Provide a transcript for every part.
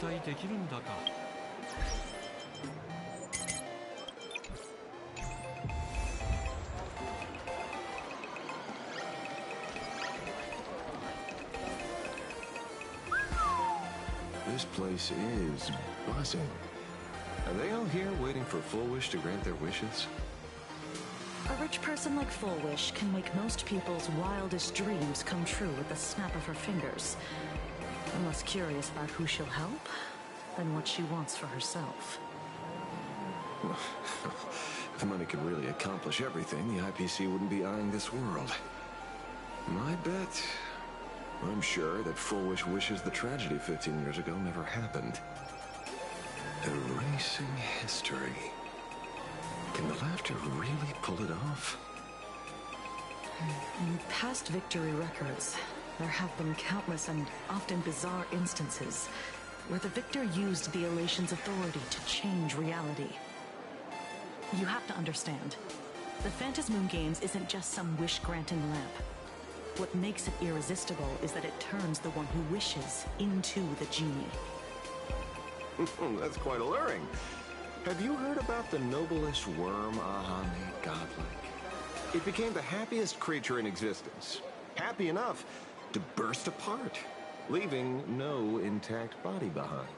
待できるんだか。This place is buzzing. Are they all here waiting for Full Wish to grant their wishes? A rich person like Full Wish can make most people's wildest dreams come true with the snap of her fingers. I'm less curious about who she'll help than what she wants for herself. If money could really accomplish everything, the IPC wouldn't be eyeing this world. My bet, I'm sure that Full Wish wishes the tragedy 15 years ago never happened. Erasing history. Can the laughter really pull it off? In past victory records, there have been countless and often bizarre instances where the victor used the elation's authority to change reality. You have to understand, the Phantasmoon Games isn't just some wish-granting lamp. What makes it irresistible is that it turns the one who wishes into the genie. That's quite alluring. Have you heard about the noblest worm Aha made godlike? It became the happiest creature in existence. Happy enough to burst apart, leaving no intact body behind.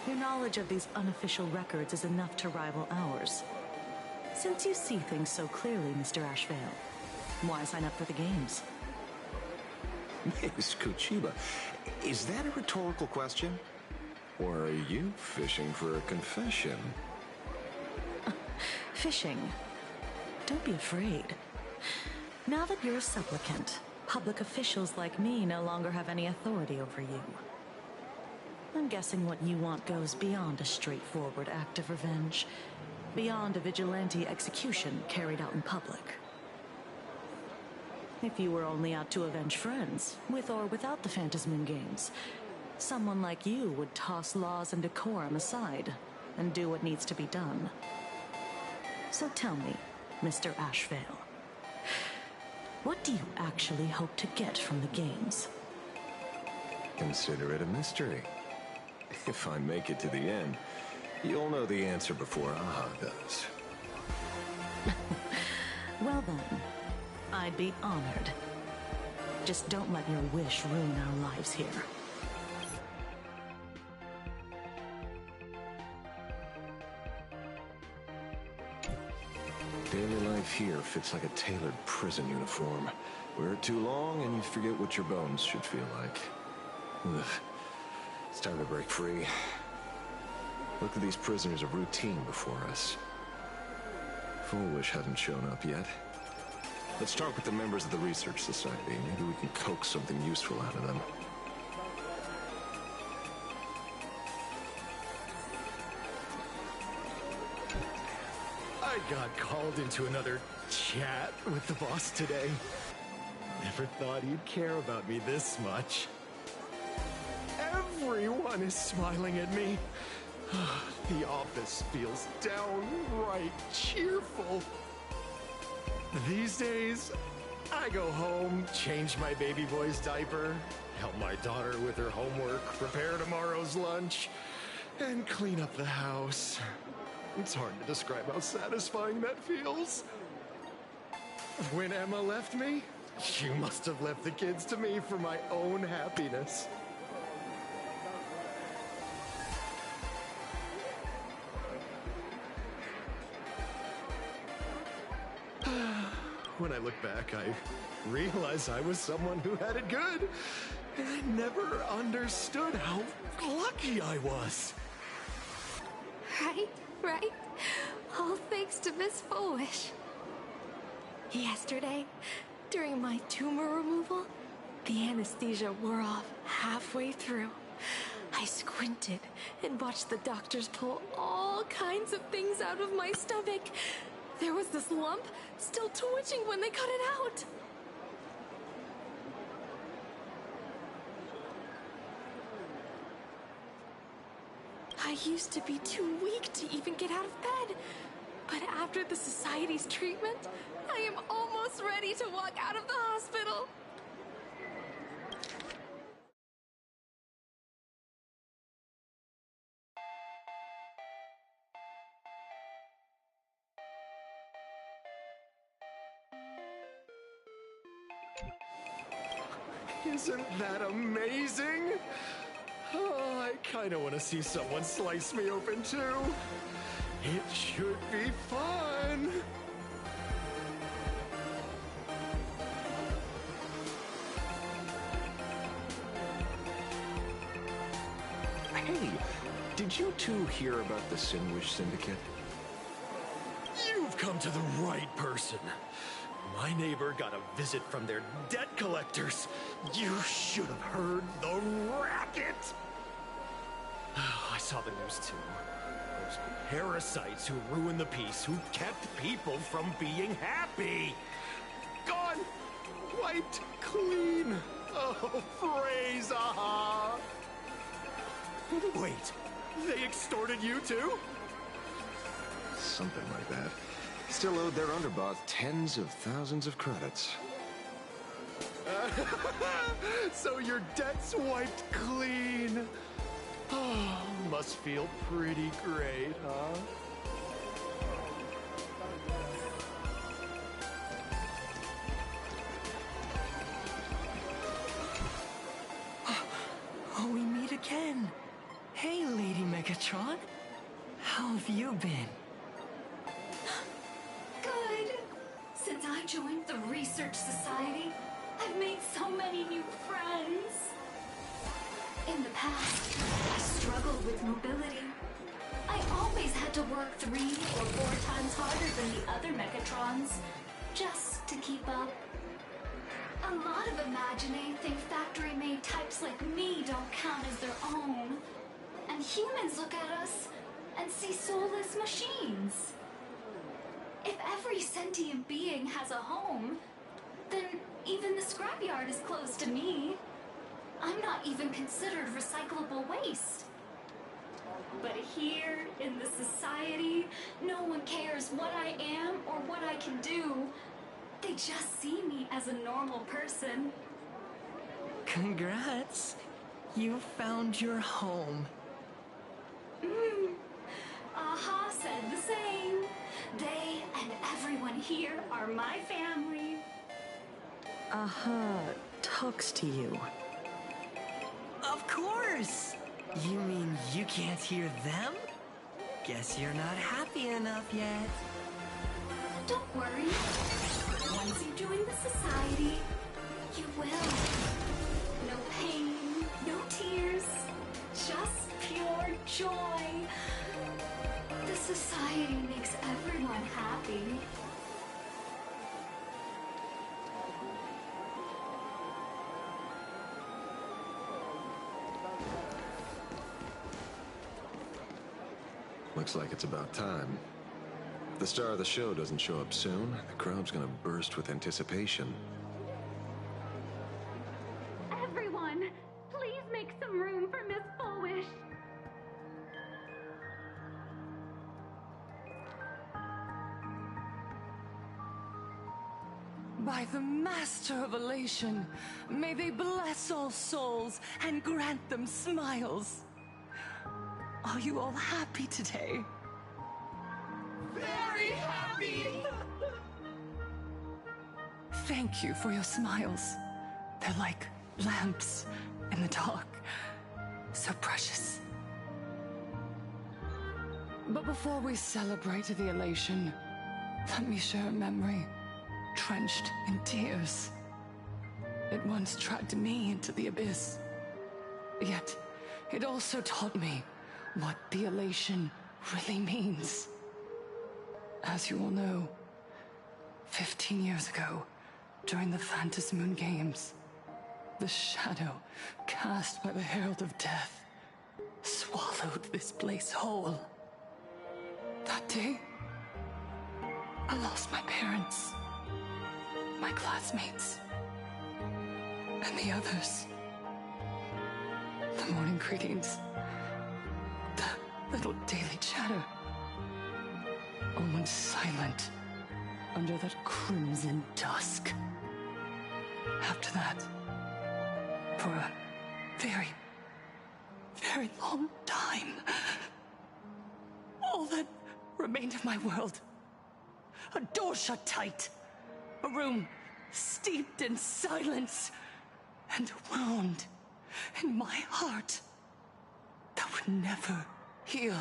Your knowledge of these unofficial records is enough to rival ours. Since you see things so clearly, Mr. Ashvale, why sign up for the games? Miss Kuchiba, is that a rhetorical question? Or are you fishing for a confession? Fishing. Don't be afraid. Now that you're a supplicant, public officials like me no longer have any authority over you. I'm guessing what you want goes beyond a straightforward act of revenge, beyond a vigilante execution carried out in public. If you were only out to avenge friends, with or without the Phantasmoon Games, someone like you would toss laws and decorum aside and do what needs to be done. So tell me, Mr. Ashvale, what do you actually hope to get from the games? Consider it a mystery. If I make it to the end, you'll know the answer before Aha does. Well then, I'd be honored. Just don't let your wish ruin our lives here. Daily life here fits like a tailored prison uniform. Wear it too long and you forget what your bones should feel like. Ugh. It's time to break free. Look at these prisoners of routine before us. Full Wish hasn't shown up yet. Let's talk with the members of the Research Society. Maybe we can coax something useful out of them. I got called into another chat with the boss today. Never thought he'd care about me this much. Everyone is smiling at me. The office feels downright cheerful. These days, I go home, change my baby boy's diaper, help my daughter with her homework, prepare tomorrow's lunch, and clean up the house. It's hard to describe how satisfying that feels. When Emma left me, she must have left the kids to me for my own happiness. When I look back, I realize I was someone who had it good. And I never understood how lucky I was. Right? All thanks to Miss Full Wish. Yesterday, during my tumor removal, the anesthesia wore off halfway through. I squinted and watched the doctors pull all kinds of things out of my stomach. There was this lump still twitching when they cut it out. I used to be too weak to even get out of bed. But after the Society's treatment, I am almost ready to walk out of the hospital. Isn't that amazing? Oh, I kind of want to see someone slice me open too. It should be fun. Hey, did you two hear about the Sinwish Syndicate? You've come to the right person. My neighbor got a visit from their debt collectors. You should have heard the racket. I saw the news too. Those parasites who ruined the peace, who kept people from being happy. Gone, wiped clean. Oh, praise Aha. Wait, they extorted you too? Something like that. Still owed their underboss tens of thousands of credits. So your debt's wiped clean. Oh, must feel pretty great, huh? Oh, we meet again. Hey, Lady Megatron. How have you been? Good. Since I joined the Research Society, I've made so many new friends. In the past, I struggled with mobility. I always had to work 3 or 4 times harder than the other Megatrons, just to keep up. A lot of Imaginae think factory-made types like me don't count as their own. And humans look at us and see soulless machines. If every sentient being has a home, then even the scrapyard is closed to me. I'm not even considered recyclable waste. But here, in the society, no one cares what I am or what I can do. They just see me as a normal person. Congrats. You found your home. Aha said the same. They and everyone here are my family. Aha talks to you. Of course. You mean you can't hear them? Guess you're not happy enough yet. Don't worry. Once you join the society, you will. No pain, no tears, just pure joy. The society makes everyone happy. Looks like it's about time. If the star of the show doesn't show up soon, the crowd's gonna burst with anticipation. Everyone, please make some room for Miss Fullwish. By the Master of Elation, may they bless all souls and grant them smiles. Are you all happy today? Very happy! Thank you for your smiles. They're like lamps in the dark. So precious. But before we celebrate the elation, let me share a memory drenched in tears. It once dragged me into the abyss. Yet, it also taught me what the elation really means. As you all know, 15 years ago, during the Phantasmoon Games, the shadow cast by the Herald of Death swallowed this place whole. That day, I lost my parents, my classmates, and the others. The morning greetings, the little daily chatter, all went silent under that crimson dusk. After that, for a very, very long time, all that remained of my world, a door shut tight, a room steeped in silence, and a wound in my heart that would never heal.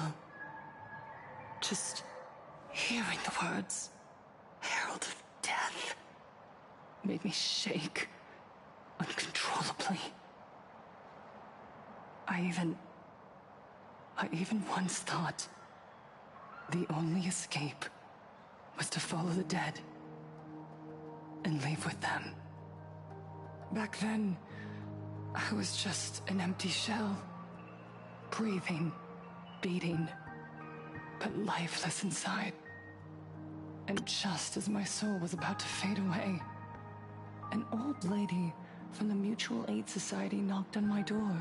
Just hearing the words, Herald of Death, made me shake uncontrollably. I even once thought the only escape was to follow the dead and leave with them. Back then, I was just an empty shell, breathing, beating, but lifeless inside. And just as my soul was about to fade away, an old lady from the Mutual Aid Society knocked on my door.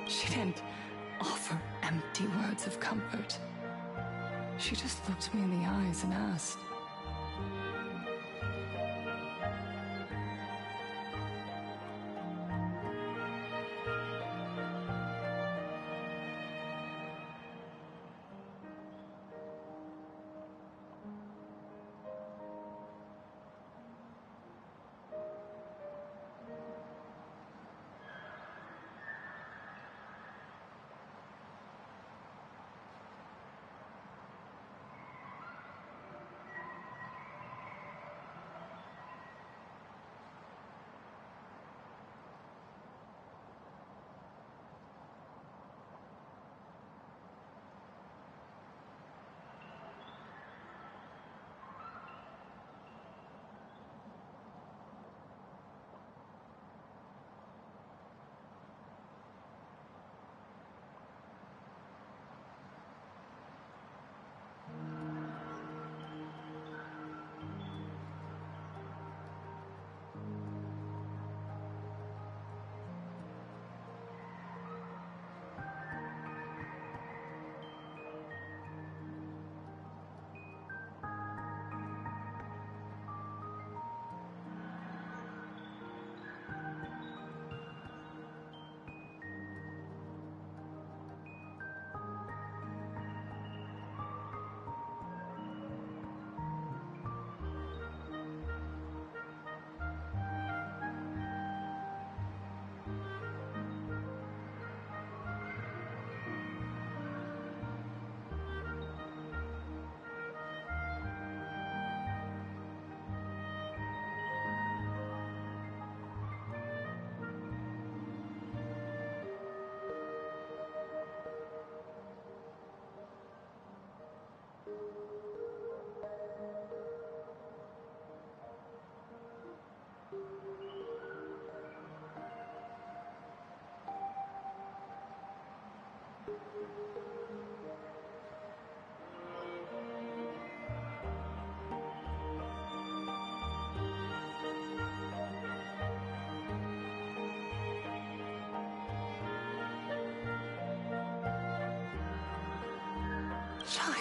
She didn't offer empty words of comfort. She just looked me in the eyes and asked,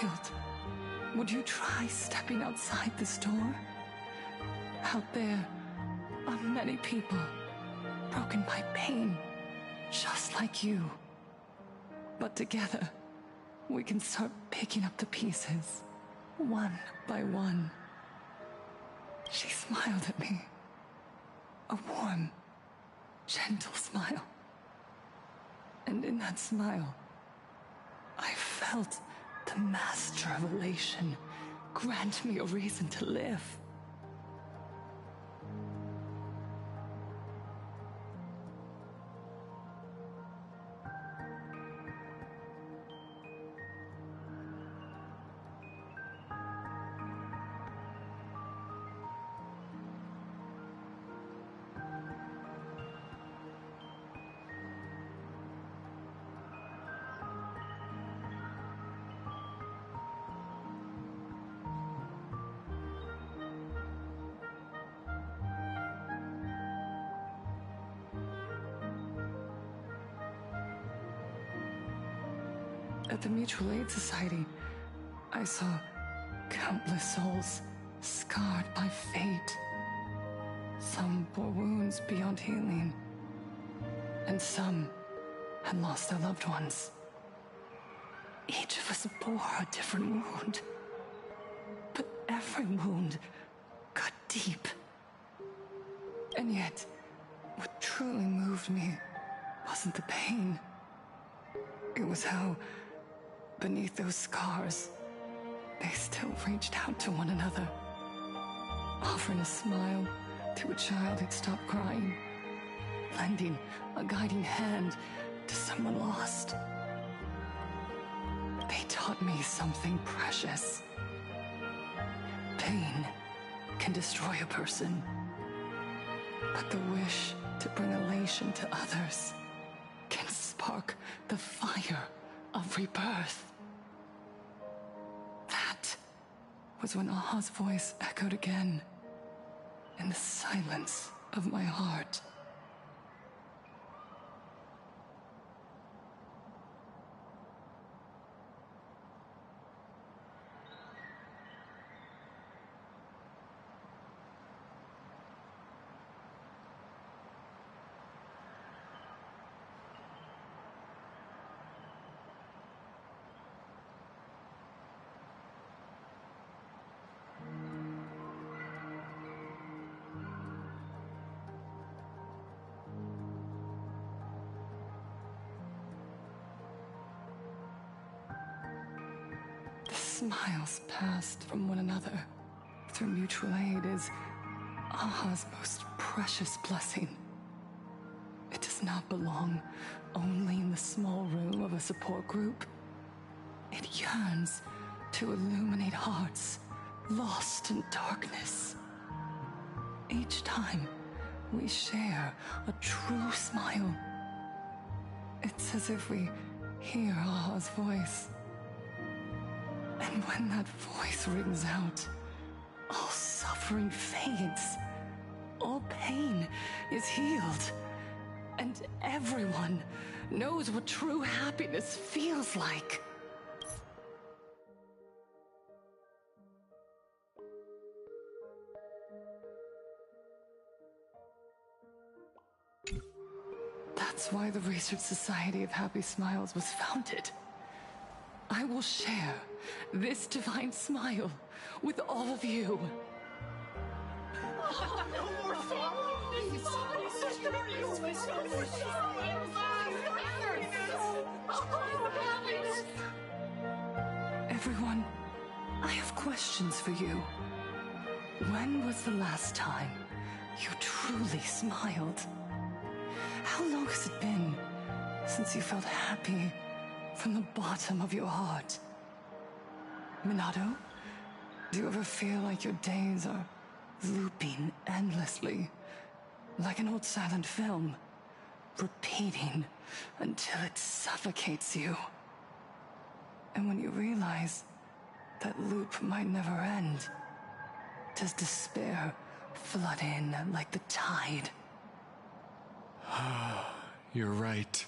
Child, would you try stepping outside this door? Out there are many people broken by pain, just like you. But together, we can start picking up the pieces, one by one. She smiled at me. A warm, gentle smile. And in that smile, I felt the master of elation grant me a reason to live. At the Mutual Aid Society, I saw countless souls scarred by fate. Some bore wounds beyond healing, and some had lost their loved ones. Each of us bore a different wound, but every wound cut deep. And yet, what truly moved me wasn't the pain. It was how, beneath those scars, they still reached out to one another, offering a smile to a child who'd stopped crying, lending a guiding hand to someone lost. They taught me something precious. Pain can destroy a person, but the wish to bring elation to others can spark the fire of rebirth. That was when Aha's voice echoed again in the silence of my heart. Smiles passed from one another through mutual aid is Aha's most precious blessing. It does not belong only in the small room of a support group. It yearns to illuminate hearts lost in darkness. Each time we share a true smile, it's as if we hear Aha's voice. And when that voice rings out, all suffering fades, all pain is healed, and everyone knows what true happiness feels like. That's why the Research Society of Happy Smiles was founded. I will share this divine smile with all of you. Everyone, I have questions for you. When was the last time you truly smiled? How long has it been since you felt happy from the bottom of your heart? Minato, do you ever feel like your days are looping endlessly, like an old silent film, repeating until it suffocates you? And when you realize that loop might never end, does despair flood in like the tide? You're right.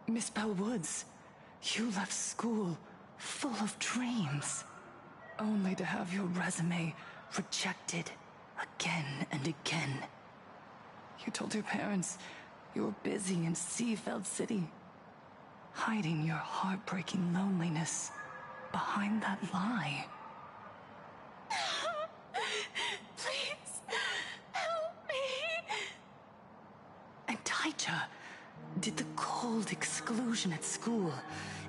Miss Bell Woods, you left school full of dreams, only to have your resume rejected again and again. You told your parents you were busy in Seafeld City, hiding your heartbreaking loneliness behind that lie. Please, help me. And Taija did the cold exclusion at school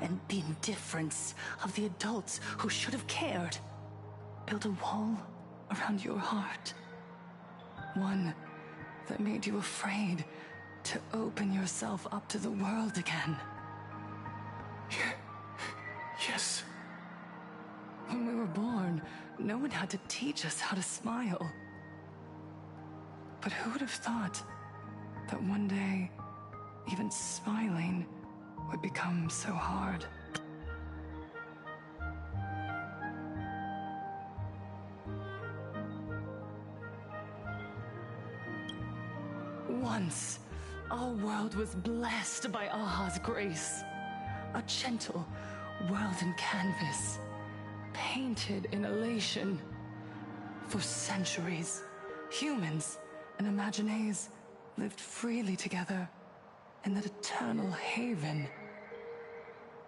and the indifference of the adults who should have cared build a wall around your heart. One that made you afraid to open yourself up to the world again. Yes. When we were born, no one had to teach us how to smile. But who would have thought that one day, even smiling would become so hard? Once, our world was blessed by Aha's grace. A gentle world in canvas, painted in elation. For centuries, humans and Imaginaes lived freely together in that eternal haven.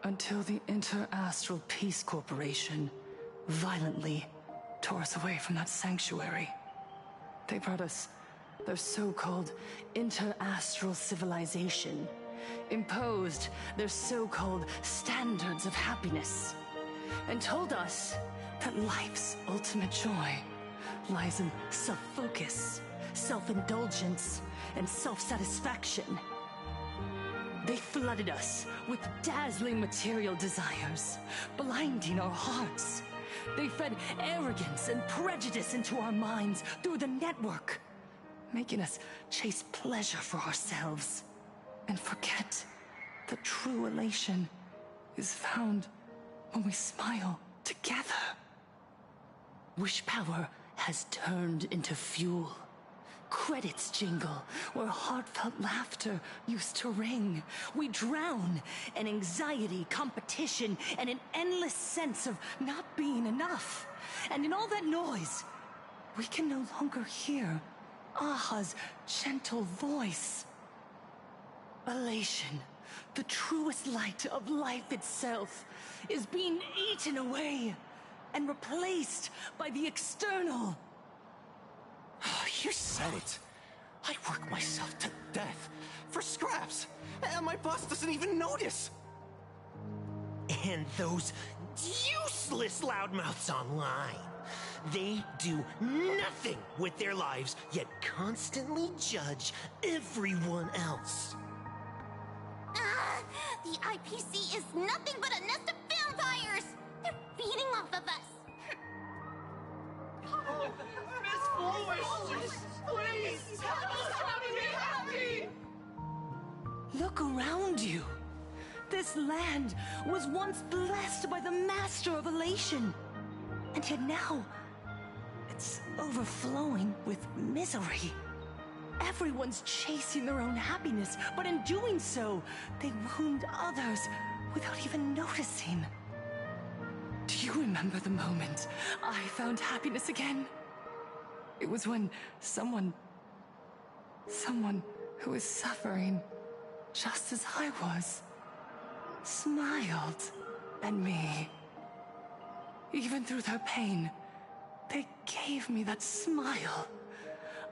Until the Inter-Astral Peace Corporation violently tore us away from that sanctuary. They brought us their so-called inter-astral civilization, imposed their so-called standards of happiness, and told us that life's ultimate joy lies in self-focus, self-indulgence, and self-satisfaction. They flooded us with dazzling material desires, blinding our hearts. They fed arrogance and prejudice into our minds through the network, making us chase pleasure for ourselves and forget that true elation is found when we smile together. Wish power has turned into fuel. Credits jingle where heartfelt laughter used to ring. We drown in anxiety, competition, and an endless sense of not being enough. And in all that noise, we can no longer hear Aha's gentle voice. Elation, the truest light of life itself, is being eaten away and replaced by the external. You said it. I work myself to death for scraps, and my boss doesn't even notice. And those useless loudmouths online. They do nothing with their lives, yet constantly judge everyone else. The IPC is nothing but a nest of vampires! They're feeding off of us! Please, help us to be happy! Look around you. This land was once blessed by the master of elation. And yet now, it's overflowing with misery. Everyone's chasing their own happiness, but in doing so, they wound others without even noticing. Do you remember the moment I found happiness again? It was when someone who was suffering just as I was, smiled at me. Even through their pain, they gave me that smile.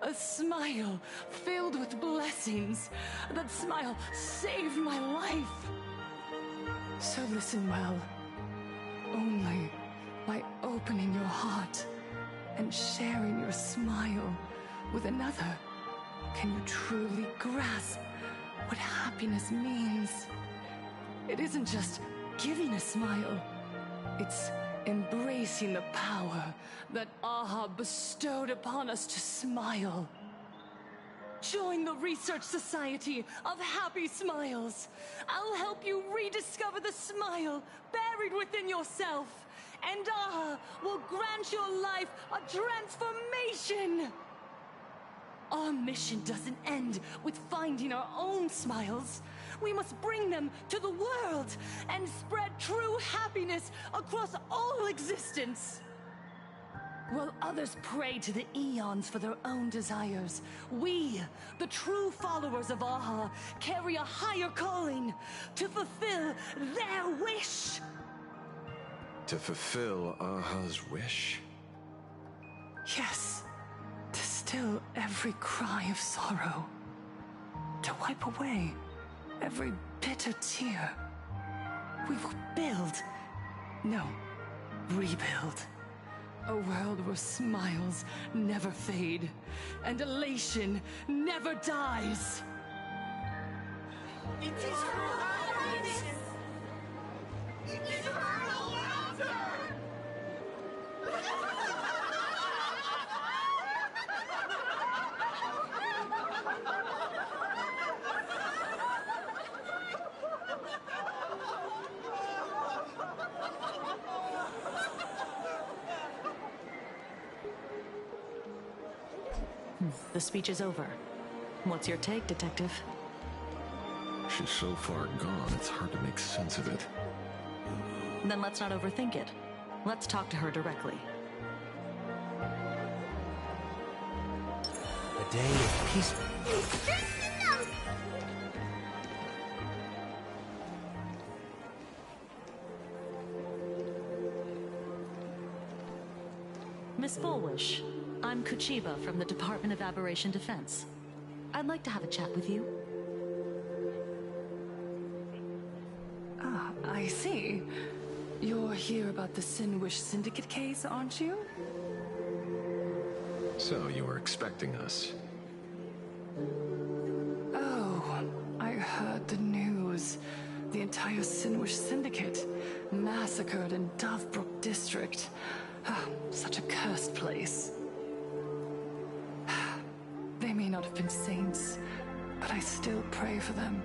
A smile filled with blessings. That smile saved my life. So listen well. Only by opening your heart and sharing your smile with another can you truly grasp what happiness means. It isn't just giving a smile. It's embracing the power that Aha bestowed upon us to smile. Join the Research Society of Happy Smiles. I'll help you rediscover the smile buried within yourself, and Aha will grant your life a transformation. Our mission doesn't end with finding our own smiles. We must bring them to the world and spread true happiness across all existence. While others pray to the eons for their own desires, we, the true followers of Aha, carry a higher calling to fulfill their wish. To fulfill Aha's wish? Yes. To still every cry of sorrow. To wipe away every bitter tear. We will build, no, rebuild. A world where smiles never fade, and elation never dies. It is her highness! It is her laughter! The speech is over. What's your take, Detective? She's so far gone, it's hard to make sense of it. Then let's not overthink it. Let's talk to her directly. A day of peace. Miss Bullwish, I'm Kuchiba from the Department of Aberration Defense. I'd like to have a chat with you. Ah, I see. You're here about the Sinwish Syndicate case, aren't you? So, you were expecting us. Oh, I heard the news. The entire Sinwish Syndicate massacred in Dovebrook District. Ah, such a cursed place. They may not have been saints, but I still pray for them.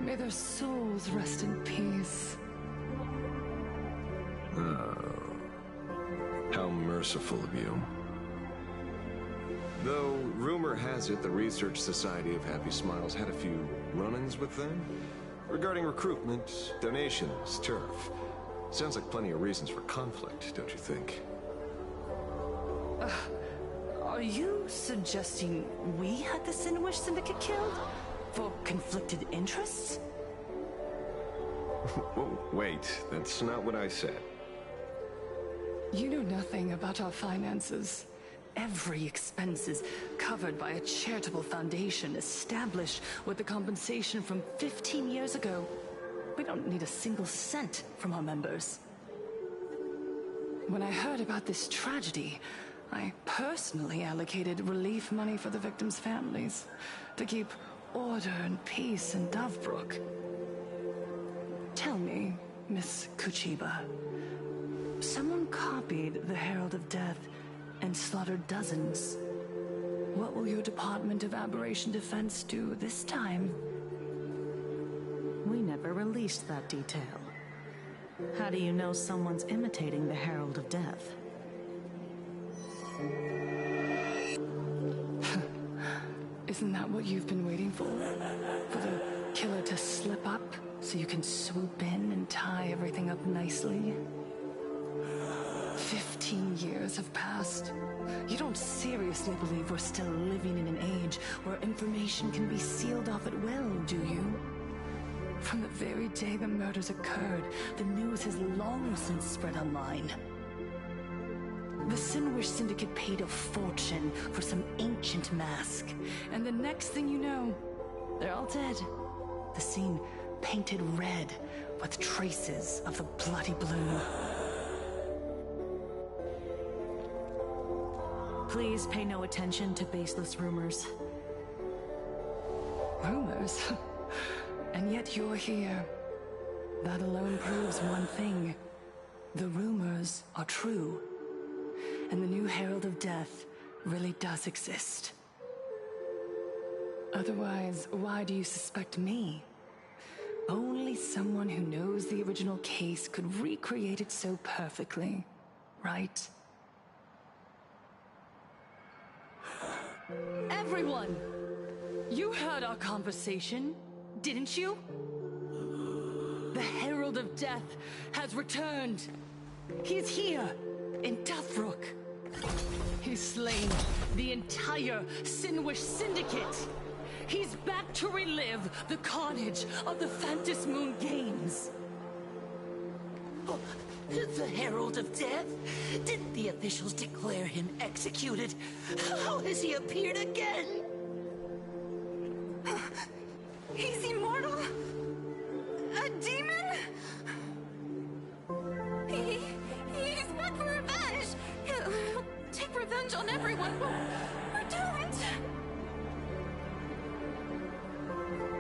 May their souls rest in peace. Oh. How merciful of you. Though, rumor has it the Research Society of Happy Smiles had a few run-ins with them. Regarding recruitment, donations, turf. Sounds like plenty of reasons for conflict, don't you think? Are you suggesting we had the Sinwish Syndicate killed? For conflicted interests? Whoa, wait, that's not what I said. You know nothing about our finances. Every expense is covered by a charitable foundation established with the compensation from 15 years ago. We don't need a single cent from our members. When I heard about this tragedy, I personally allocated relief money for the victims' families to keep order and peace in Dovebrook. Tell me, Miss Kuchiba, someone copied the Herald of Death and slaughtered dozens. What will your Department of Aberration Defense do this time? We never released that detail. How do you know someone's imitating the Herald of Death? Isn't that what you've been waiting for? For the killer to slip up so you can swoop in and tie everything up nicely? 15 years have passed. You don't seriously believe we're still living in an age where information can be sealed off at will, do you? From the very day the murders occurred, the news has long since spread online. The Sinwish Syndicate paid a fortune for some ancient mask, and the next thing you know, they're all dead. The scene painted red with traces of the bloody blue. Please pay no attention to baseless rumors. Rumors? And yet you're here. That alone proves one thing. The rumors are true. And the new Herald of Death really does exist. Otherwise, why do you suspect me? Only someone who knows the original case could recreate it so perfectly, right? Everyone! You heard our conversation, didn't you? The Herald of Death has returned. He is here, in Deathbrook. He's slain the entire Sinwish Syndicate. He's back to relive the carnage of the Phantom Moon Games. The Herald of Death? Didn't the officials declare him executed? How has he appeared again? He's immortal? A demon? He's back for revenge! He'll take revenge on everyone. We're doomed!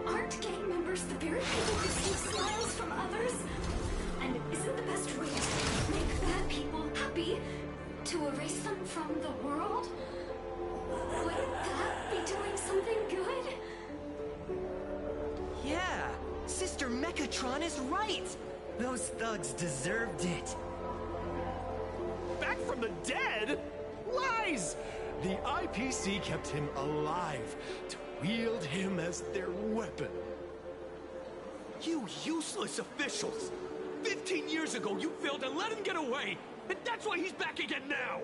Aren't gang members the very people who steal smiles from others? And isn't the best way to make bad people happy to erase them from the world? Wouldn't that be doing something good? Yeah, Sister Mechatron is right. Those thugs deserved it. Back from the dead? Lies! The IPC kept him alive to wield him as their weapon. You useless officials! 15 years ago, you failed and let him get away! And that's why he's back again now!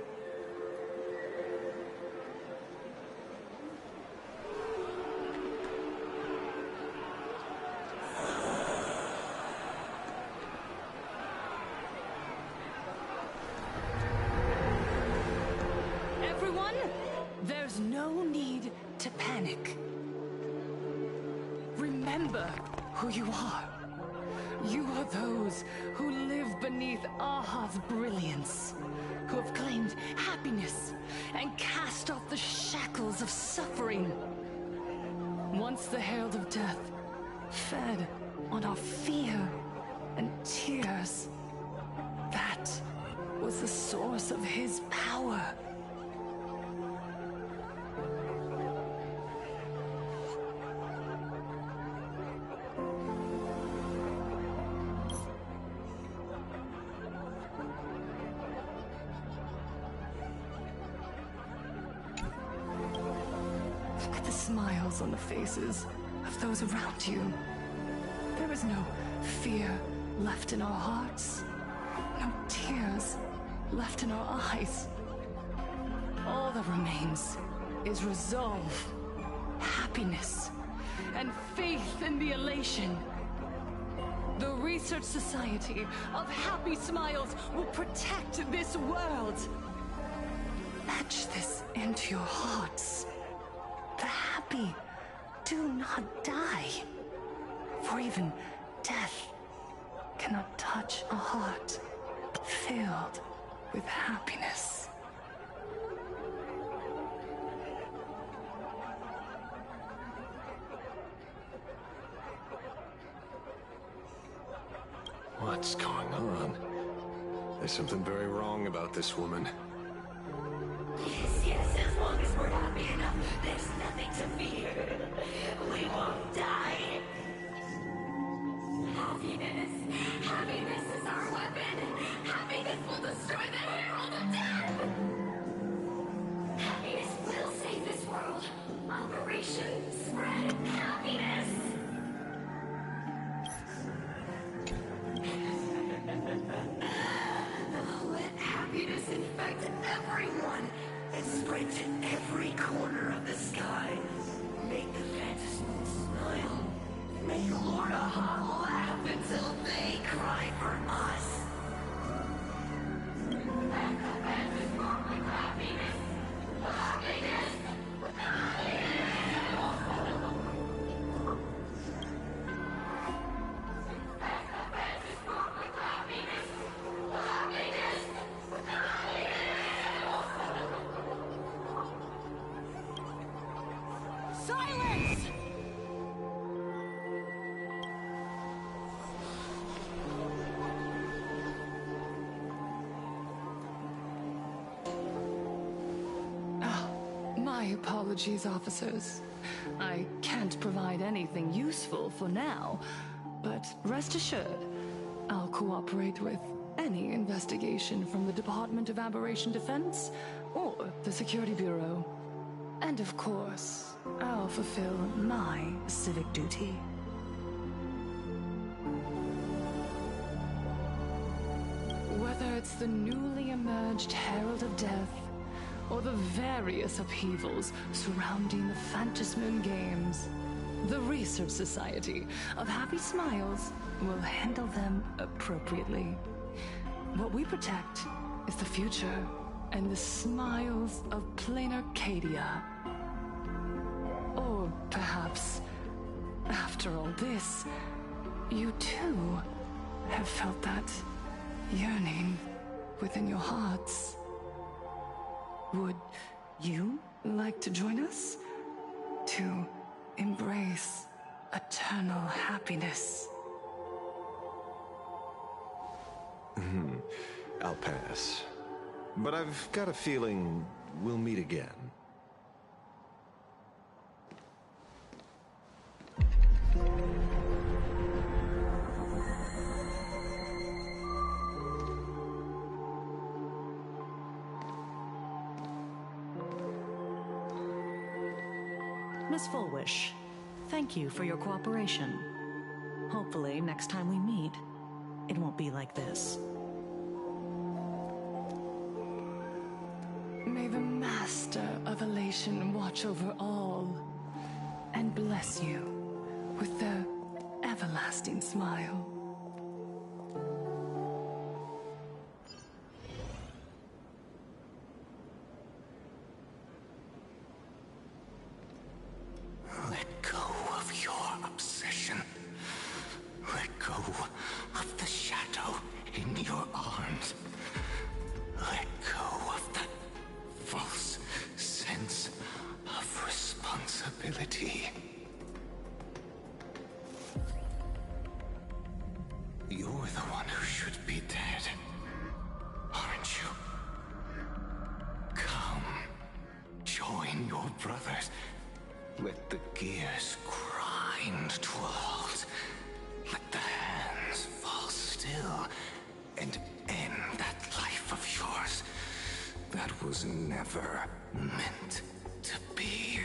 Everyone, there's no need to panic. Remember who you are. You are those who live beneath Aha's brilliance, who have claimed happiness and cast off the shackles of suffering. Once the Herald of Death fed on our fear and tears, that was the source of his power. Smiles on the faces of those around you. There is no fear left in our hearts, no tears left in our eyes. All that remains is resolve, happiness, and faith in the elation. The Research Society of Happy Smiles will protect this world. Etch this into your hearts. The happy do not die, for even death cannot touch a heart filled with happiness. What's going on? There's something very wrong about this woman. Yes, as long as we're happy enough, there's nothing to fear. We won't die. Happiness is our weapon. Happiness will destroy the Herald of Death. Happiness will save this world. Operation Spread Happiness. Let happiness infect everyone and spread to every corner of the sky. Make the Phantom smile. Make Lord Aha laugh until they cry for us. And the Phantom born with happiness. Happiness. Silence! My apologies, officers. I can't provide anything useful for now, but rest assured, I'll cooperate with any investigation from the Department of Aberration Defense or the Security Bureau. And of course, I'll fulfill my civic duty. Whether it's the newly emerged Herald of Death, or the various upheavals surrounding the Phantasmoon Games, the Research Society of Happy Smiles will handle them appropriately. What we protect is the future and the smiles of plain Arcadia. Or perhaps, after all this, you too have felt that yearning within your hearts. Would you like to join us? To embrace eternal happiness? I'll pass. But I've got a feeling we'll meet again. Miss Fullwish, thank you for your cooperation. Hopefully, next time we meet, it won't be like this. May the Master of Elation watch over all, and bless you with the everlasting smile. Let go of your obsession. Let go of the shadow in your arms. Let go of that false sense of responsibility. You're the one who should be dead, aren't you? Come, join your brothers. Let the gears grind to a halt. Let the hands fall still and end that life of yours that was never meant to be.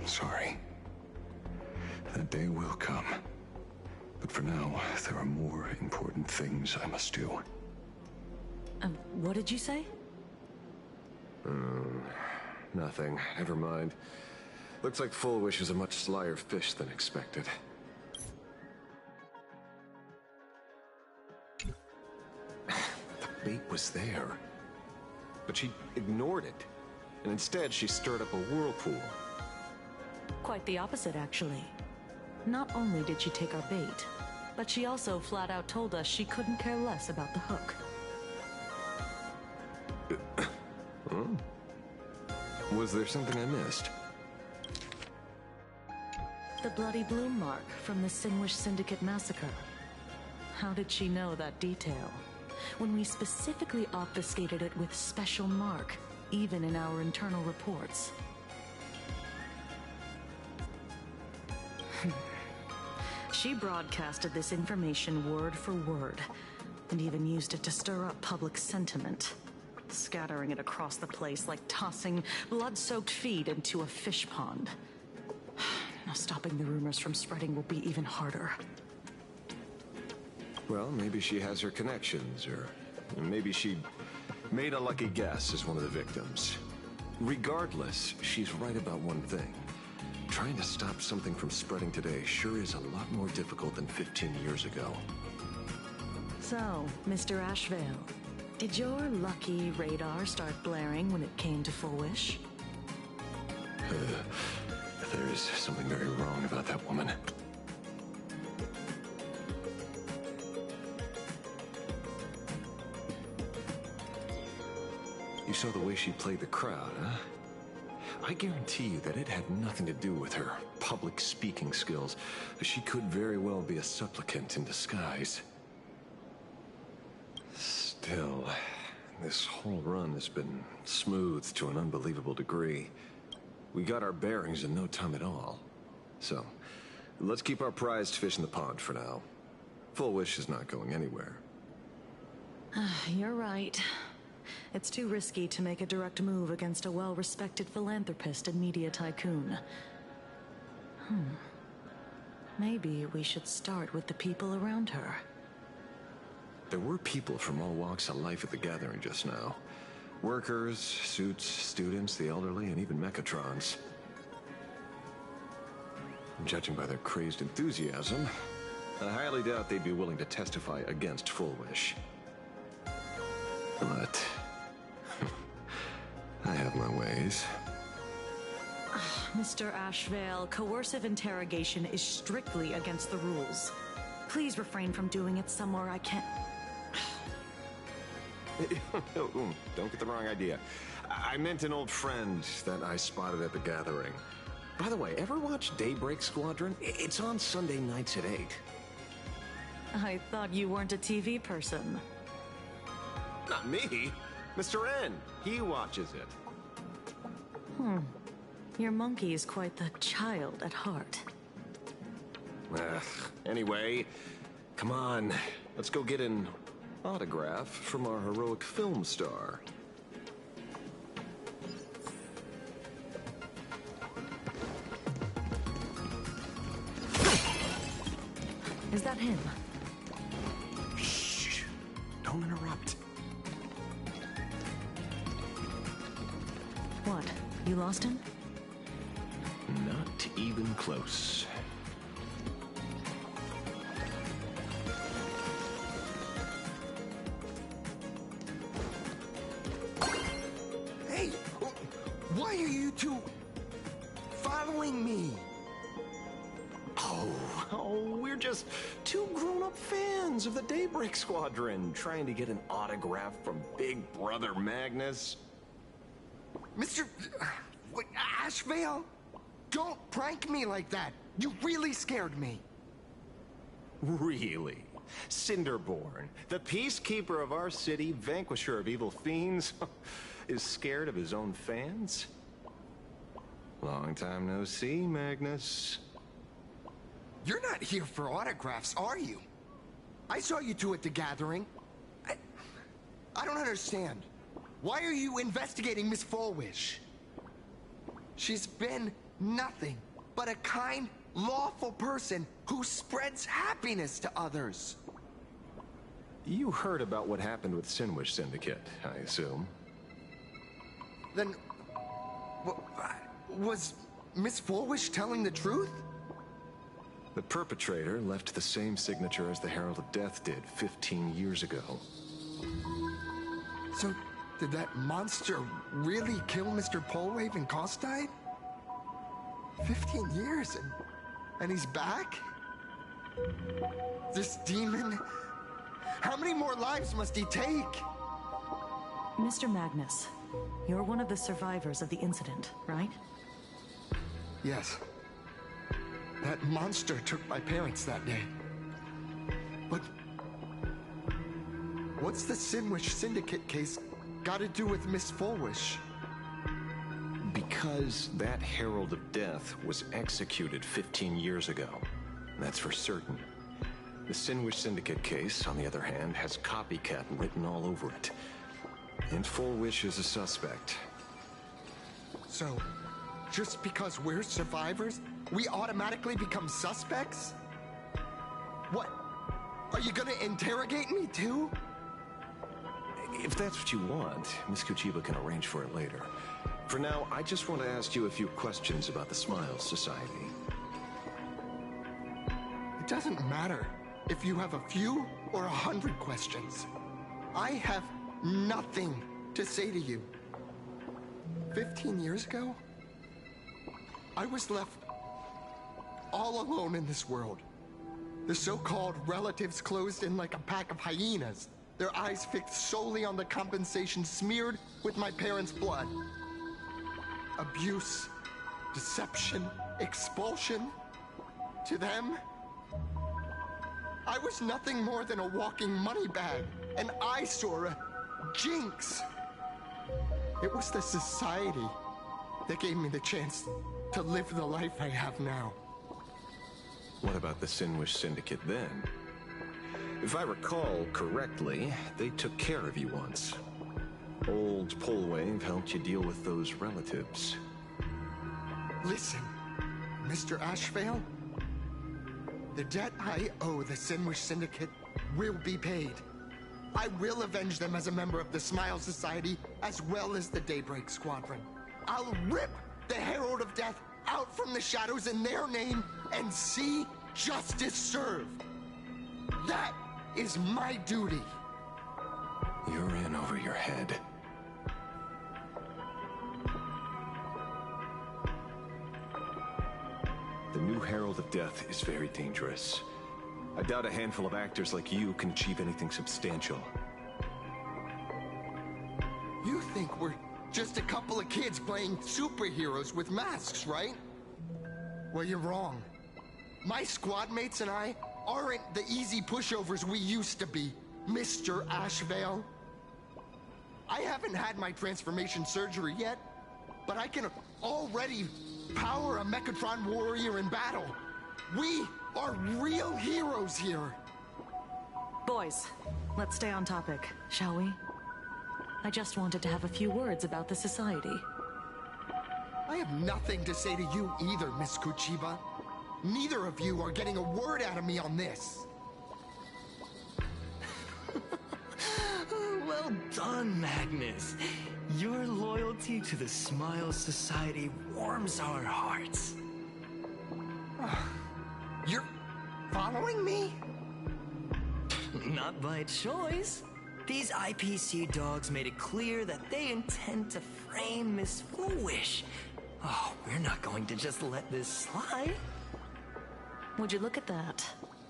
Sorry. That day will come. But for now, there are more important things I must do. What did you say? Nothing. Never mind. Looks like Fullwish is a much slyer fish than expected. The bait was there. But she ignored it. And instead, she stirred up a whirlpool. Quite the opposite, actually. Not only did she take our bait, but she also flat out told us she couldn't care less about the hook. Was there something I missed? The bloody bloom mark from the Singwish Syndicate massacre. How did she know that detail? When we specifically obfuscated it with special mark, even in our internal reports. She broadcasted this information word for word, and even used it to stir up public sentiment, scattering it across the place like tossing blood-soaked feed into a fish pond. Now stopping the rumors from spreading will be even harder. Well, maybe she has her connections, or maybe she made a lucky guess as one of the victims. Regardless, she's right about one thing. Trying to stop something from spreading today sure is a lot more difficult than 15 years ago. So, Mr. Ashvale, did your lucky radar start blaring when it came to Fullwish? There is something very wrong about that woman. You saw the way she played the crowd, huh? I guarantee you that it had nothing to do with her public speaking skills. She could very well be a supplicant in disguise. Still, this whole run has been smooth to an unbelievable degree. We got our bearings in no time at all. So, let's keep our prized fish in the pond for now. Fullwish is not going anywhere. You're right. It's too risky to make a direct move against a well-respected philanthropist and media tycoon. Maybe we should start with the people around her. There were people from all walks of life at the gathering just now. Workers, suits, students, the elderly, and even Mechatrons. Judging by their crazed enthusiasm, I highly doubt they'd be willing to testify against Full Wish. But I have my ways. Mr. Ashvale, coercive interrogation is strictly against the rules. Please refrain from doing it somewhere I can't... Don't get the wrong idea. I meant an old friend that I spotted at the gathering. By the way, ever watch Daybreak Squadron? It's on Sunday nights at 8. I thought you weren't a TV person. Not me. Mr. N. He watches it. Your monkey is quite the child at heart. Anyway, come on. Let's go get an autograph from our heroic film star. Is that him? Shh! Don't interrupt. What? You lost him? Not even close. Hey! Why are you two following me? Oh, we're just two grown-up fans of the Daybreak Squadron trying to get an autograph from Big Brother Magnus. Mr. Ashvale? Don't prank me like that. You really scared me. Really? Cinderborn, the peacekeeper of our city, vanquisher of evil fiends, is scared of his own fans? Long time no see, Magnus. You're not here for autographs, are you? I saw you two at the gathering. I don't understand. Why are you investigating Miss Fullwish? She's been nothing but a kind, lawful person who spreads happiness to others. You heard about what happened with Sinwish Syndicate, I assume. Then, was Miss Fullwish telling the truth? The perpetrator left the same signature as the Herald of Death did 15 years ago. So, did that monster really kill Mr. Polwave and Costide? 15 years and he's back? This demon? How many more lives must he take? Mr. Magnus, you're one of the survivors of the incident, right? Yes. That monster took my parents that day. But what's the Sinwish Syndicate case got to do with Miss Fullwish? Because that Herald of Death was executed 15 years ago. That's for certain. The Sinwish Syndicate case, on the other hand, has copycat written all over it. And Fullwish is a suspect. So, just because we're survivors, we automatically become suspects? What? Are you gonna interrogate me too? If that's what you want, Miss Kuchiba can arrange for it later. For now, I just want to ask you a few questions about the Smiles Society. It doesn't matter if you have a few or 100 questions. I have nothing to say to you. 15 years ago, I was left all alone in this world. The so-called relatives closed in like a pack of hyenas, their eyes fixed solely on the compensation smeared with my parents' blood. Abuse, deception, expulsion. To them, I was nothing more than a walking money bag, an eyesore, a jinx. It was the society that gave me the chance to live the life I have now. What about the Sinwish Syndicate then? If I recall correctly, they took care of you once. Old Polwave helped you deal with those relatives. Listen, Mr. Ashvale, the debt I owe the Sinwish Syndicate will be paid. I will avenge them as a member of the Smile Society, as well as the Daybreak Squadron. I'll rip the Herald of Death out from the shadows in their name and see justice served. That is my duty. You're in over your head. The new Herald of Death is very dangerous. I doubt a handful of actors like you can achieve anything substantial. You think we're just a couple of kids playing superheroes with masks, right? Well, you're wrong. My squad mates and I aren't the easy pushovers we used to be, Mr. Ashvale. I haven't had my transformation surgery yet, but I can already power a Mechatron warrior in battle. We are real heroes here. Boys, let's stay on topic, shall we? I just wanted to have a few words about the society. I have nothing to say to you either, Miss Kuchiba. Neither of you are getting a word out of me on this. Well done, Magnus. Your loyalty to the Smile Society warms our hearts. You're following me? Not by choice. These IPC dogs made it clear that they intend to frame Miss Foolish. Oh, we're not going to just let this slide. Would you look at that?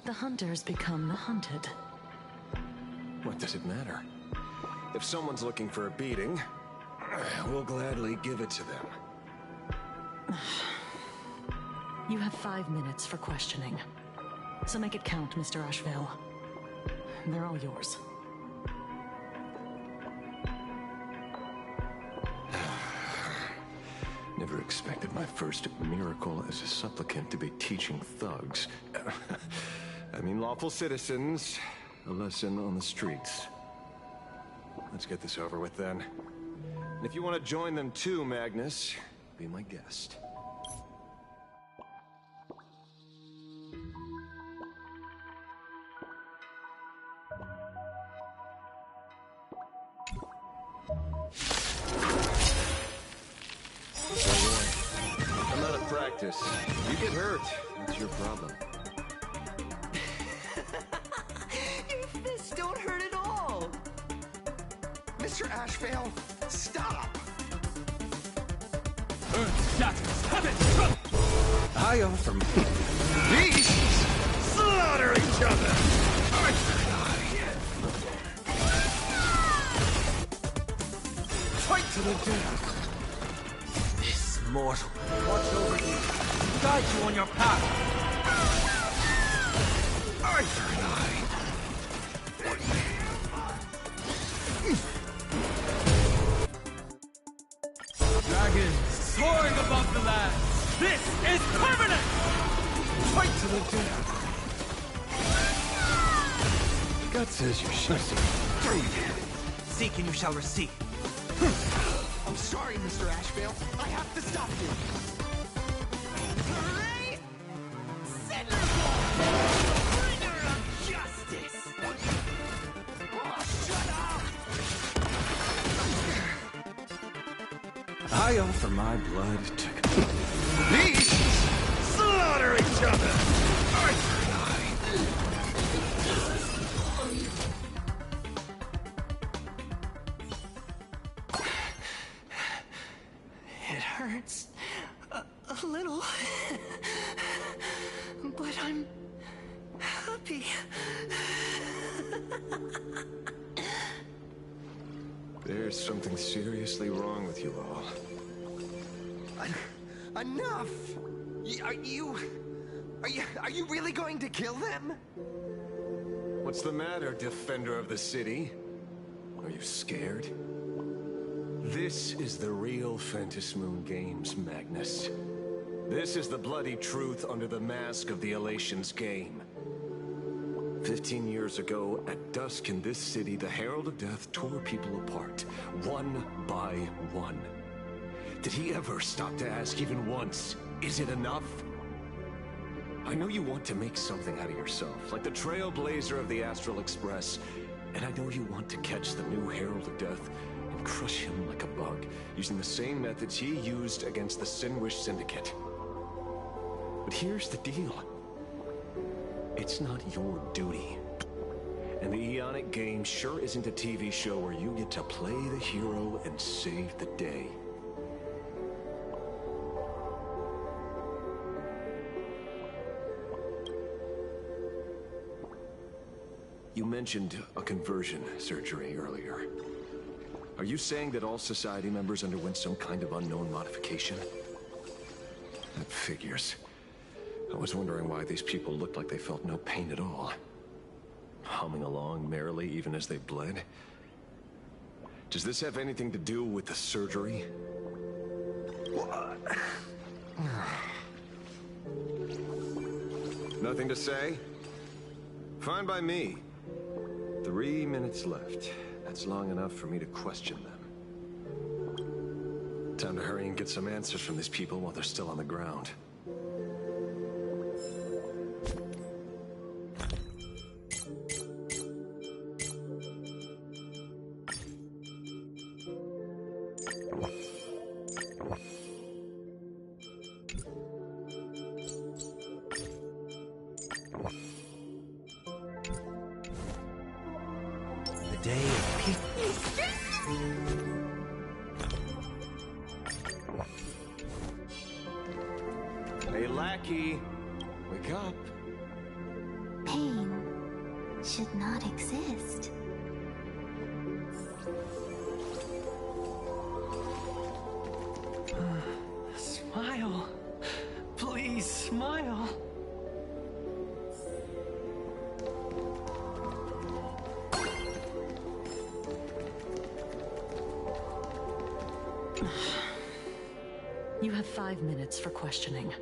The hunters become the hunted. What does it matter? If someone's looking for a beating, we'll gladly give it to them. You have 5 minutes for questioning. So make it count, Mr. Ashvale. They're all yours. Never expected my first miracle as a supplicant to be teaching thugs. I mean lawful citizens, a lesson on the streets. Let's get this over with then. And if you want to join them too, Magnus, be my guest. I'm out of practice. You get hurt, that's your problem. Your fists don't hurt at all. Mr. Ashvale, stop! I offer beasts slaughter each other. Fight to the death. This mortal watch over you, guide you on your path. Eye for an eye. Dragons soaring above the land. This is permanent. Fight to the death. God says you should see. Seek and you shall receive. I'm sorry, Mr. Ashvale. I have to stop you. Hooray! Centerfold! Bringer of justice! Oh, shut up! I offer my blood to beasts slaughter each other. Eye for an eye. It hurts a little, but I'm happy. There's something seriously wrong with you all. Enough! Are you really going to kill them? What's the matter, defender of the city? Are you scared? This is the real Phantasmoon Games, Magnus. This is the bloody truth under the mask of the Elation's game. 15 years ago, at dusk in this city, the Herald of Death tore people apart, one by one. Did he ever stop to ask even once, is it enough? I know you want to make something out of yourself, like the trailblazer of the Astral Express, and I know you want to catch the new Herald of Death and crush him like a bug, using the same methods he used against the Sinwish Syndicate. But here's the deal. It's not your duty. And the Eonic game sure isn't a TV show where you get to play the hero and save the day. You mentioned a conversion surgery earlier. Are you saying that all Society members underwent some kind of unknown modification? That figures. I was wondering why these people looked like they felt no pain at all. Humming along merrily even as they bled. Does this have anything to do with the surgery? Nothing to say? Fine by me. 3 minutes left. That's long enough for me to question them. Time to hurry and get some answers from these people while they're still on the ground. Hey, lackey, wake up. Pain should not exist. Smile. Please, smile. You have 5 minutes for questioning.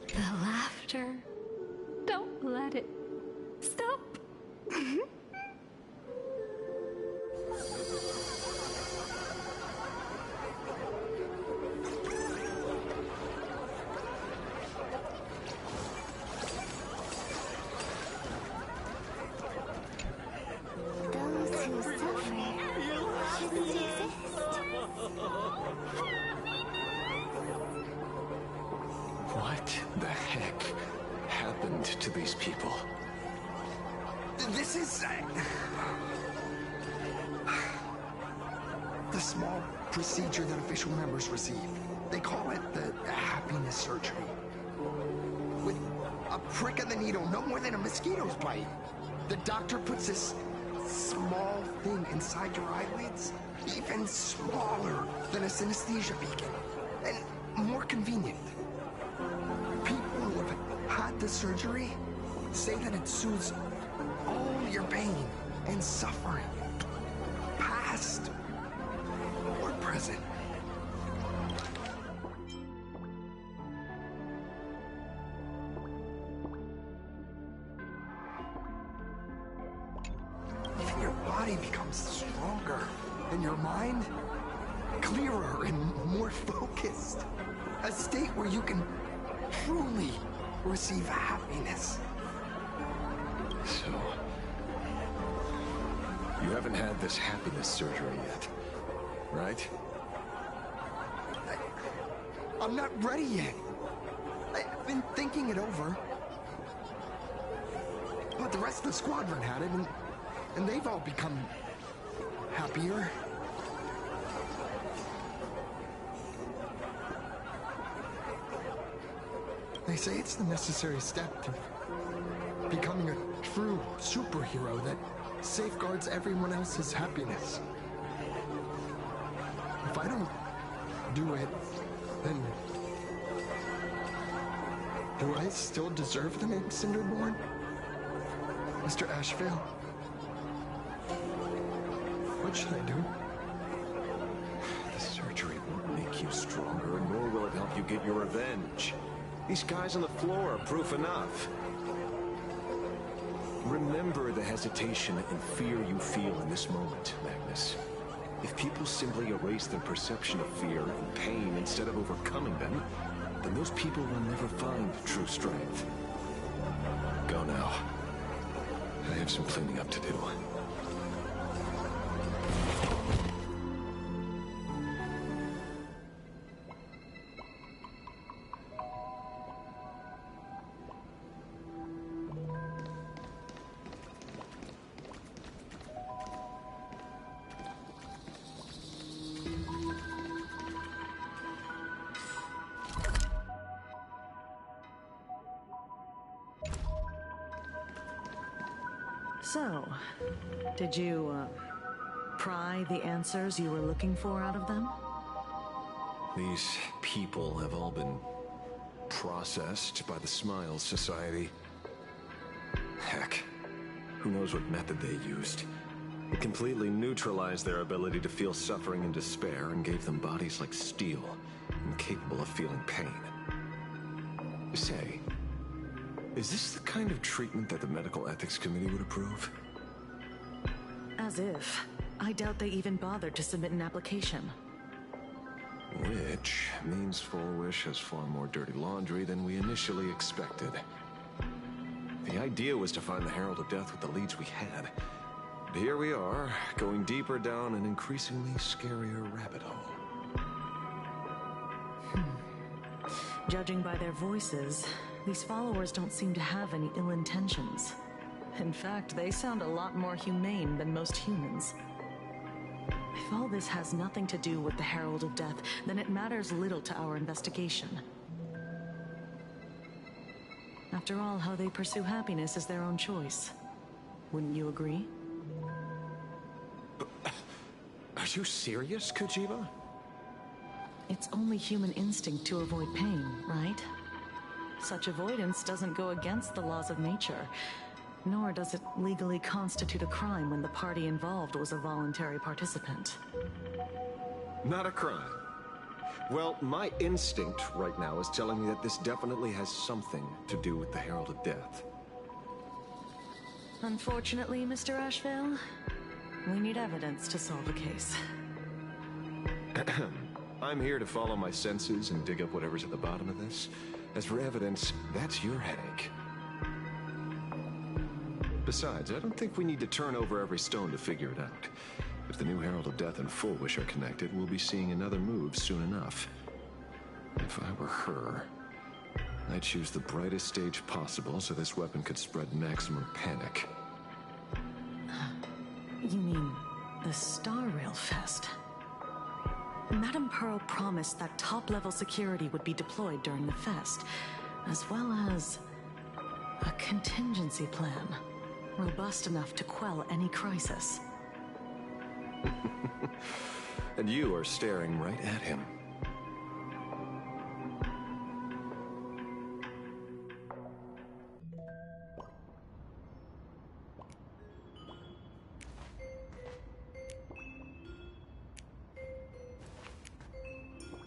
The laughter. Don't let it stop. Those who suffer shouldn't exist. What the heck happened to these people? This is... the small procedure that official members receive. They call it the happiness surgery. With a prick of the needle, no more than a mosquito's bite. The doctor puts this small thing inside your eyelids, even smaller than a synesthesia beacon, and more convenient. People who have had the surgery say that it soothes all your pain and suffering, past or present. Even your body becomes stronger, and your mind clearer and more focused. A state where you can truly receive happiness. So, you haven't had this happiness surgery yet, right? I'm not ready yet. I've been thinking it over. But the rest of the squadron had it, and they've all become happier. They say it's the necessary step to becoming a true superhero that safeguards everyone else's happiness. If I don't do it, then do I still deserve the name Cinderborn? Mr. Ashvale? What should I do? The surgery won't make you stronger, nor will it help you get your revenge. These guys on the floor are proof enough. Remember the hesitation and fear you feel in this moment, Magnus. If people simply erase their perception of fear and pain instead of overcoming them, then those people will never find true strength. Go now. I have some cleaning up to do. So, did you, pry the answers you were looking for out of them? These people have all been processed by the Smiles Society. Heck, who knows what method they used. It completely neutralized their ability to feel suffering and despair and gave them bodies like steel, incapable of feeling pain. Say, is this the kind of treatment that the Medical Ethics Committee would approve? As if. I doubt they even bothered to submit an application. Which means Full Wish has far more dirty laundry than we initially expected. The idea was to find the Herald of Death with the leads we had. But here we are, going deeper down an increasingly scarier rabbit hole. Judging by their voices, these followers don't seem to have any ill intentions. In fact, they sound a lot more humane than most humans. If all this has nothing to do with the Herald of Death, then it matters little to our investigation. After all, how they pursue happiness is their own choice. Wouldn't you agree? Are you serious, Kojima? It's only human instinct to avoid pain, right? Such avoidance doesn't go against the laws of nature, nor does it legally constitute a crime when the party involved was a voluntary participant. Not a crime. Well, my instinct right now is telling me that this definitely has something to do with the Herald of Death. Unfortunately, Mr. Ashvale, we need evidence to solve a case. I'm here to follow my senses and dig up whatever's at the bottom of this. As for evidence, that's your headache. Besides, I don't think we need to turn over every stone to figure it out. If the new Herald of Death and Full Wish are connected, we'll be seeing another move soon enough. If I were her, I'd choose the brightest stage possible so this weapon could spread maximum panic. You mean the Star Rail Fest? Madame Pearl promised that top-level security would be deployed during the fest, as well as a contingency plan, robust enough to quell any crisis. And you are staring right at him.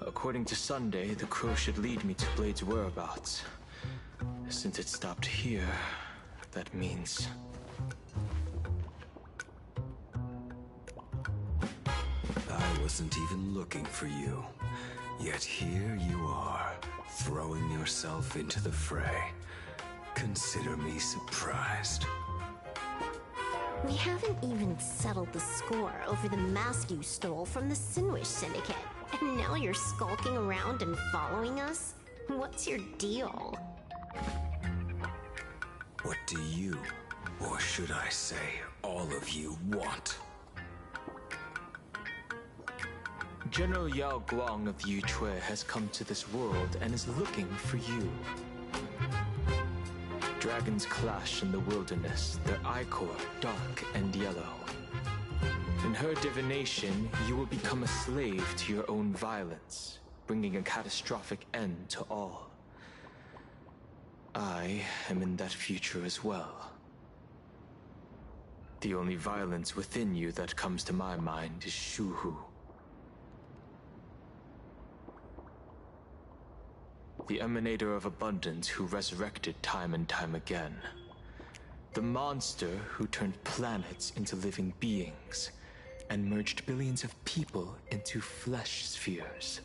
According to Sunday, the crow should lead me to Blade's whereabouts. Since it stopped here, that means... I wasn't even looking for you. Yet here you are, throwing yourself into the fray. Consider me surprised. We haven't even settled the score over the mask you stole from the Sinwish Syndicate. And now you're skulking around and following us? What's your deal? What do you, or should I say, all of you, want? General Yao Guang of Yuchui has come to this world and is looking for you. Dragons clash in the wilderness, their ichor dark and yellow. In her divination, you will become a slave to your own violence, bringing a catastrophic end to all. I am in that future as well. The only violence within you that comes to my mind is Shuhu. The emanator of abundance who resurrected time and time again. The monster who turned planets into living beings and merged billions of people into flesh spheres.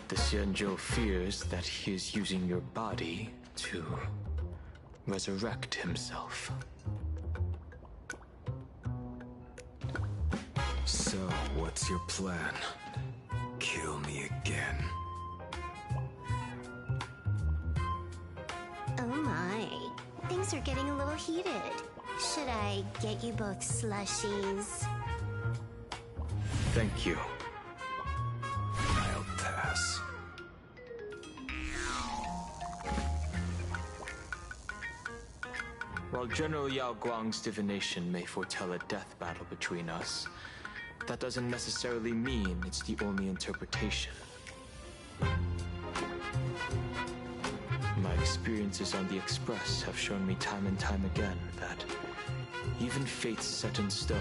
The Xianzhou fears that he is using your body to resurrect himself. So, what's your plan? Kill me again. Oh my. Things are getting a little heated. Should I get you both slushies? Thank you. I'll pass. While General Yao Guang's divination may foretell a death battle between us, that doesn't necessarily mean it's the only interpretation. My experiences on the Express have shown me time and time again that even fates set in stone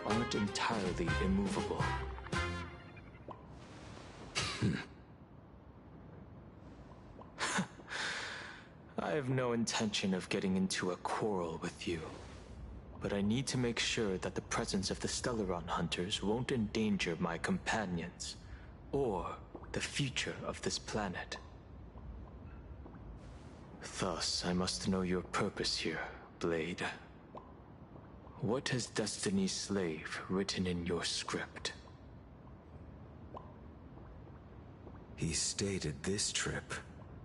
aren't entirely immovable. I have no intention of getting into a quarrel with you, but I need to make sure that the presence of the Stellaron hunters won't endanger my companions, or the future of this planet. Thus, I must know your purpose here, Blade. What has Destiny's Slave written in your script? He stated this trip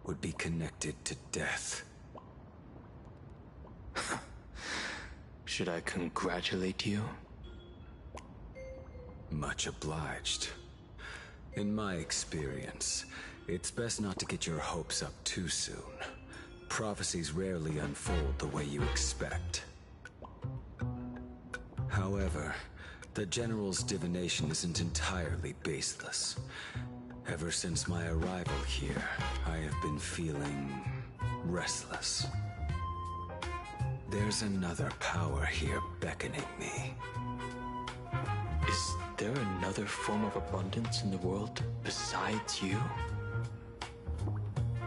would be connected to death. Should I congratulate you? Much obliged. In my experience, it's best not to get your hopes up too soon. Prophecies rarely unfold the way you expect. However, the General's divination isn't entirely baseless. Ever since my arrival here, I have been feeling restless. There's another power here beckoning me. Is there another form of abundance in the world besides you?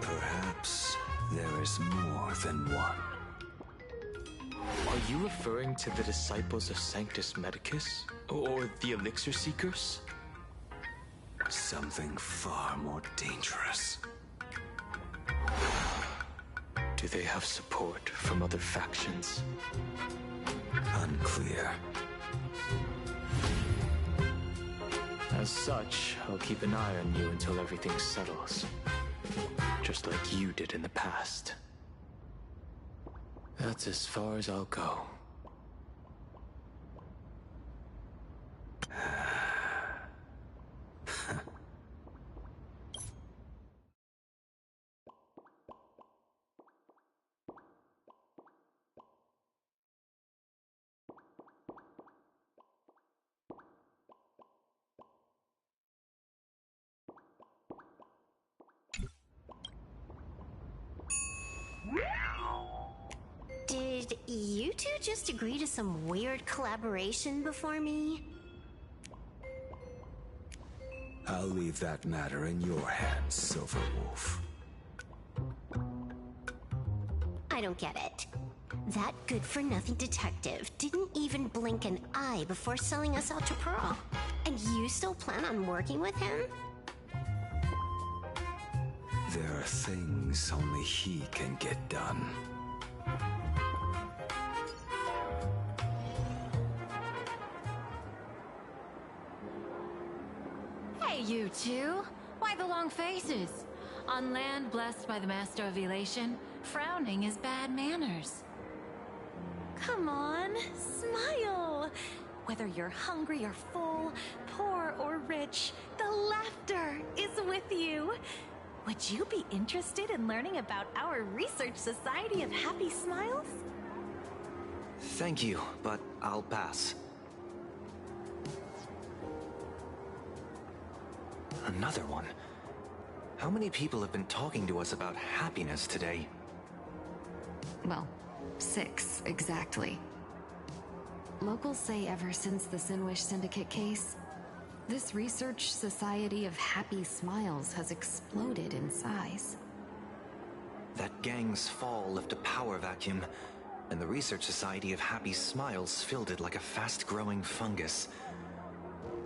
Perhaps there is more than one. Are you referring to the disciples of Sanctus Medicus? Or the Elixir Seekers? Something far more dangerous. Do they have support from other factions? Unclear. As such, I'll keep an eye on you until everything settles. Just like you did in the past. That's as far as I'll go. Did you two just agree to some weird collaboration before me? I'll leave that matter in your hands, Silverwolf. I don't get it. That good-for-nothing detective didn't even blink an eye before selling us out to Pearl. And you still plan on working with him? There are things only he can get done. Hey, you two! Why the long faces? On land blessed by the Master of Elation, frowning is bad manners. Come on, smile! Whether you're hungry or full, poor or rich, the laughter is with you. Would you be interested in learning about our Research Society of Happy Smiles? Thank you, but I'll pass. Another one? How many people have been talking to us about happiness today? Well, 6 exactly. Locals say ever since the Sinwish Syndicate case, this Research Society of Happy Smiles has exploded in size. That gang's fall left a power vacuum. and the Research Society of Happy Smiles filled it like a fast-growing fungus.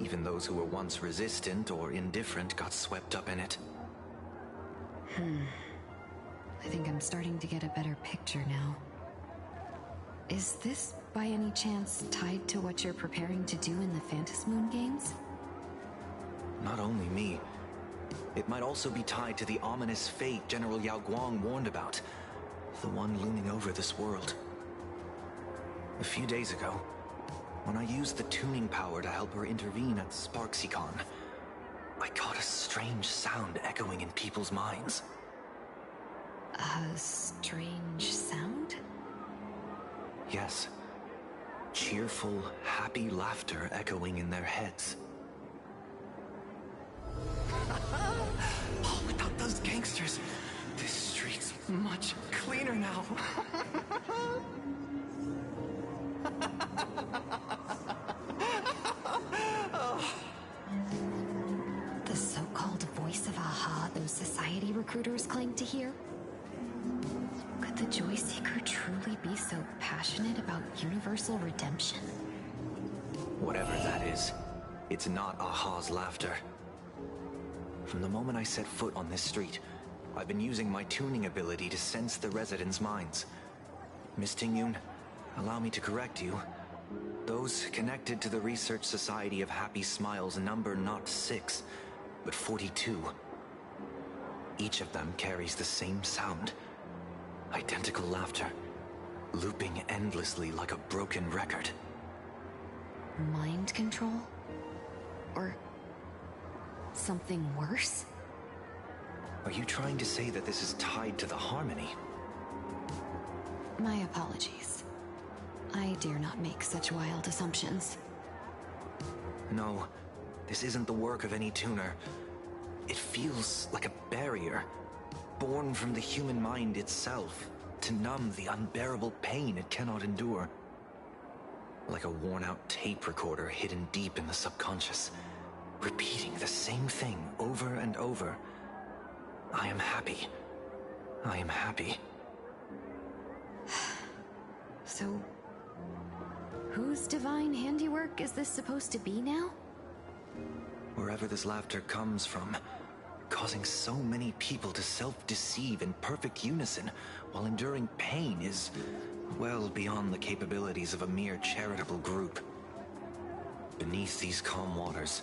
Even those who were once resistant or indifferent got swept up in it. I think I'm starting to get a better picture now. Is this, by any chance, tied to what you're preparing to do in the Phantasmoon games? Not only me. It might also be tied to the ominous fate General Yao Guang warned about. The one looming over this world. A few days ago, when I used the tuning power to help her intervene at Sparksicon, I caught a strange sound echoing in people's minds. A strange sound? Yes. Cheerful, happy laughter echoing in their heads. Oh, without those gangsters, this street's much cleaner now. The so-called voice of Aha those society recruiters claim to hear? Could the Joy Seeker truly be so passionate about universal redemption? Whatever that is, it's not Aha's laughter. From the moment I set foot on this street, I've been using my tuning ability to sense the residents' minds. Miss Tingyun, allow me to correct you. Those connected to the Research Society of Happy Smiles number not 6, but 42. Each of them carries the same sound. Identical laughter, looping endlessly like a broken record. Mind control? Or something worse? Are you trying to say that this is tied to the harmony? My apologies. I dare not make such wild assumptions. No, this isn't the work of any tuner. It feels like a barrier, born from the human mind itself, to numb the unbearable pain it cannot endure. Like a worn-out tape recorder hidden deep in the subconscious, repeating the same thing over and over. I am happy. I am happy. So, whose divine handiwork is this supposed to be now? Wherever this laughter comes from, causing so many people to self-deceive in perfect unison while enduring pain is well beyond the capabilities of a mere charitable group. Beneath these calm waters,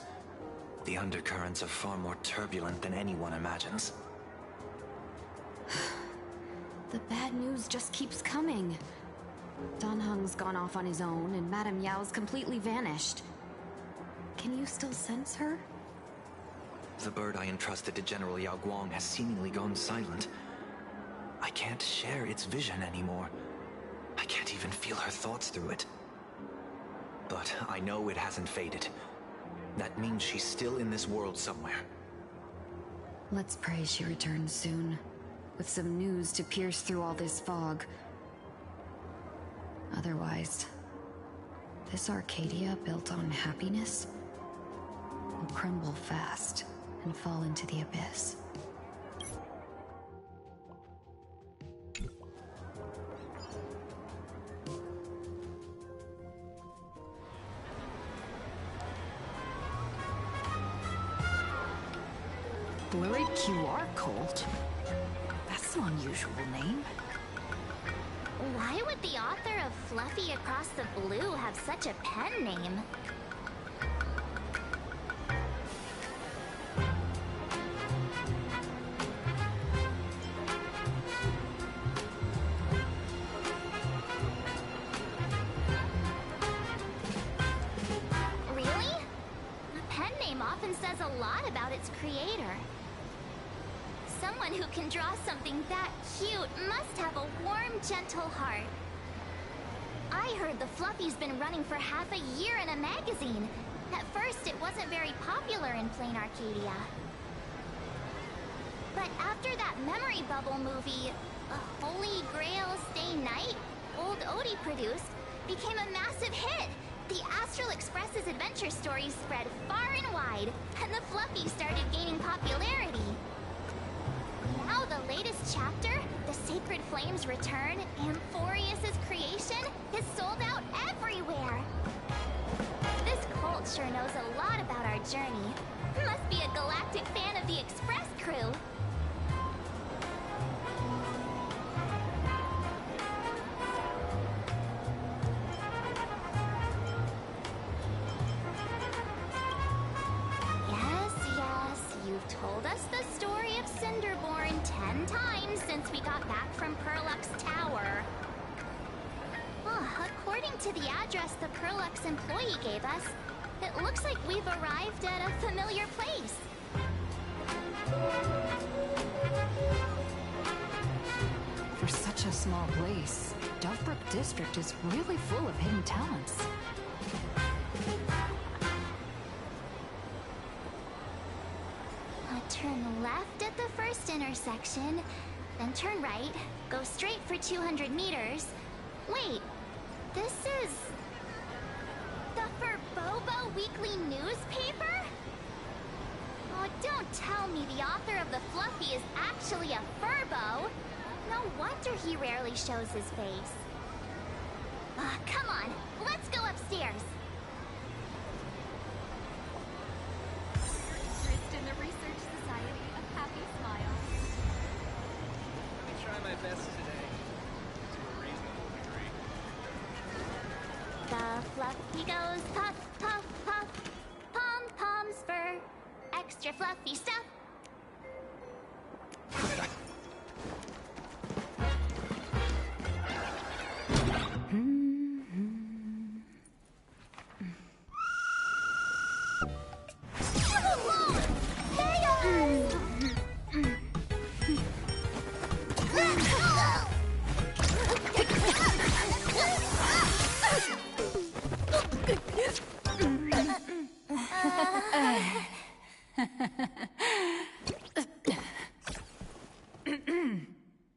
the undercurrents are far more turbulent than anyone imagines. The bad news just keeps coming. Dan Heng's gone off on his own, and Madame Yao's completely vanished. Can you still sense her? The bird I entrusted to General Yao Guang has seemingly gone silent. I can't share its vision anymore. I can't even feel her thoughts through it. But I know it hasn't faded. That means she's still in this world somewhere. Let's pray she returns soon, with some news to pierce through all this fog. Otherwise, this Arcadia built on happiness will crumble fast and fall into the abyss. Blurry QR cult? That's an unusual name. Why would the author of Fluffy Across the Blue have such a pen name? Really? A pen name often says a lot about its creator. Someone who can draw something that cute must have a warm, gentle heart. I heard the Fluffy's been running for half a year in a magazine. At first, it wasn't very popular in Plain Arcadia. But after that memory bubble movie, Holy Grail Stay Night, Old Odie produced, became a massive hit. The Astral Express's adventure stories spread far and wide, and the Fluffy started gaining popularity. Now the latest chapter, the Sacred Flames return, Amphorius's creation is sold out everywhere. This cult sure knows a lot about our journey. Must be a galactic fan of the Express crew. Yes, you've told us the story of Cinderborn 10 times since we got back from Perlux Tower. According to the address the Perlux employee gave us, it looks like we've arrived at a familiar place. For such a small place, Daybreak District is really full of hidden talents. Turn left at the first intersection, then turn right, go straight for 200 meters. Wait, this is... the Furbobo Weekly newspaper? Oh, don't tell me the author of the Fluffy is actually a Furbo. No wonder he rarely shows his face. Come on, let's go upstairs. Interest in the Research Society of Happy Smiles. Let me try my best today, to a reasonable degree. The Fluffy goes puff, puff, puff. Pom-poms for extra fluffy stuff.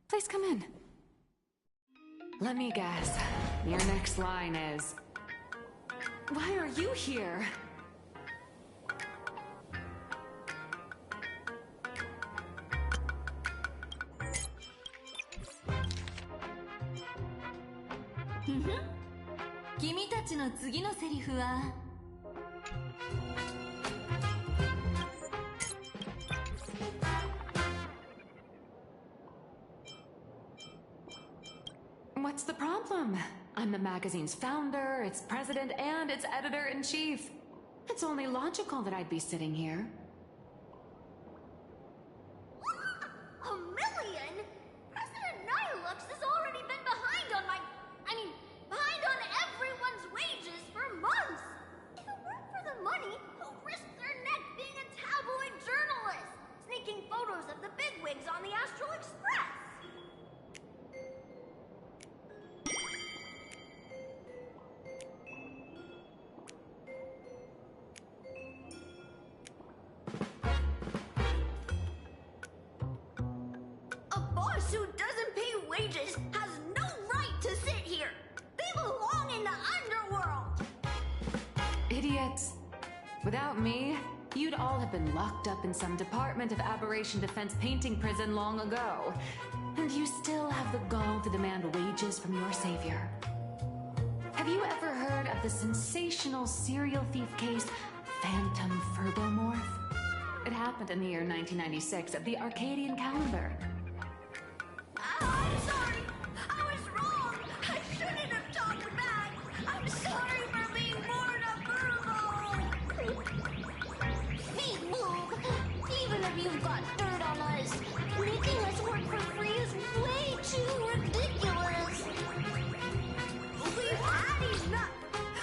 Please come in. Let me guess. Your next line is... Why are you here? Mhm. 君たちの次のセリフは What's the problem? I'm the magazine's founder, its president, and its editor-in-chief. It's only logical that I'd be sitting here. A million? President Nihilux has already been behind on behind on everyone's wages for months. If it weren't for the money, who'd risk their neck being a tabloid journalist, sneaking photos of the bigwigs on the Astral Express? A boss who doesn't pay wages has no right to sit here. They belong in the underworld. Idiots. Without me, you'd all have been locked up in some Department of Aberration Defense painting prison long ago. And you still have the gall to demand wages from your savior. Have you ever heard of the sensational serial thief case, Phantom Furbomorph? It happened in the year 1996 at the Arcadian calendar. I'm sorry. I was wrong. I shouldn't have talked back. I'm sorry for being born a Virgo. Speak, Boog. Even if you've got dirt on us, making us work for free is way too ridiculous. We've had enough.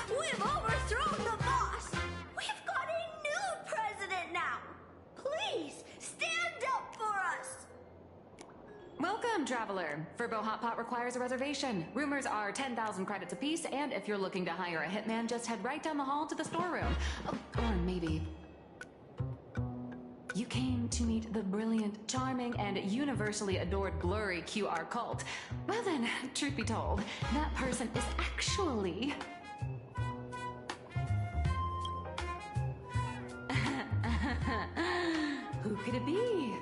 We've overthrown the boss. We've got a new president now. Please, stand up for us. Welcome, traveler. Furbo Hot Pot requires a reservation. Rumors are 10,000 credits apiece, and if you're looking to hire a hitman, just head right down the hall to the storeroom. Oh, or maybe... You came to meet the brilliant, charming, and universally adored blurry QR cult. Well then, truth be told, that person is actually... Who could it be?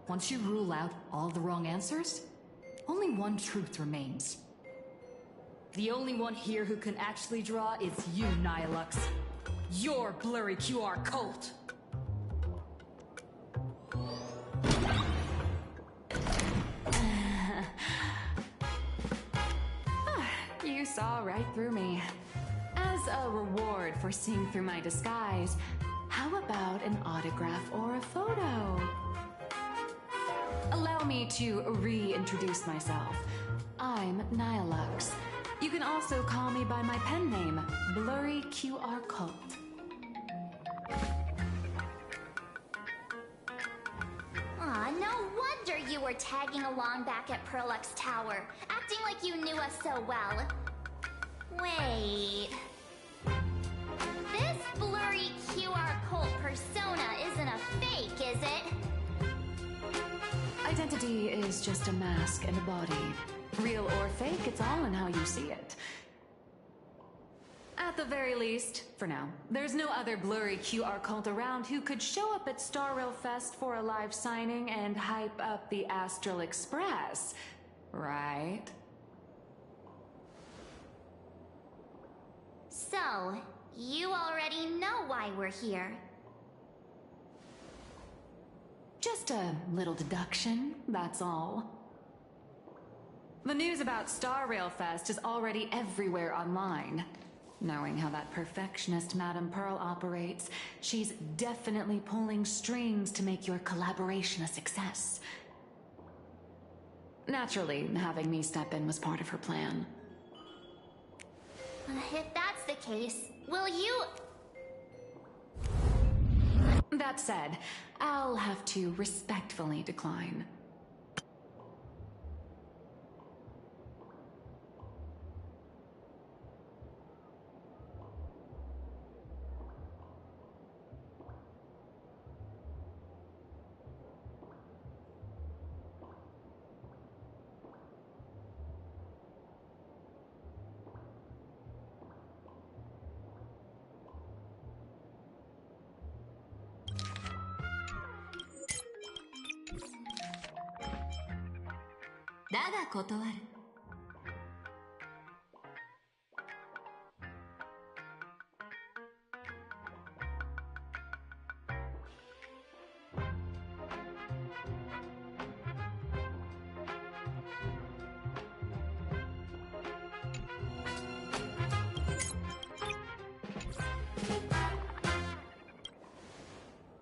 Once you rule out all the wrong answers, only one truth remains. The only one here who can actually draw is you, Nihilux. Your blurry QR cult. You saw right through me. As a reward for seeing through my disguise, how about an autograph or a photo? Allow me to reintroduce myself. I'm Nihilux. You can also call me by my pen name, Blurry QR Cult. Aw, no wonder you were tagging along back at Perlux Tower, acting like you knew us so well. Wait... This blurry QR cult persona isn't a fake, is it? Identity is just a mask and a body. Real or fake, it's all in how you see it. At the very least, for now, there's no other blurry QR cult around who could show up at Star Rail Fest for a live signing and hype up the Astral Express, right? So, you already know why we're here. Just a little deduction, that's all. The news about Star Rail Fest is already everywhere online. Knowing how that perfectionist Madame Pearl operates, she's definitely pulling strings to make your collaboration a success. Naturally, having me step in was part of her plan. If that's the case, will you... That said, I'll have to respectfully decline.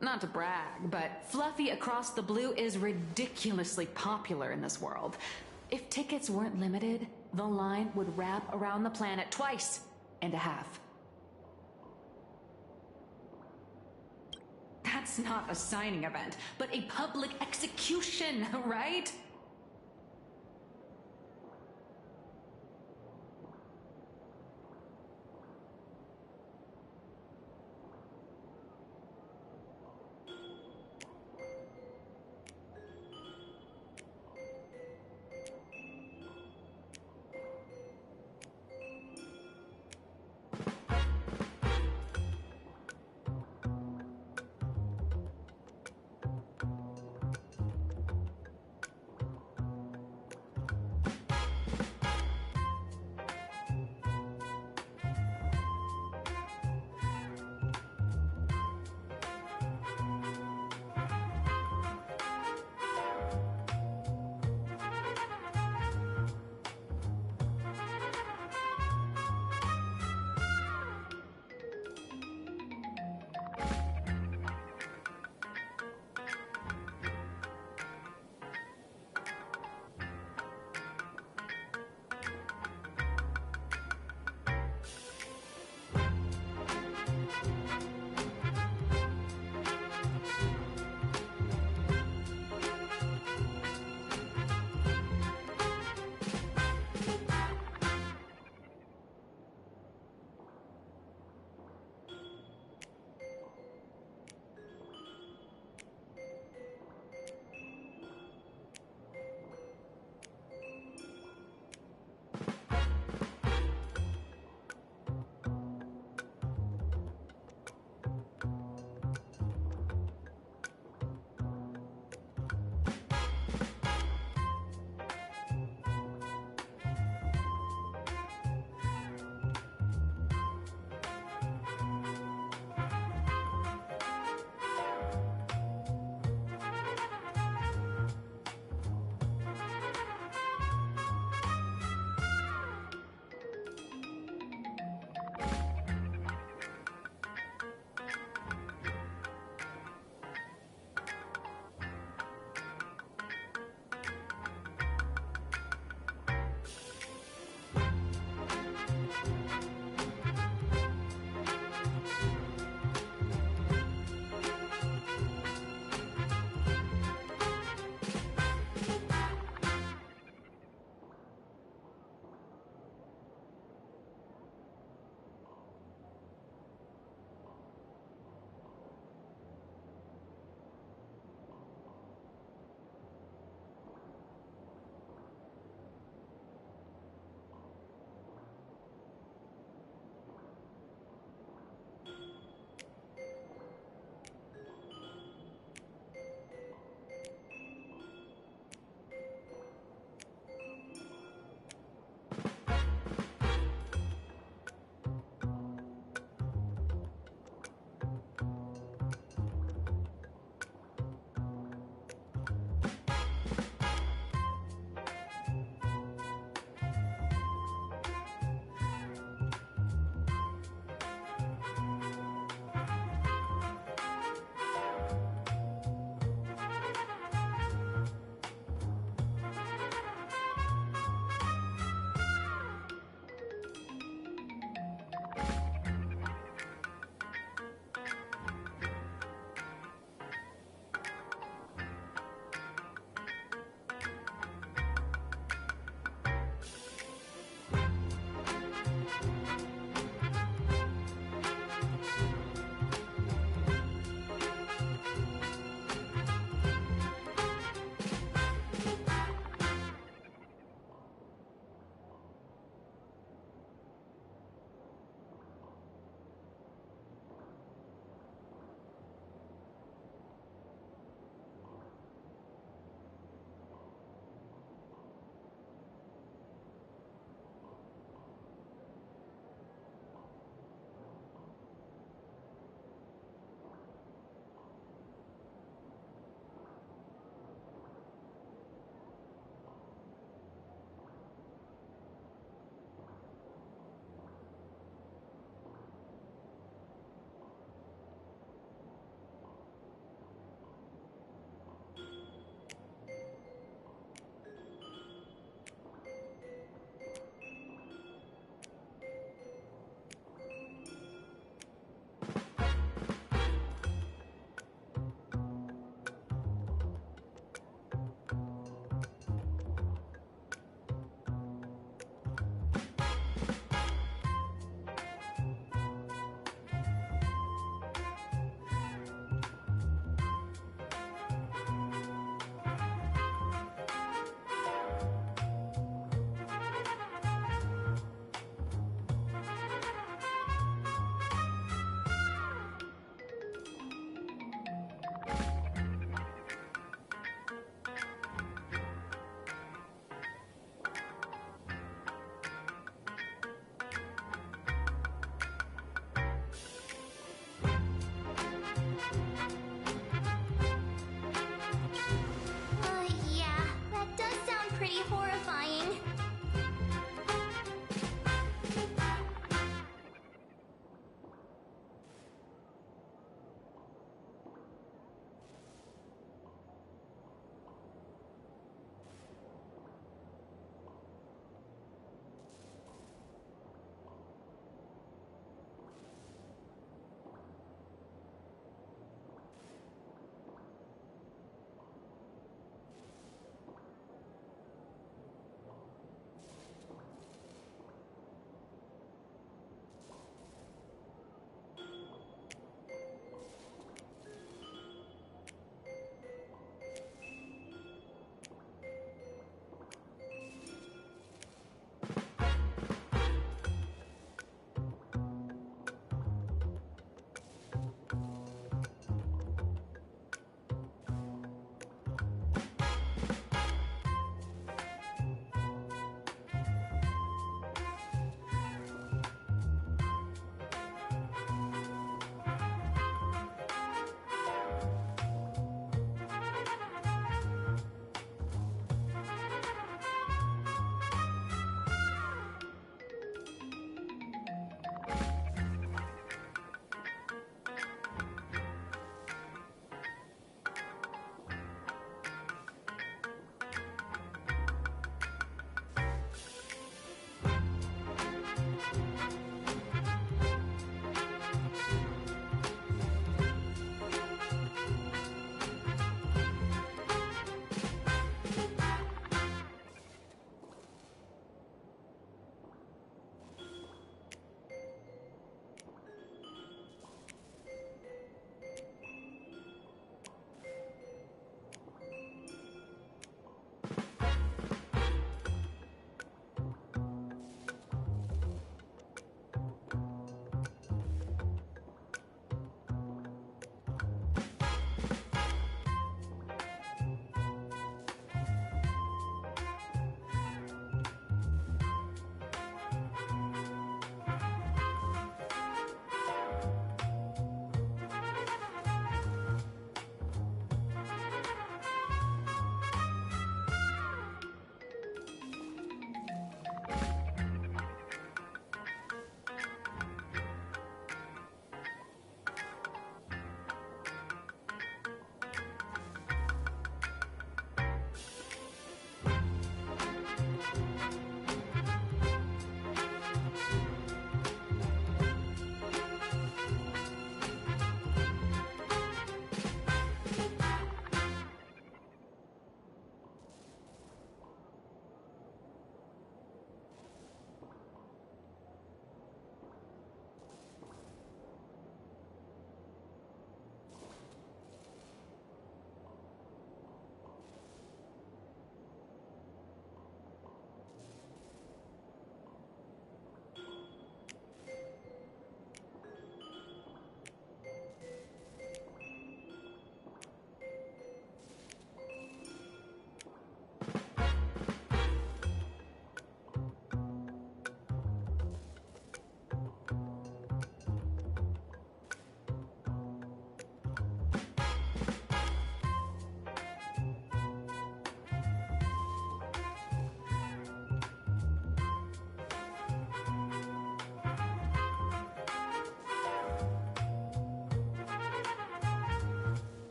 Not to brag, but Fluffy Across the Blue is ridiculously popular in this world. If tickets weren't limited, the line would wrap around the planet twice and a half. That's not a signing event, but a public execution, right?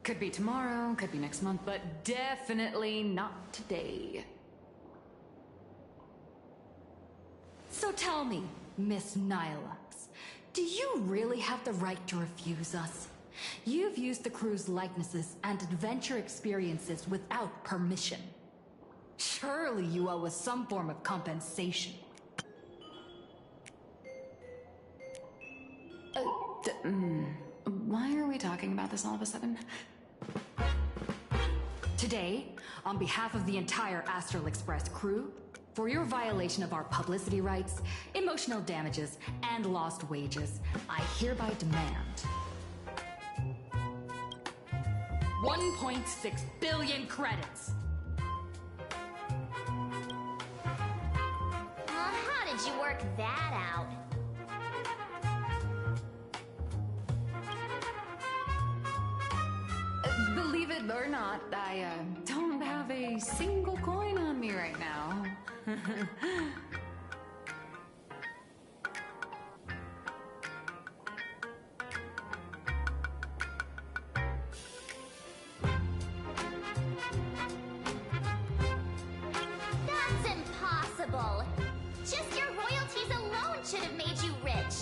Could be tomorrow, could be next month, but definitely not today. So tell me, Miss Nihilux, do you really have the right to refuse us? You've used the crew's likenesses and adventure experiences without permission. Surely you owe us some form of compensation. Why are we talking about this all of a sudden? Today, on behalf of the entire Astral Express crew, for your violation of our publicity rights, emotional damages, and lost wages, I hereby demand 1.6 billion credits. How did you work that out? Believe it or not, I don't have a single coin on me right now. That's impossible. Just your royalties alone should have made you rich.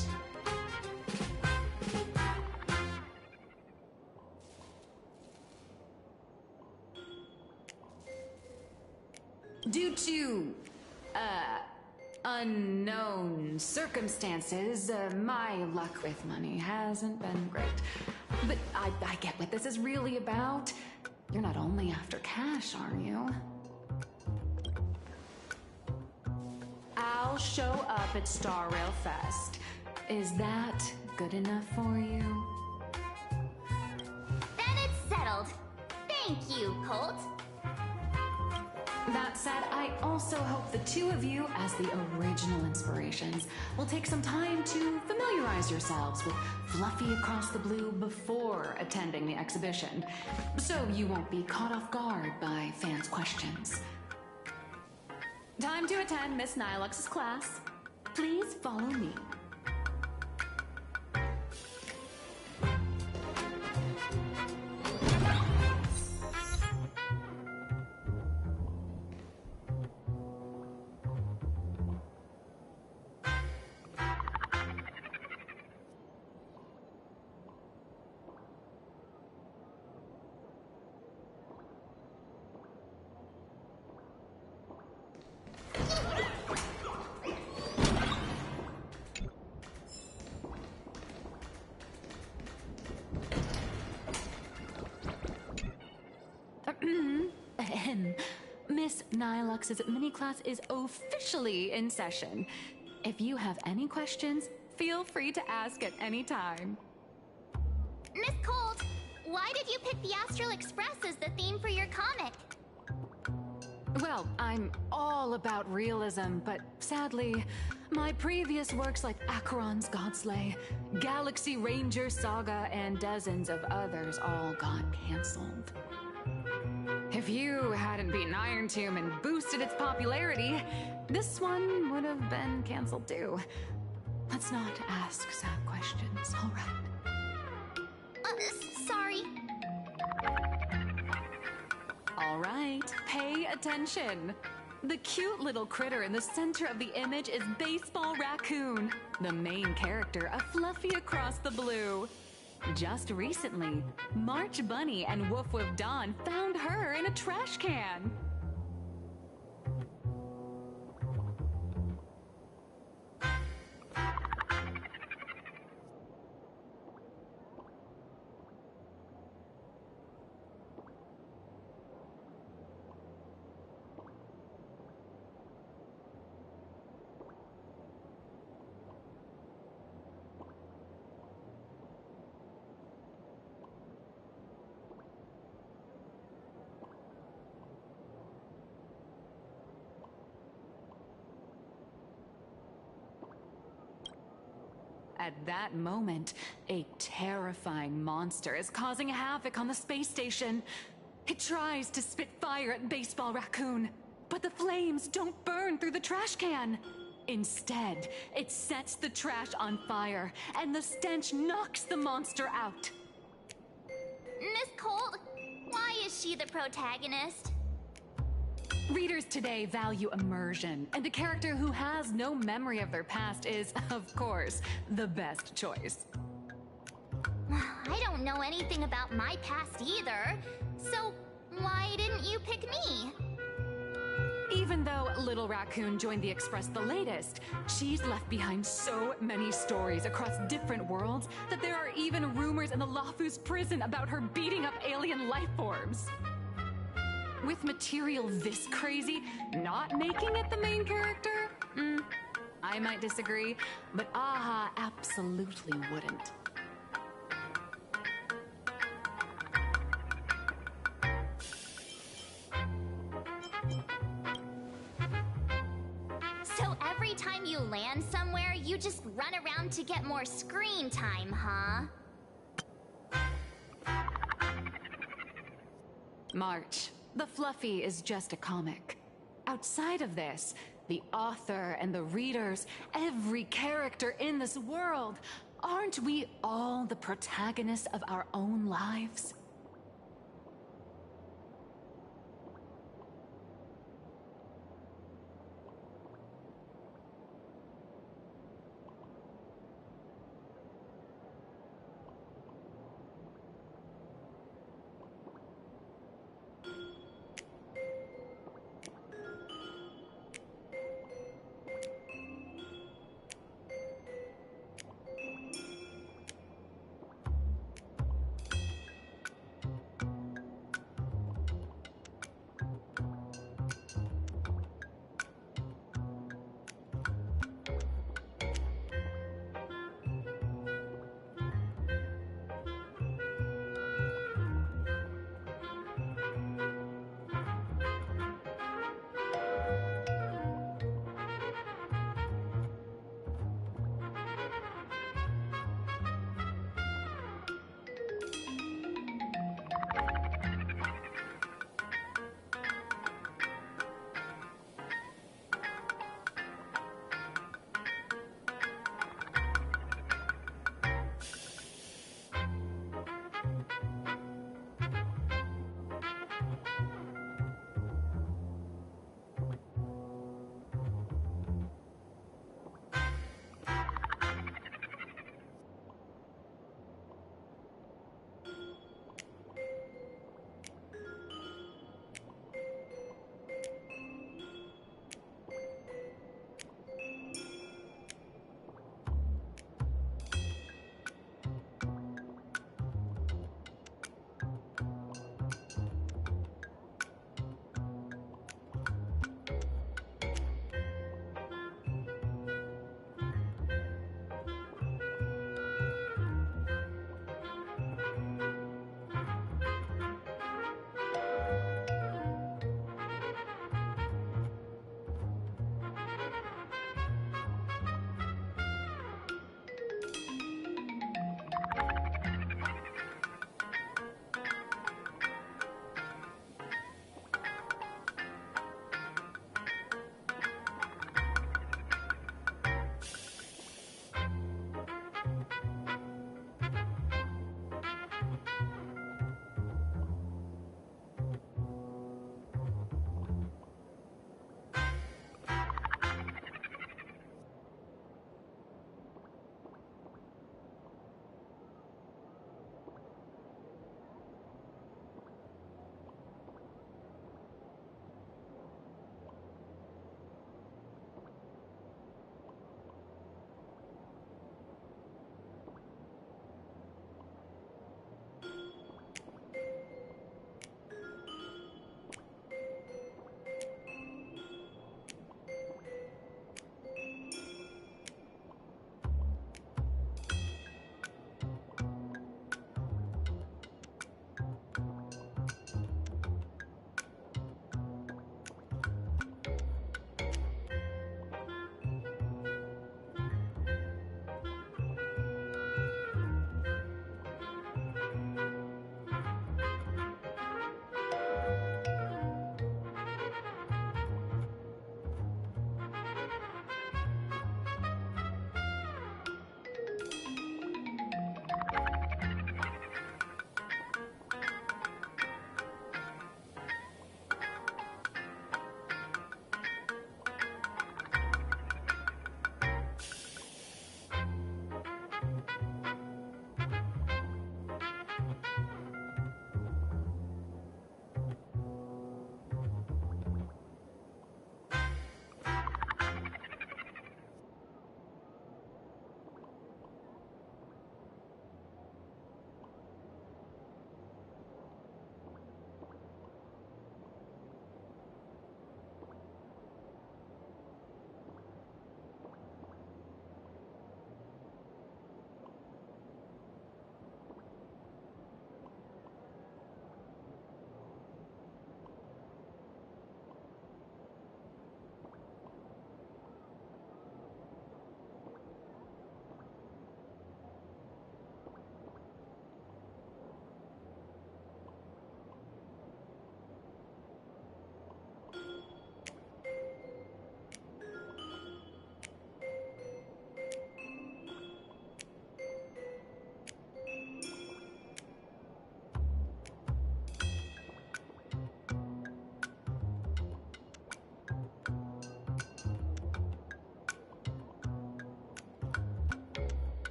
Due to, unknown circumstances, my luck with money hasn't been great. But I get what this is really about. You're not only after cash, are you? I'll show up at Star Rail Fest. Is that good enough for you? Then it's settled. Thank you, Colt. That said, I also hope the two of you, as the original inspirations, will take some time to familiarize yourselves with Fluffy Across the Blue before attending the exhibition, so you won't be caught off guard by fans' questions. Time to attend Miss Nihilux's class. Please follow me. Miss Nihilux's mini class is officially in session. If you have any questions, feel free to ask at any time. Miss Colt, why did you pick the Astral Express as the theme for your comic? Well, I'm all about realism, but sadly, my previous works like Acheron's Godslay, Galaxy Ranger Saga, and dozens of others all got cancelled. If you hadn't beaten Iron Tomb and boosted its popularity, this one would have been cancelled too. Let's not ask sad questions, all right? Sorry. All right, pay attention. The cute little critter in the center of the image is Baseball Raccoon, the main character of Fluffy Across the Blue. Just recently, March Bunny and Woof Woof Dawn found her in a trash can. At that moment, a terrifying monster is causing havoc on the space station. It tries to spit fire at Baseball Raccoon, but the flames don't burn through the trash can. Instead, it sets the trash on fire, and the stench knocks the monster out. Miss Colt, why is she the protagonist? Readers today value immersion, and a character who has no memory of their past is, of course, the best choice. I don't know anything about my past either, so why didn't you pick me? Even though Little Raccoon joined the Express the latest, she's left behind so many stories across different worlds that there are even rumors in the Lafus prison about her beating up alien life forms. With material this crazy, not making it the main character? I might disagree, but AHA absolutely wouldn't. So every time you land somewhere, you just run around to get more screen time, huh? March, the Fluffy is just a comic. Outside of this, the author and the readers, every character in this world, aren't we all the protagonists of our own lives?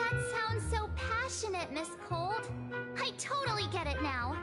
That sounds so passionate, Miss Cold. I totally get it now.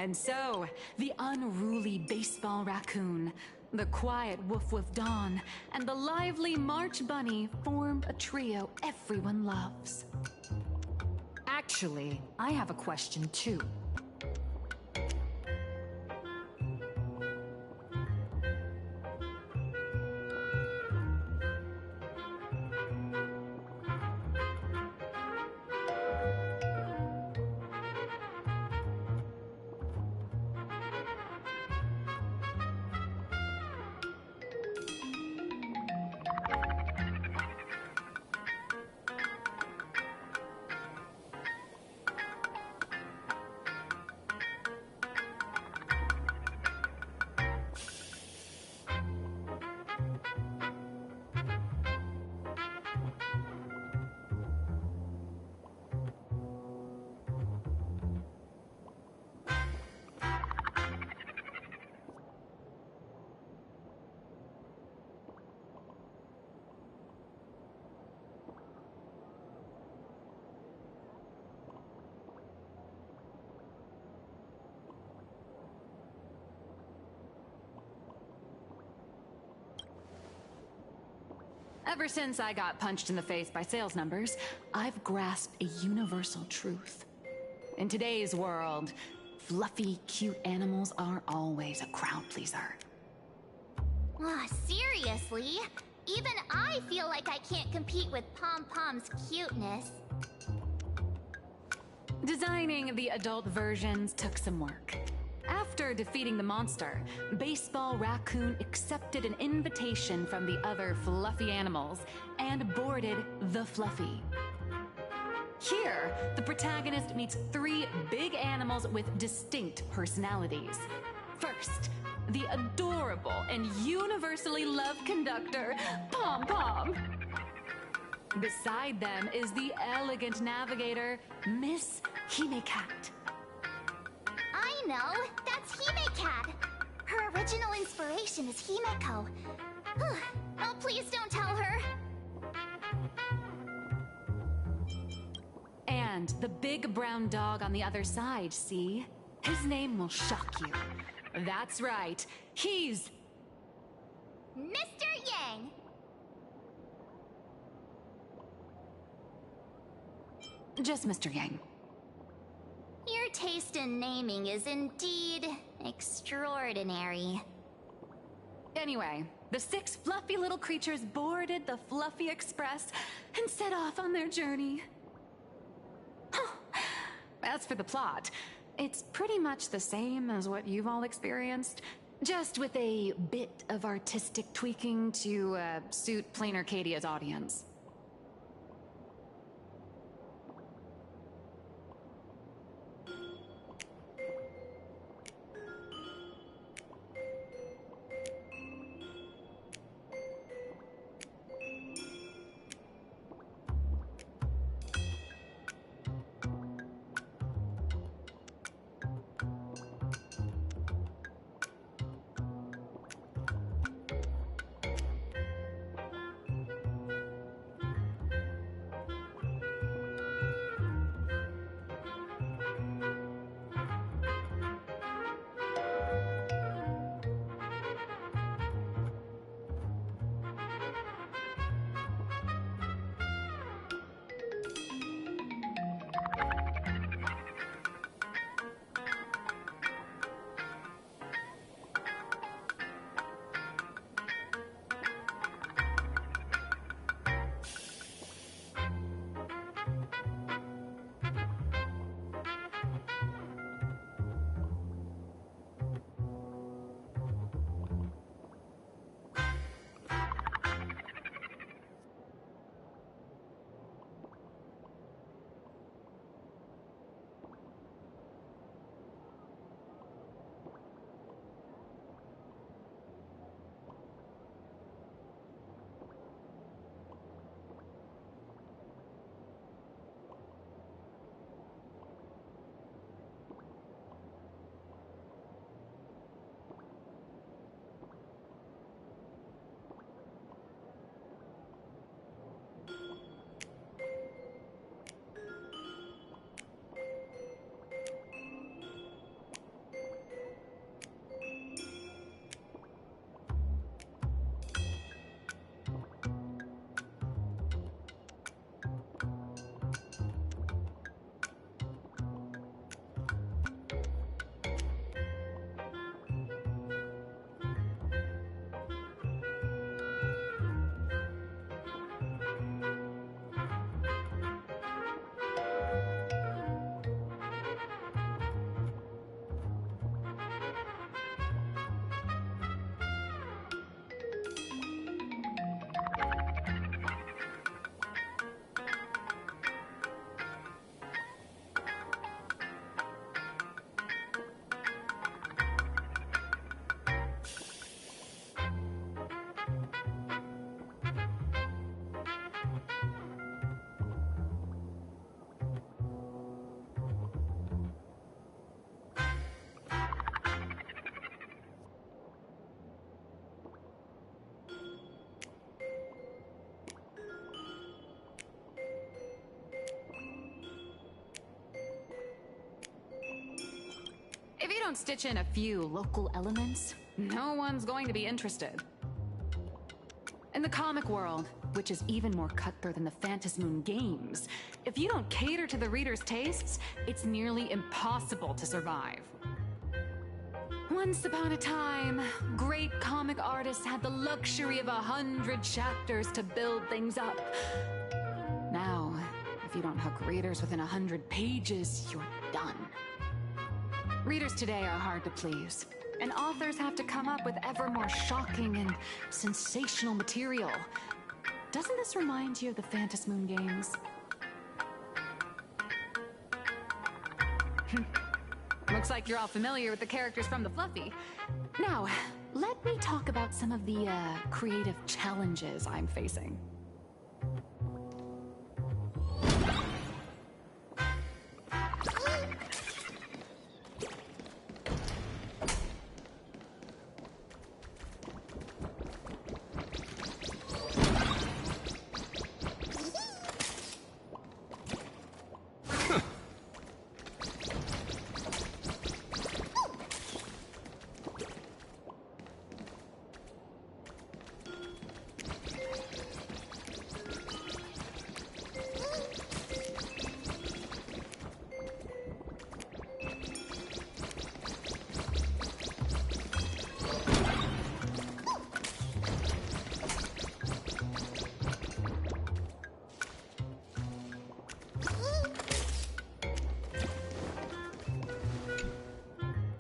And so, the unruly baseball raccoon, the quiet woof-woof Dawn, and the lively March Bunny formed a trio everyone loves. Actually, I have a question too. Ever since I got punched in the face by sales numbers, I've grasped a universal truth. In today's world, fluffy, cute animals aren't always a crowd pleaser. Seriously? Even I feel like I can't compete with Pom-Pom's cuteness. Designing the adult versions took some work. After defeating the monster, Baseball Raccoon accepted an invitation from the other fluffy animals and boarded the Fluffy. Here, the protagonist meets 3 big animals with distinct personalities. First, the adorable and universally loved conductor, Pom-Pom. Beside them is the elegant navigator, Miss Hime-Cat. I know! That's Hime-Cat! Her original inspiration is Himeko. Oh, please don't tell her! And the big brown dog on the other side, see? His name will shock you. That's right, he's... Mr. Yang! Just Mr. Yang. Your taste in naming is indeed extraordinary. Anyway, the 6 fluffy little creatures boarded the Fluffy Express and set off on their journey. As for the plot, it's pretty much the same as what you've all experienced, just with a bit of artistic tweaking to suit Plain Arcadia's audience. If you don't stitch in a few local elements, no one's going to be interested. In the comic world, which is even more cutthroat than the Phantasmoon games. If you don't cater to the reader's tastes, it's nearly impossible to survive. Once upon a time, great comic artists had the luxury of 100 chapters to build things up. Now, if you don't hook readers within 100 pages, you're done. Readers today are hard to please, and authors have to come up with ever more shocking and sensational material. Doesn't this remind you of the Phantasmoon games? Looks like you're all familiar with the characters from the Fluffy. Now, let me talk about some of the creative challenges I'm facing.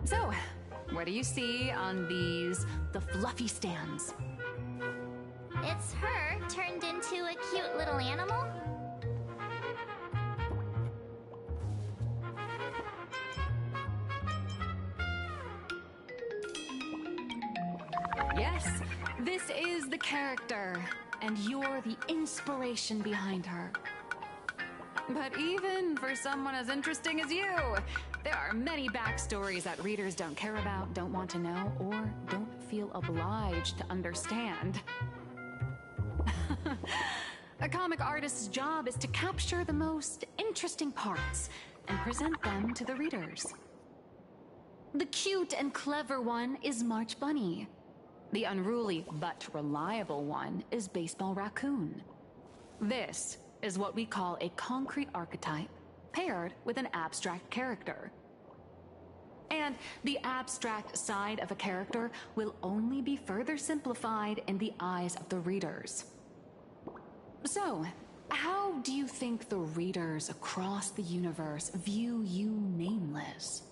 So, what do you see on the Fluffy stands? It's her turned into a cute little animal? Yes, this is the character, and you're the inspiration behind her. But even for someone as interesting as you, there are many backstories that readers don't care about, don't want to know, or don't feel obliged to understand. A comic artist's job is to capture the most interesting parts and present them to the readers. The cute and clever one is March Bunny. The unruly but reliable one is Baseball Raccoon. This is what we call a concrete archetype paired with an abstract character. And the abstract side of a character will only be further simplified in the eyes of the readers. So, how do you think the readers across the universe view you nameless?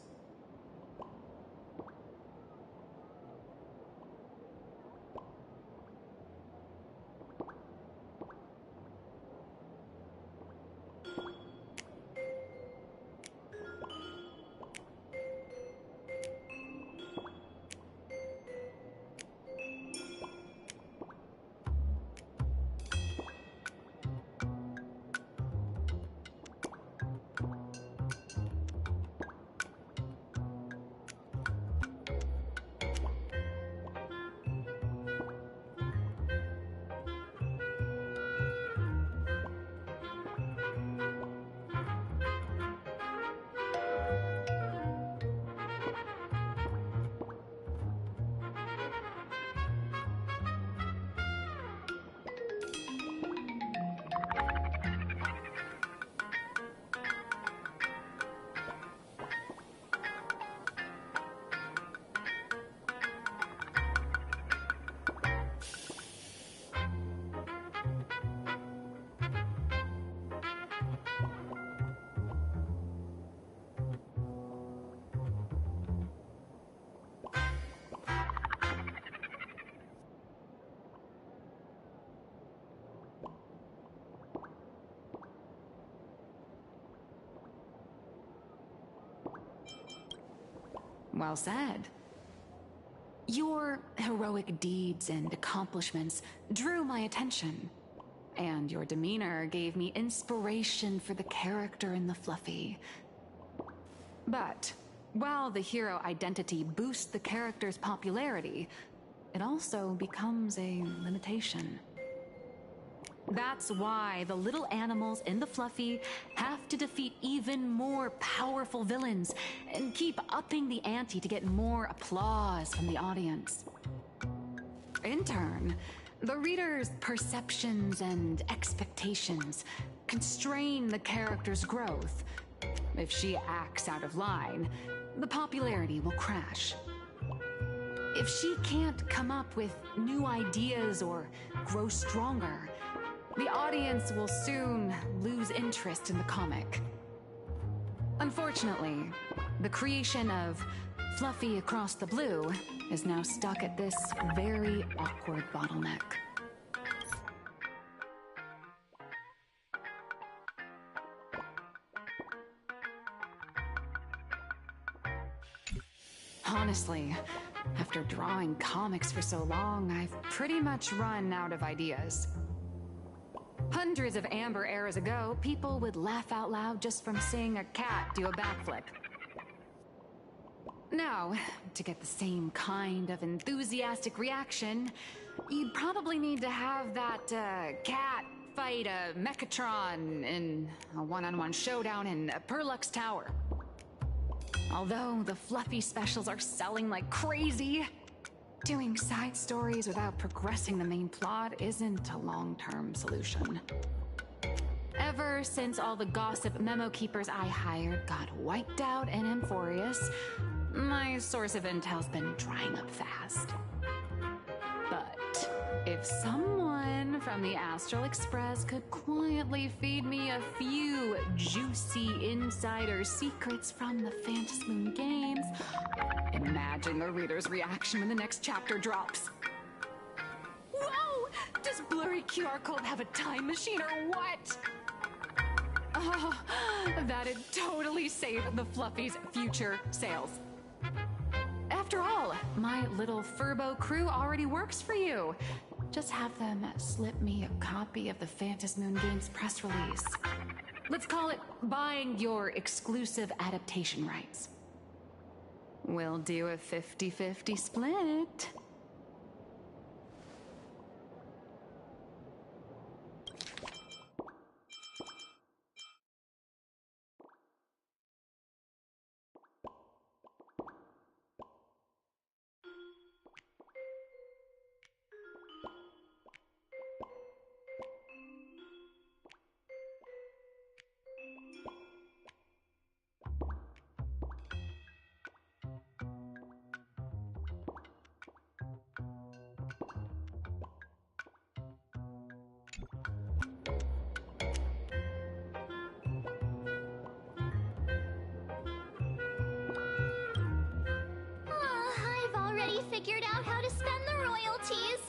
Well said. Your heroic deeds and accomplishments drew my attention, and your demeanor gave me inspiration for the character in the Fluffy. But while the hero identity boosts the character's popularity, it also becomes a limitation. That's why the little animals in the Fluffy have to defeat even more powerful villains and keep upping the ante to get more applause from the audience. In turn, The reader's perceptions and expectations constrain the character's growth. If she acts out of line, the popularity will crash. If she can't come up with new ideas or grow stronger, the audience will soon lose interest in the comic. Unfortunately, the creation of Fluffy Across the Blue is now stuck at this very awkward bottleneck. Honestly, after drawing comics for so long, I've pretty much run out of ideas. Hundreds of Amber eras ago, people would laugh out loud just from seeing a cat do a backflip. Now, to get the same kind of enthusiastic reaction, you'd probably need to have that cat fight a Mechatron in a one-on-one showdown in Perlux Tower. Although the Fluffy specials are selling like crazy, doing side stories without progressing the main plot isn't a long-term solution. Ever since all the gossip memo keepers I hired got wiped out in Amphorius, my source of intel's been drying up fast. But if someone from the Astral Express could quietly feed me a few juicy insider secrets from the Phantasmoon games, imagine the reader's reaction when the next chapter drops. Whoa! Does Blurry QR Code have a time machine or what? Oh, that'd totally save the Fluffy's future sales. After all, my little Furbo crew already works for you. Just have them slip me a copy of the Phantasmoon Games press release. Let's call it buying your exclusive adaptation rights. We'll do a 50-50 split. Figured out how to spend the royalties.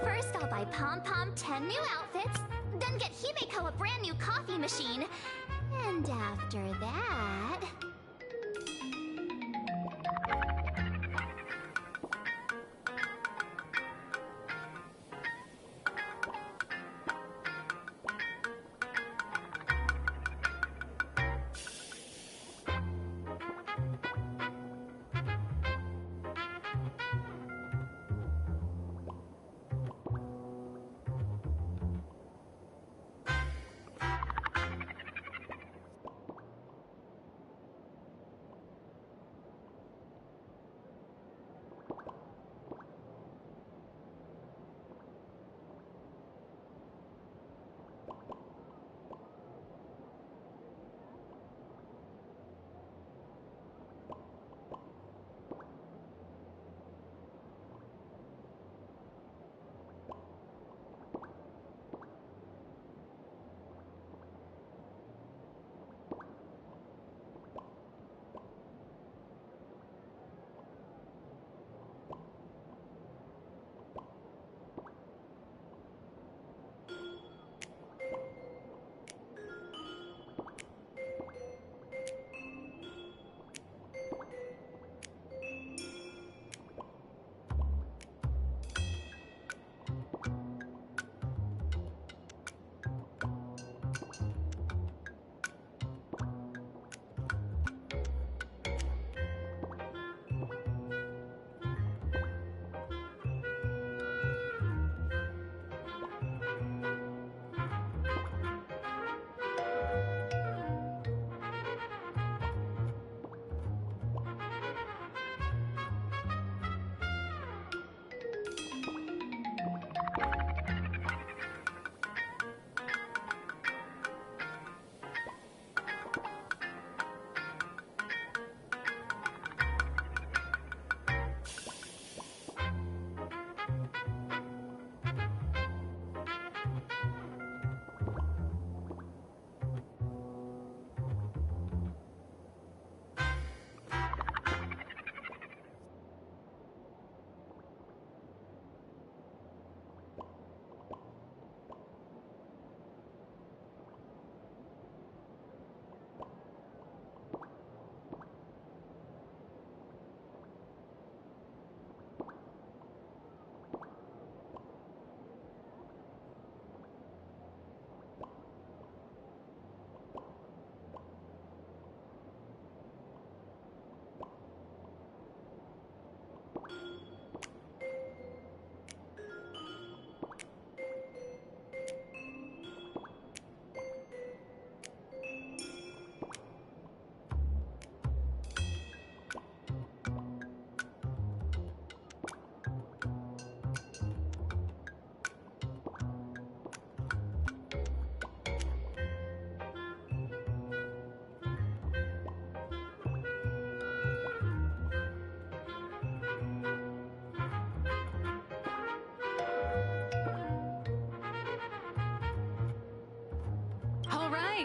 First, I'll buy Pom Pom 10 new outfits, then get Himeko a brand new coffee machine. And after that...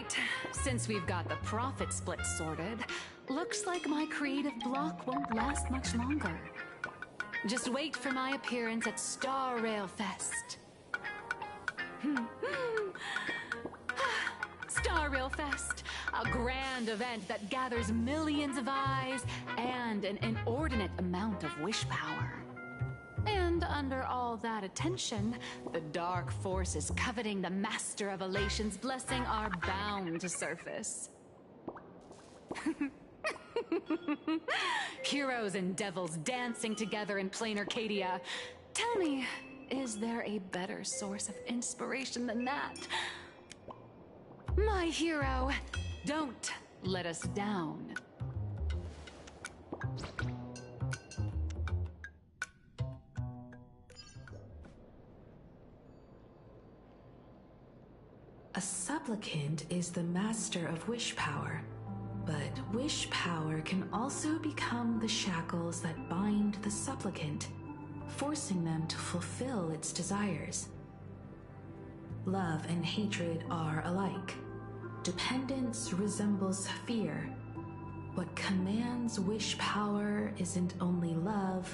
Right, since we've got the profit split sorted, looks like my creative block won't last much longer. Just wait for my appearance at Star Rail Fest. Star Rail Fest, a grand event that gathers millions of eyes and an inordinate amount of wish power. And under all that attention, the dark forces coveting the Master of Elation's blessing are bound to surface. Heroes and devils dancing together in plain Arcadia. Tell me, is there a better source of inspiration than that? My hero, don't let us down. A supplicant is the master of wish power, but wish power can also become the shackles that bind the supplicant, forcing them to fulfill its desires. Love and hatred are alike. Dependence resembles fear. What commands wish power isn't only love,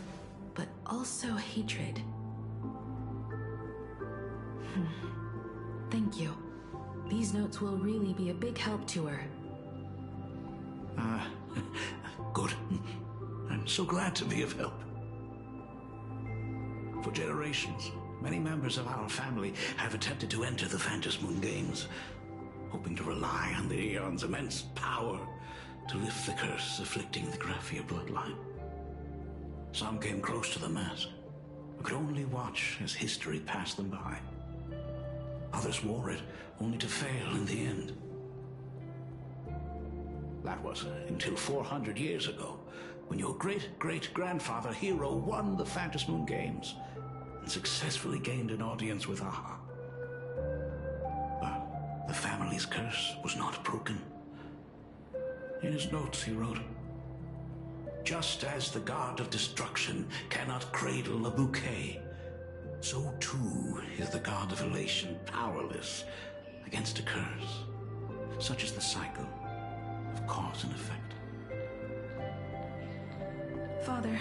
but also hatred. Thank you. These notes will really be a big help to her. Good. I'm so glad to be of help. For generations, many members of our family have attempted to enter the Phantasmoon Games, hoping to rely on the Aeon's immense power to lift the curse afflicting the Graphia bloodline. Some came close to the mask, but could only watch as history passed them by. Others wore it, only to fail in the end. That was until 400 years ago, when your great-great-grandfather Hero won the Phantasmoon Games and successfully gained an audience with Aha. But the family's curse was not broken. In his notes he wrote, "Just as the god of destruction cannot cradle a bouquet, so too is the god of elation powerless against a curse. Such is the cycle of cause and effect." Father,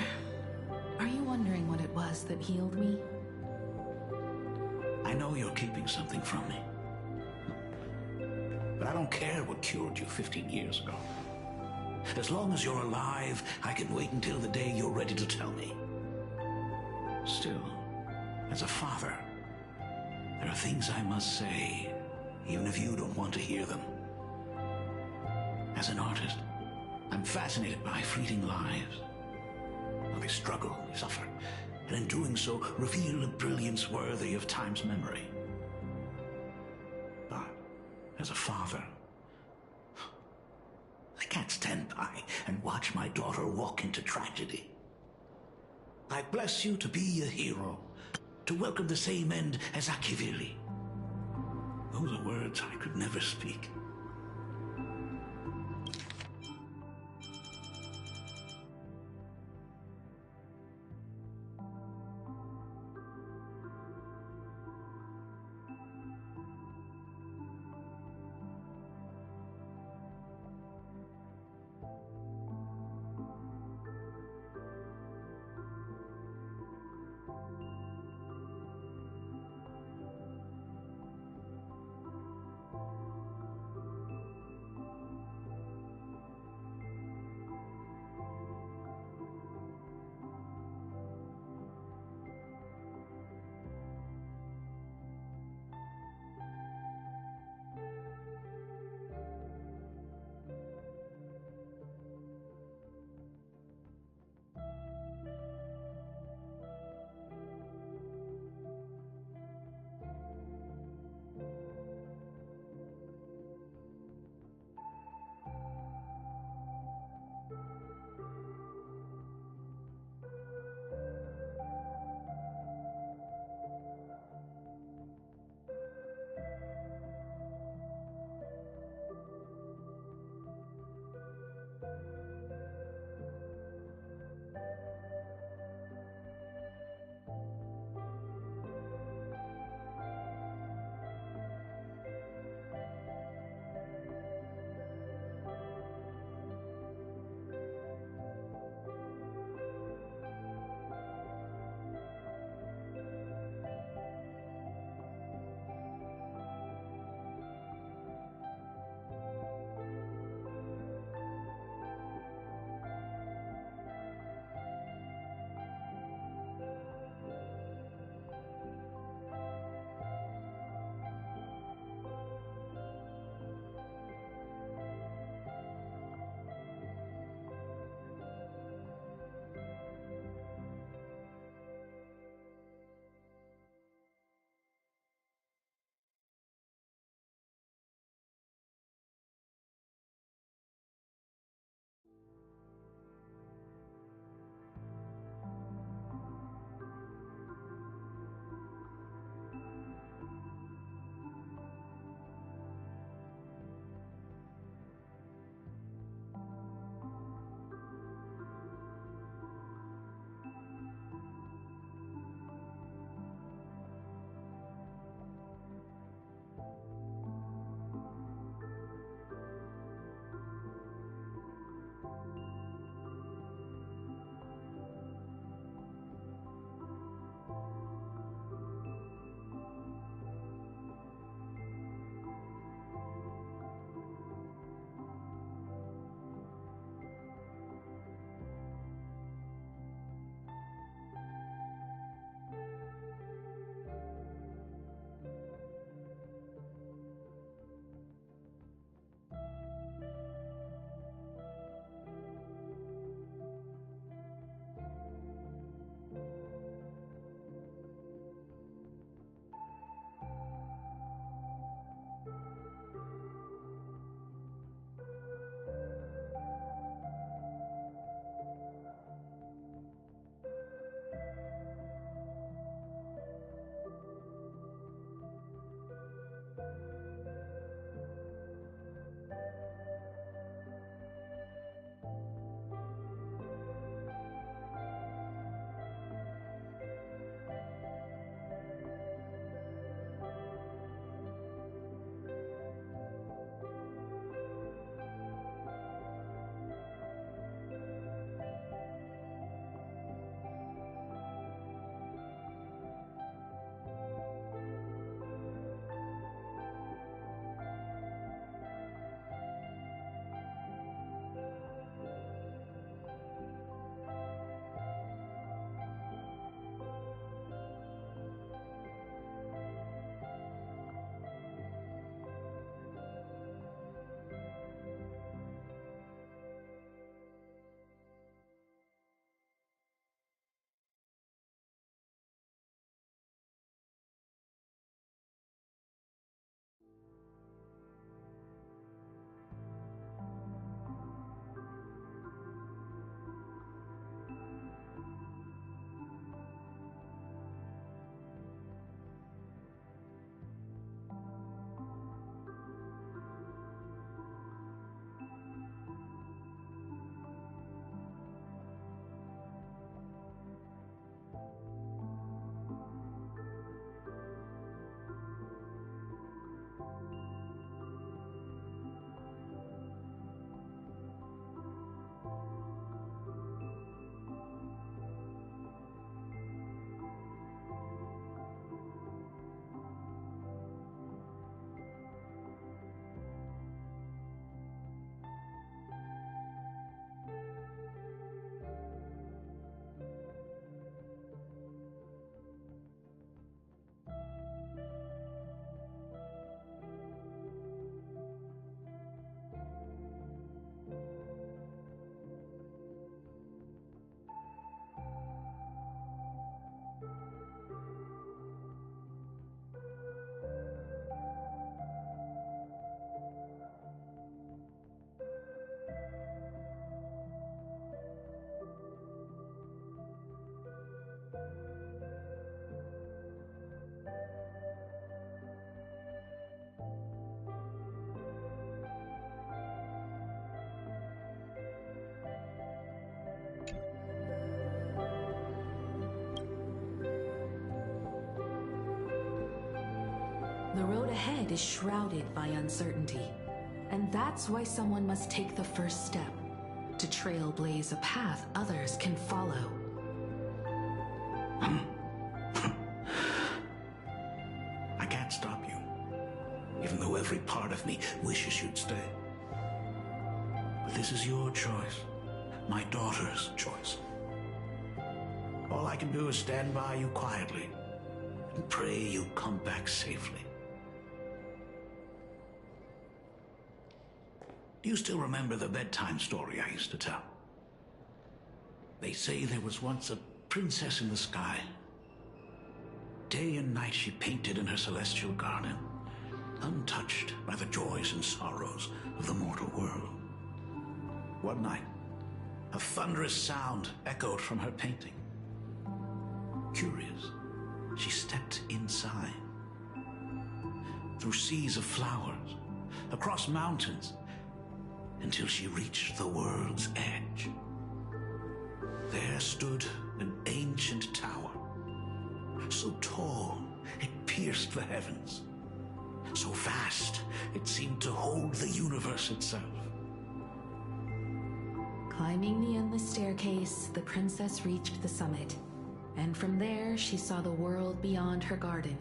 are you wondering what it was that healed me? I know you're keeping something from me. But I don't care what cured you 15 years ago. As long as you're alive, I can wait until the day you're ready to tell me. Still, as a father, there are things I must say, even if you don't want to hear them. As an artist, I'm fascinated by fleeting lives. How they struggle, they suffer, and in doing so, reveal a brilliance worthy of time's memory. But, as a father, I can't stand by and watch my daughter walk into tragedy. I bless you to be a hero, to welcome the same end as Akivili. Those are words I could never speak. The road ahead is shrouded by uncertainty, and that's why someone must take the first step to trailblaze a path others can follow. I can't stop you, even though every part of me wishes you'd stay. But this is your choice, my daughter's choice. All I can do is stand by you quietly and pray you come back safely. Do you still remember the bedtime story I used to tell? They say there was once a princess in the sky. Day and night she painted in her celestial garden, untouched by the joys and sorrows of the mortal world. One night, a thunderous sound echoed from her painting. Curious, she stepped inside. Through seas of flowers, across mountains, until she reached the world's edge. There stood an ancient tower, so tall it pierced the heavens, so vast it seemed to hold the universe itself. Climbing the endless staircase, the princess reached the summit, and from there she saw the world beyond her garden.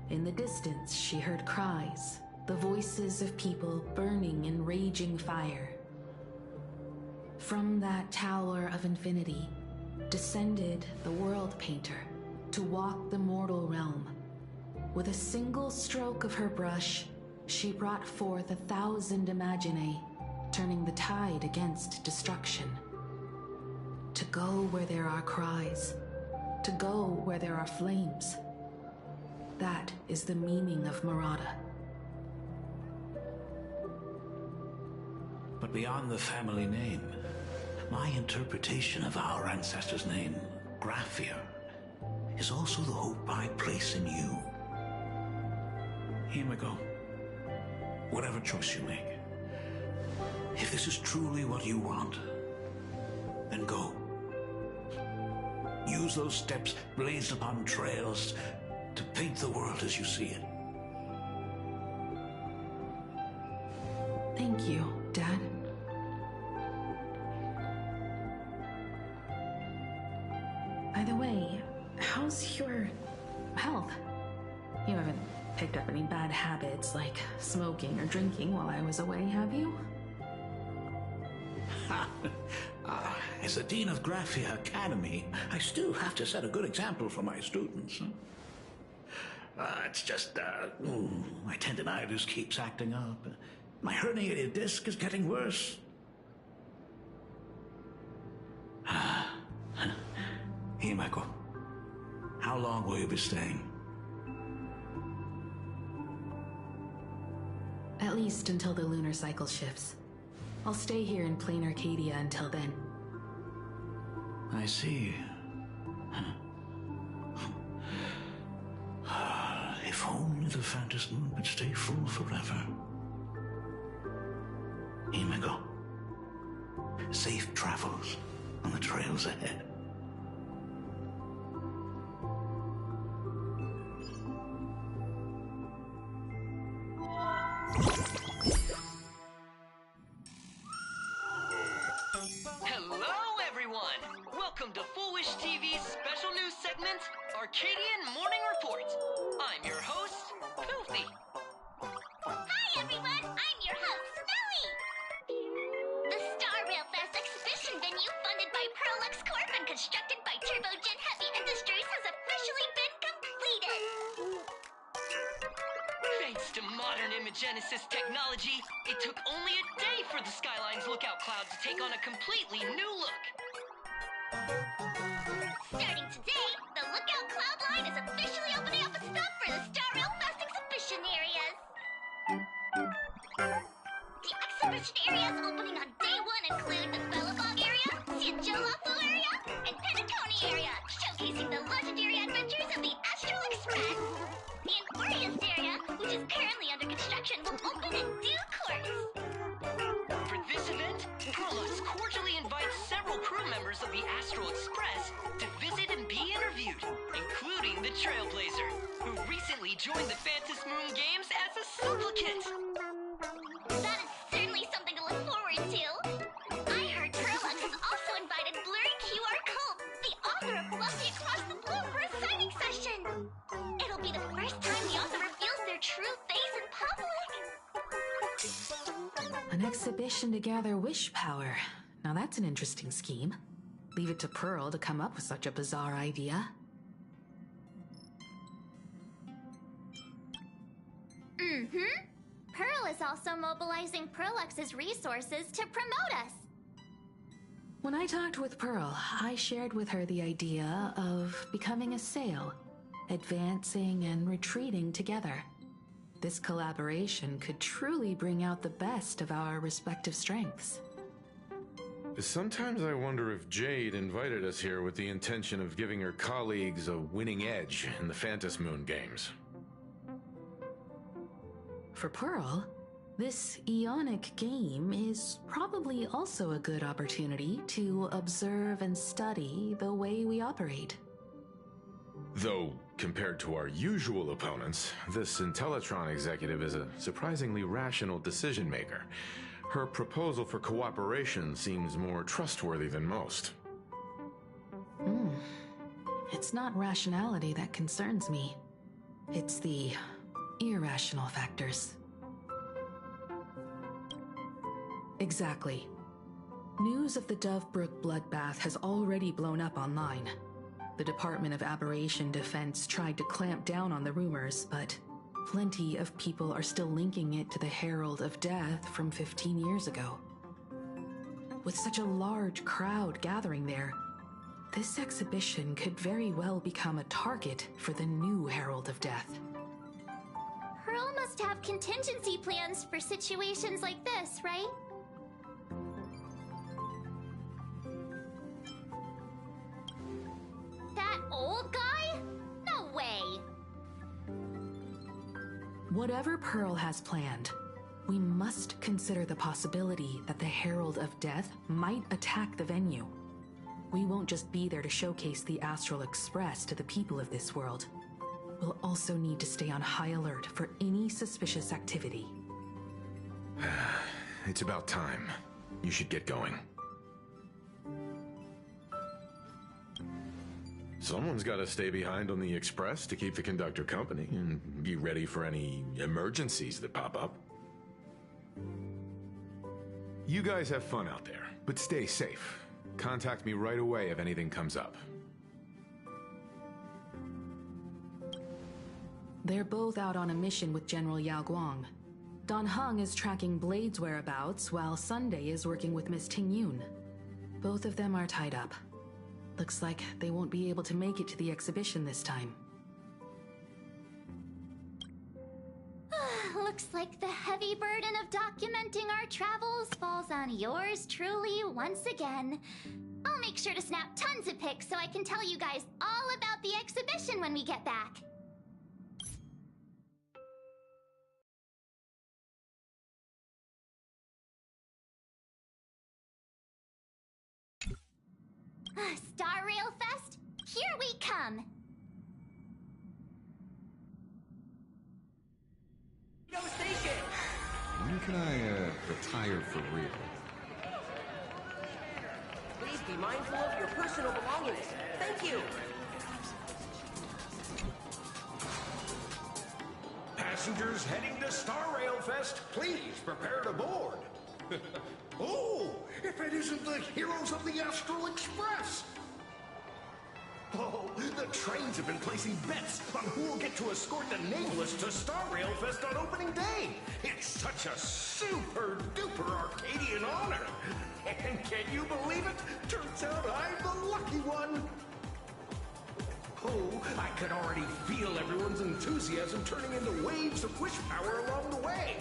In the distance, she heard cries, the voices of people burning in raging fire. From that tower of infinity descended the world painter to walk the mortal realm. With a single stroke of her brush, she brought forth 1,000 imaginae, turning the tide against destruction. To go where there are cries, to go where there are flames. That is the meaning of Murata. But beyond the family name, my interpretation of our ancestors' name, Graphia, is also the hope I place in you. Himiko, whatever choice you make, if this is truly what you want, then go. Use those steps blazed upon trails to paint the world as you see it. Thank you, Dad. By the way, how's your health? You haven't picked up any bad habits like smoking or drinking while I was away, have you? As the Dean of Graphia Academy, I still have to set a good example for my students. It's just, my tendinitis keeps acting up. My herniated disc is getting worse. Himiko, how long will you be staying? At least until the lunar cycle shifts. I'll stay here in plain Arcadia until then. I see. If only the Phantom Moon would stay full forever. Himiko, safe travels on the trails ahead. Hello, everyone! Welcome to Full Wish TV's special news segment, Arcadian Morning Report. I'm your host, Filthy. Hi, everyone! I'm your host, Snowy! The Star Rail Fest exhibition venue funded by Perlux Corp and constructed by Turbogen Heavy Industries has officially been completed! Thanks to modern imagenesis technology, it took only a day for the Skyline's lookout cloud to take on a completely new look. Starting today, the Lookout Cloud line is officially opening up a stop for the Star Rail Fest exhibition areas. The exhibition areas opening on day one include the Belobog area, Siajolafu area, and Penacony area, showcasing the legendary adventures of the Astral Express. The Emporius area, which is currently under construction, will open in due course. For this event, Perlux cordially invites several crew members of the Astral Express to visit and be interviewed, including introducing the Trailblazer, who recently joined the Phantom Moon Games as a supplicant. That is certainly something to look forward to. I heard Perlux has also invited Blurry QR Cult, the author of Fluffy Across the Blue, for a signing session. It'll be the first time the author reveals their true face in public. An exhibition to gather wish power. Now that's an interesting scheme. Leave it to Pearl to come up with such a bizarre idea. Pearl is also mobilizing Perlux's resources to promote us. When I talked with Pearl, I shared with her the idea of becoming a sail, advancing and retreating together. This collaboration could truly bring out the best of our respective strengths. Sometimes I wonder if Jade invited us here with the intention of giving her colleagues a winning edge in the Phantom Moon games. For Pearl, this Ionic game is probably also a good opportunity to observe and study the way we operate. Though, compared to our usual opponents, this Intellitron executive is a surprisingly rational decision maker. Her proposal for cooperation seems more trustworthy than most. It's not rationality that concerns me. It's the irrational factors. Exactly. News of the Dovebrook bloodbath has already blown up online. The Department of Aberration Defense tried to clamp down on the rumors, but plenty of people are still linking it to the Herald of Death from 15 years ago. With such a large crowd gathering there, this exhibition could very well become a target for the new Herald of Death. Pearl must have contingency plans for situations like this, right? That old guy? No way! Whatever Pearl has planned, we must consider the possibility that the Herald of Death might attack the venue. We won't just be there to showcase the Astral Express to the people of this world. We'll also need to stay on high alert for any suspicious activity. It's about time. You should get going. Someone's got to stay behind on the express to keep the conductor company and be ready for any emergencies that pop up. You guys have fun out there, but stay safe. Contact me right away if anything comes up. They're both out on a mission with General Yao Guang. Don Hung is tracking Blade's whereabouts, while Sunday is working with Miss Ting Yun. Both of them are tied up. Looks like they won't be able to make it to the exhibition this time. Looks like the heavy burden of documenting our travels falls on yours truly once again. I'll make sure to snap tons of pics so I can tell you guys all about the exhibition when we get back. Star Rail Fest, here we come! When can I, retire for real? Please be mindful of your personal belongings. Thank you! Passengers heading to Star Rail Fest, please prepare to board. Oh, if it isn't the heroes of the Astral Express! Oh, the trains have been placing bets on who will get to escort the Nameless to Star Rail Fest on opening day. It's such a super-duper Arcadian honor. And can you believe it? Turns out I'm the lucky one. Oh, I could already feel everyone's enthusiasm turning into waves of wish power along the way.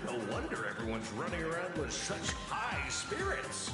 No wonder everyone's running around with such high spirits.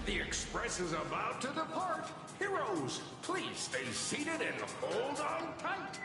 The Express is about to depart. Heroes, please stay seated and hold on tight.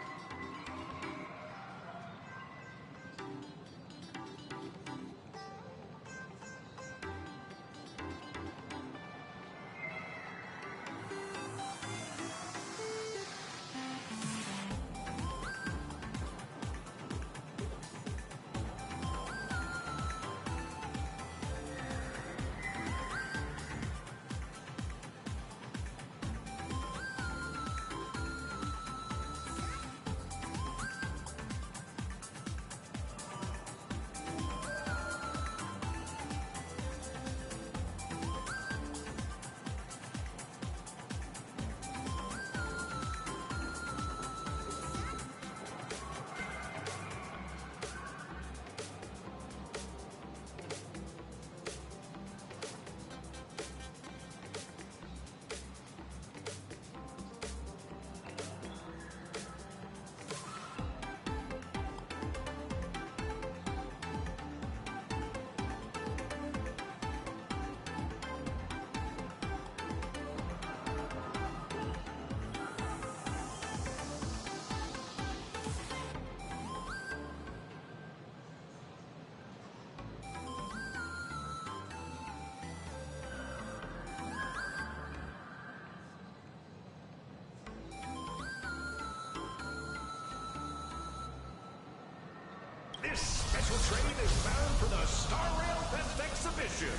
This special train is bound for the Star Rail Fest exhibition.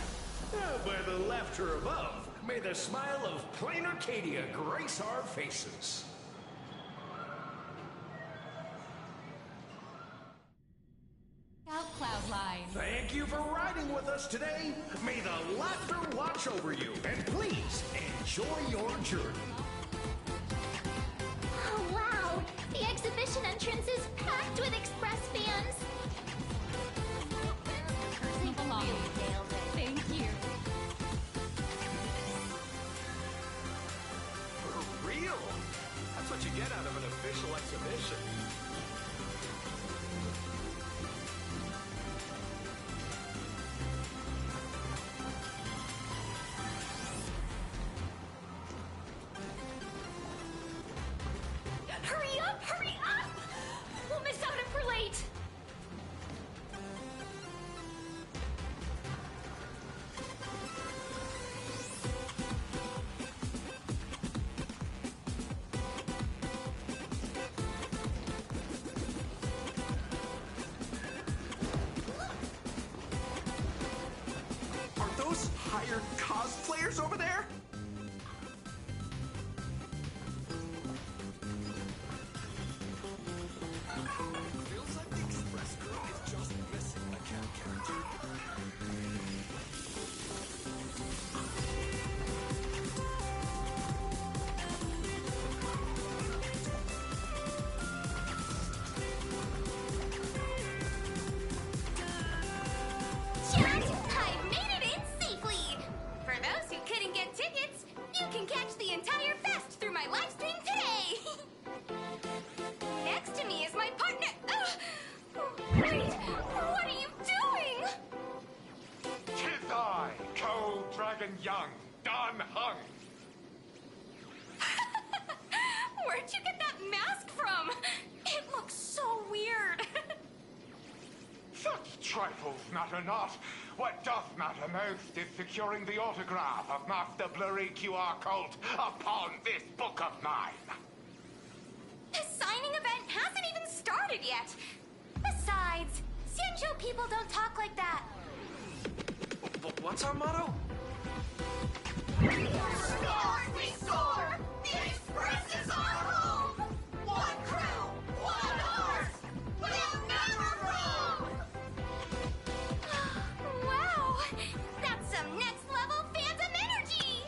By the laughter above, may the smile of plain Arcadia grace our faces. Out Cloudline. Thank you for riding with us today. May the laughter watch over you, and please enjoy your journey. Oh, wow! The exhibition entrance is packed with Express fans. You belong. Thank you. For real? That's what you get out of an official exhibition. Hurry up! Hurry up! We'll miss out if we're late. Are those hired cosplayers over there? Feels like the Express crew is just missing a cat character. Chat! I made it in safely! For those who couldn't get tickets, you can catch the entire fest through my live stream today! Next to me is my partner. Wait, what are you doing? Tis I, Cold Dragon Young, Don Hung. Where'd you get that mask from? It looks so weird. Such trifles matter not. What doth matter most is securing the autograph of Master Blurry QR Cult upon this book of mine. The signing event hasn't even started yet. Besides, Sanjo people don't talk like that. What's our motto? We soar! The Express is our home! One crew, one horse! We'll never roam! Wow! That's some next level phantom energy!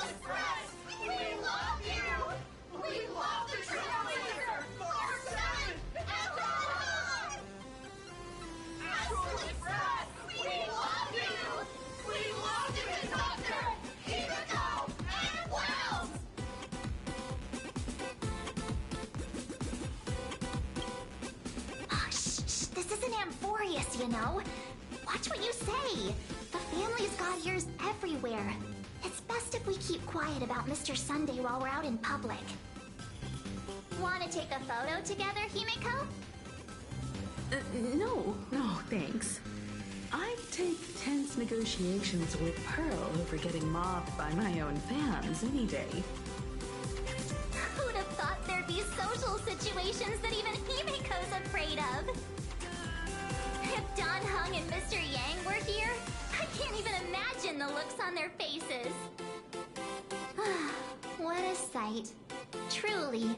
Express! you know. Watch what you say. The family's got ears everywhere. It's best if we keep quiet about Mr. Sunday while we're out in public. Want to take a photo together, Himeko? No, thanks. I'd take tense negotiations with Pearl over getting mobbed by my own fans any day. Who'd have thought there'd be social situations that even Himeko's afraid of? If Don Hung and Mr. Yang were here, I can't even imagine the looks on their faces. What a sight. Truly.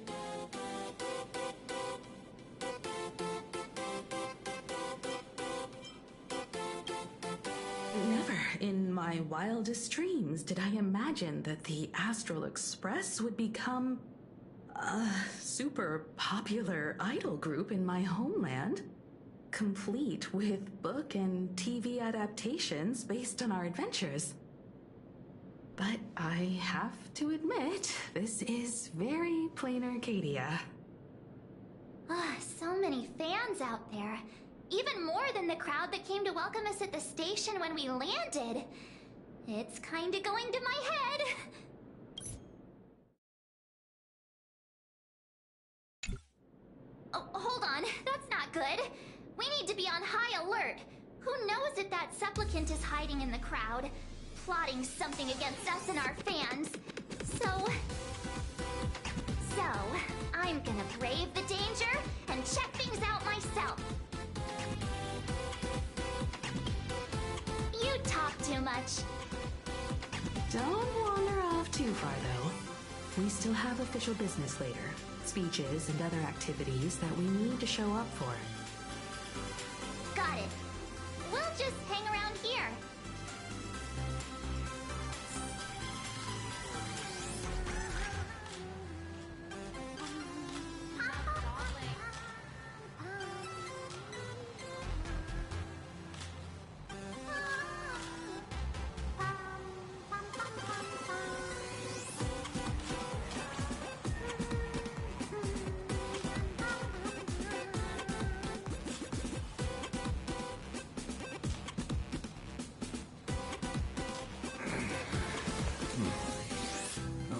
Never in my wildest dreams did I imagine that the Astral Express would become a super popular idol group in my homeland, complete with book and TV adaptations based on our adventures. But I have to admit, this is very plain Arcadia. So many fans out there. Even more than the crowd that came to welcome us at the station when we landed. It's kinda going to my head. Oh, hold on. That's not good. We need to be on high alert. Who knows if that supplicant is hiding in the crowd, plotting something against us and our fans. So, I'm gonna brave the danger and check things out myself. You talk too much. Don't wander off too far, though. We still have official business later. Speeches and other activities that we need to show up for. Got it. We'll just hang around here.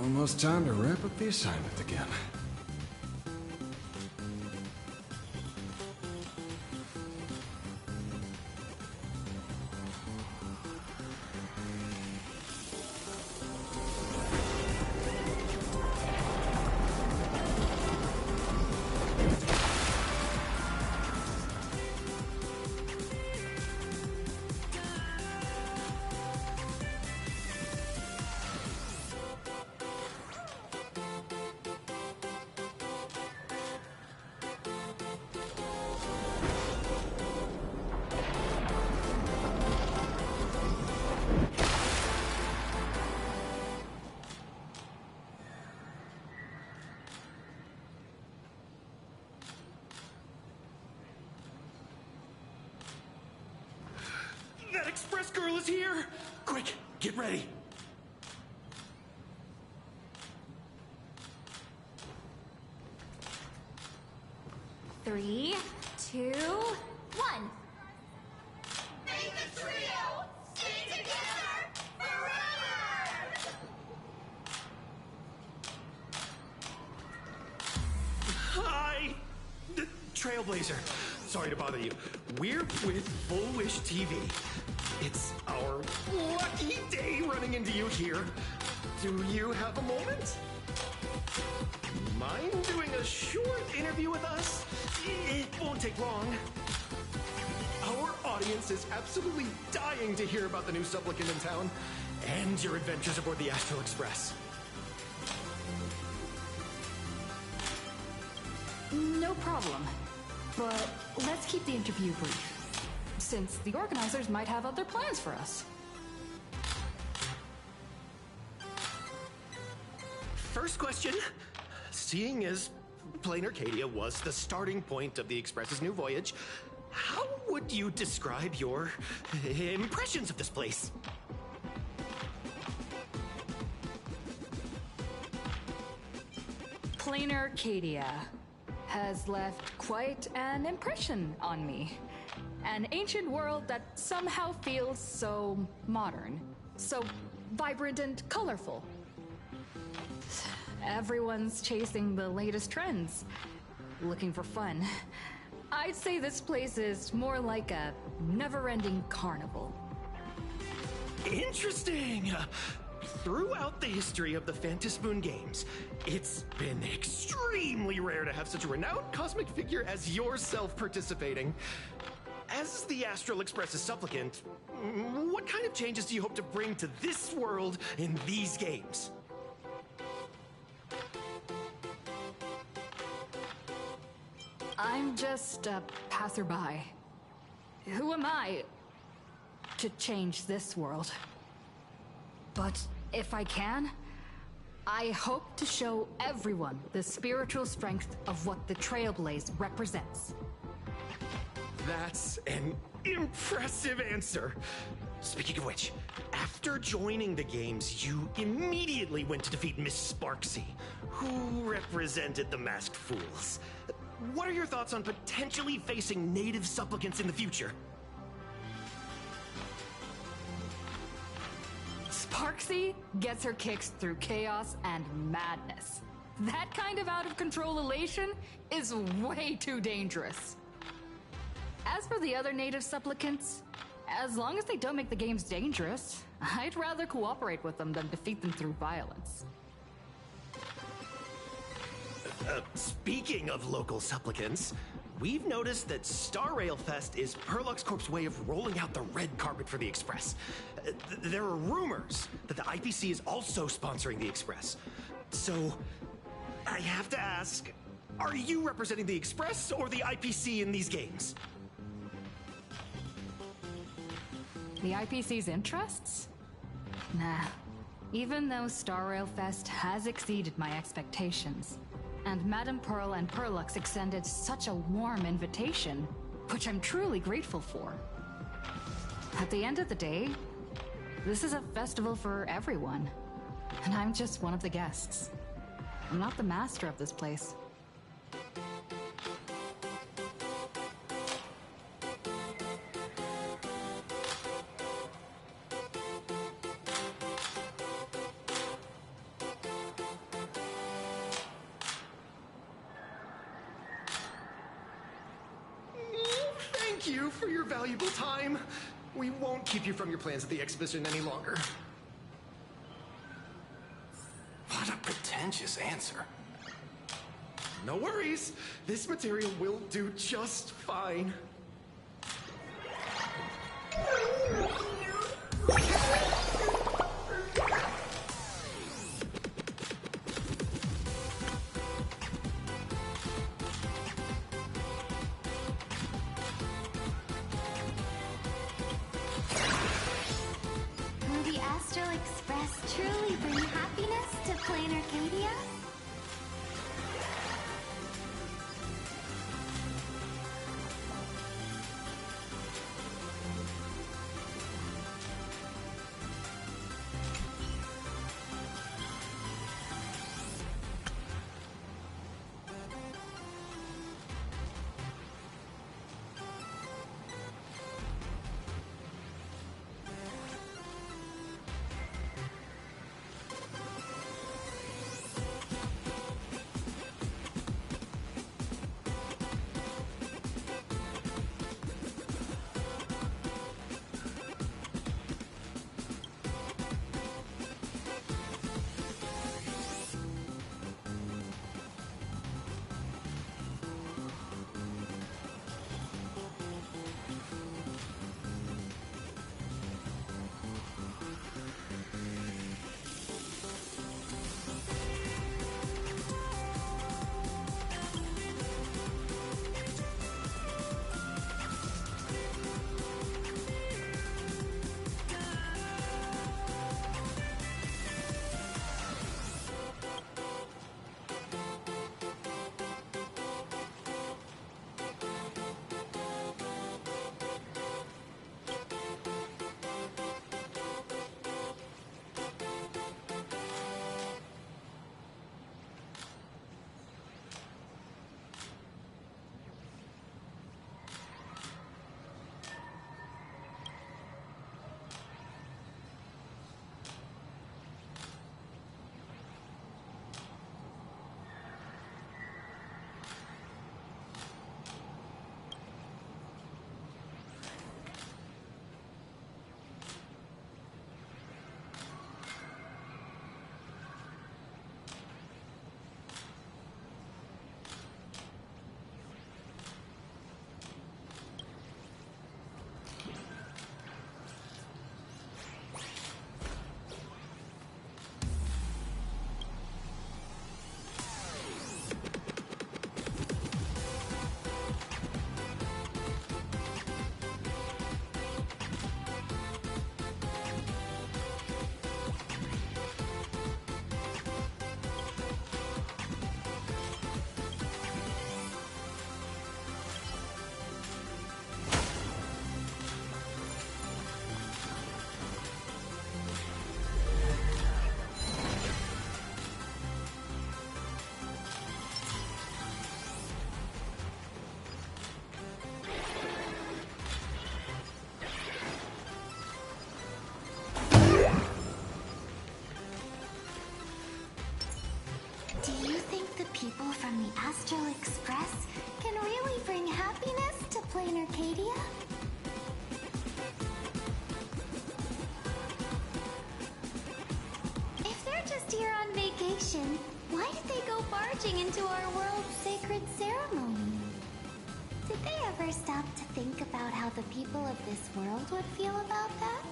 Almost time to wrap up the assignment again. That express girl is here! Quick, get ready. Three, 2, 1. May the trio stay together forever! Hi! Trailblazer. Sorry to bother you. We're with Full Wish TV. It's our lucky day running into you here. Do you have a moment? Mind doing a short interview with us? It won't take long. Our audience is absolutely dying to hear about the new supplicant in town and your adventures aboard the Astral Express. No problem. But let's keep the interview brief, since the organizers might have other plans for us. First question. Seeing as Plain Arcadia was the starting point of the Express's new voyage, how would you describe your impressions of this place? Plain Arcadia has left quite an impression on me. An ancient world that somehow feels so modern, so vibrant and colorful. Everyone's chasing the latest trends, looking for fun. I'd say this place is more like a never-ending carnival. Interesting! Throughout the history of the Phantasmoon games, it's been extremely rare to have such a renowned cosmic figure as yourself participating. As the Astral Express's supplicant, what kind of changes do you hope to bring to this world in these games? I'm just a passerby. Who am I to change this world? But if I can, I hope to show everyone the spiritual strength of what the Trailblaze represents. That's an impressive answer. Speaking of which, after joining the games, you immediately went to defeat Miss Sparksy, who represented the Masked Fools. What are your thoughts on potentially facing native supplicants in the future? Sparksy gets her kicks through chaos and madness. That kind of out-of-control elation is way too dangerous. As for the other native supplicants, as long as they don't make the games dangerous, I'd rather cooperate with them than defeat them through violence. Speaking of local supplicants, we've noticed that Star Rail Fest is Perlux Corp's way of rolling out the red carpet for the Express. There are rumors that the IPC is also sponsoring the Express. So, I have to ask, are you representing the Express or the IPC in these games? The IPC's interests? Nah. Even though Star Rail Fest has exceeded my expectations, and Madame Pearl and Perlux extended such a warm invitation, which I'm truly grateful for. At the end of the day, this is a festival for everyone, and I'm just one of the guests. I'm not the master of this place. Thank you for your valuable time. We won't keep you from your plans at the exhibition any longer. What a pretentious answer. No worries. This material will do just fine. Will the Astral Express truly bring happiness to Plain Arcadia? think the people from the Astral Express can really bring happiness to Plain Arcadia? If they're just here on vacation, why did they go barging into our world's sacred ceremony? Did they ever stop to think about how the people of this world would feel about that?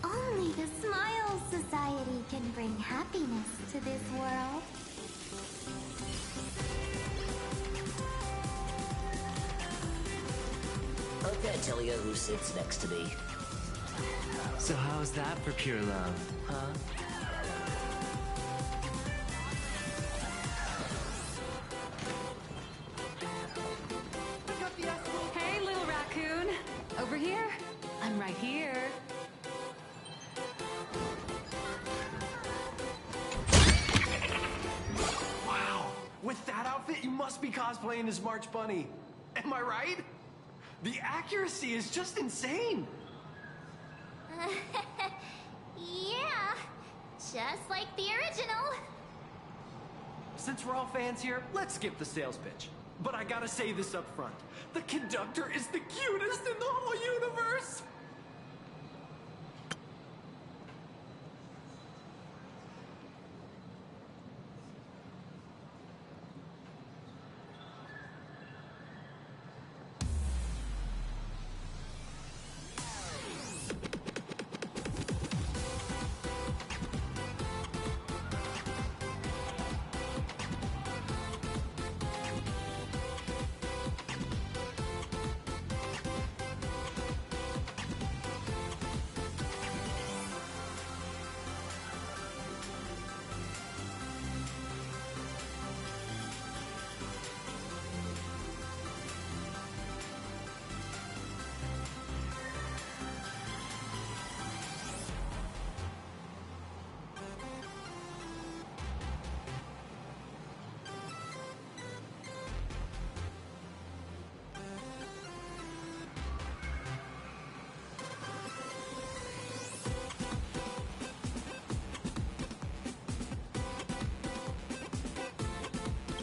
Only the Smile Society can bring happiness to this world. I can't tell you who sits next to me. So how's that for pure love, huh? Hey, little raccoon. Over here. I'm right here. Wow! With that outfit, you must be cosplaying as March Bunny. Am I right? The accuracy is just insane! Yeah, just like the original. Since we're all fans here, let's skip the sales pitch. But I gotta say this up front. The conductor is the cutest in the whole universe!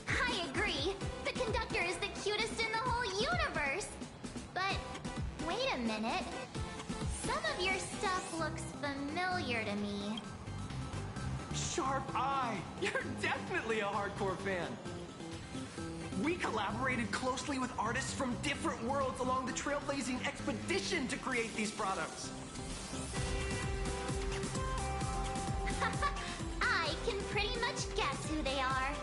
I agree. The conductor is the cutest in the whole universe. But wait a minute. Some of your stuff looks familiar to me. Sharp eye! You're definitely a hardcore fan! We collaborated closely with artists from different worlds along the trailblazing expedition to create these products. I can pretty much guess who they are.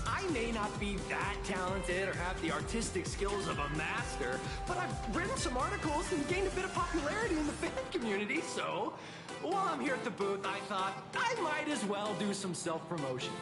I may not be that talented or have the artistic skills of a master, but I've written some articles and gained a bit of popularity in the fan community, so while I'm here at the booth, I thought I might as well do some self-promotion.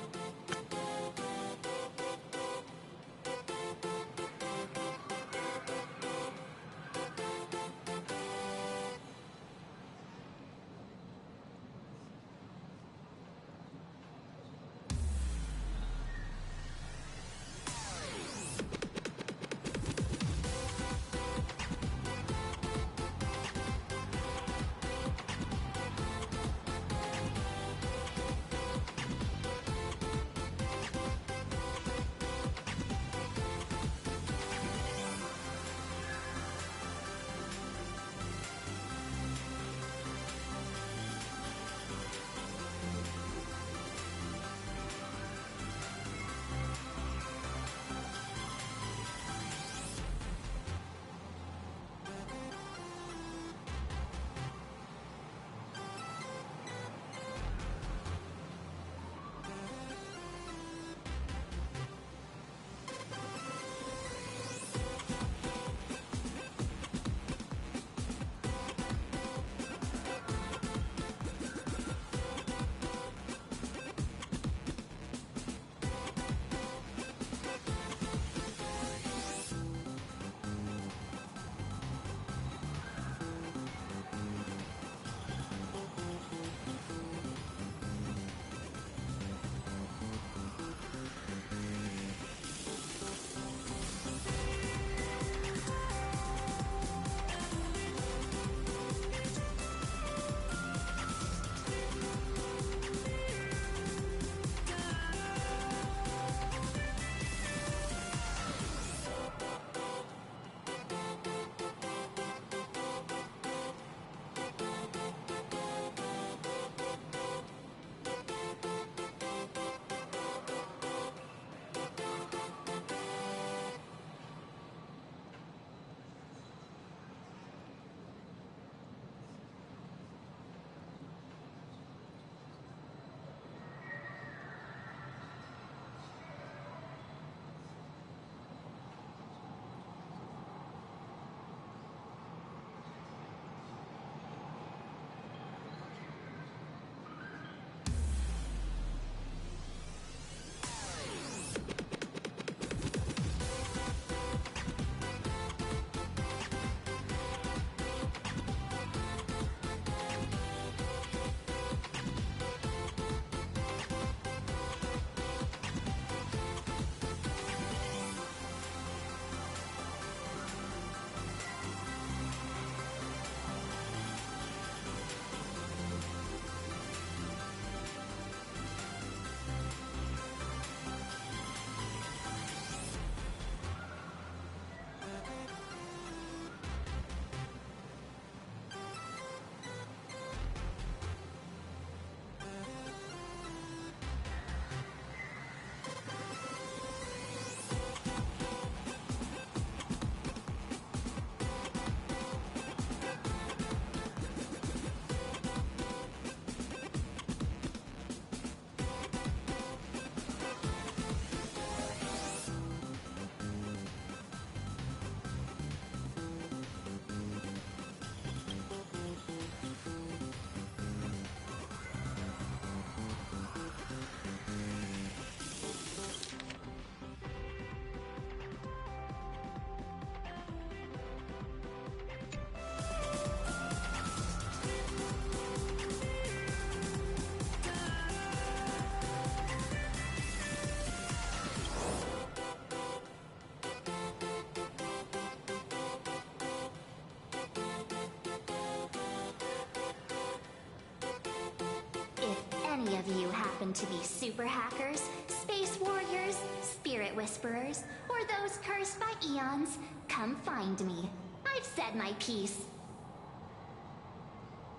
happen to be super hackers, space warriors, spirit whisperers, or those cursed by eons, come find me. I've said my piece.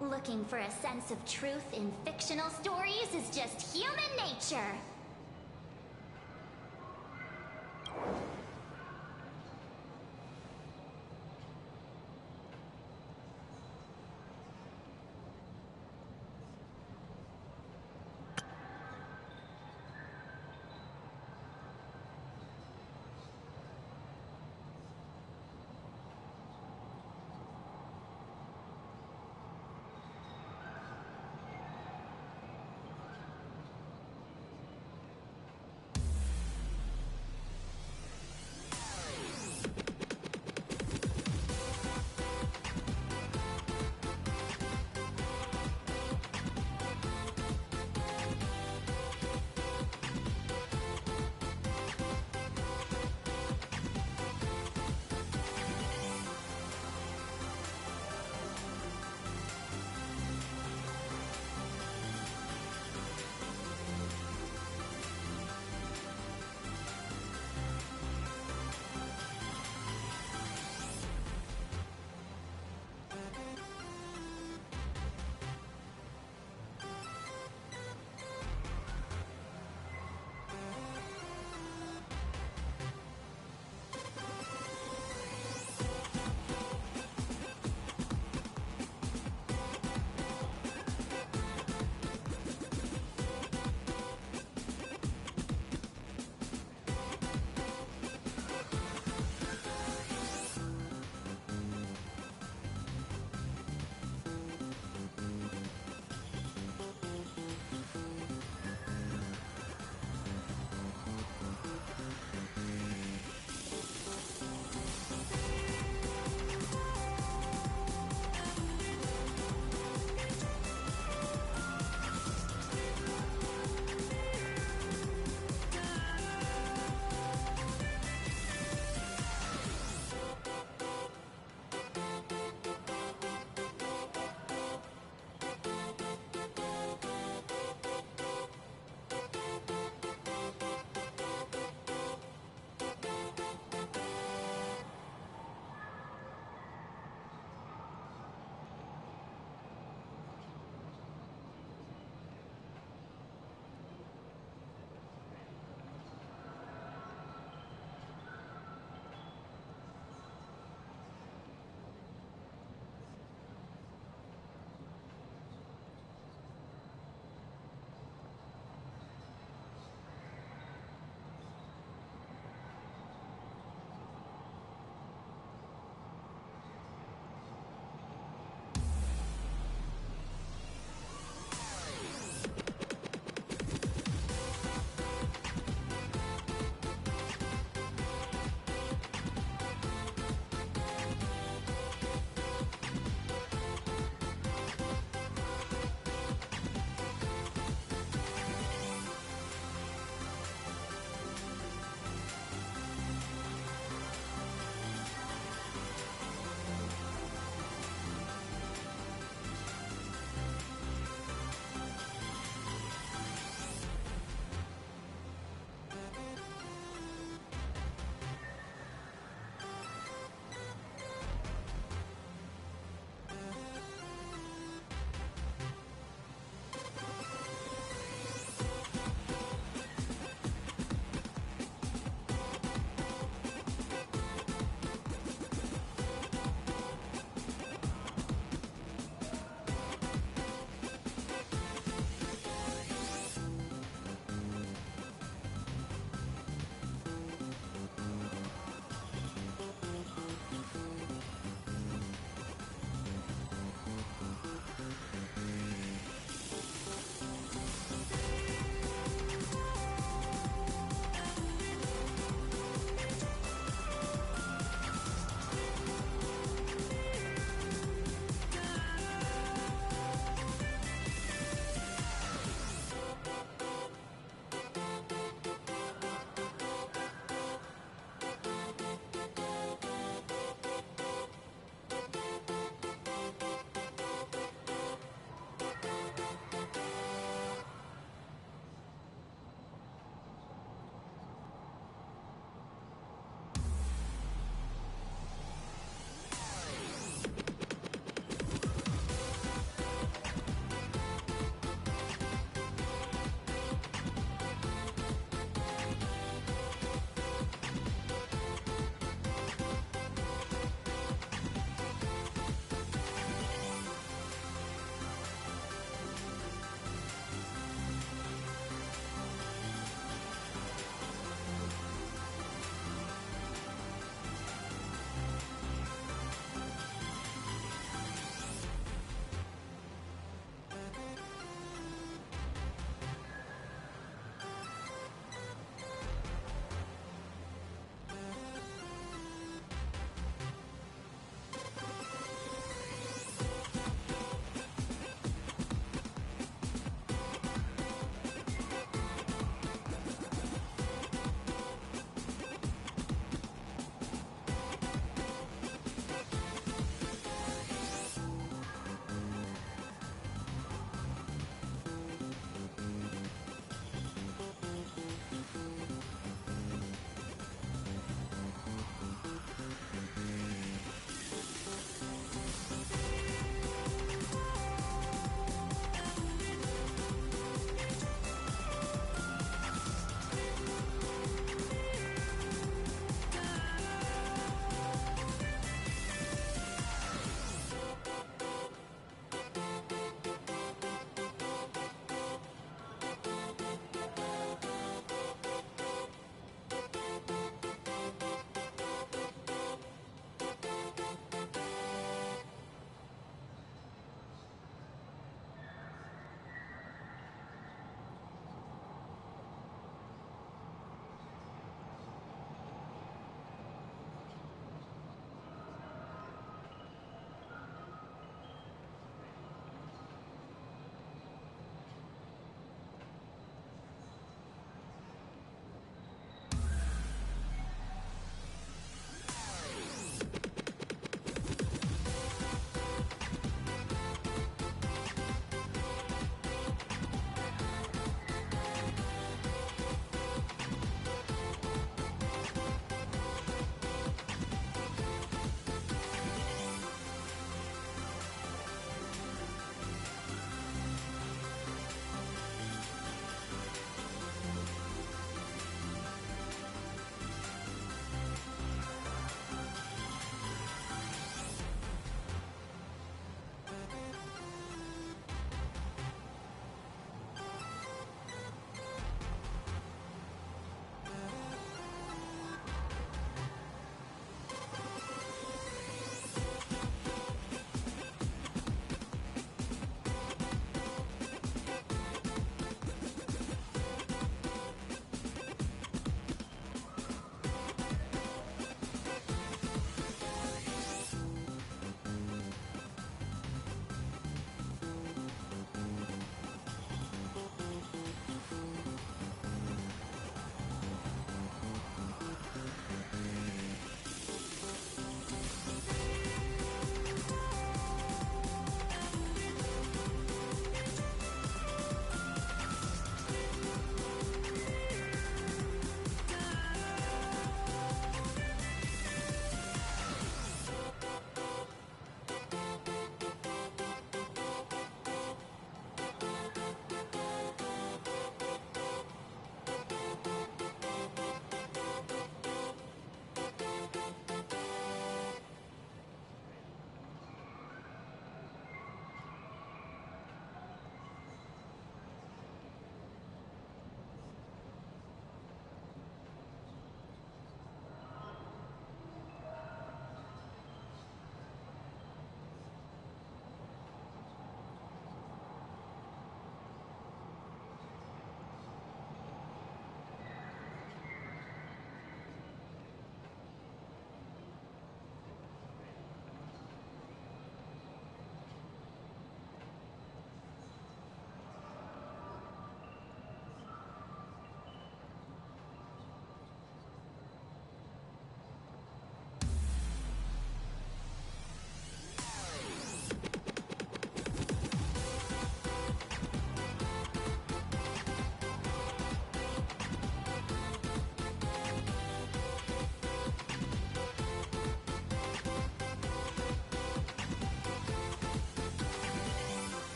Looking for a sense of truth in fictional stories is just human nature.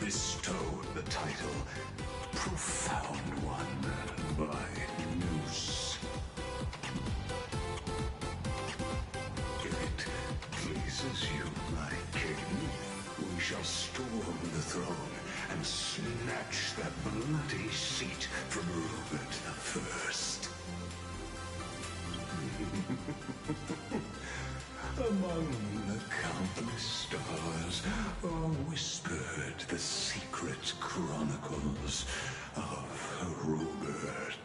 bestowed the title Profound One by Noose. If it pleases you, my king, we shall storm the throne and snatch that bloody seat from Rupert the First. Among the countless stars are whispered the secret chronicles of Rupert.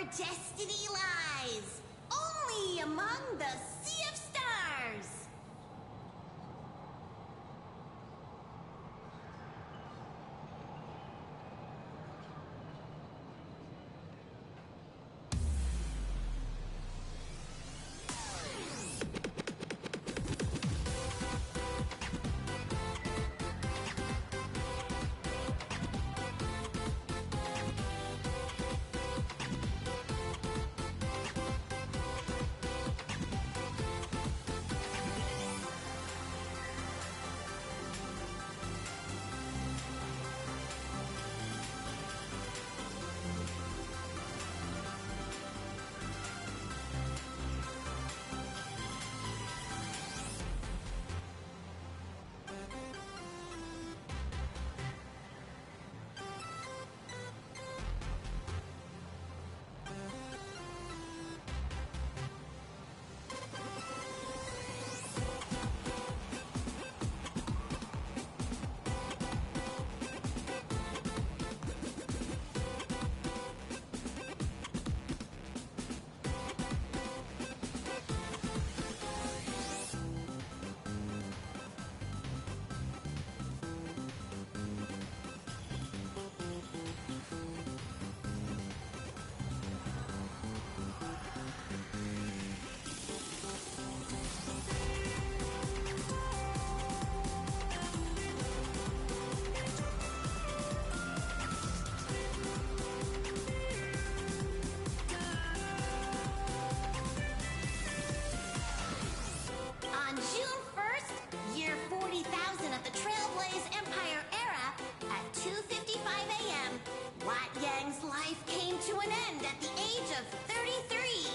destiny lies. Only among the Sea of Stars. On June 1st, year 40,000 of the Trailblaze Empire era, at 2:55 a.m., Wat Yang's life came to an end at the age of 33.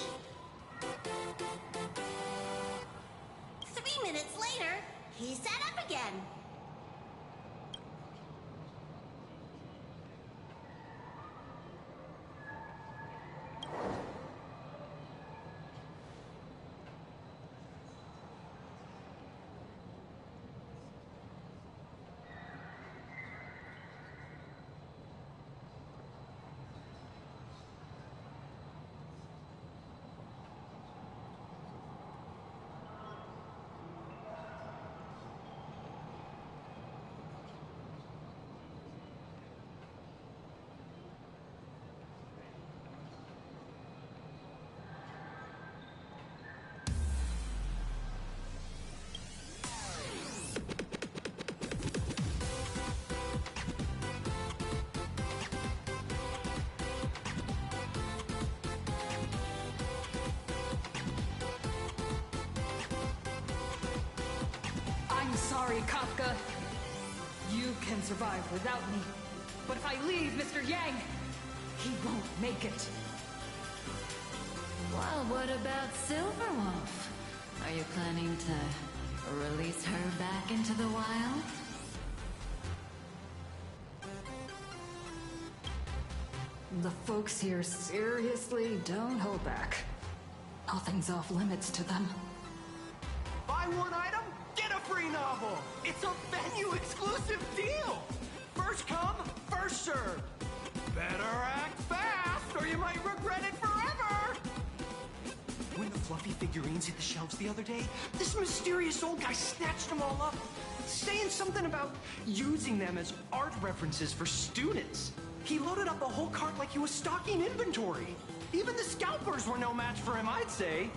3 minutes later, he sat up again. I'm sorry, Kafka. You can survive without me. But if I leave Mr. Yang, he won't make it. Well, what about Silverwolf? Are you planning to release her back into the wild? The folks here seriously don't hold back. Nothing's off limits to them. Buy one item, get a free novel. It's a venue exclusive deal. First come, first served. Better act fast or you might regret it forever. When the fluffy figurines hit the shelves the other day, this mysterious old guy snatched them all up, saying something about using them as art references for students. He loaded up a whole cart like he was stocking inventory. Even the scalpers were no match for him, I'd say.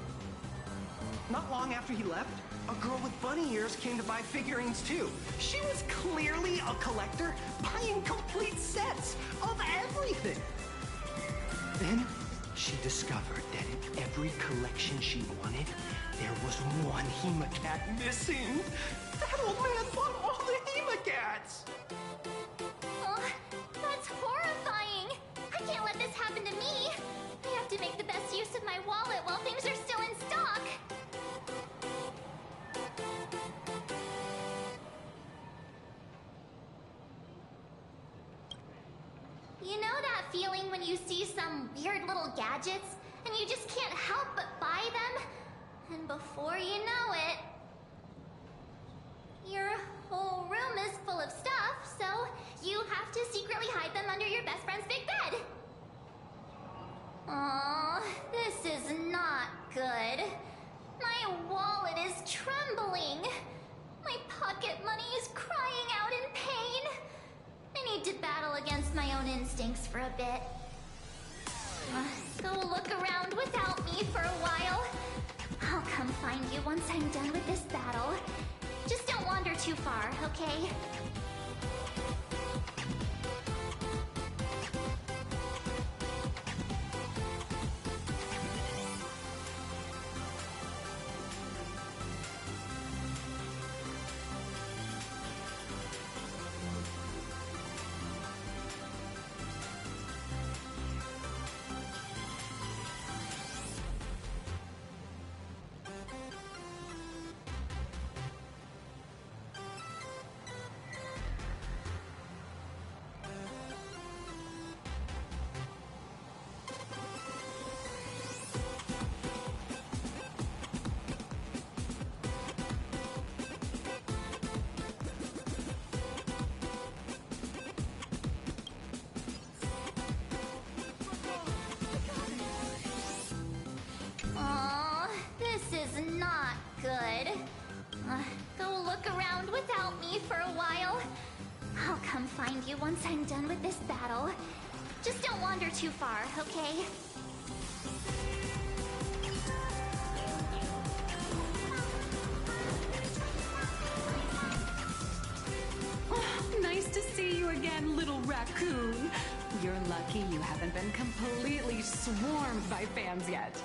Not long after he left, a girl with bunny ears came to buy figurines too. She was clearly a collector, buying complete sets of everything. Then she discovered that in every collection she wanted, there was one Hemacat missing. That old man bought all the Hemacats. Oh, that's horrifying. I can't let this happen to me. I have to make the best use of my wallet while things are still in stock. You know that feeling when you see some weird little gadgets and you just can't help but buy them? And before you know it, your whole room is full of stuff, so you have to secretly hide them under your best friend's big bed. Aww. for a bit. Go look around without me for a while. I'll come find you once I'm done with this battle. Just don't wander too far, okay? Good. Go look around without me for a while. I'll come find you once I'm done with this battle. Just don't wander too far, okay? Oh, nice to see you again, little raccoon. You're lucky you haven't been completely swarmed by fans yet.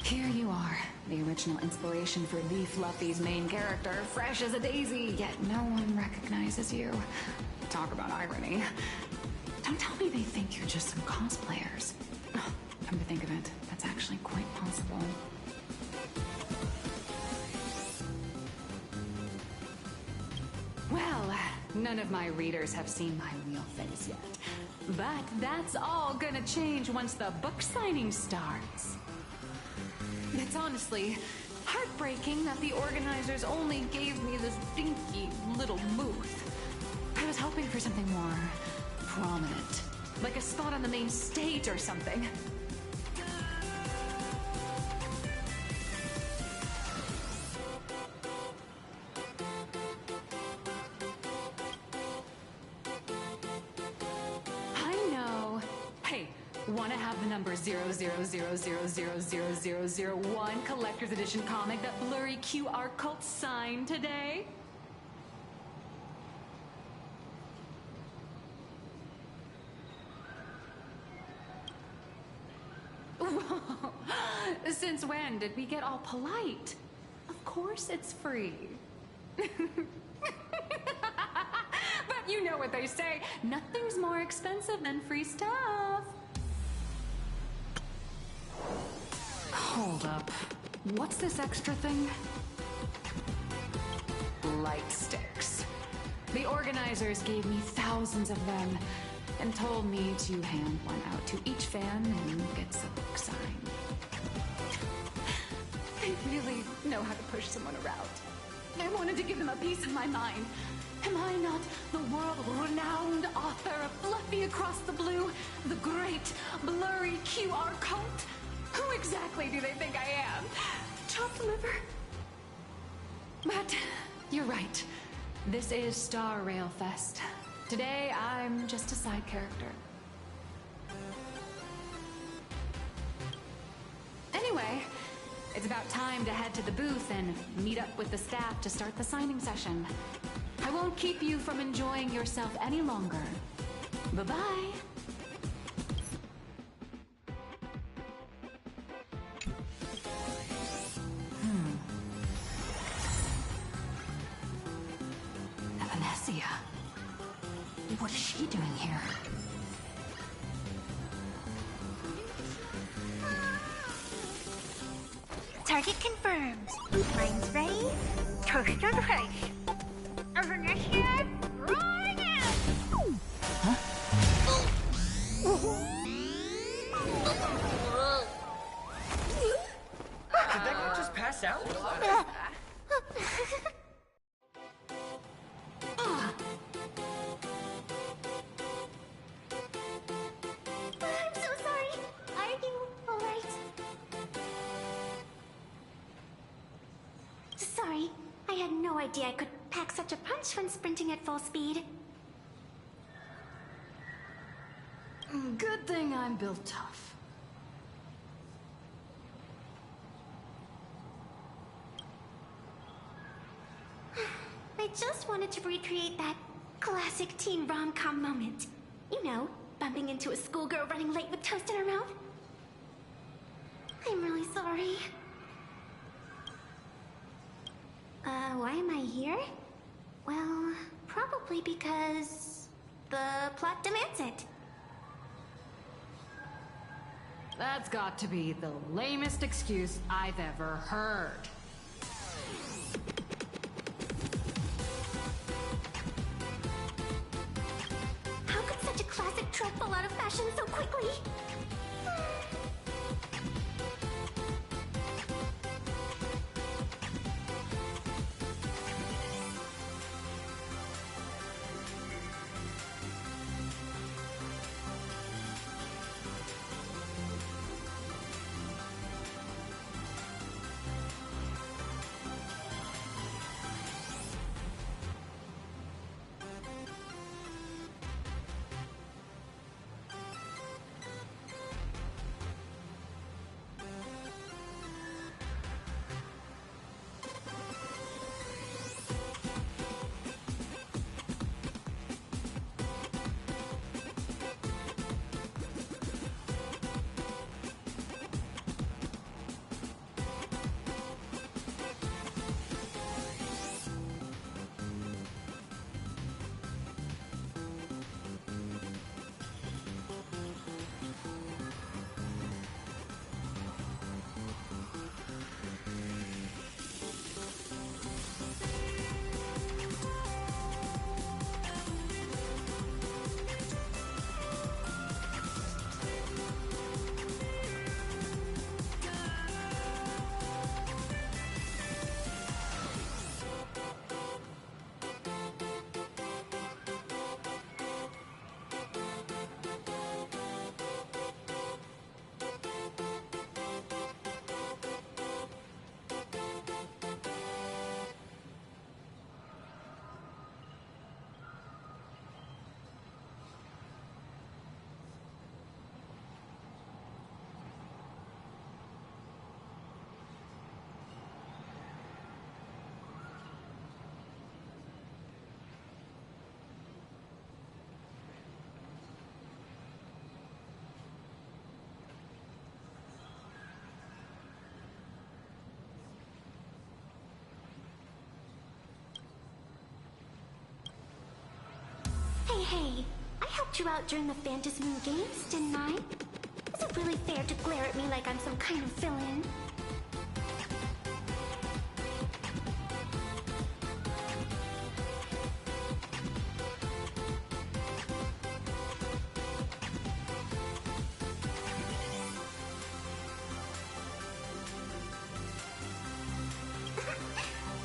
Here you are, the original inspiration for the Fluffy's main character, fresh as a daisy, yet no one recognizes you. Talk about irony. Don't tell me they think you're just some cosplayers. Come to think of it, that's actually quite possible. Well, none of my readers have seen my real face yet. But that's all gonna change once the book signing starts. It's honestly heartbreaking that the organizers only gave me this dinky little booth. I was hoping for something more prominent, like a spot on the main stage or something. Want to have the number 000000001 collector's edition comic that Blurry QR Cult signed today? Since when did we get all polite? Of course it's free. But you know what they say, nothing's more expensive than free stuff. Hold up. What's this extra thing? Light sticks. The organizers gave me thousands of them and told me to hand one out to each fan who gets a book signed. I really know how to push someone around. I wanted to give them a piece of my mind. Am I not the world-renowned author of Fluffy Across the Blue, the great Blurry QR Cult? Who exactly do they think I am? Chopped liver? But you're right. This is Star Rail Fest. Today, I'm just a side character. Anyway, It's about time to head to the booth and meet up with the staff to start the signing session. I won't keep you from enjoying yourself any longer. Bye-bye. Venetia. What is she doing here? Target confirmed. Mine's ready. Toast on face. Venetia, rolling out. Did that guy just pass out? I'm so sorry. Are you alright? Sorry, I had no idea I could pack such a punch when sprinting at full speed. Good thing I'm built tough. I just wanted to recreate that classic teen rom-com moment. You know, bumping into a schoolgirl running late with toast in her mouth. I'm really sorry. Why am I here? Well, probably because the plot demands it. That's got to be the lamest excuse I've ever heard. How could such a classic trope fall out of fashion so quickly? Hey, I helped you out during the Phantasmoon Games, didn't I? Is it really fair to glare at me like I'm some kind of villain?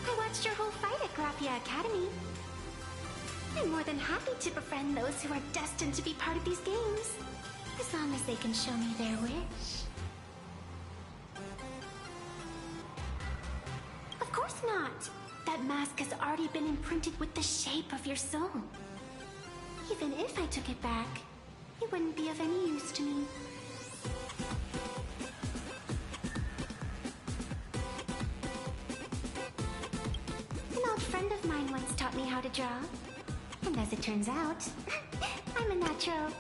I watched your whole fight at Graphia Academy. I'm more than happy to befriend those who are destined to be part of these games, as long as they can show me their wish. Of course not. That mask has already been imprinted with the shape of your soul. Even if I took it back, it wouldn't be of any use to me. friend of mine once taught me how to draw. And as it turns out, I'm a natural.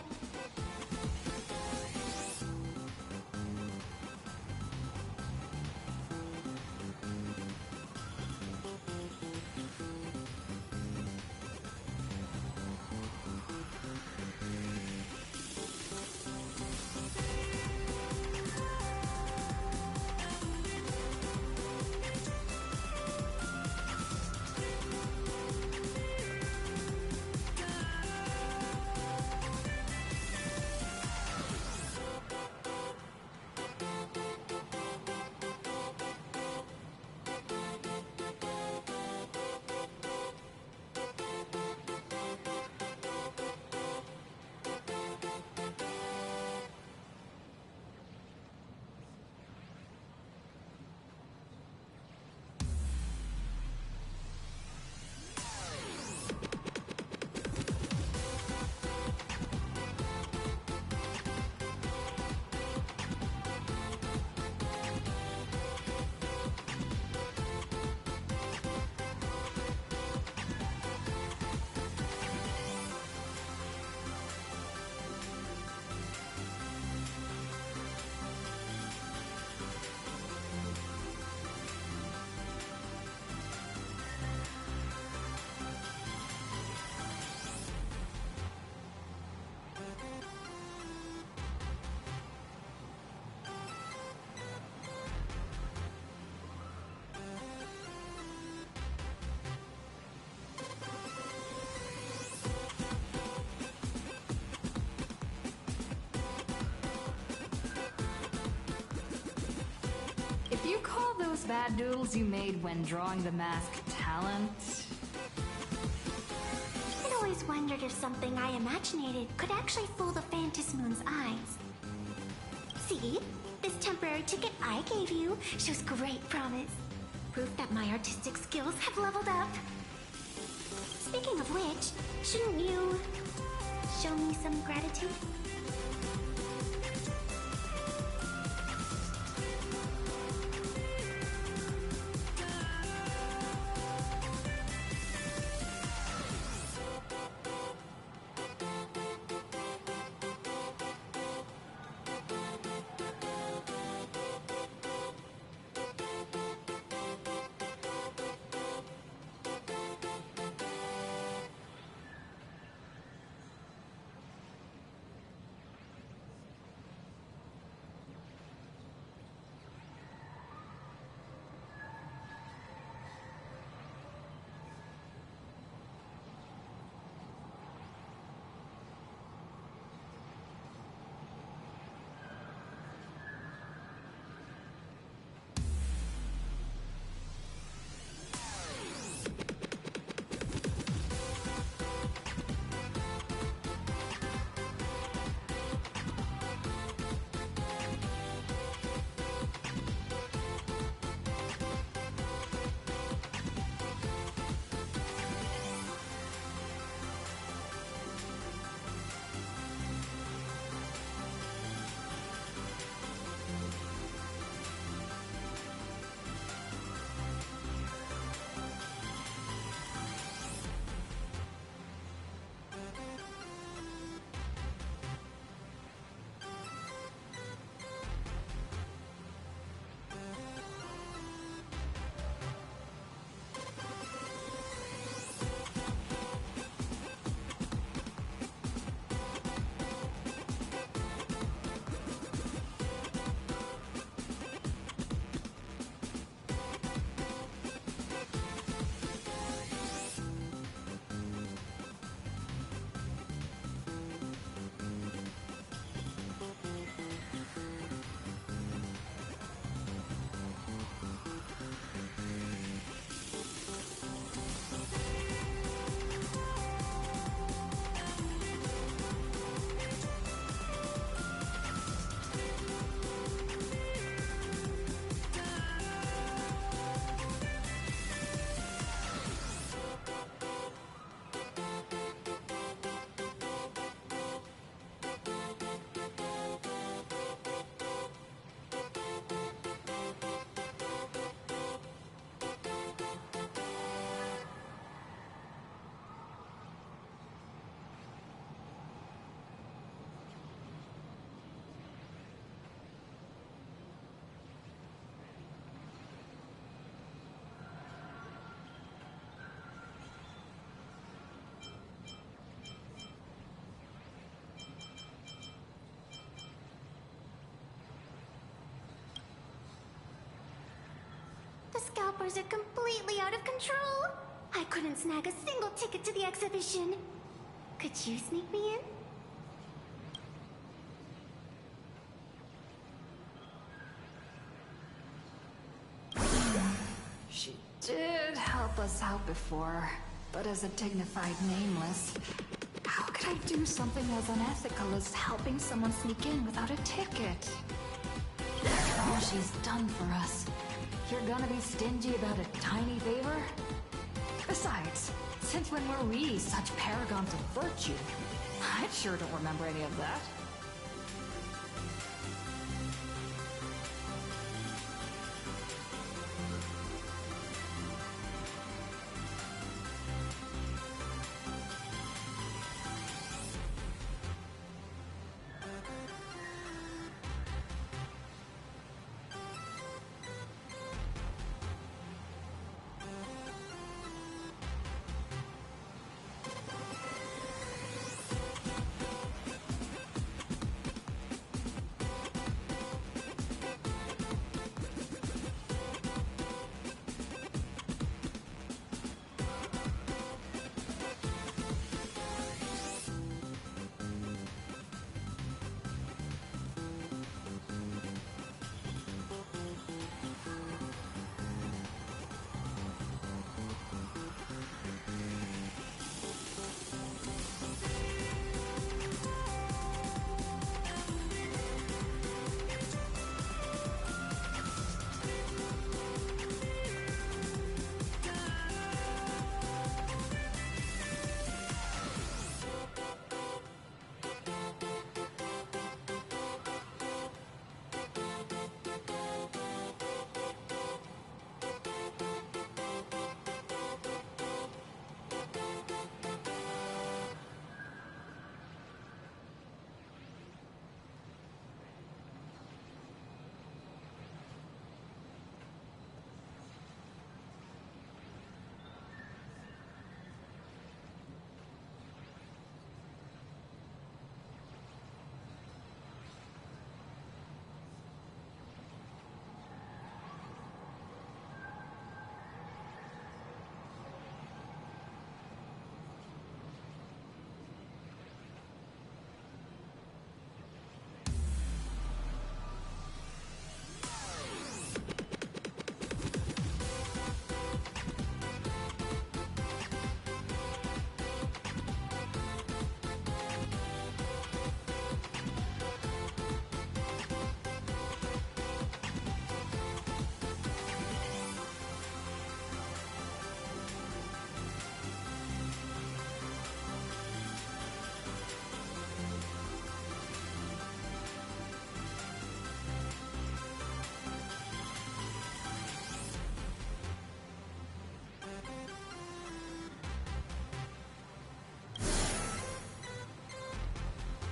If you call those bad doodles you made when drawing the mask talent... I'd always wondered if something I imaginated could actually fool the Phantasmoon's eyes. See? This temporary ticket I gave you shows great promise. Proof that my artistic skills have leveled up. Speaking of which, shouldn't you show me some gratitude? powers are completely out of control. I couldn't snag a single ticket to the exhibition. Could you sneak me in? She did help us out before, but as a dignified nameless, how could I do something as unethical as helping someone sneak in without a ticket? After all she's done for us, you're gonna be stingy about a tiny favor? Besides, since when were we such paragons of virtue? I sure don't remember any of that.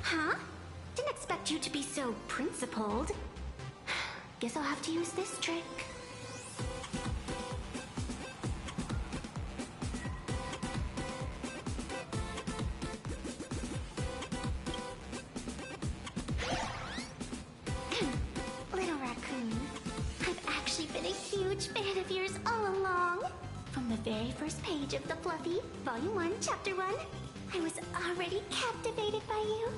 Huh? Didn't expect you to be so principled. Guess I'll have to use this trick. Little raccoon, I've actually been a huge fan of yours all along. From the very first page of The Fluffy, Volume 1, Chapter 1, I was already captivated by you.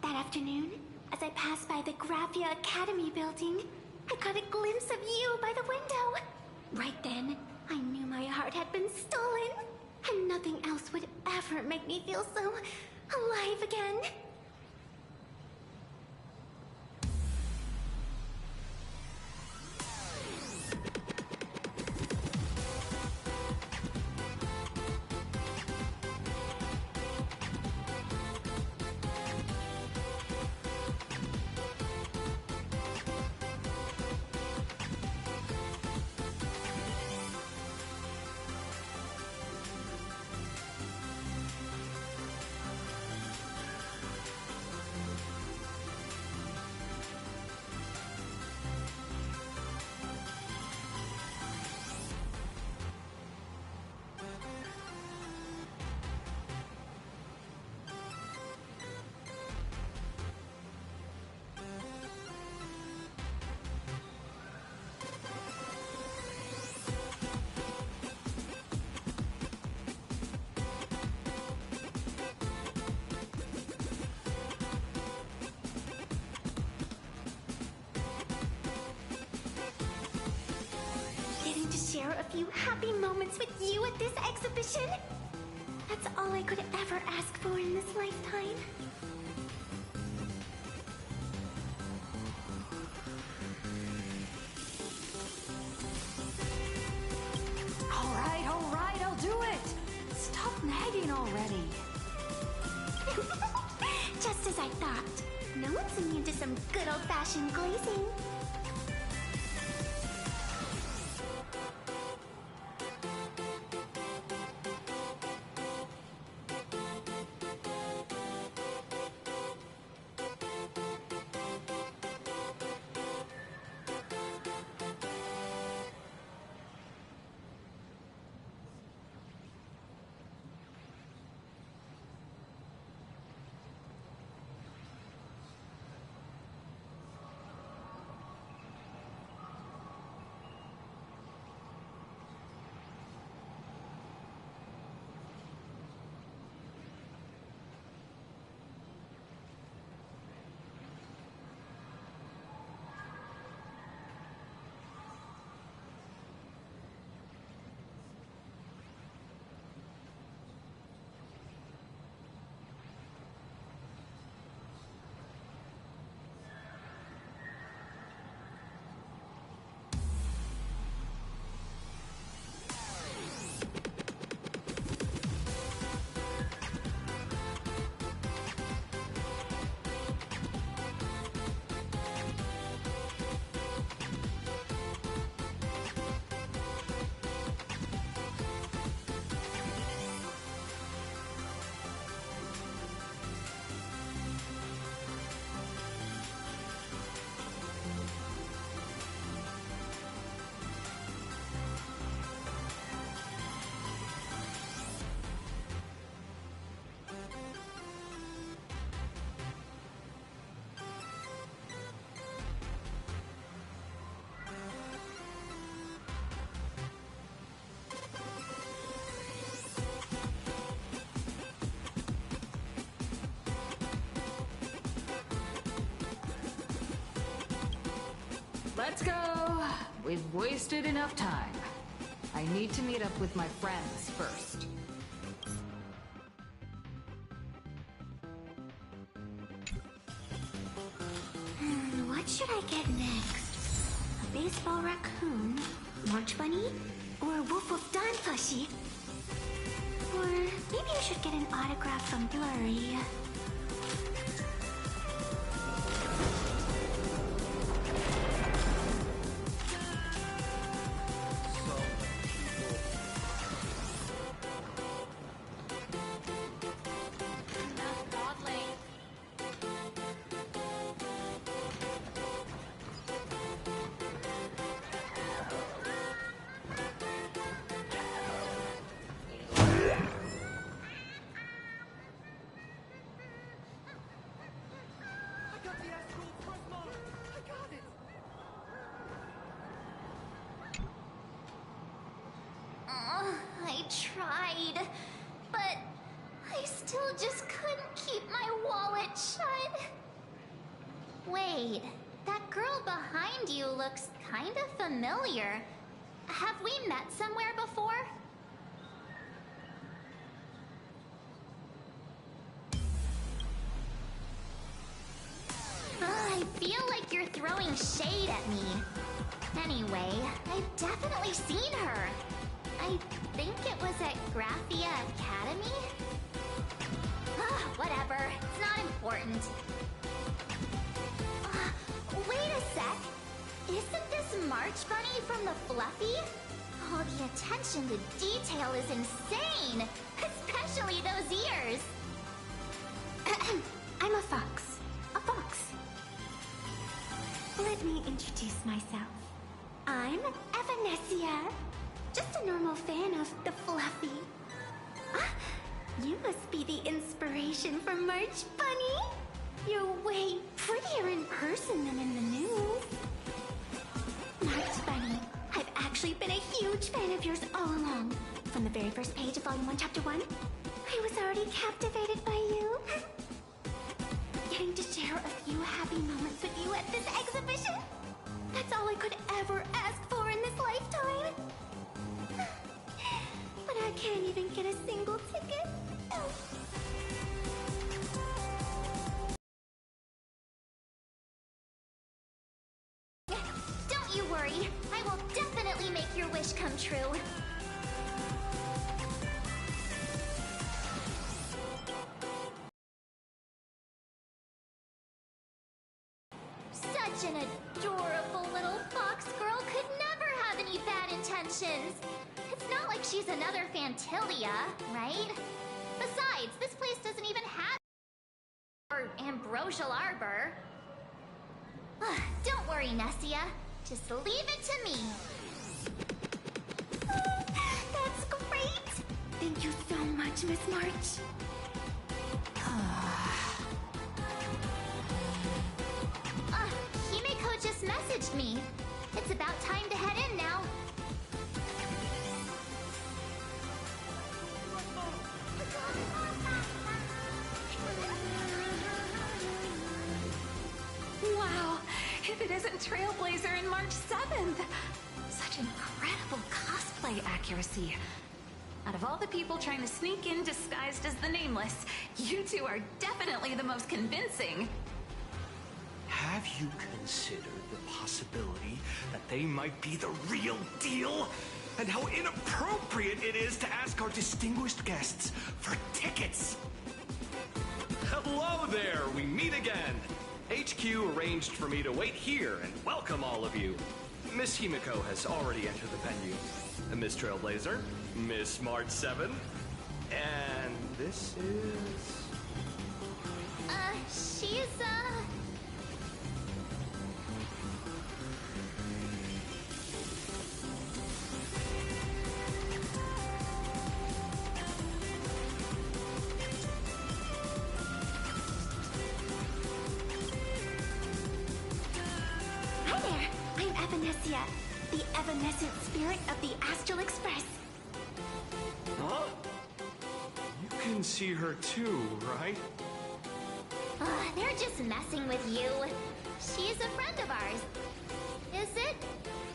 That afternoon, as I passed by the Graphia Academy building, I caught a glimpse of you by the window. Right then, I knew my heart had been stolen, and nothing else would ever make me feel so alive again. Share a few happy moments with you at this exhibition. That's all I could ever ask for in this lifetime. All right, I'll do it. Stop nagging already. Just as I thought. No one's immune to some good old-fashioned glazing. Let's go. We've wasted enough time. I need to meet up with my friends first. What should I get next? A baseball raccoon? March bunny? Or a Woof Woof Dawn plushie? Or maybe I should get an autograph from Blurry. I tried, but I still just couldn't keep my wallet shut. Wait, that girl behind you looks kind of familiar. Have we met somewhere before? I feel like you're throwing shade at me. Anyway, I've definitely seen her. I think it was at Graphia Academy? Whatever, it's not important. Wait a sec. Isn't this March Bunny from the Fluffy? Oh, the attention to detail is insane! Especially those ears! I'm a fox. A fox. Let me introduce myself. I'm Evanescia. Just a normal fan of the Fluffy. You must be the inspiration for March Bunny. You're way prettier in person than in the news. March Bunny, I've actually been a huge fan of yours all along. From the very first page of Volume 1, Chapter 1, I was already captivated by you. Getting to share a few happy moments with you at this exhibition, that's all I could ever ask for in this lifetime. But I can't even get a single ticket. Don't you worry, I will definitely make your wish come true. Such an adorable little fox girl could never have any bad intentions. It's not like she's another Fantilia, right? Besides, this place doesn't even have or ambrosial arbor. Don't worry, Nessia. Just leave it to me. That's great! Thank you so much, Miss March. Himeko just messaged me. It's about time to head in now. Wow! If it isn't Trailblazer in March 7th! Such incredible cosplay accuracy. Out of all the people trying to sneak in disguised as the Nameless, you two are definitely the most convincing. Have you considered the possibility that they might be the real deal? And how inappropriate it is to ask our distinguished guests for tickets? Hello there, we meet again. HQ arranged for me to wait here and welcome all of you. Miss Himeko has already entered the venue. Miss Trailblazer, Miss March 7, and this is... She's, Hi there, I'm Evanescia, the evanescent spirit of the Astral Express. Huh? You can see her too, right? they're just messing with you. She's a friend of ours. Is it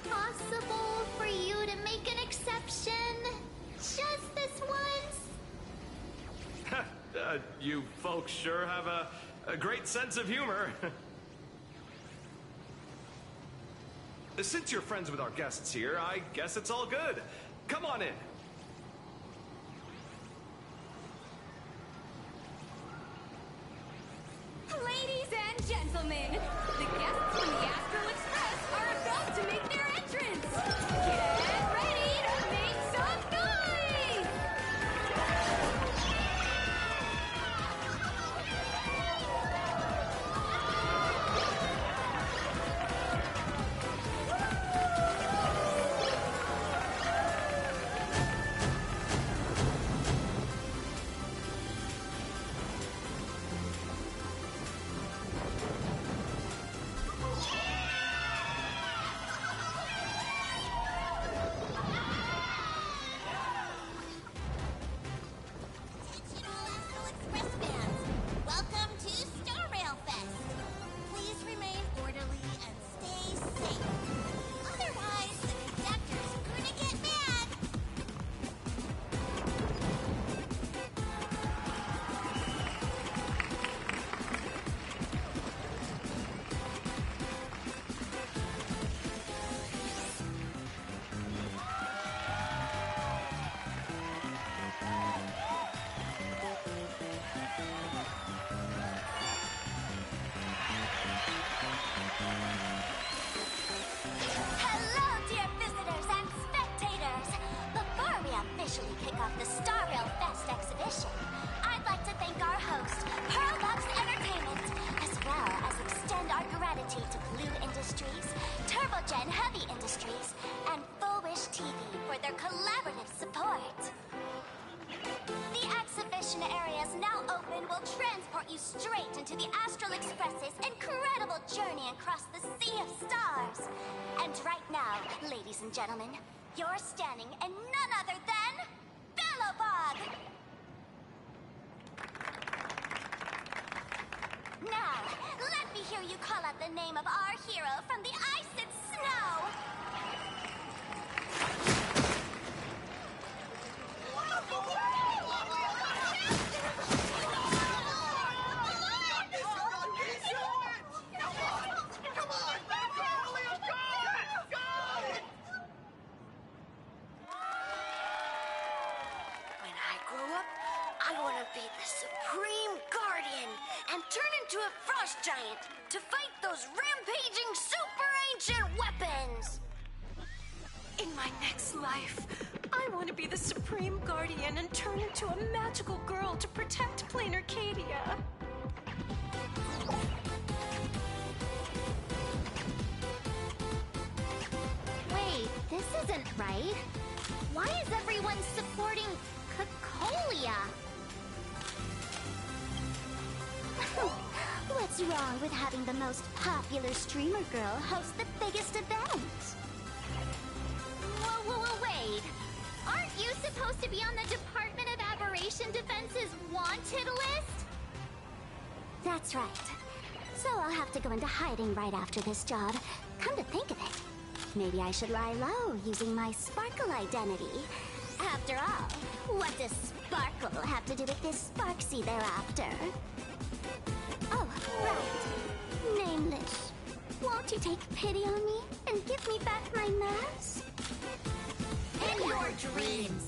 possible for you to make an exception? Just this once? You folks sure have a great sense of humor. Since you're friends with our guests here, I guess it's all good. Come on in. Ladies and gentlemen, the guests from the Astral Express are about to make their entrance. Get ready to make some noise! transport you straight into the Astral Express's incredible journey across the sea of stars. And right now, ladies and gentlemen, you're standing in none other than Bellowbog! Now, let me hear you call out the name of our hero from the ice and snow! When I grow up, I want to be the Supreme Guardian and turn into a frost giant to fight those rampaging super ancient weapons! In my next life, I want to be the Supreme Guardian and turn into a magical girl to protect Plain Arcadia. Wait, this isn't right. Why is everyone supporting Cocolia? What's wrong with having the most popular streamer girl host the biggest event? Whoa, wait. Aren't you supposed to be on the Department of Aberration Defense's wanted list? That's right. So I'll have to go into hiding right after this job. Come to think of it, maybe I should lie low using my Sparkle identity. After all, what does Sparkle have to do with this Sparksy thereafter? Oh, right. Nameless. Won't you take pity on me and give me back my mask? In your dreams.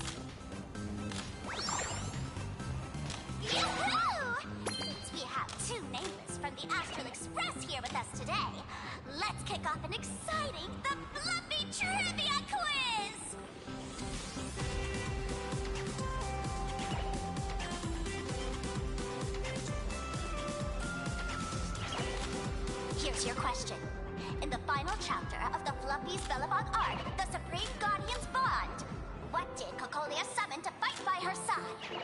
Yoo-hoo! Since we have two Nameless from the Astral Express here with us today, let's kick off an exciting The Fluffy Trivia Quiz! Here's your question. In the final chapter of the Fluffy's Bellowbog arc, the Supreme Guardians bond, what did Cocolia summon to fight by her side?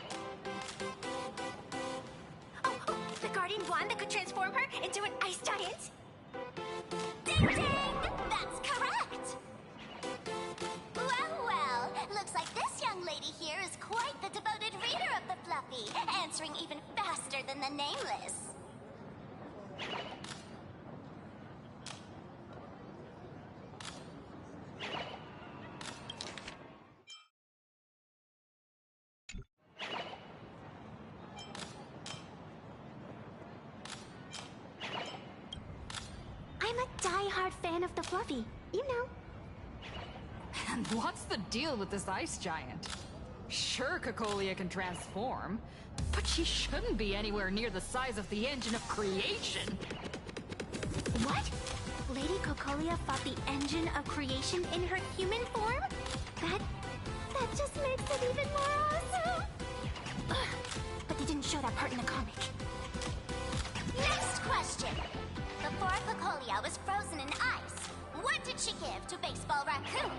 Oh, the Guardian wand that could transform her into an ice giant? Ding ding! That's correct! Well, looks like this young lady here is quite the devoted reader of the Fluffy, answering even faster than the Nameless. I'm a die-hard fan of the Fluffy, you know. And what's the deal with this ice giant? Sure, Cocolia can transform, but she shouldn't be anywhere near the size of the engine of creation. What? Lady Cocolia fought the engine of creation in her human form? That just makes it even more awesome! Ugh, but they didn't show that part in the comic. Next question! Before Cocolia was frozen in ice, what did she give to Baseball Raccoon?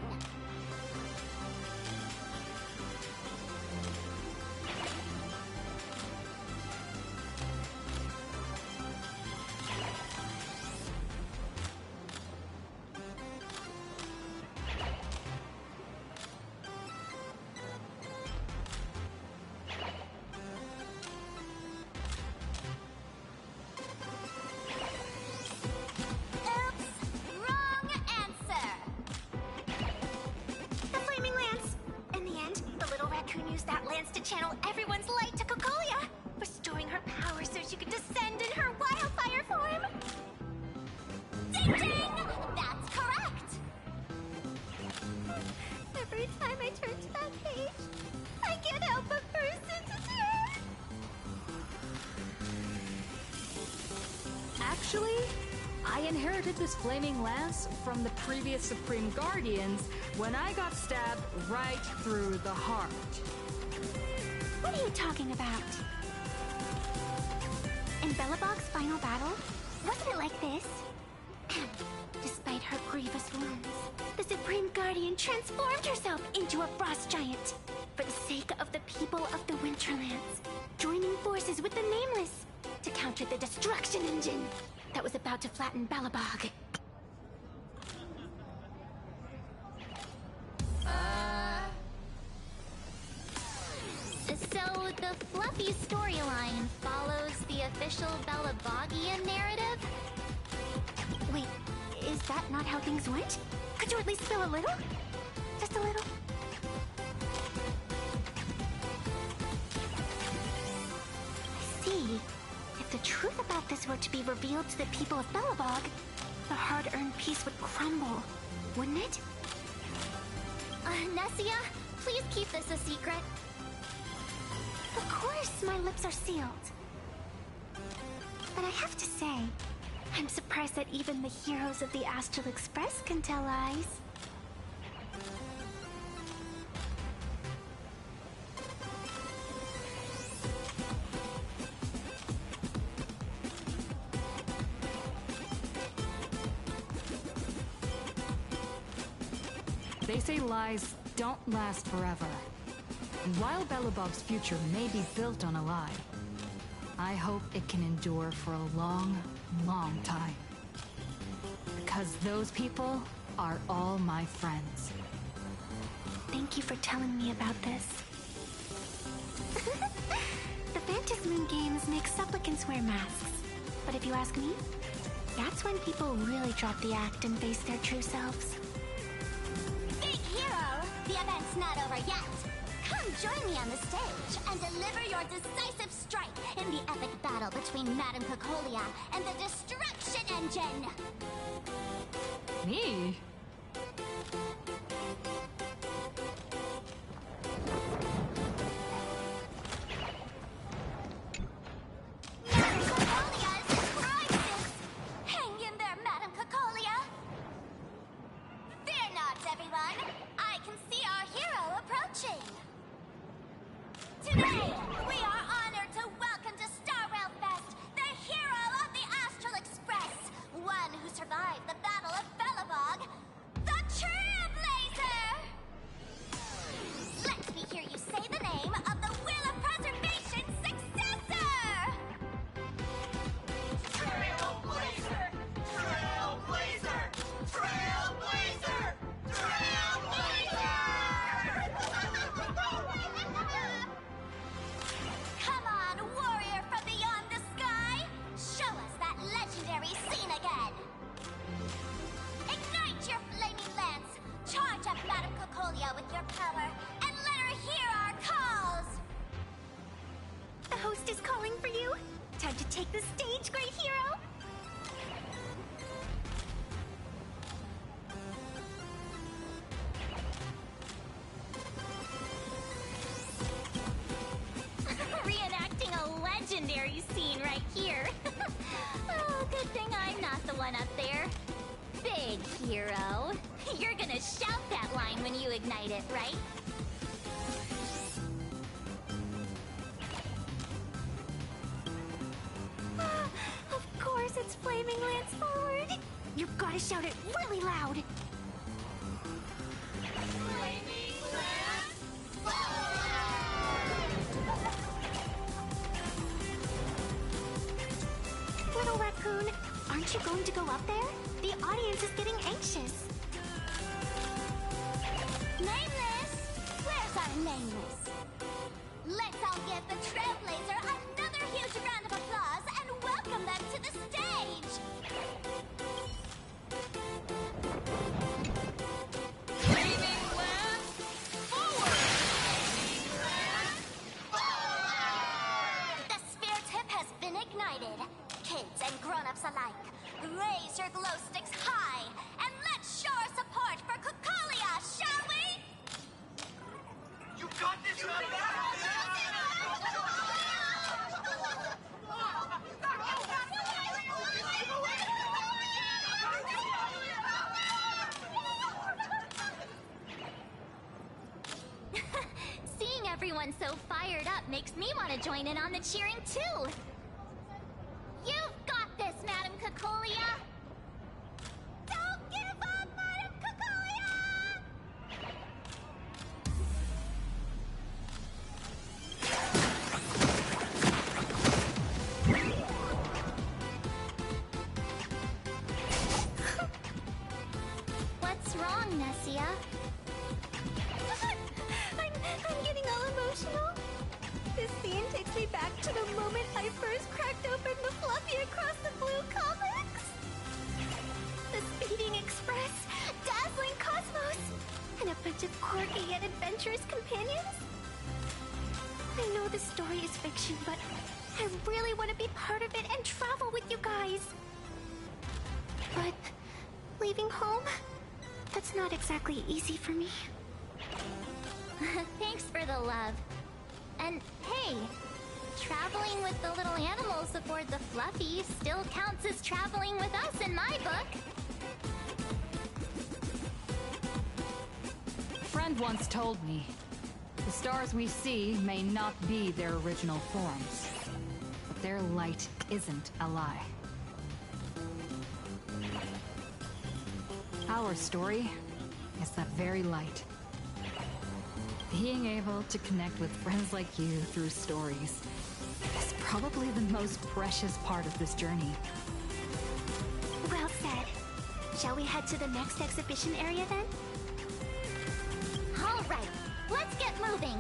That lance to channel everyone's light to Cocolia, restoring her power so she could descend in her wildfire form. Ding ding! That's correct! Every time I turn to that page, I can't help but burst into tears. Actually, I inherited this flaming lance from the previous Supreme Guardians when I got stabbed right through the heart. What are you talking about? In Bellowbog's final battle, wasn't it like this? Despite her grievous wounds, the Supreme Guardian transformed herself into a frost giant for the sake of the people of the Winterlands, joining forces with the Nameless to encountered the destruction engine that was about to flatten Balabog. So the fluffy storyline follows the official Balabogian narrative? Wait, is that not how things went? Could you at least spill a little? Just a little? I see. If the truth about this were to be revealed to the people of Belobog, the hard-earned peace would crumble, wouldn't it? Nessia, please keep this a secret. Of course, my lips are sealed. But I have to say, I'm surprised that even the heroes of the Astral Express can tell lies. They say lies don't last forever. And while Belobog's future may be built on a lie, I hope it can endure for a long, long time. Because those people are all my friends. Thank you for telling me about this. The Phantasmoon games make supplicants wear masks. But if you ask me, that's when people really drop the act and face their true selves. Big hero! The event's not over yet! Come join me on the stage and deliver your decisive strike in the epic battle between Madame Cocolia and the Destruction Engine! Me? Hang in there, Madame Cocolia! Fear not, everyone! I can see our hero approaching! Today, we are honored to welcome to Star Rail Fest the hero of the Astral Express, one who survived the Battle of Belobog, the Trailblazer! Let me hear you say the name of the Wheel of Preservation's successor! Trailblazer! Trailblazer! Trailblazer! Come on, warrior from beyond the sky! Show us that legendary scene again! Ignite your flaming lance! Charge up Madame Cocolia with your power, and let her hear our calls! The host is calling for you. Time to take the stage, great hero! Reenacting a legendary scene right here. Oh, good thing I'm not the one up there. Big hero. You're gonna shout that line when you ignite it, right? Of course, it's Flaming Lance forward. You've got to shout it really loud. Flaming Lance Little raccoon, aren't you going to go up there? The audience is getting anxious. Nameless! Where's our Nameless? Let's all give the Trailblazer another huge round of applause and welcome them to the stage! Flaming Lance forward! The sphere tip has been ignited. Kids and grown-ups alike, raise your glow sticks high and let's show our support for Cocolia, shall we? You got this, Seeing everyone so fired up makes me want to join in on the cheering too. You've got this, Madame Cocolia! Don't give up, Madame Cocolia! know this story is fiction, but I really want to be part of it and travel with you guys. But leaving home? That's not exactly easy for me. Thanks for the love. And hey, traveling with the little animals aboard the Fluffy still counts as traveling with us in my book. A friend once told me, the stars we see may not be their original forms, but their light isn't a lie. Our story is that very light. Being able to connect with friends like you through stories is probably the most precious part of this journey. Well said. Shall we head to the next exhibition area then? All right, let's get moving.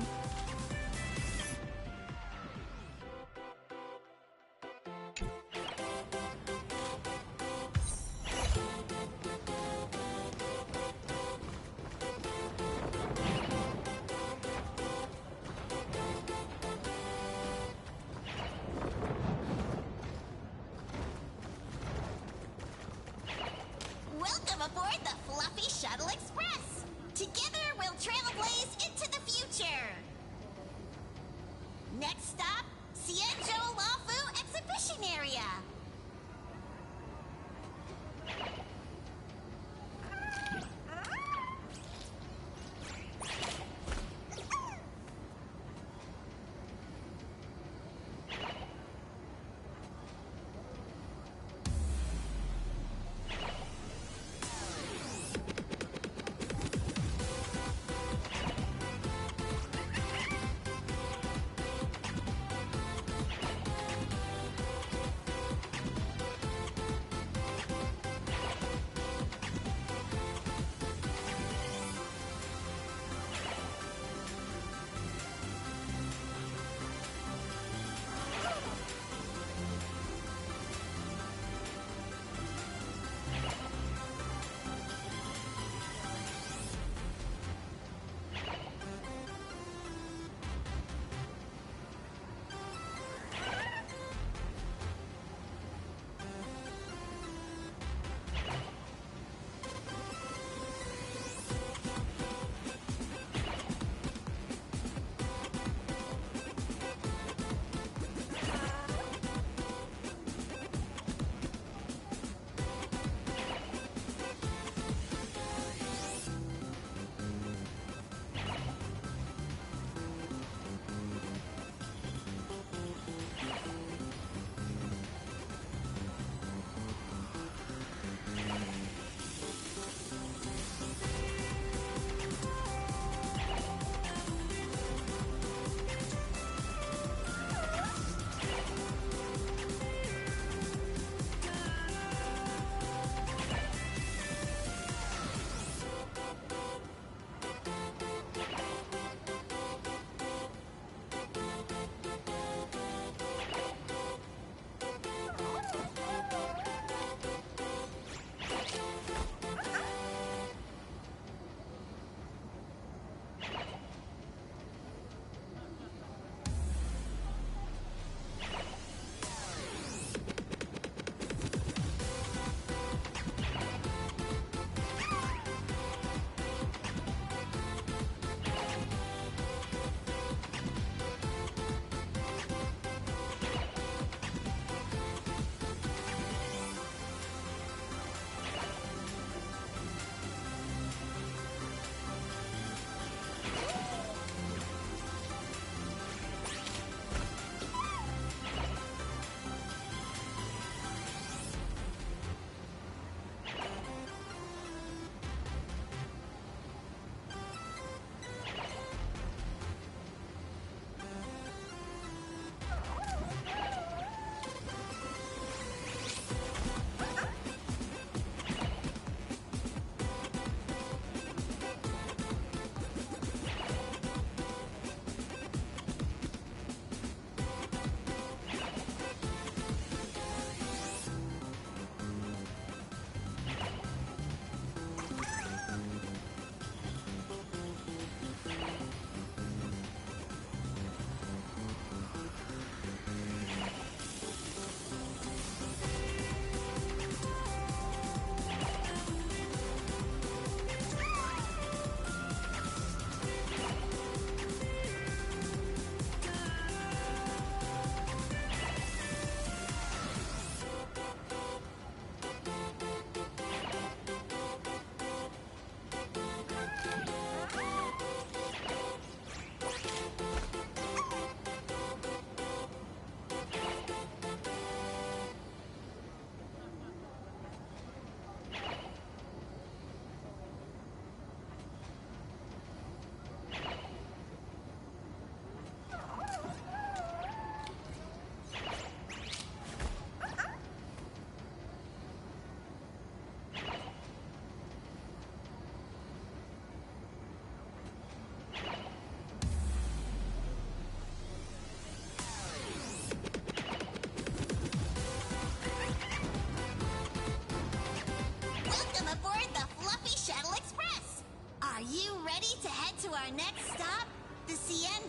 Welcome aboard the Fluffy Shuttle Express! Together we'll trailblaze into the future!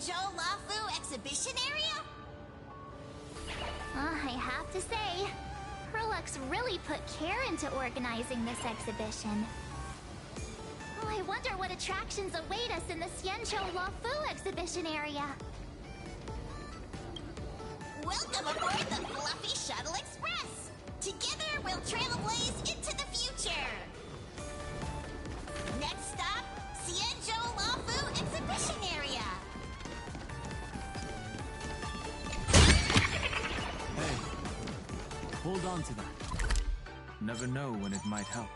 Xianzhou Lafu exhibition area? I have to say, Herlux really put care into organizing this exhibition. Oh, I wonder what attractions await us in the Xianzhou Lafu exhibition area. Welcome aboard the Fluffy Shuttle Express! Together we'll trailblaze into the future! Next stop, Xianzhou Lafu exhibition area! Hey, hold on to that. Never know when it might help.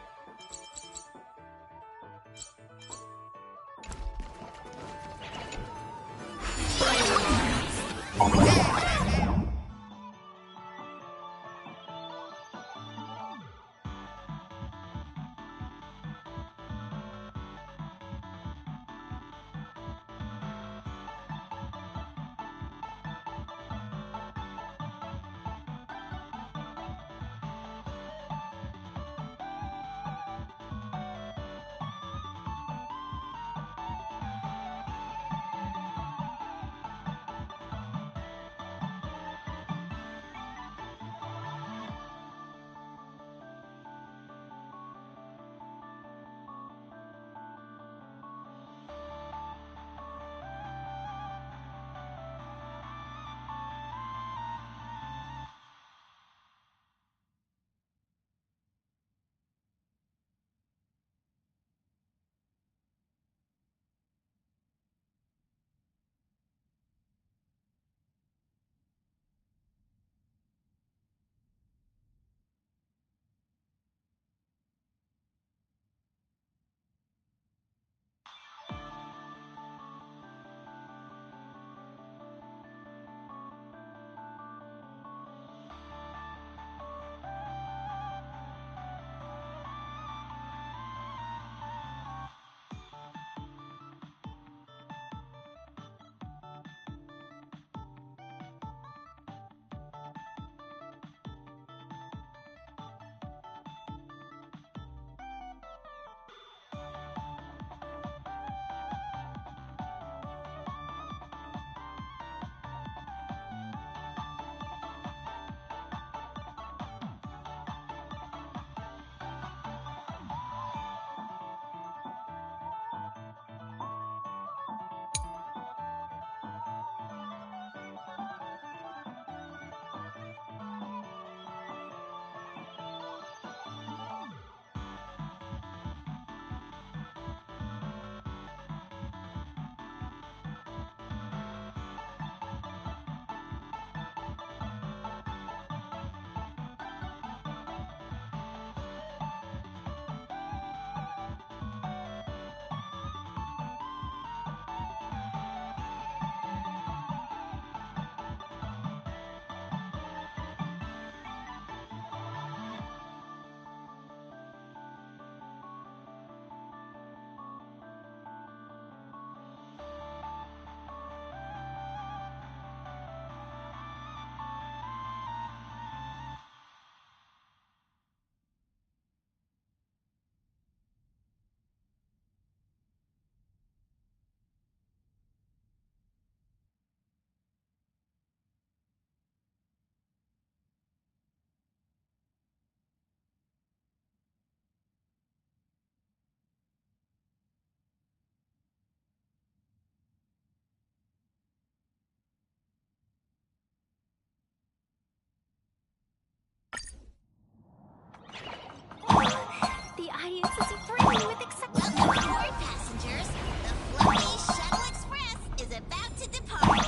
The audience is brimming with excitement. Welcome aboard, passengers. The Fluffy Shuttle Express is about to depart.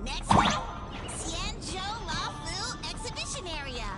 Next stop, Xianzhou Lafu exhibition area.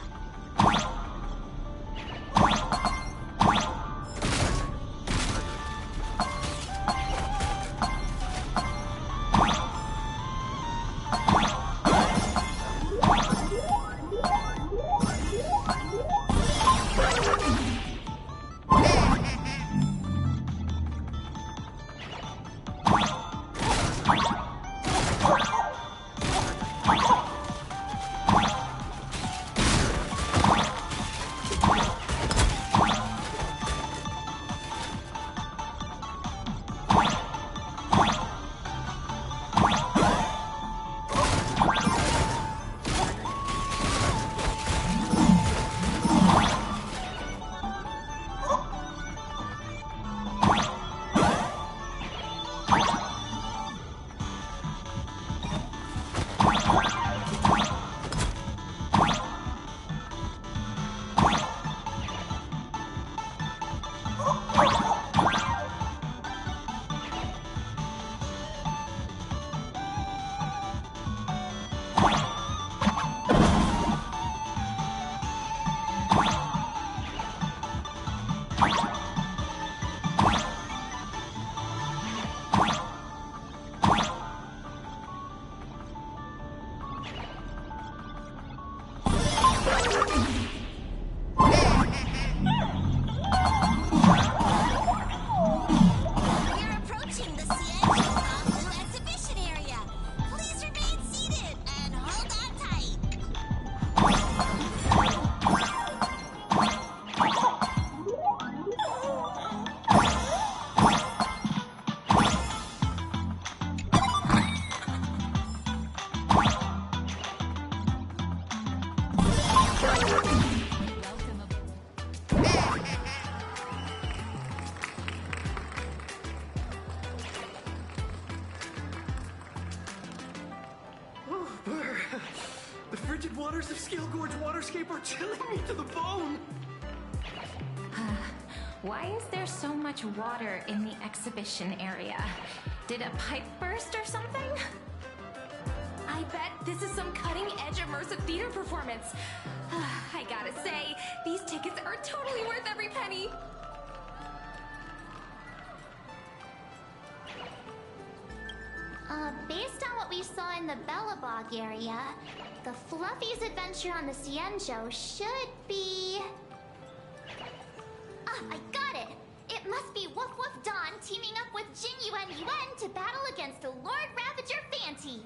hyper chilling me to the bone. Why is there so much water in the exhibition area? Did a pipe burst or something? I bet this is some cutting-edge immersive theater performance. I gotta say, these tickets are totally worth every penny. Based on what we saw in the Bellabog area, the Fluffy's adventure on the Cienjo should be... Ah, I got it! It must be Woof Woof Dawn teaming up with Jin Yuan Yuan to battle against the Lord Ravager Fanti.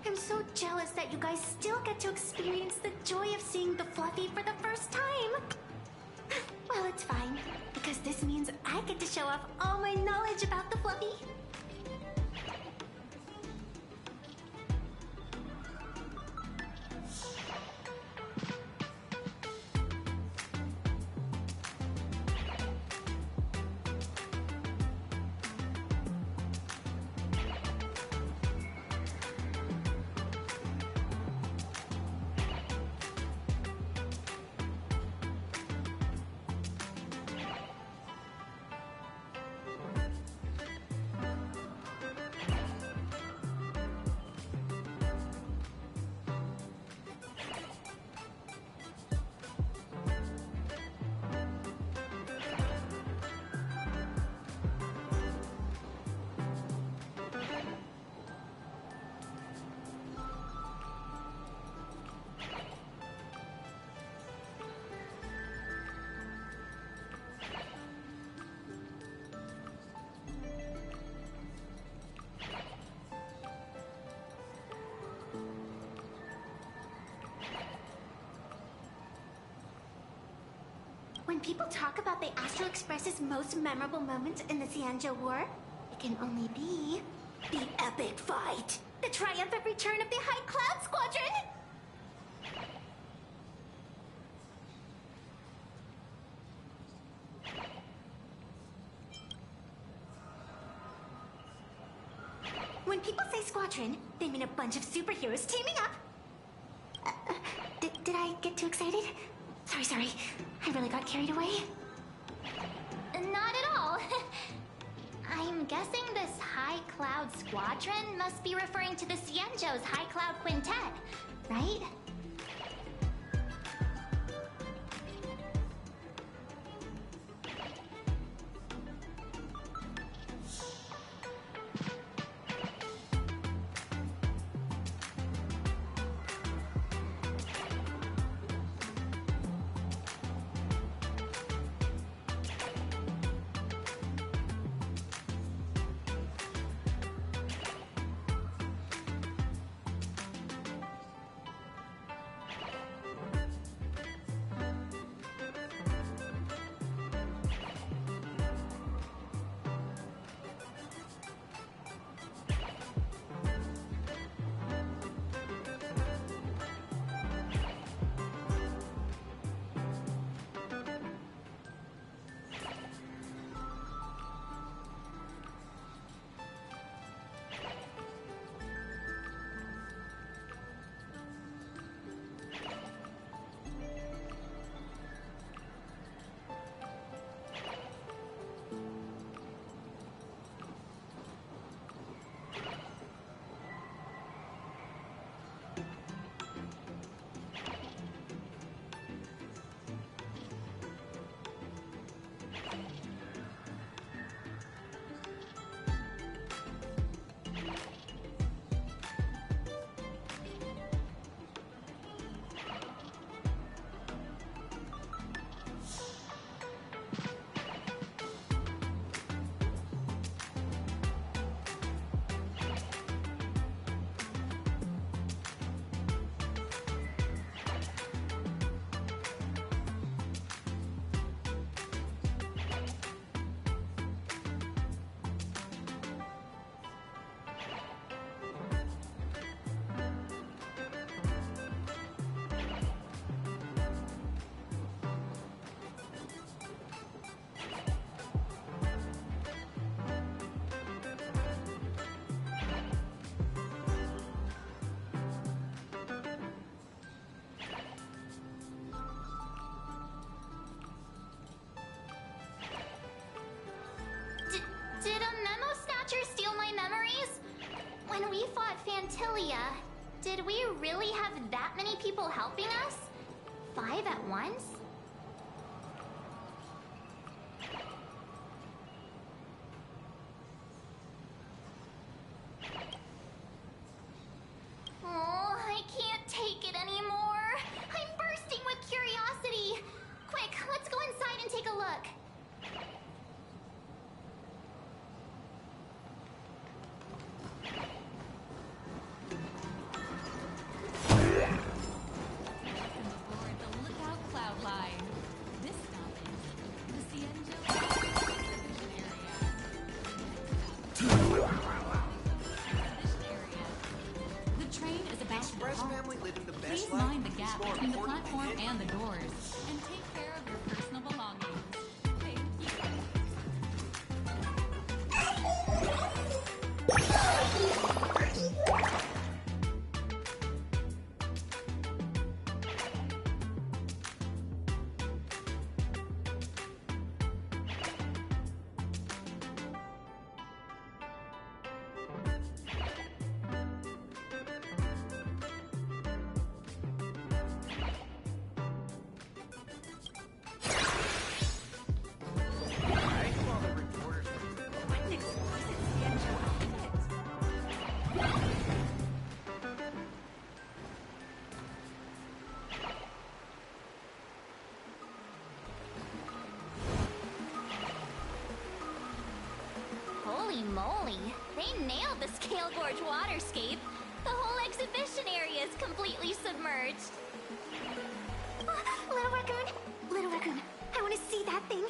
I'm so jealous that you guys still get to experience the joy of seeing the Fluffy for the first time. Well, it's fine, because this means I get to show off all my knowledge about the Fluffy. When people talk about the Astral Express's most memorable moments in the Cianjo War, it can only be the epic fight, the triumphant return of the High Cloud Squadron! When people say squadron, they mean a bunch of superheroes teaming up. Did I get too excited? Sorry. I really got carried away. Not at all. guessing this High Cloud Squadron must be referring to the Cienjo's High Cloud Quintet, right? Did a memo snatcher steal my memories? When we fought Fantilia, did we really have that many people helping us? 5 at once? Oh, I can't take it anymore. I'm bursting with curiosity. Quick, let's go inside and take a look. Please mind the gap between the platform and the doors, and take care of your personal belongings. Thank Holy moly, they nailed the Scale Gorge waterscape. The whole exhibition area is completely submerged. Little Raccoon! Little Raccoon, I want to see that thing.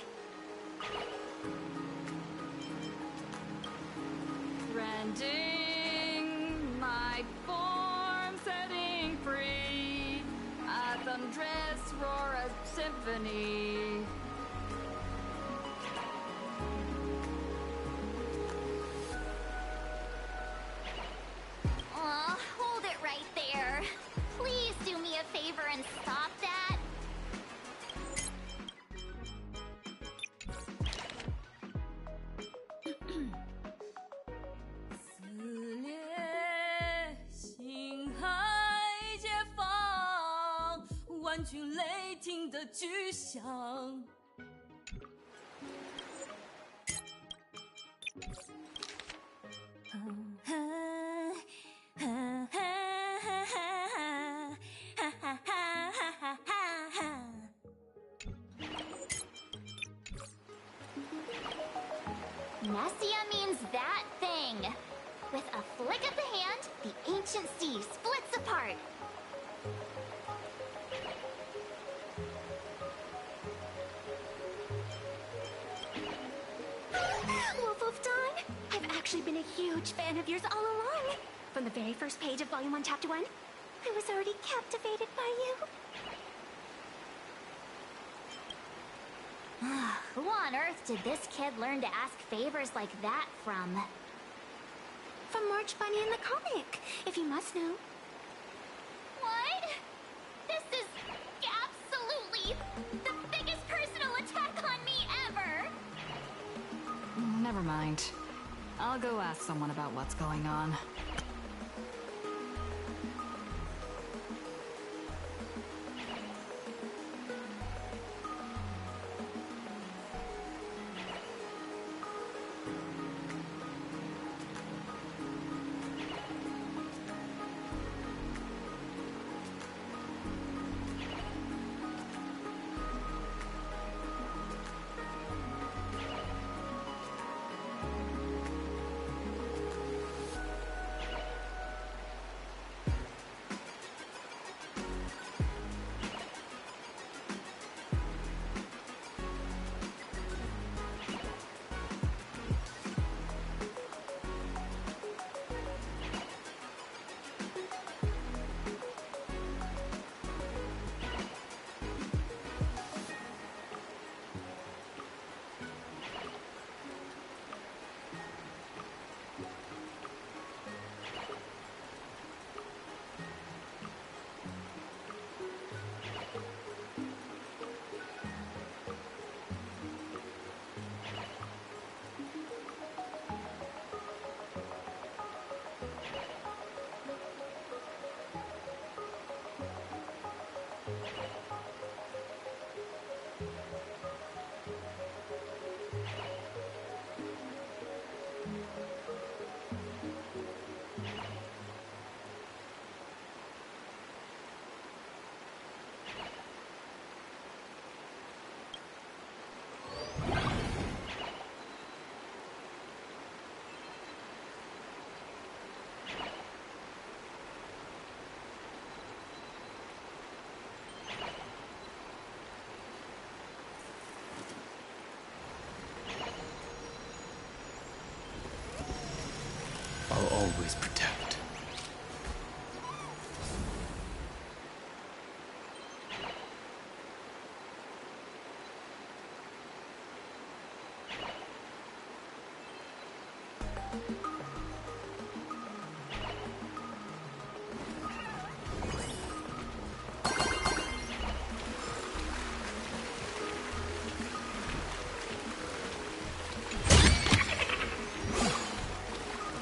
Rending my form, setting free. A thunderous roar, a symphony. Aw, hold it right there. Please do me a favor and stop that. 欢群雷霆的巨响。Nessia means that thing. With a flick of the hand, the ancient sea splits apart. Wolf of Dawn, I've actually been a huge fan of yours all along. From the very first page of Volume 1, Chapter 1, I was already captivated by you. Who on earth did this kid learn to ask favors like that from? From March Bunny in the comic, if you must know. What? This is absolutely the biggest personal attack on me ever! Never mind. I'll go ask someone about what's going on. I'll always protect.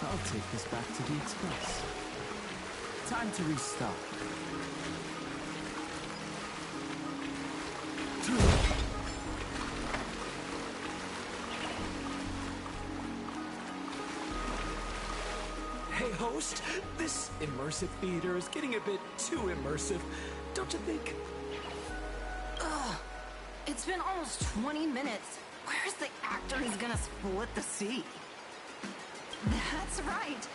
I'll take this back to the Express. Time to restart. Hey, host, this immersive theater is getting a bit too immersive, don't you think? Ugh. It's been almost 20 minutes. Where's the actor who's gonna split the sea? That's right.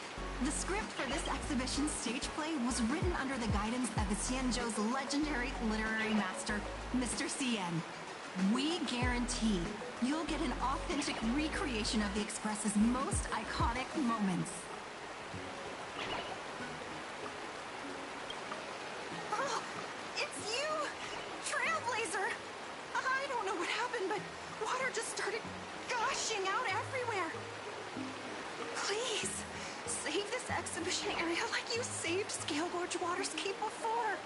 The script for this exhibition stage play was written under the guidance of the Xianzhou's legendary literary master, Mr. Cien. We guarantee you'll get an authentic recreation of the Express's most iconic moments. Oh, it's you! Trailblazer! I don't know what happened, but water just started gushing out everywhere. Please, save this exhibition area like you saved Scale Gorge Waterscape before.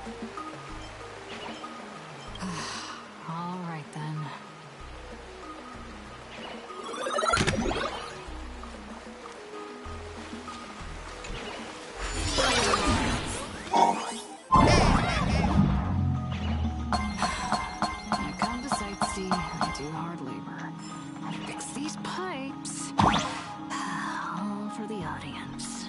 All right then. I come to sightsee, I do hard labor. I fix these pipes. All for the audience.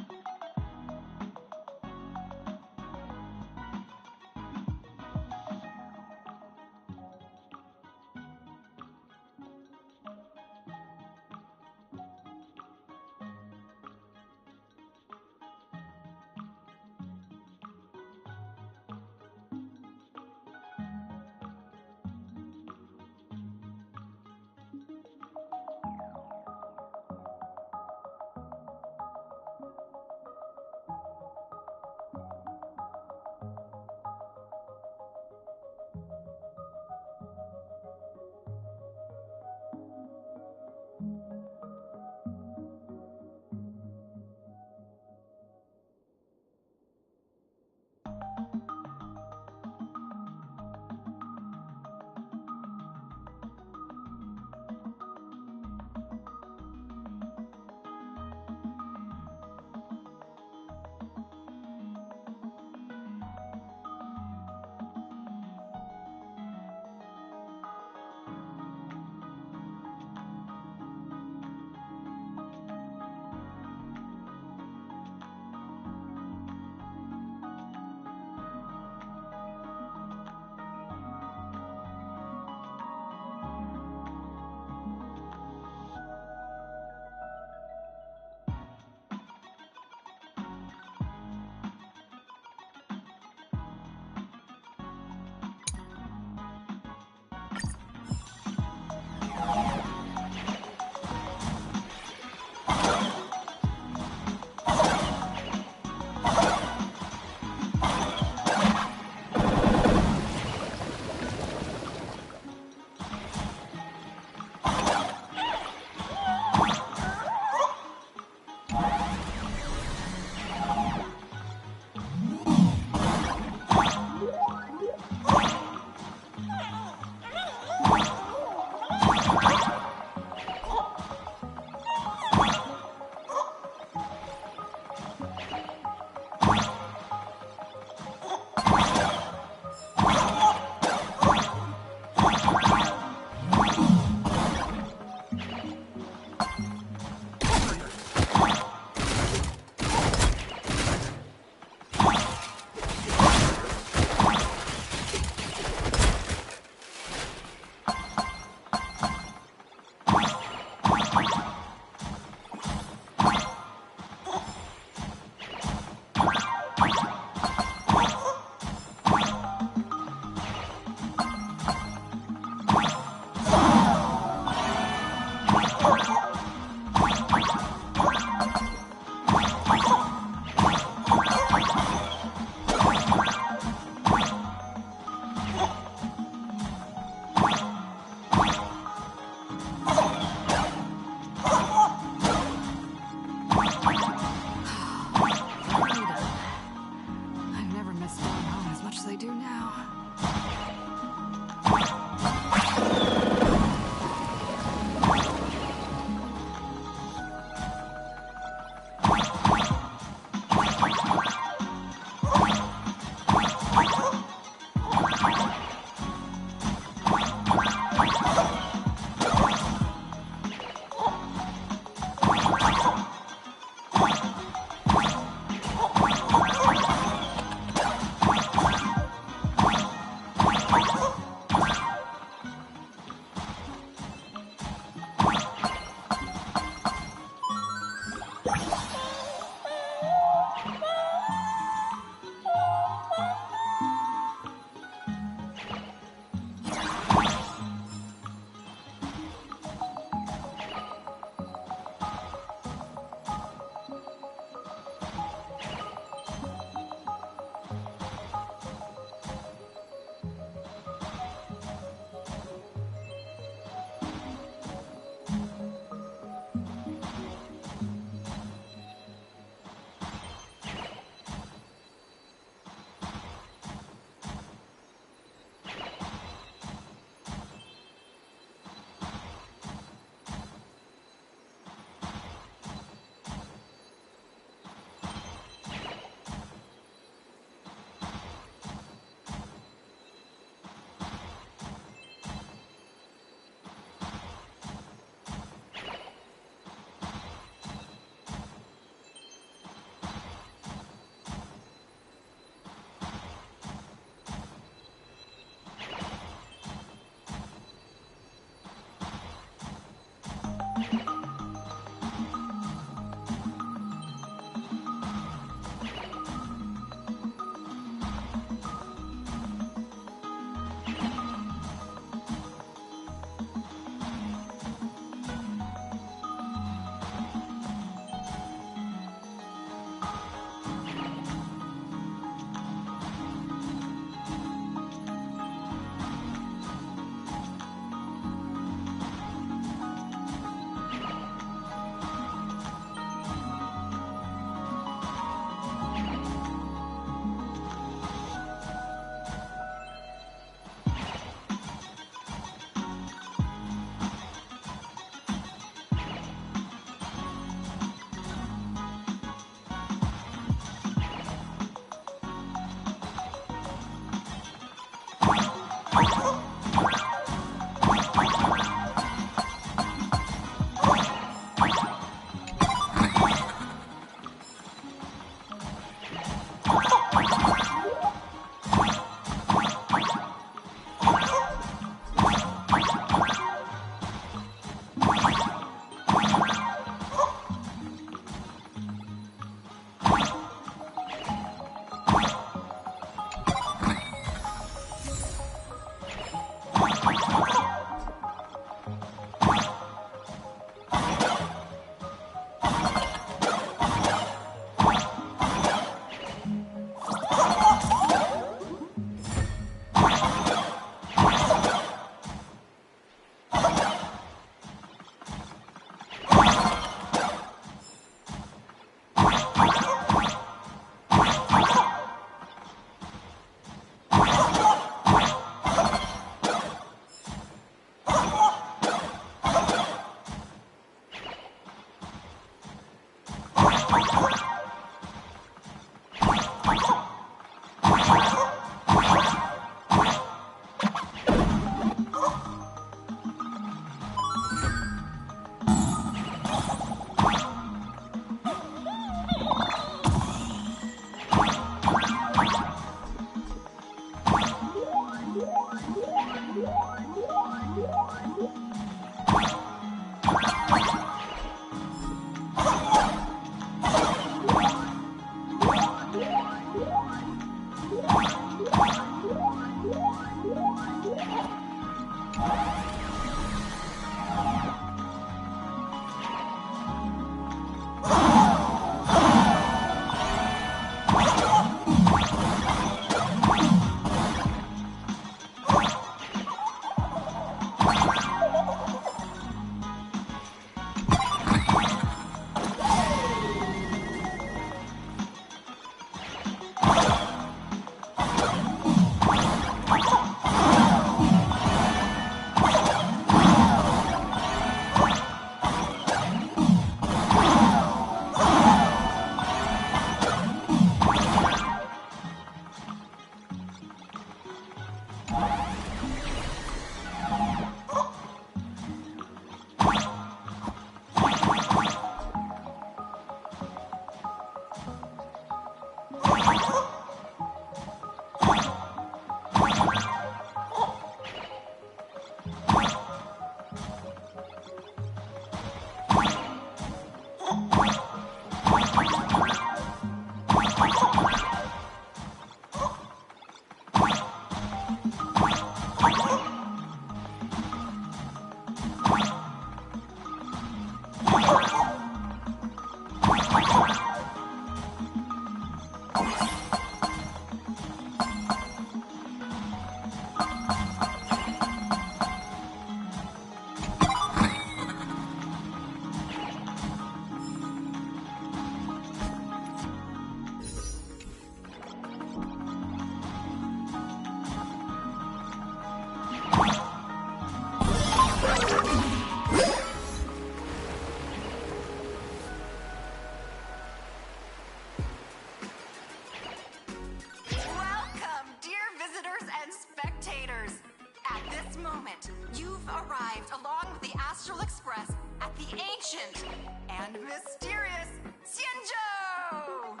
this moment, you've arrived along with the Astral Express at the ancient and mysterious Xianzhou!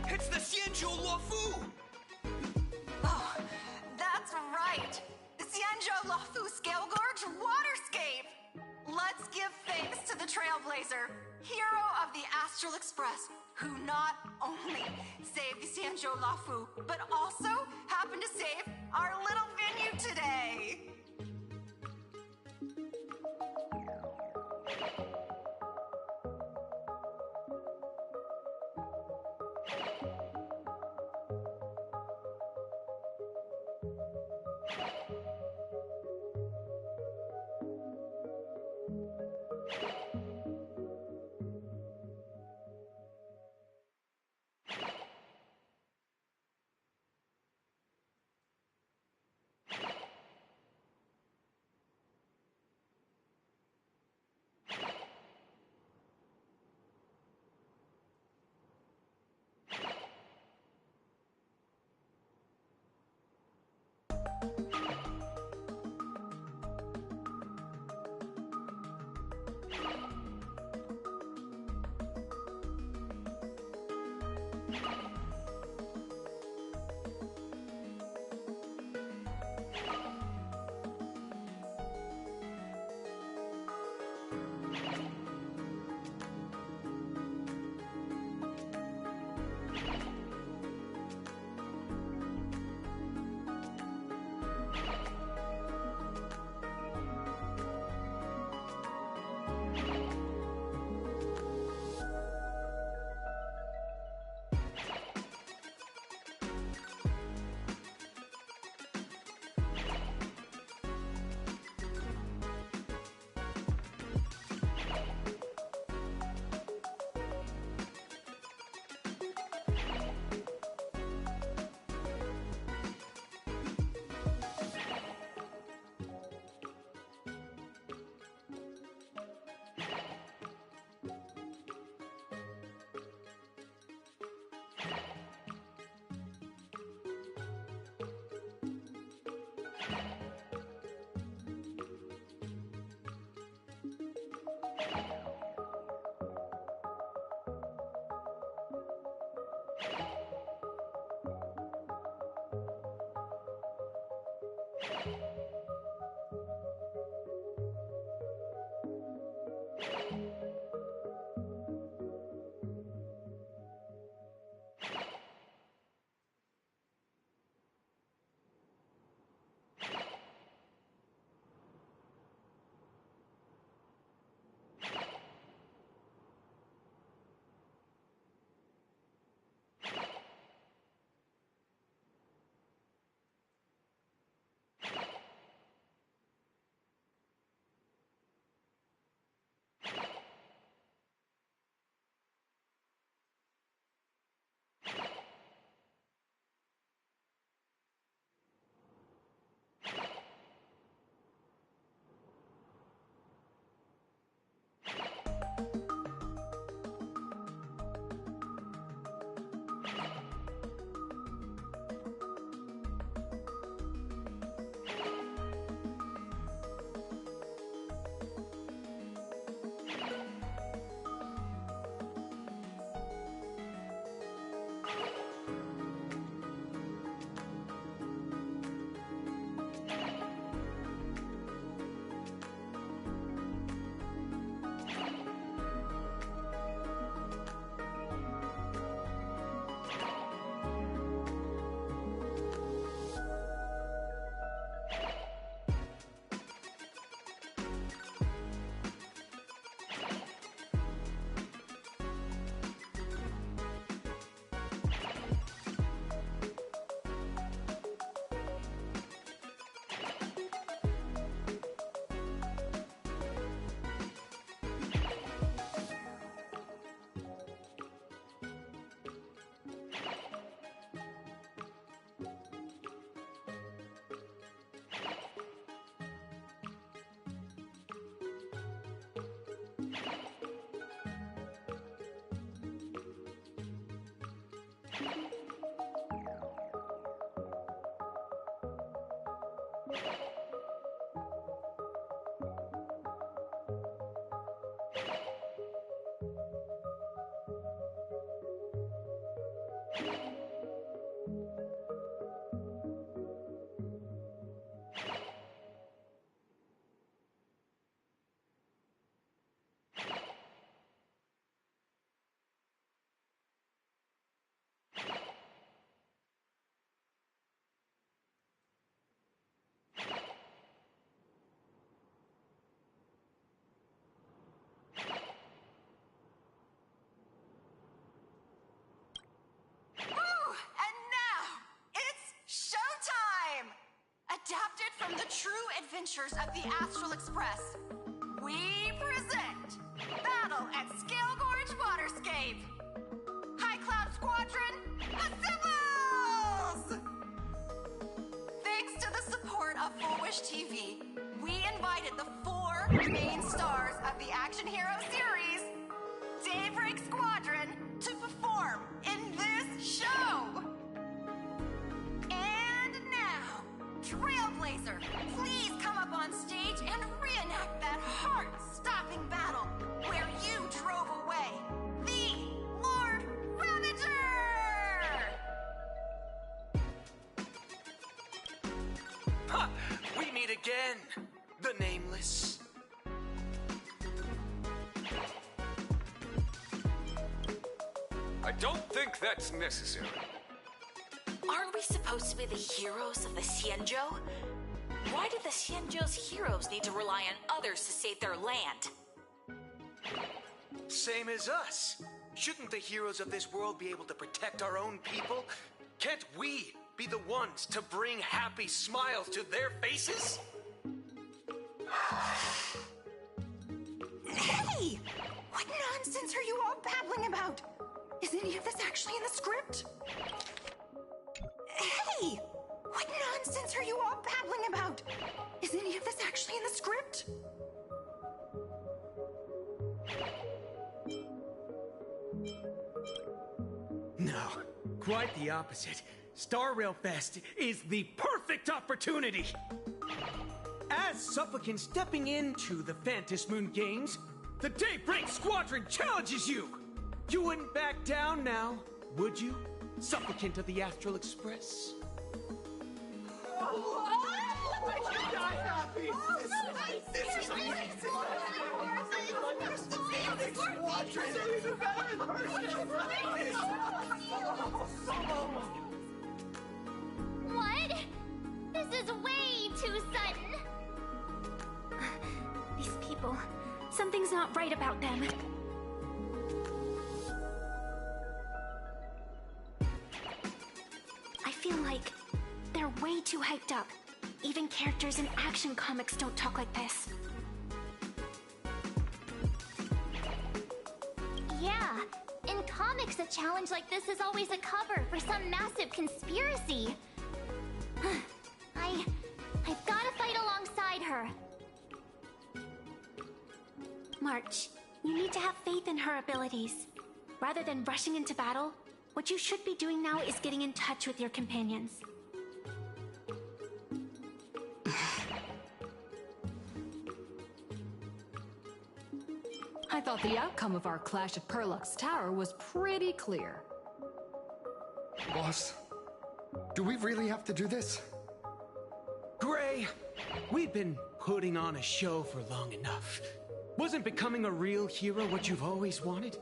It's the Xianzhou Luofu! Oh, that's right! Xianzhou Luofu Scale Gorge Waterscape! Let's give thanks to the Trailblazer, hero of the Astral Express, who not only saved Xianzhou Luofu, but also happened to save our little venue today! Adapted from the true adventures of the Astral Express, we present Battle at Scale Gorge Waterscape. High Cloud Squadron, assembles! Thanks to the support of Full Wish TV, we invited the 4 main stars of the action hero series, Daybreak Squadron, to perform in this show. And now, Trailblazer, please come up on stage and reenact that heart-stopping battle where you drove away the Lord Ravager! Ha! We meet again, the Nameless. I don't think that's necessary. Aren't we supposed to be the heroes of the Xianzhou? Why do the Xianzhou's heroes need to rely on others to save their land? Same as us. Shouldn't the heroes of this world be able to protect our own people? Can't we be the ones to bring happy smiles to their faces? Hey! What nonsense are you all babbling about? Is any of this actually in the script? Hey! What nonsense are you all babbling about? Is any of this actually in the script? No, quite the opposite. Star Rail Fest is the perfect opportunity! As supplicant stepping into the Phantom Moon Games, the Daybreak Squadron challenges you! You wouldn't back down now, would you, supplicant of the Astral Express? What? This is way too sudden. These people, something's not right about them. I feel like they're way too hyped up. Even characters in action comics don't talk like this. Yeah, in comics a challenge like this is always a cover for some massive conspiracy. I've gotta fight alongside her. March, you need to have faith in her abilities. Rather than rushing into battle, what you should be doing now is getting in touch with your companions. I thought the outcome of our clash at Perlux Tower was pretty clear. Boss, do we really have to do this? Gray, we've been putting on a show for long enough. Wasn't becoming a real hero what you've always wanted?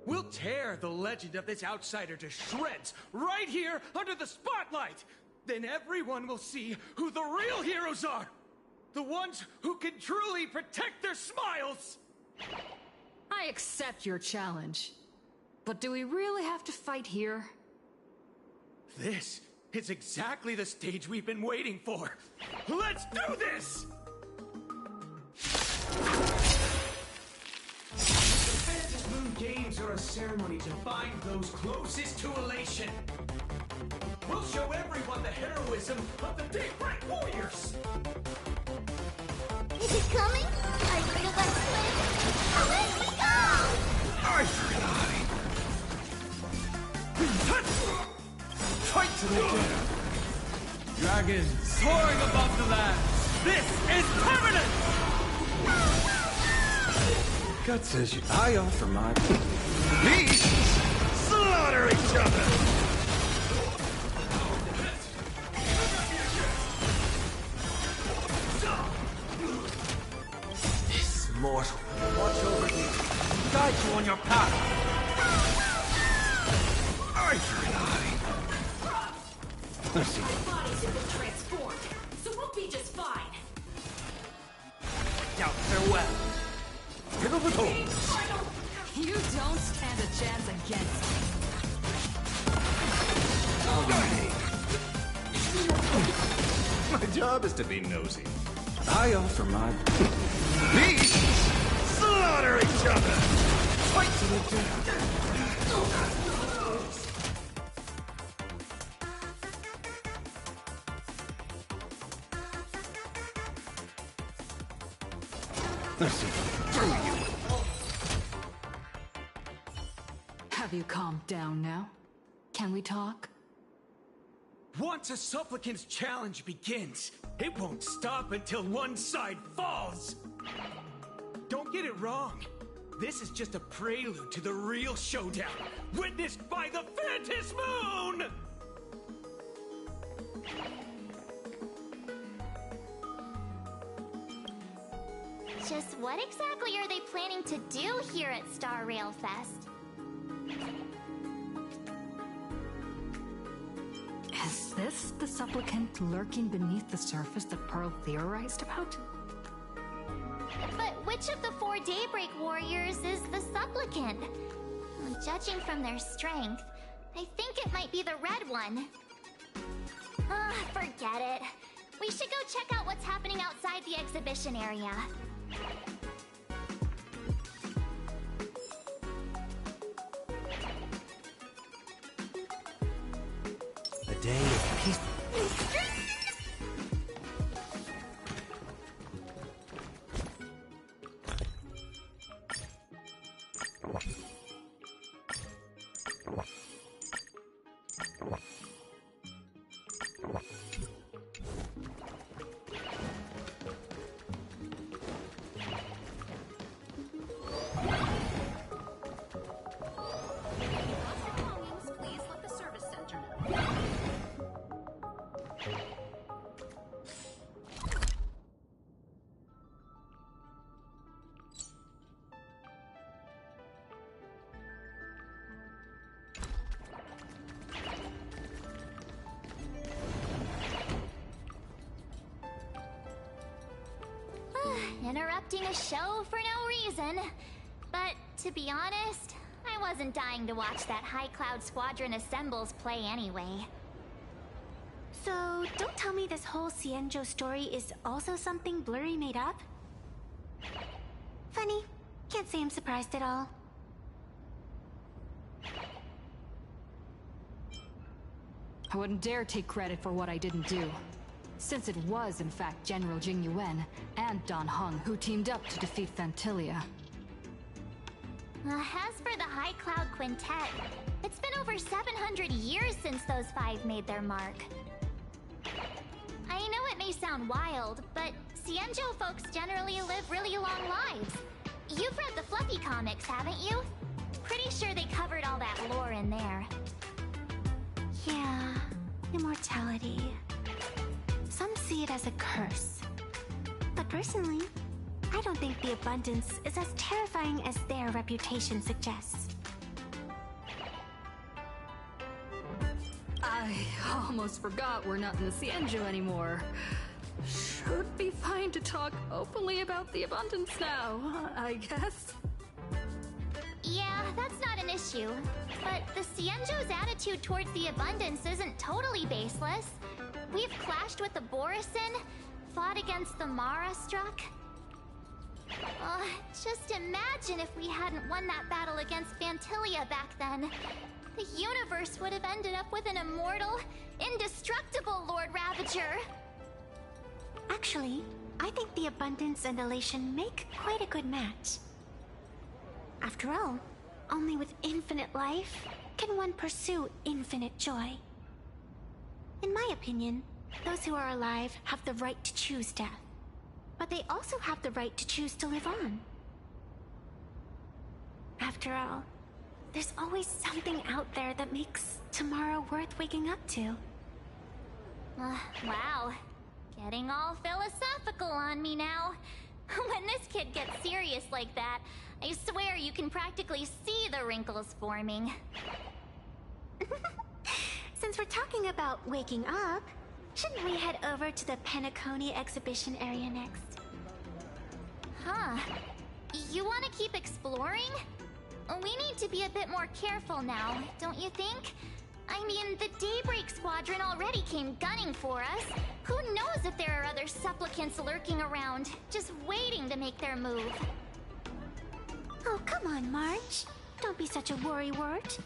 We'll tear the legend of this outsider to shreds right here under the spotlight! Then everyone will see who the real heroes are! The ones who can truly protect their smiles! I accept your challenge. But do we really have to fight here? This is exactly the stage we've been waiting for! Let's do this! The Phantom Moon Games are a ceremony to bind those closest to elation. We'll show everyone the heroism of the Daybreak Warriors! Is it coming? Are you ready to let swim? Let me go! I forgot. Fight to the death! Dragon soaring above the land! This is permanent! Gut says you. I offer my. These slaughter each other! This mortal will watch over you, guide you on your path. I forgot. Let's see. Our bodies have been transformed, so we'll be just fine. Now farewell. Give up a toes. You don't stand a chance against me. Alright. My job is to be nosy. I offer my beasts slaughter each other. Fight to the death. Let's see through you. Have you calmed down now? Can we talk? Once a supplicant's challenge begins, it won't stop until one side falls. Don't get it wrong. This is just a prelude to the real showdown, witnessed by the Phantom Moon! Just what exactly are they planning to do here at Star Rail Fest? Is this the supplicant lurking beneath the surface that Pearl theorized about? But which of the 4 Daybreak warriors is the supplicant? Judging from their strength, I think it might be the red one. Forget it. We should go check out what's happening outside the exhibition area. A day of peace. Interrupting a show for no reason. But to be honest, I wasn't dying to watch that High Cloud Squadron assembles play anyway. So, don't tell me this whole Xianzhou story is also something Blurry made up? Funny. Can't say I'm surprised at all. I wouldn't dare take credit for what I didn't do, since it was in fact General Jing Yuan and Dan Heng who teamed up to defeat Phantilia. As for the High Cloud Quintet, it's been over 700 years since those 5 made their mark. I know it may sound wild, but Xianzhou folks generally live really long lives. You've read the Fluffy comics, haven't you? Pretty sure they covered all that lore in there. Yeah, immortality. Some see it as a curse. But personally, I don't think the abundance is as terrifying as their reputation suggests. I almost forgot we're not in the Xianzhou anymore. Should be fine to talk openly about the abundance now, I guess. Yeah, that's not an issue. But the Xianzhou's attitude towards the abundance isn't totally baseless. We've clashed with the Borisin, fought against the Mara struck. Just imagine if we hadn't won that battle against Phantilia back then. The universe would have ended up with an immortal, indestructible Lord Ravager. Actually, I think the abundance and elation make quite a good match. After all, only with infinite life can one pursue infinite joy. In my opinion, those who are alive have the right to choose death. But they also have the right to choose to live on. After all, there's always something out there that makes tomorrow worth waking up to. Wow. Getting all philosophical on me now. When this kid gets serious like that, I swear you can practically see the wrinkles forming. Since we're talking about waking up, shouldn't we head over to the Penacony exhibition area next? Huh. You want to keep exploring? We need to be a bit more careful now, don't you think? I mean, the Daybreak Squadron already came gunning for us. Who knows if supplicants lurking around, just waiting to make their move. Oh, come on, Marge. Don't be such a worrywart.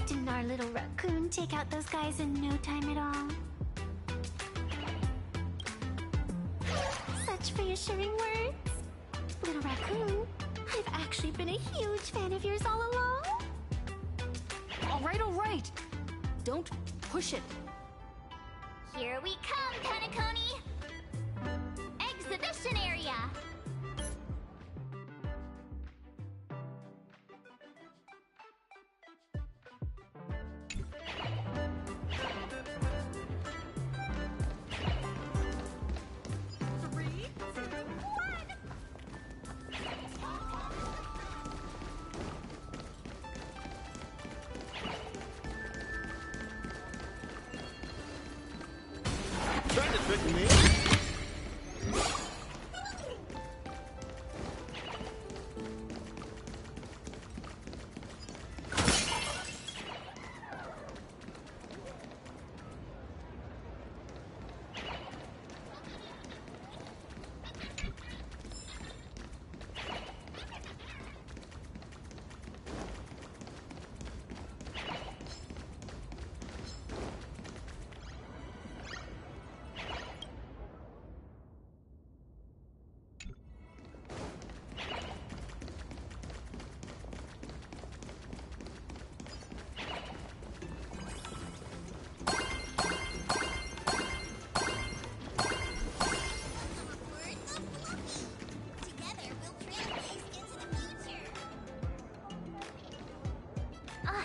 Didn't our little raccoon take out those guys in no time at all? Such reassuring words. Little raccoon, I've actually been a huge fan of yours all along. All right. Don't push it. Here we come, Penacony! Exhibition area! Trying to trick me?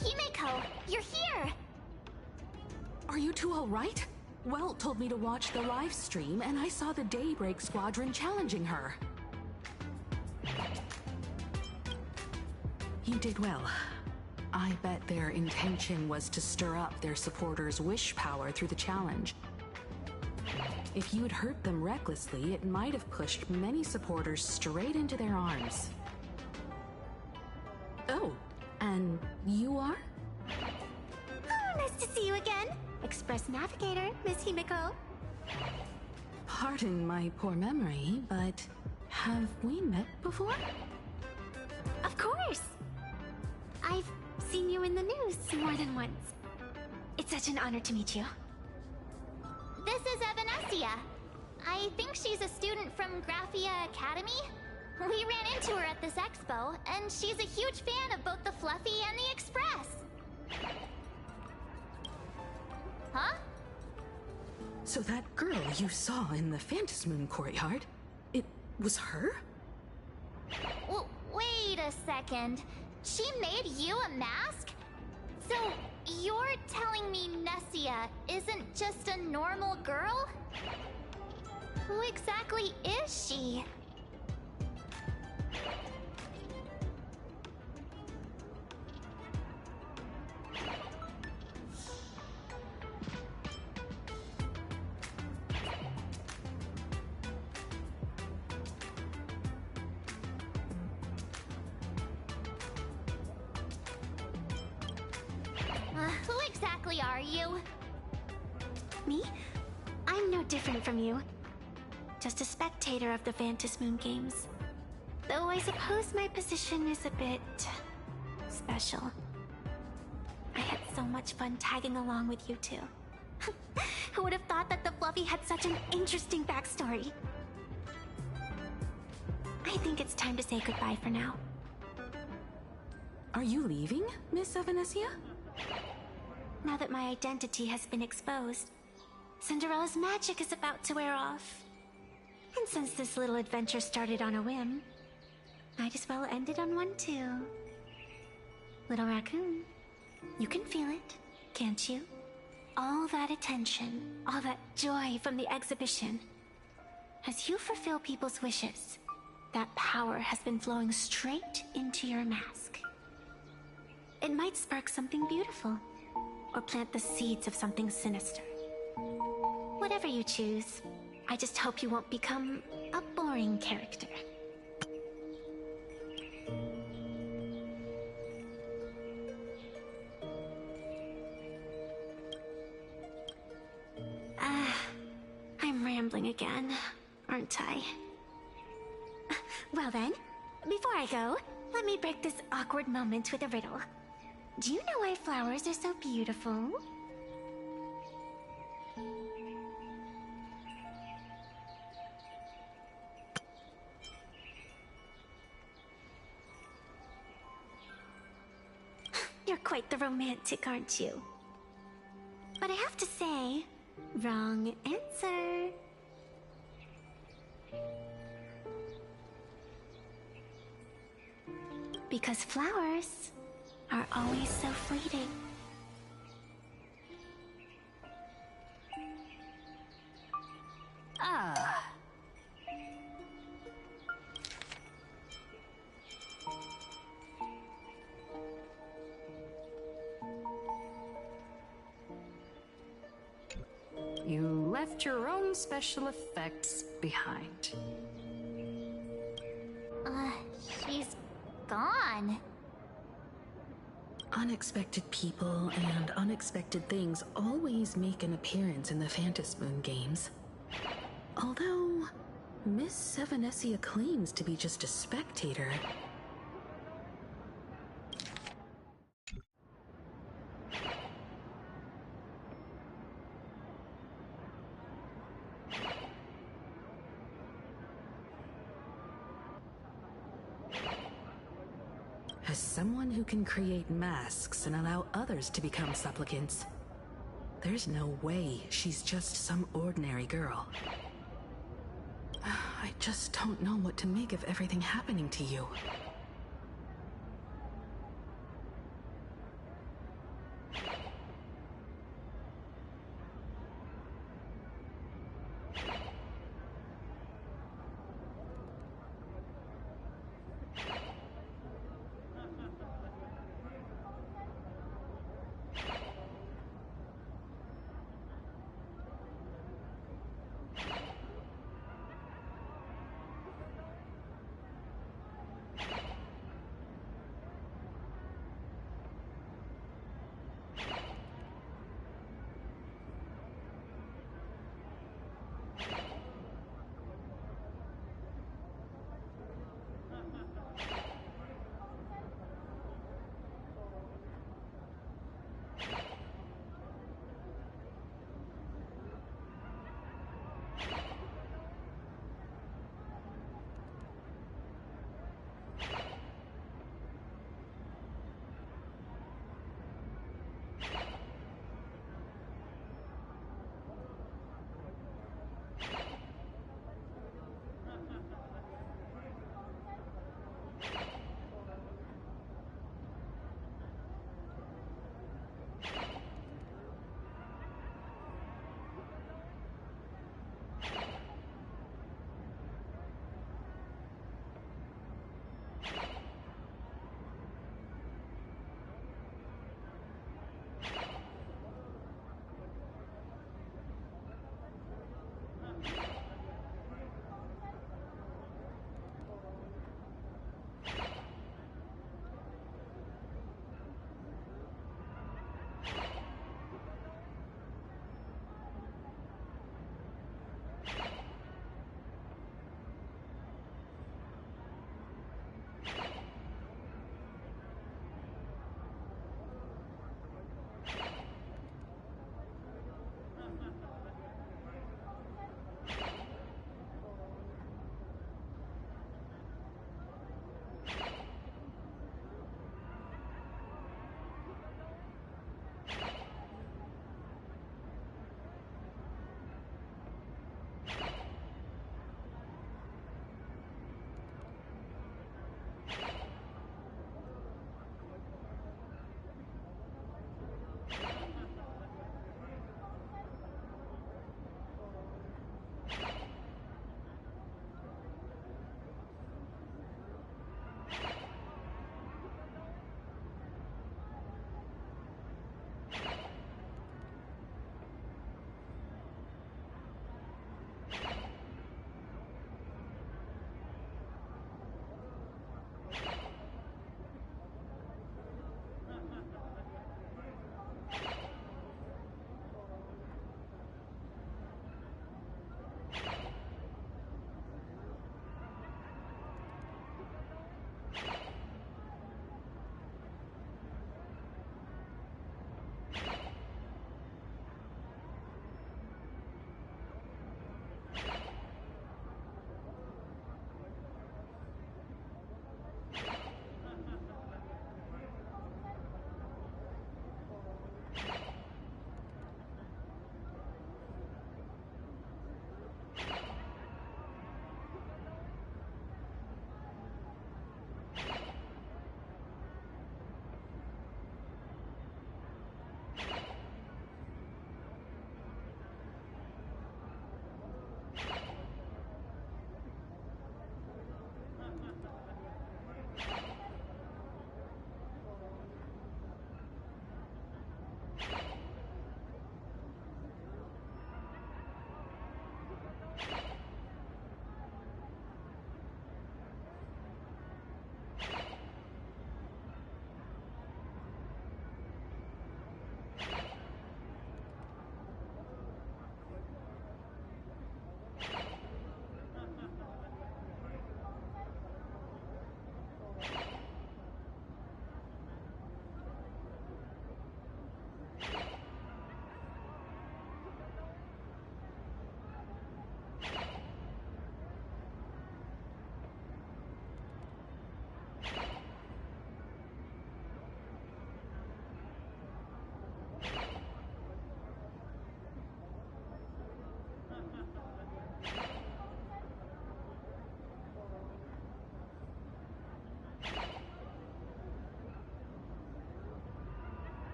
Himeko, you're here! Are you two all right? Welt told me to watch the live stream, and I saw the Daybreak squadron challenging her. You did well. I bet their intention was to stir up their supporters' wish power through the challenge. If you'd hurt them recklessly, it might have pushed many supporters straight into their arms. Oh, and you are? Oh, nice to see you again. Express Navigator, Miss Himeko. Pardon my poor memory, but have we met before? Of course. I've seen you in the news more than once. It's such an honor to meet you. This is Evanescia. I think she's a student from Graphia Academy. We ran into her at this expo, and she's a huge fan of both the Fluffy and the Express. Huh? So that girl you saw in the Phantasmoon courtyard, it was her? Wait a second. She made you a mask? So, you're telling me Nessia isn't just a normal girl? Who exactly is she? Who exactly are you? Me? I'm no different from you. Just a spectator of the Phantasmoon games. Though I suppose my position is a bit special. I had so much fun tagging along with you two. Who would have thought that the Fluffy had such an interesting backstory? I think it's time to say goodbye for now. Are you leaving, Miss Evanescia? Now that my identity has been exposed, Cinderella's magic is about to wear off. And since this little adventure started on a whim, might as well end it on one too. Little raccoon, you can feel it, can't you? All that attention, all that joy from the exhibition. As you fulfill people's wishes, that power has been flowing straight into your mask. It might spark something beautiful, or plant the seeds of something sinister. Whatever you choose, I just hope you won't become a boring character. I'm rambling again. aren't I? Well then, before I go, let me break this awkward moment with a riddle. Do you know why flowers are so beautiful? You're quite the romantic, aren't you? But I have to say, wrong answer. Because flowers are always so fleeting. Ah. You left your own special effects behind. She's gone. Unexpected people and unexpected things always make an appearance in the Phantasmoon games. Although, Miss Sevenessia claims to be just a spectator. As someone who can create masks and allow others to become supplicants, there's no way she's just some ordinary girl. I just don't know what to make of everything happening to you.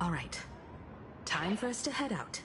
All right. Time for us to head out.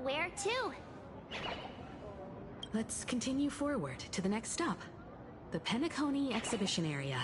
Where to? Let's continue forward to the next stop. The Penacony Exhibition Area.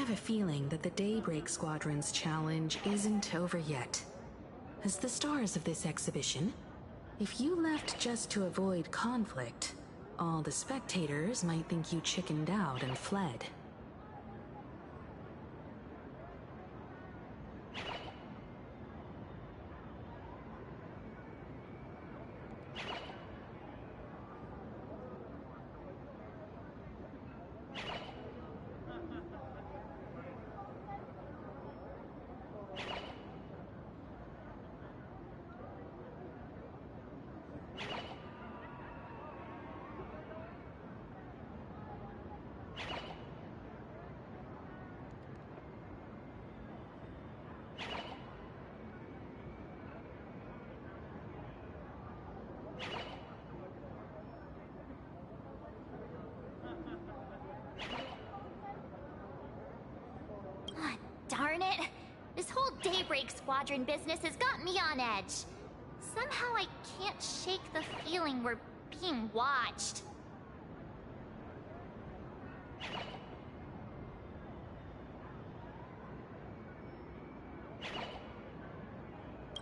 have a feeling that the Daybreak Squadron's challenge isn't over yet. As the stars of this exhibition, if you left just to avoid conflict, all the spectators might think you chickened out and fled. Darn it! This whole Daybreak Squadron business has got me on edge. Somehow I can't shake the feeling we're being watched.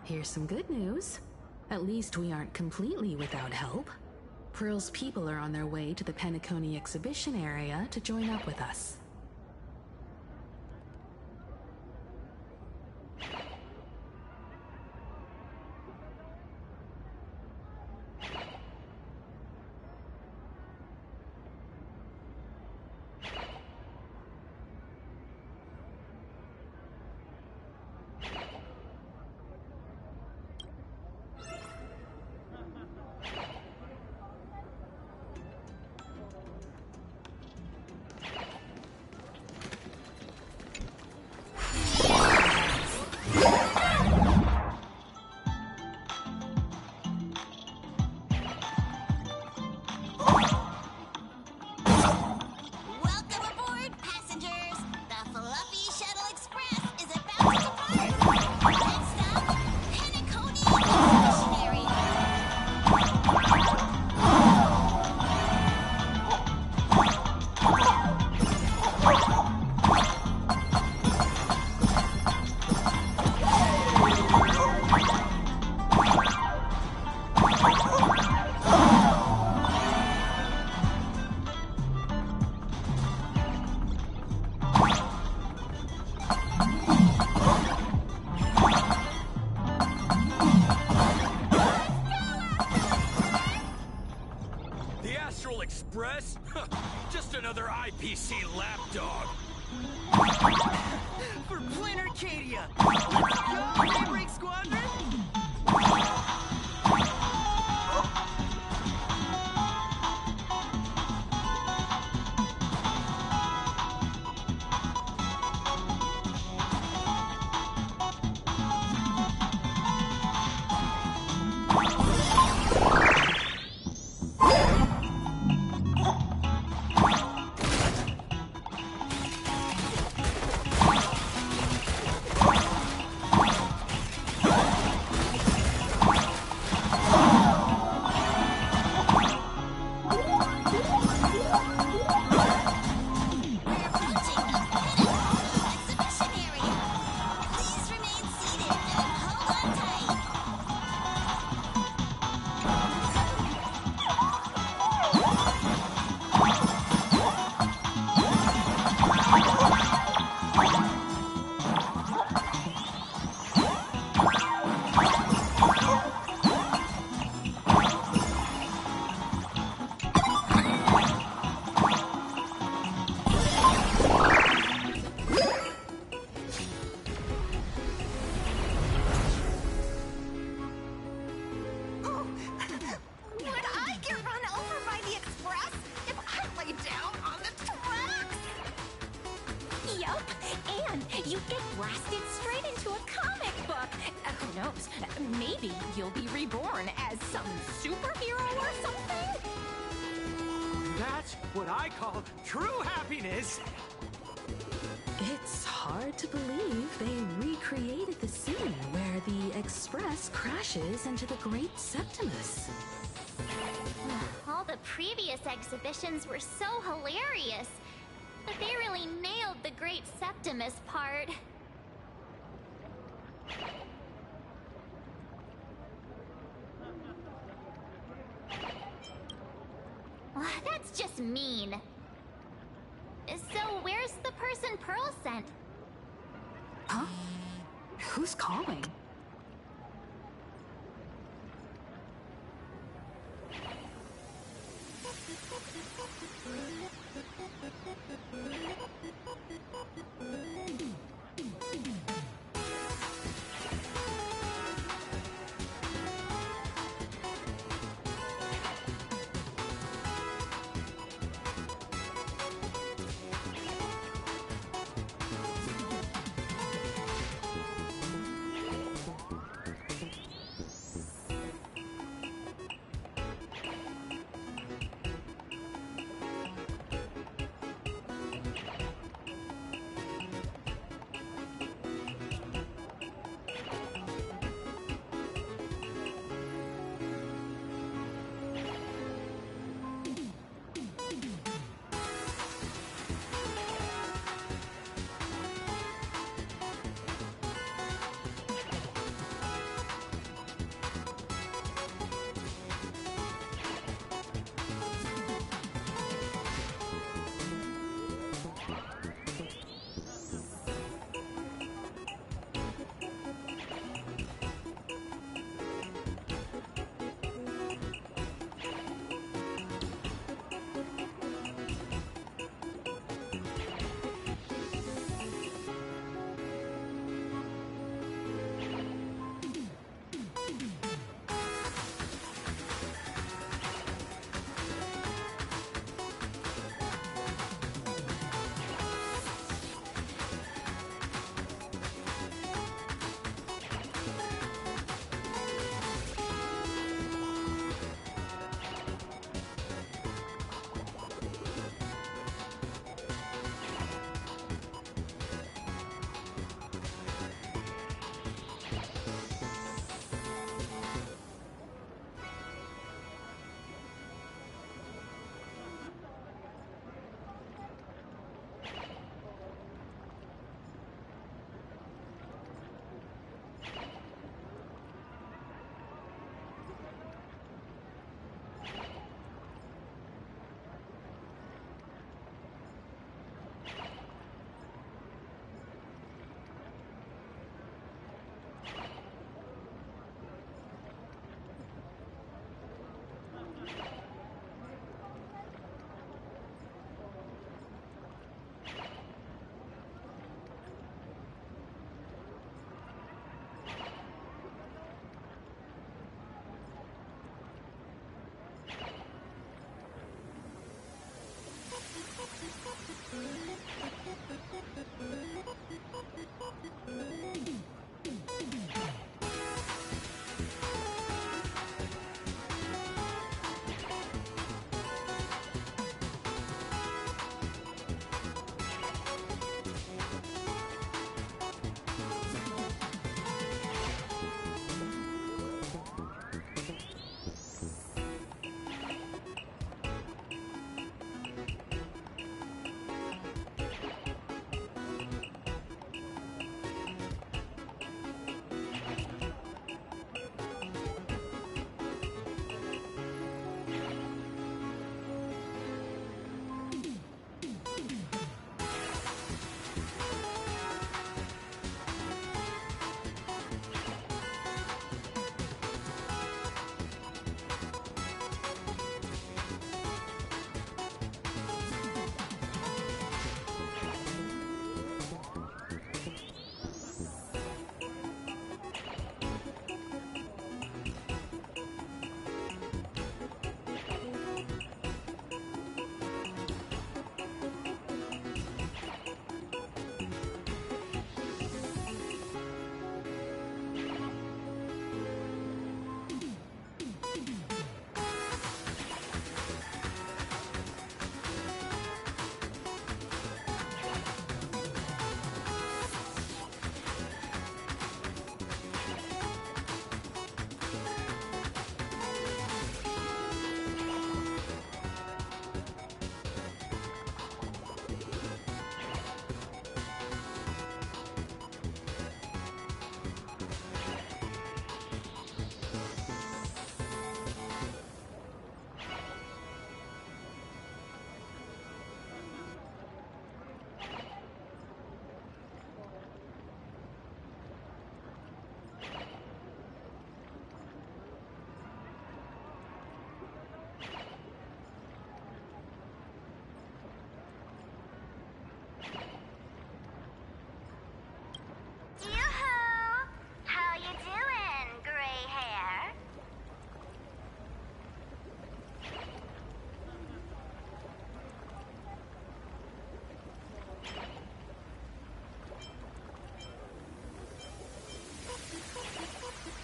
Here's some good news. At least we aren't completely without help. Pearl's people are on their way to the Penacony exhibition area to join up with us. Just another IPC lapdog. For Planet Arcadia! Let's go, Daybreak Squadron! You get blasted straight into a comic book. Who knows? Maybe you'll be reborn as some superhero or something? That's what I call true happiness. It's hard to believe they recreated the scene where the Express crashes into the Great Septimus. All the previous exhibitions were so hilarious. They really nailed the Great Septimus part. That's just mean. So where's the person Pearl sent? Huh? Who's calling?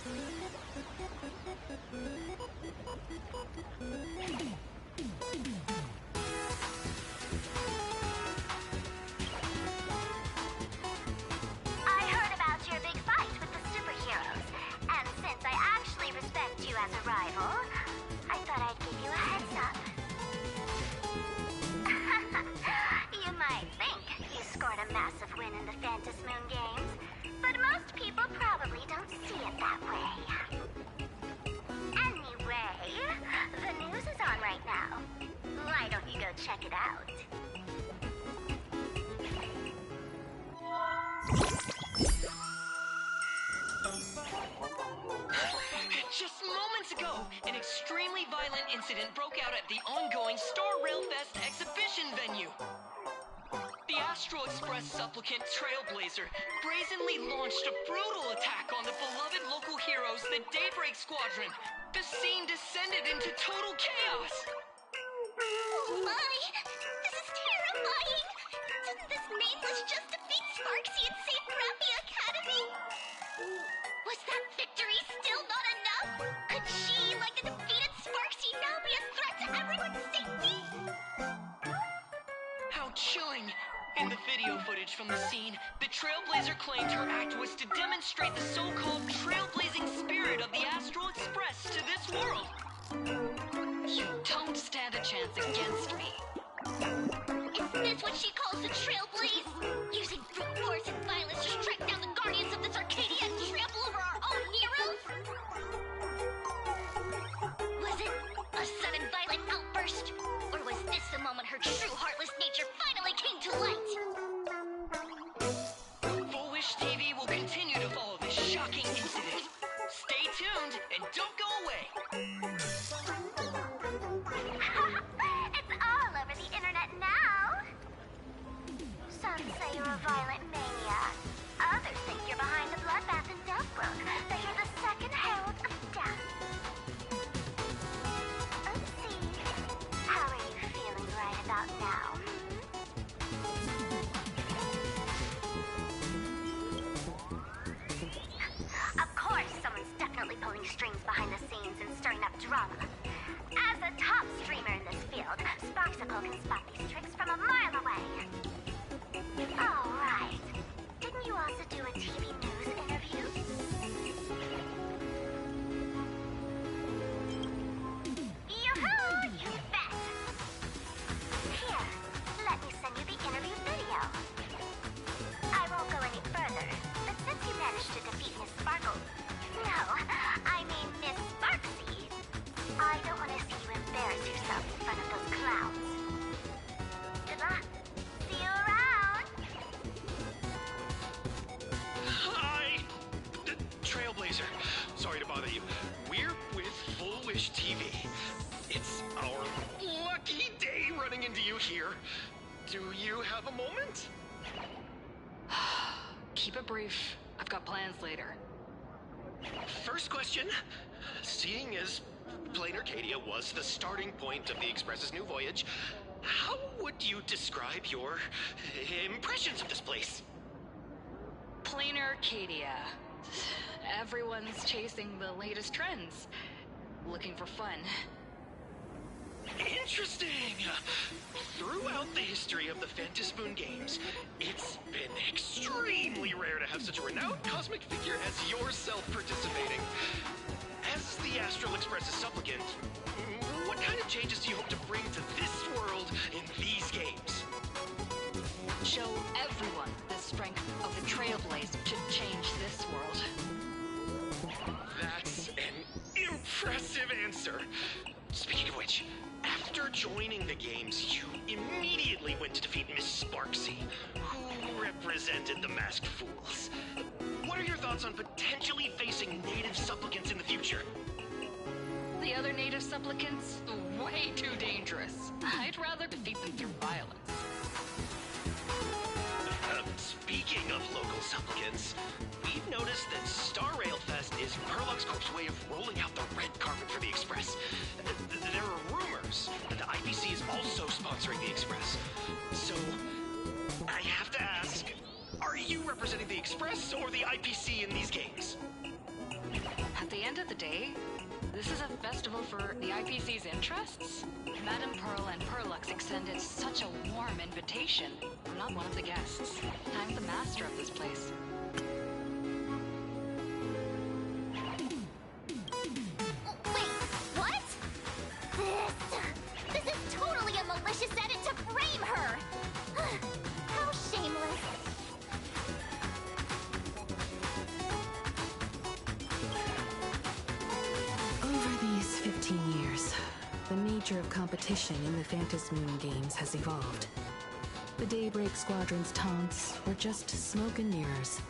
I heard about your big fight with the superheroes, and since I actually respect you as a rival, I thought I'd give you a heads up. You might think you scored a massive win in the Phantom Moon Games, but most people probably don't see it that way. Anyway, the news is on right now. Why don't you go check it out? Just moments ago, an extremely violent incident broke out at the ongoing Star Rail Fest exhibition venue. The Astral Express supplicant Trailblazer brazenly launched a brutal attack on the beloved local heroes, the Daybreak Squadron. The scene descended into total chaos. Oh my! This is terrifying! Didn't this nameless just defeat Sparksy and save Rappy Academy? Was that victory still not enough? Could she, like the defeated Sparksy, now be a threat to everyone's safety? How chilling! In the video footage from the scene, the Trailblazer claimed her act was to demonstrate the so-called trailblazing spirit of the Astral Express to this world. You don't stand a chance against me. Isn't this what she calls the Trailblaze? Using brute force and violence to strike down the guardians of this Arcadia and trample over our own heroes? Was it a sudden violent outburst? Or was this the moment her true heartless nature finally came to light? Full Wish TV will continue to follow this shocking incident. Stay tuned and don't go away. It's all over the internet now. Some say you're a violent maniac. Others think you're behind the bloodbath in Daybreak. That you're the second herald of death. Let's see. How are you feeling right about now? Of course, someone's definitely pulling strings behind the scenes and stirring up drama. As a top streamer in this field, Sparksicle can spot these tricks from a mile away. Oh, right. Didn't you also do a TV news interview? Yoo-hoo! You bet! Here, let me send you the interview video. I won't go any further, but since you managed to defeat Miss Sparkle... No, I mean Miss Sparksy. I don't want to see you embarrass yourself in front of those clowns. Good luck. See you around. Hi! Trailblazer. Sorry to bother you. We're with Full Wish TV. It's our lucky day running into you here. Do you have a moment? Keep it brief. I've got plans later. First question. Seeing as Plain Arcadia was the starting point of the Express's new voyage, how would you describe your impressions of this place? Plain Arcadia. Everyone's chasing the latest trends. Looking for fun. Interesting! Throughout the history of the Phantom Moon Games, it's been extremely rare to have such a renowned cosmic figure as yourself participating. As the Astral Express's supplicant, what kind of changes do you hope to bring to this world in these games? Show everyone the strength of the Trailblaze to change this world. That's an impressive answer. Speaking of which, after joining the games, you immediately went to defeat Miss Sparksy, who represented the Masked Fools. What are your thoughts on potentially facing native supplicants in the future? The other native supplicants? Way too dangerous. I'd rather defeat them through violence. Speaking of local supplicants, we've noticed that Star Rail Fest is Perlux Corp's way of rolling out the red carpet for the Express. There are rumors that the IPC is also sponsoring the Express. So, I have to ask, are you representing the Express or the IPC in these games? end of the day, this is a festival for the IPC's interests. Madame Pearl and Perlux extended such a warm invitation. I'm not one of the guests. I'm the master of this place. Wait, what? This is totally a malicious edit to frame her! How shameless. Over these 15 years, the nature of competition in the Phantasmoon games has evolved. The Daybreak Squadron's taunts were just smoke and mirrors.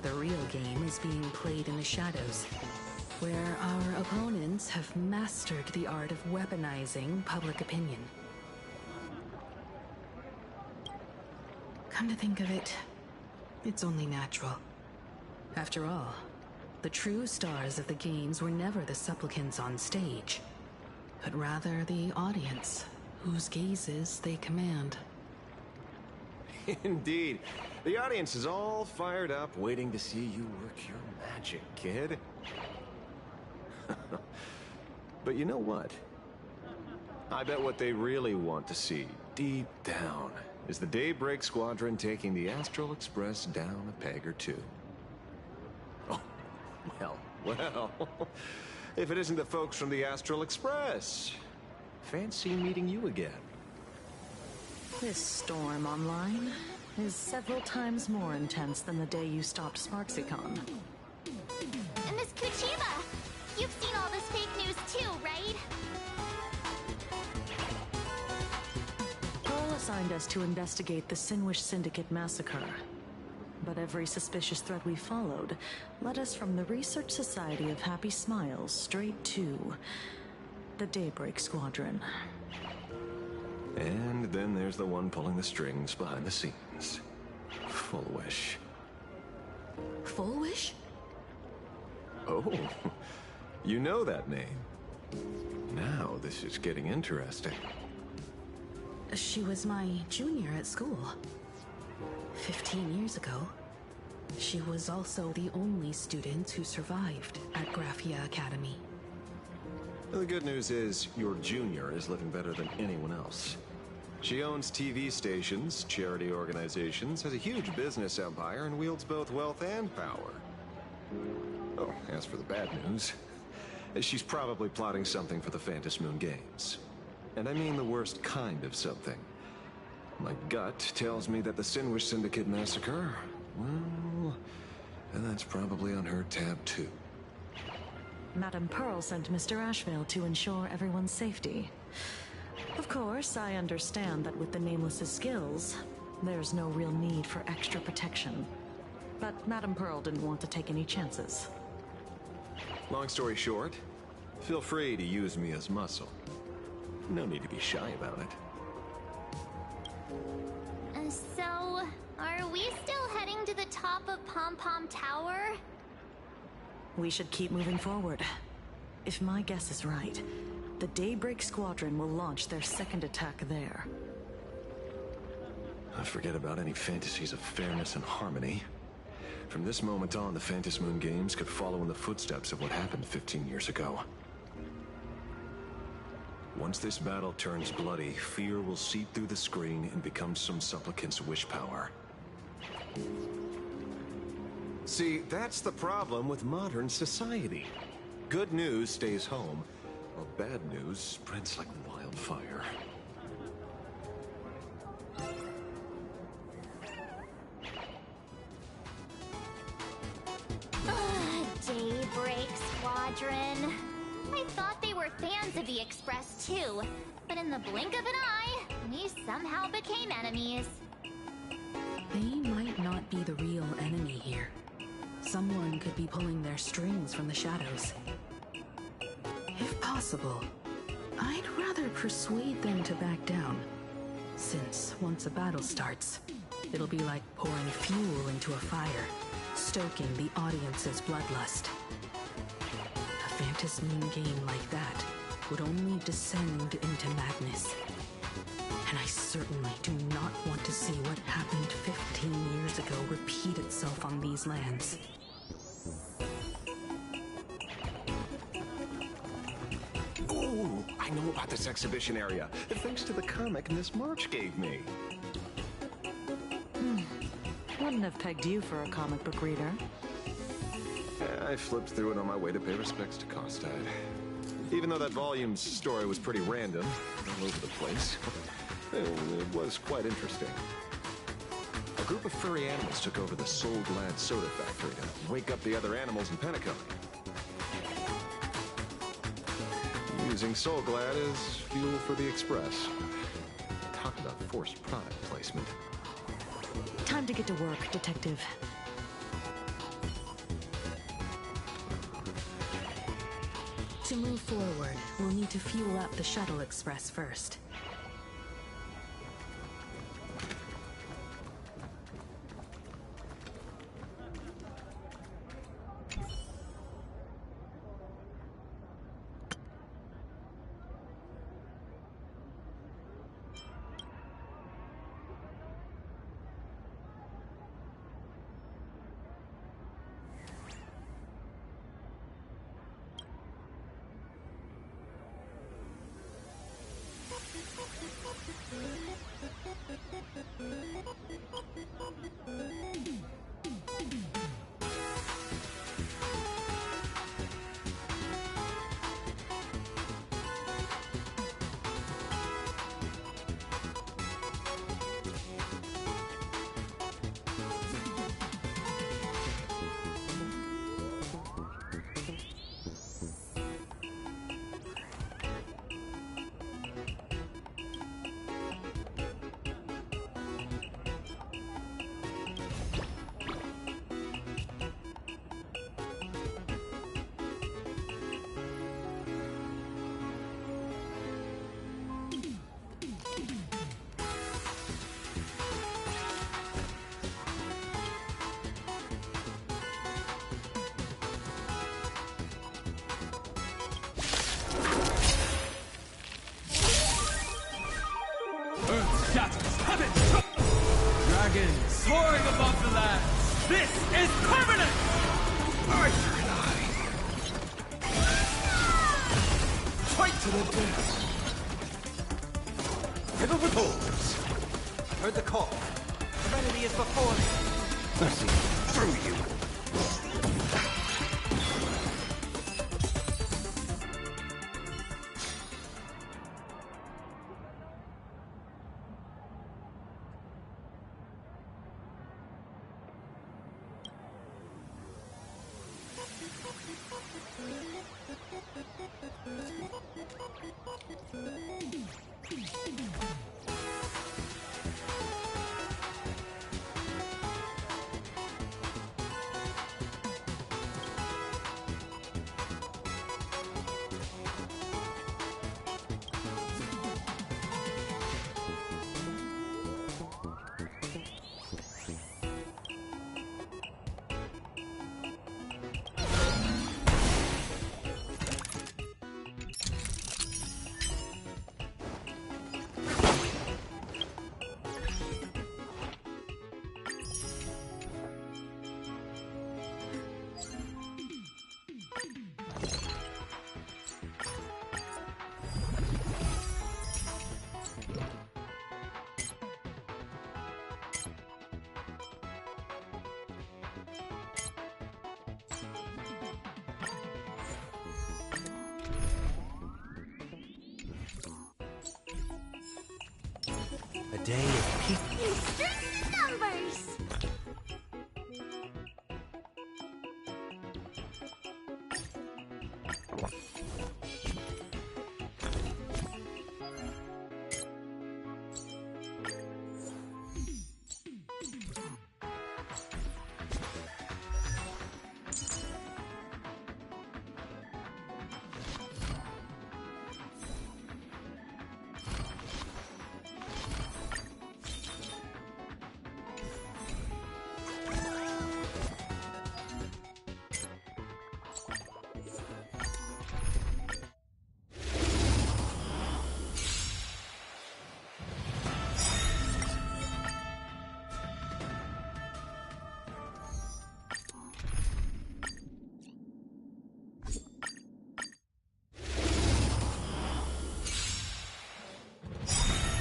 The real game is being played in the shadows, where our opponents have mastered the art of weaponizing public opinion. Come to think of it, it's only natural. After all, the true stars of the games were never the supplicants on stage, but rather the audience, whose gazes they command. Indeed. The audience is all fired up, waiting to see you work your magic, kid. But you know what? I bet what they really want to see, deep down, is the Daybreak Squadron taking the Astral Express down a peg or two. Oh, well. If it isn't the folks from the Astral Express. Fancy meeting you again. This storm online is several times more intense than the day you stopped Sparksycon. Miss Kuchiba, you've seen all this fake news too, right? Pearl assigned us to investigate the Sinwish Syndicate massacre. But every suspicious thread we followed led us from the Research Society of Happy Smiles straight to the Daybreak Squadron. And then there's the one pulling the strings behind the scenes. Full Wish. Full Wish? Oh, you know that name. Now this is getting interesting. She was my junior at school. 15 years ago, she was also the only student who survived at Graphia Academy. The good news is, your junior is living better than anyone else. She owns TV stations, charity organizations, has a huge business empire, and wields both wealth and power. Oh, as for the bad news, she's probably plotting something for the Phantasmoon games. And I mean the worst kind of something. My gut tells me that the Sinwish Syndicate massacre, well, that's probably on her tab too. Madame Pearl sent Mr. Ashvale to ensure everyone's safety. Of course, I understand that with the Nameless's skills, there's no real need for extra protection. But Madame Pearl didn't want to take any chances. Long story short, feel free to use me as muscle. No need to be shy about it. So, are we still heading to the top of Pom Pom Tower? We should keep moving forward. If my guess is right, the Daybreak Squadron will launch their second attack there. Forget about any fantasies of fairness and harmony. From this moment on, the Phantasmoon games could follow in the footsteps of what happened 15 years ago. Once this battle turns bloody, fear will seep through the screen and become some supplicant's wish power. See, that's the problem with modern society. Good news stays home, while bad news spreads like wildfire. Daybreak Squadron. I thought they were fans of the Express too, but in the blink of an eye, we somehow became enemies. They might not be the real enemy here. Someone could be pulling their strings from the shadows. If possible, I'd rather persuade them to back down. Since once a battle starts, it'll be like pouring fuel into a fire, stoking the audience's bloodlust. A Phantasmoon game like that would only descend into madness. And I certainly do not want to see what happened 15 years ago repeat itself on these lands. I know about this exhibition area, thanks to the comic Miss March gave me. Wouldn't have pegged you for a comic book reader. I flipped through it on my way to pay respects to Costad. Even though that volume's story was pretty random, all over the place, it was quite interesting. A group of furry animals took over the Soul Glad soda factory to wake up the other animals in Pentecote. Using Soul Glad as fuel for the Express. Talk about forced product placement. Time to get to work, Detective. To move forward, we'll need to fuel up the Shuttle Express first. Dragon soaring above the lands. This is permanent! Arthur and I. Fight to the death. Give up with holes. Heard the call. Serenity is before me. Let's see through you. A day of peace. Extreme numbers!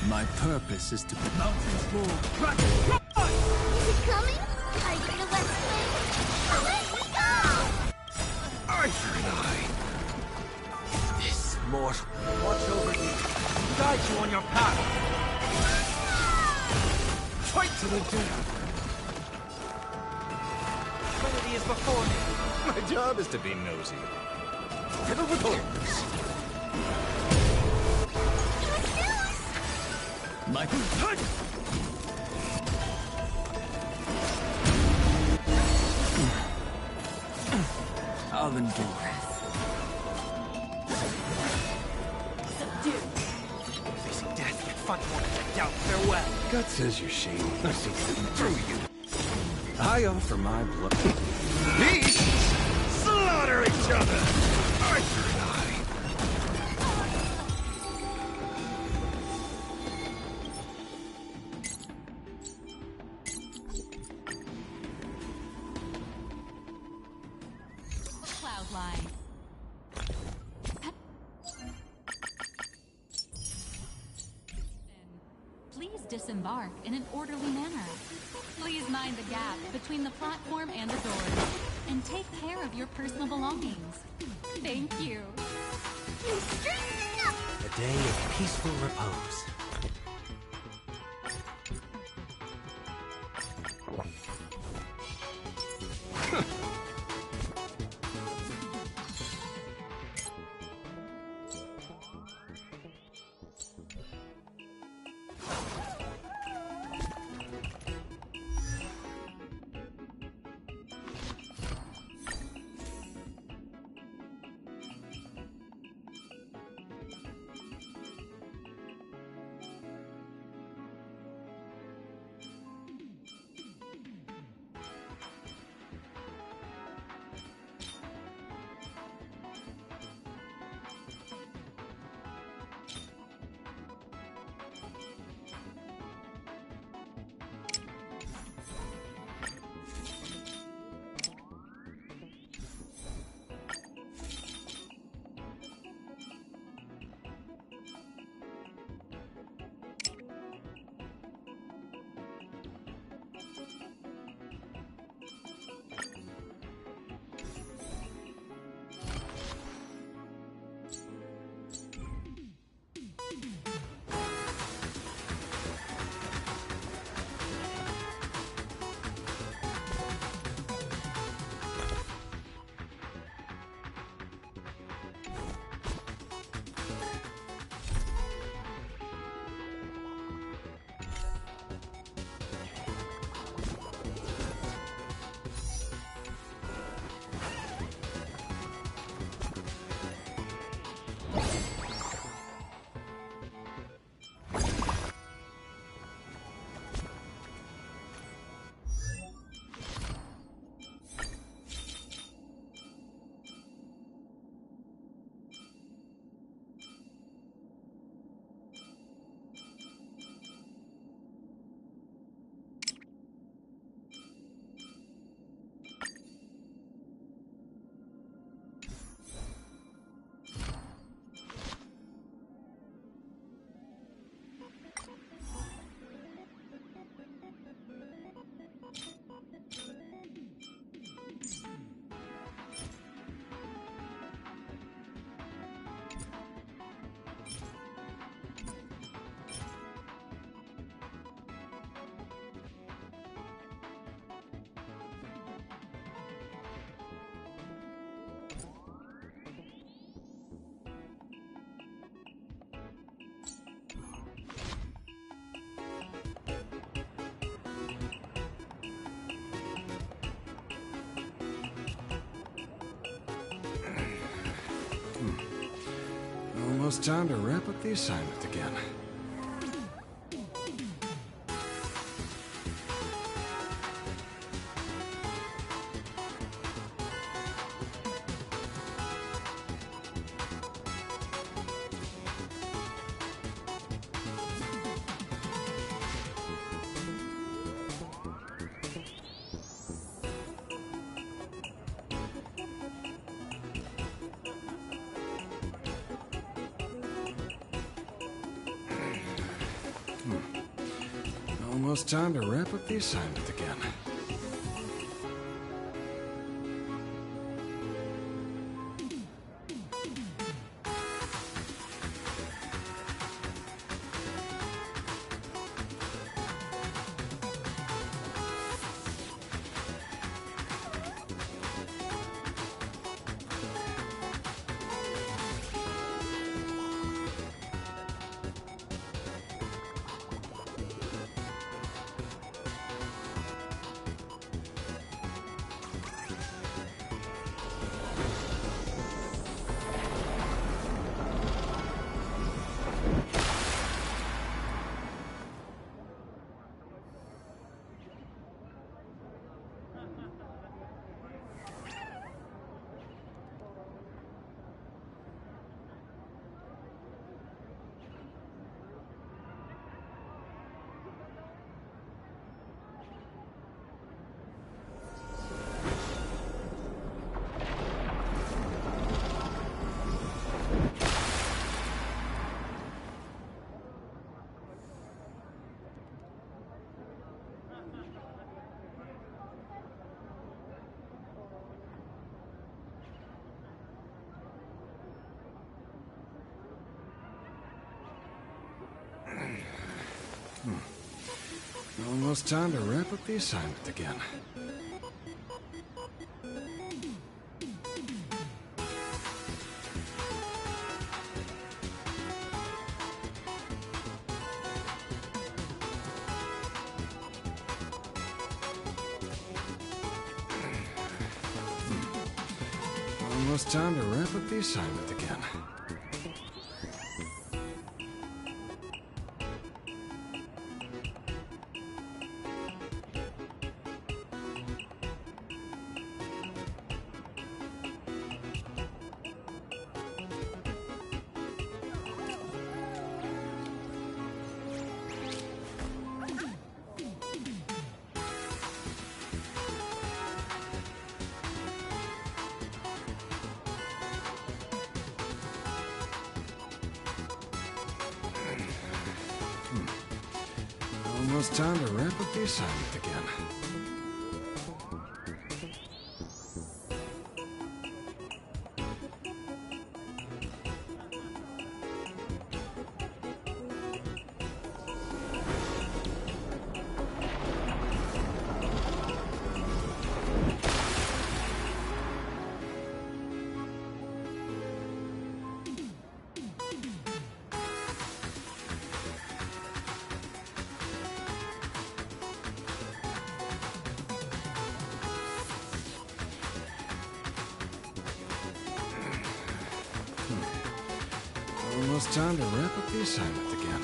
My purpose is to mountains roar. Is it coming? Are you gonna let me win? Let me go! Arthur and I. This mortal. Watch over you. Guide you on your path. Fight to the death. Trinity is before me. My job is to be nosy. Fiddle with horns. Michael, touch! I'll endure. Subdue. Facing death, yet fun more than doubt. Farewell. God says you're shady. I see something through you. I offer my blood. Beasts slaughter each other. Arthur and I. Cloudline. Please disembark in an orderly manner. Please mind the gap between the platform and the doors, and take care of your personal belongings. Thank you. A day of peaceful repose. Almost time to wrap up the assignment again. Almost time to wrap up the assignment again. Almost time to wrap up the assignment again. Almost time to wrap up the assignment again. Almost time to wrap up the assignment again. Almost time to wrap up the assignment again.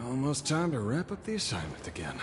Almost time to wrap up the assignment again.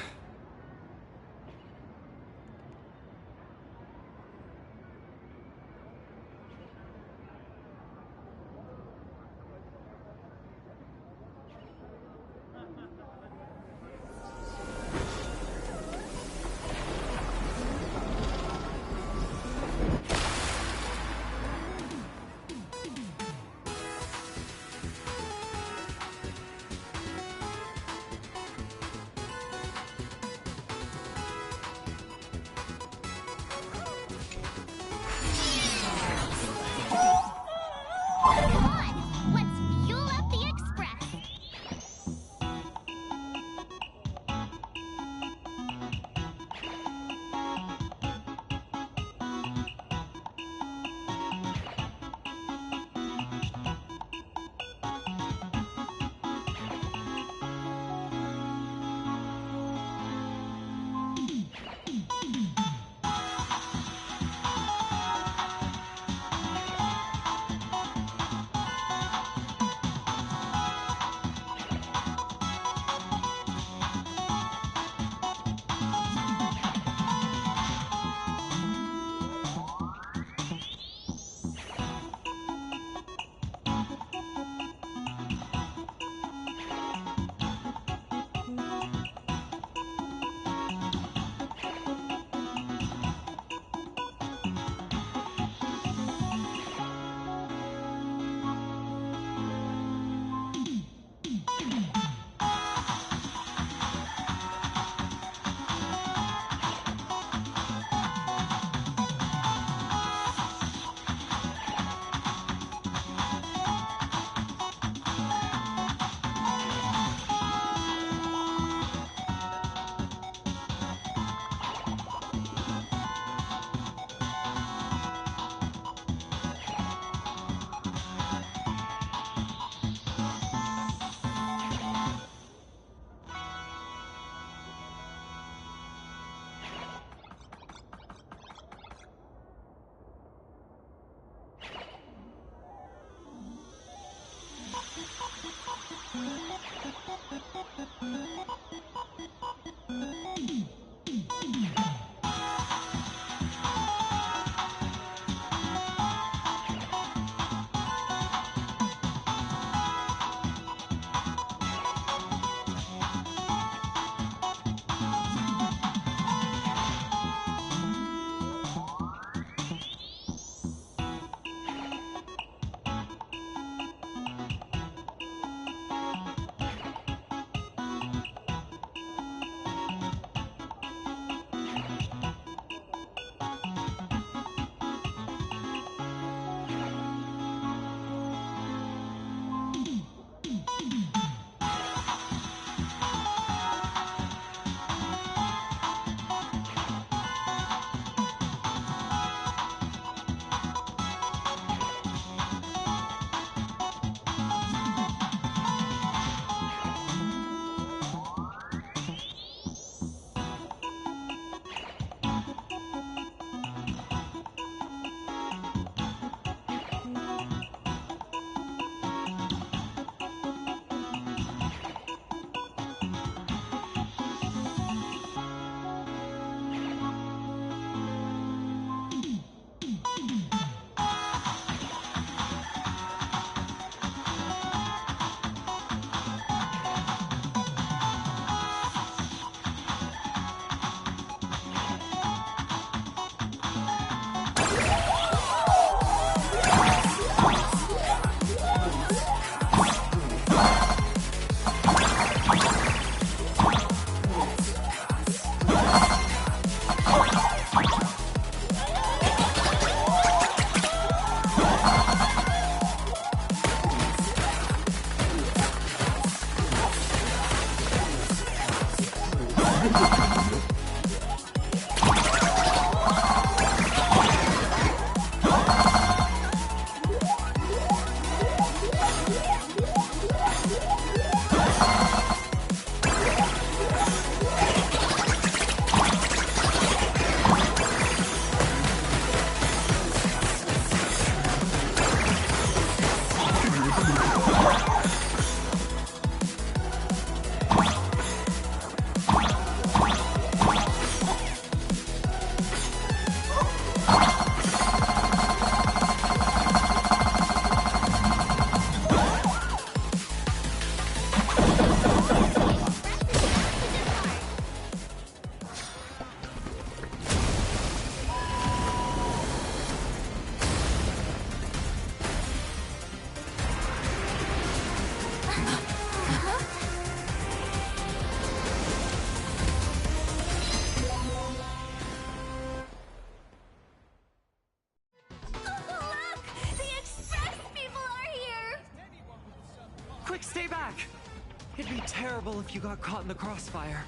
It'd be terrible if you got caught in the crossfire.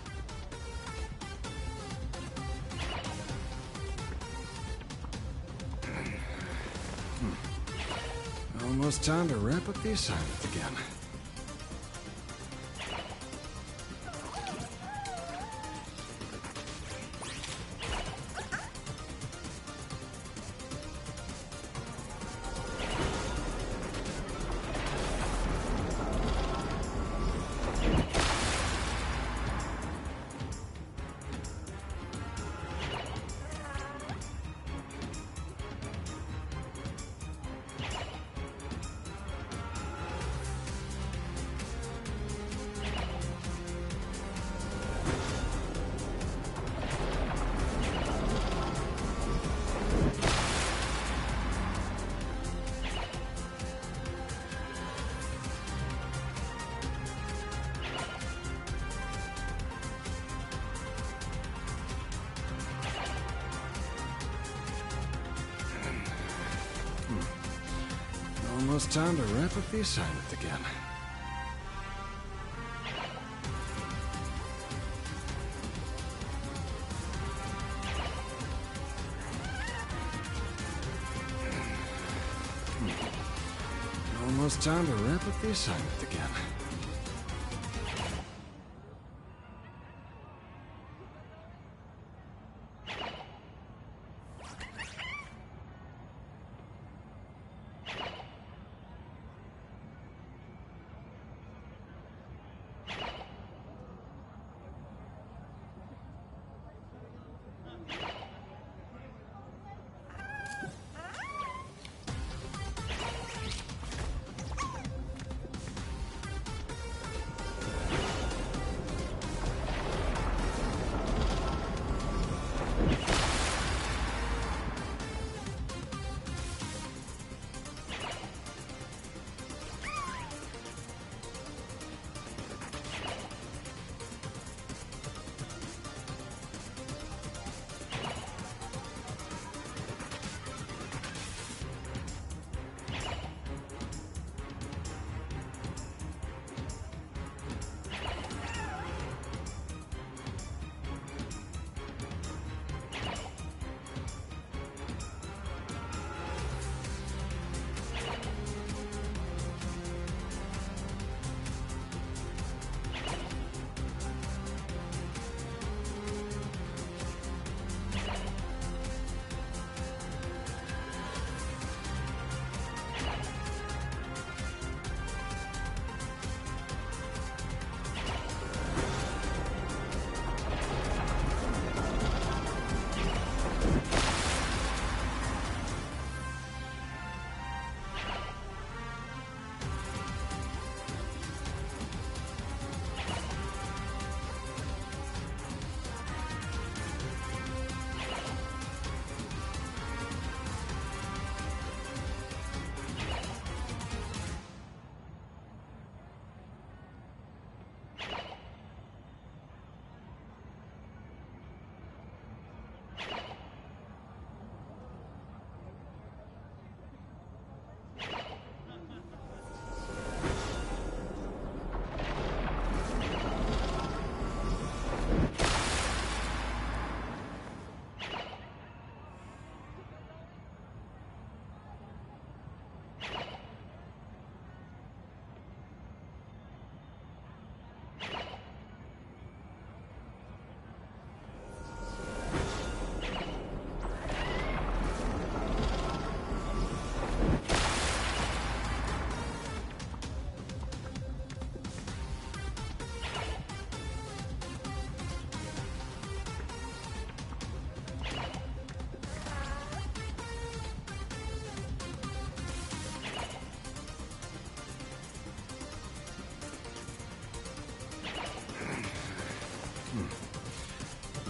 Almost time to wrap up the assignment again. Almost time to wrap up the assignment again. Almost time to wrap up the assignment again.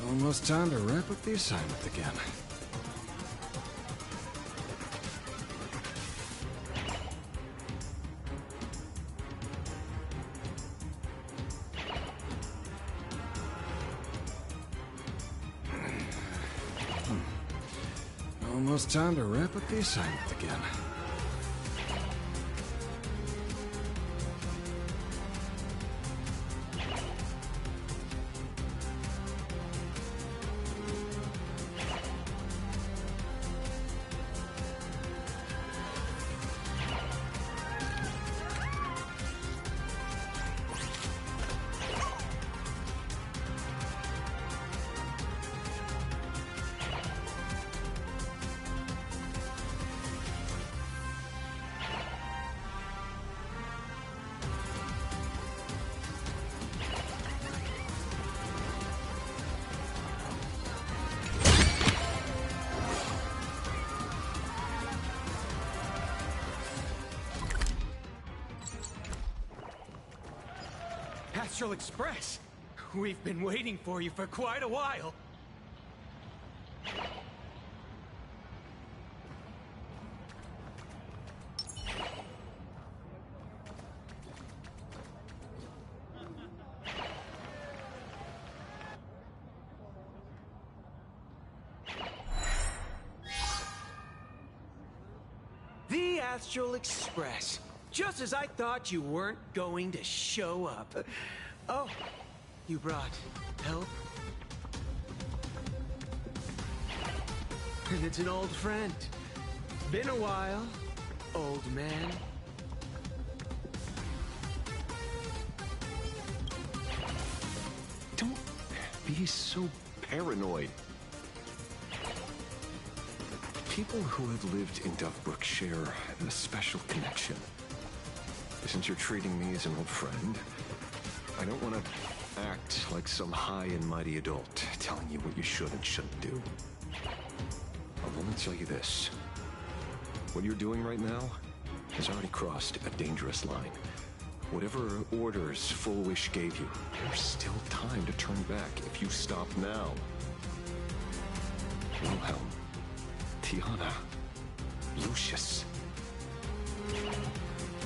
Almost time to wrap up the assignment again. Almost time to wrap up the assignment again. Astral Express. We've been waiting for you for quite a while. The Astral Express. Just as I thought you weren't going to show up. Oh, you brought help? And it's an old friend. Been a while, old man. Don't be so paranoid. People who have lived in Dovebrook share a special connection. Since you're treating me as an old friend, I don't want to act like some high and mighty adult telling you what you should and shouldn't do. I'll only tell you this. What you're doing right now has already crossed a dangerous line. Whatever orders Full Wish gave you, there's still time to turn back if you stop now. Wilhelm, Tiana, Lucius,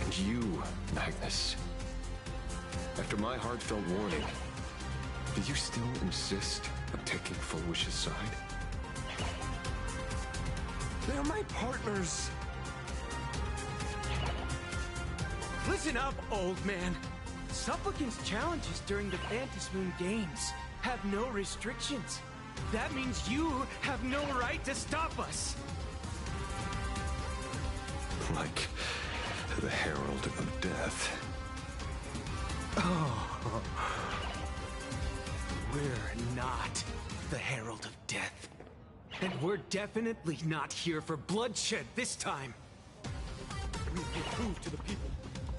and you, Magnus. After my heartfelt warning, do you still insist on taking Full Wish's side? They're my partners. Listen up, old man. Supplicant's challenges during the Phantasmoon Games have no restrictions. That means you have no right to stop us. Like the Herald of Death. Oh. We're not the Herald of Death. And we're definitely not here for bloodshed this time. We will prove to the people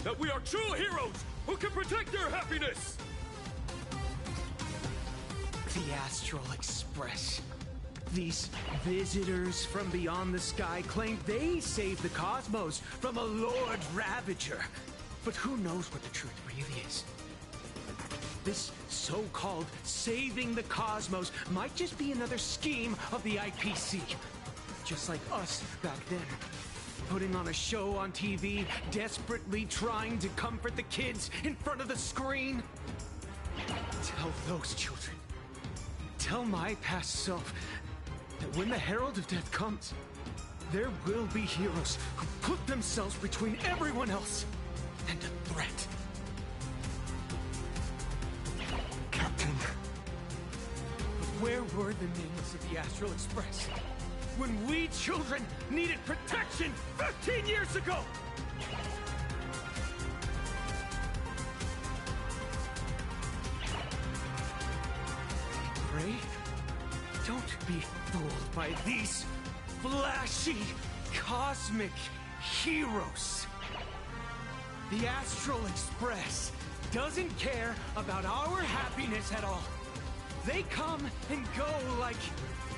that we are true heroes who can protect their happiness! The Astral Express. These visitors from beyond the sky claim they saved the cosmos from a Lord Ravager. But who knows what the truth really is? This so-called saving the cosmos might just be another scheme of the IPC. Just like us back then. Putting on a show on TV, desperately trying to comfort the kids in front of the screen. Tell those children. Tell my past self that when the Herald of Death comes, there will be heroes who put themselves between everyone else and a threat. Captain. But where were the nameless of the Astral Express when we children needed protection 15 years ago? Ray, don't be fooled by these flashy, cosmic heroes. The Astral Express doesn't care about our happiness at all. They come and go like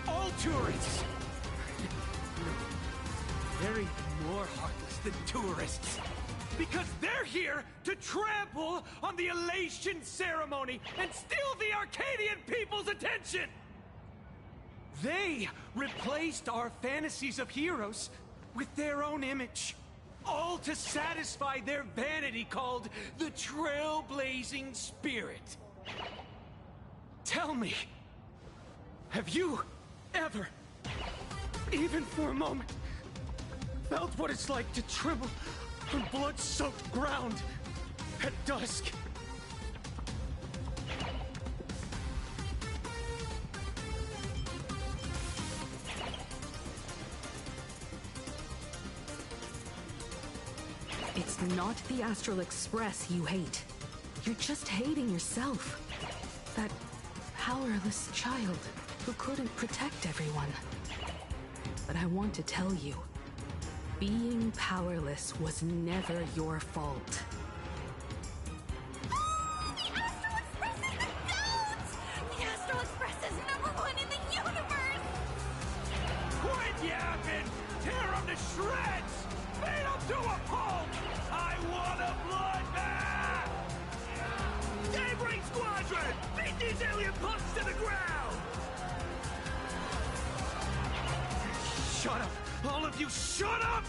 all tourists. They're even more heartless than tourists. Because they're here to trample on the elation ceremony and steal the Arcadian people's attention! They replaced our fantasies of heroes with their own image. All to satisfy their vanity called the Trailblazing Spirit. Tell me, have you ever, even for a moment, felt what it's like to tremble on blood-soaked ground at dusk? It's not the Astral Express you hate. You're just hating yourself. That powerless child who couldn't protect everyone. But I want to tell you, being powerless was never your fault. The Astral Express is the GOAT! The Astral Express is #1 in the universe! Quit yapping! Tear them to shreds! Beat them to a pulp! I want a bloodbath! Daybreak Squadron! Beat these alien punks to the ground! Shut up! All of you, shut up!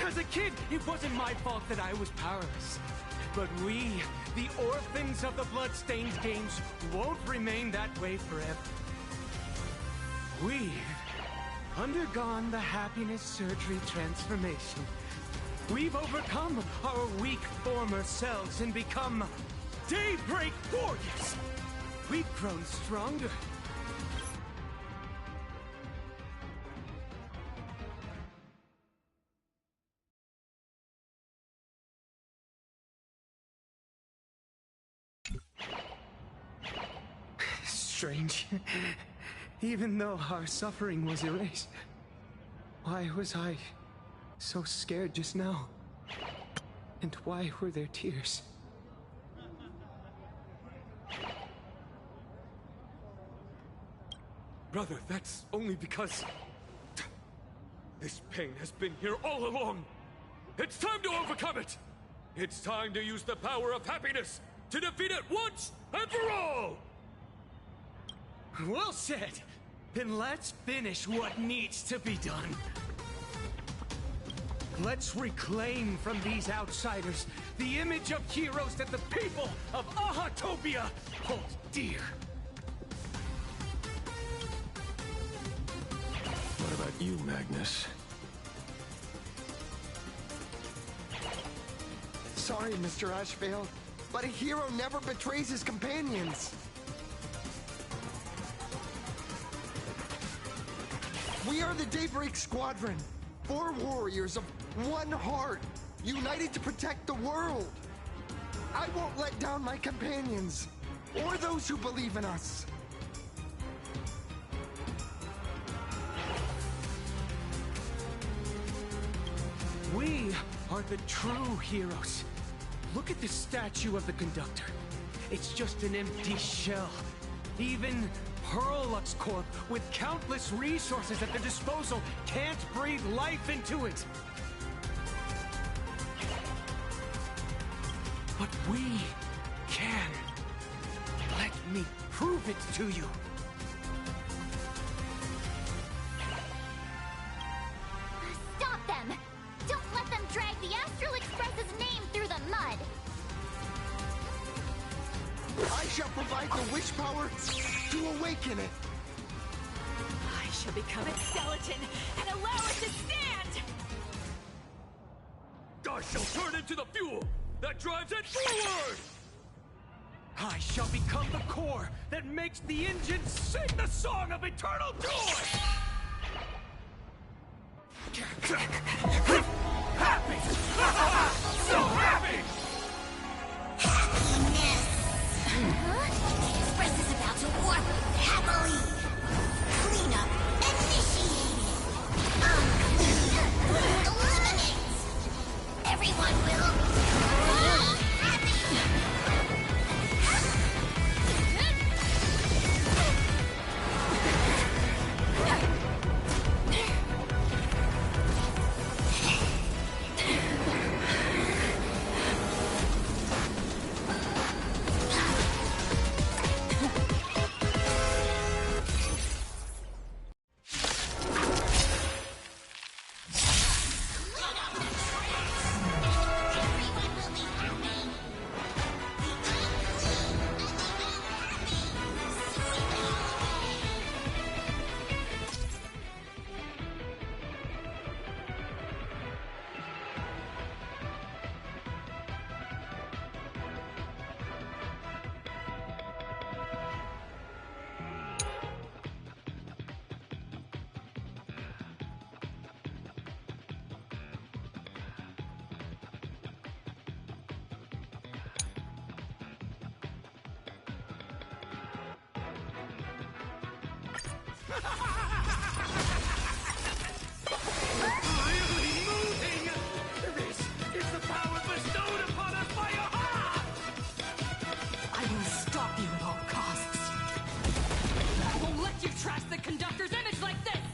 As a kid, it wasn't my fault that I was powerless. But we, the orphans of the Bloodstained Games, won't remain that way forever. We've undergone the happiness surgery transformation. We've overcome our weak former selves and become Daybreak Warriors. We've grown stronger. Strange. Even though our suffering was erased, why was I so scared just now? And why were there tears? Brother, that's only because... this pain has been here all along. It's time to overcome it! It's time to use the power of happiness to defeat it once and for all! Well said! Then let's finish what needs to be done. Let's reclaim from these outsiders the image of heroes that the people of Ahatopia hold dear. What about you, Magnus? Sorry, Mr. Ashvale, but a hero never betrays his companions. We are the Daybreak Squadron, 4 warriors of one heart, united to protect the world. I won't let down my companions, or those who believe in us. We are the true heroes. Look at the statue of the conductor. It's just an empty shell. Even Pearlux Corp, with countless resources at their disposal, can't breathe life into it. But we can. Let me prove it to you. Stop them! Don't let them drag the Astral Express's name through the mud! I shall provide the wish power to awaken it. I shall become its skeleton and allow it to stand! I shall turn into the fuel that drives it forward! I shall become the core that makes the engine sing the song of eternal joy! Happy! So happy! The Express is about to warp happily. Cleanup initiated. Eliminates. Everyone will be happy. Really moving! This is the power bestowed upon us by Aha! I will stop you at all costs. I won't let you trash the conductor's image like this!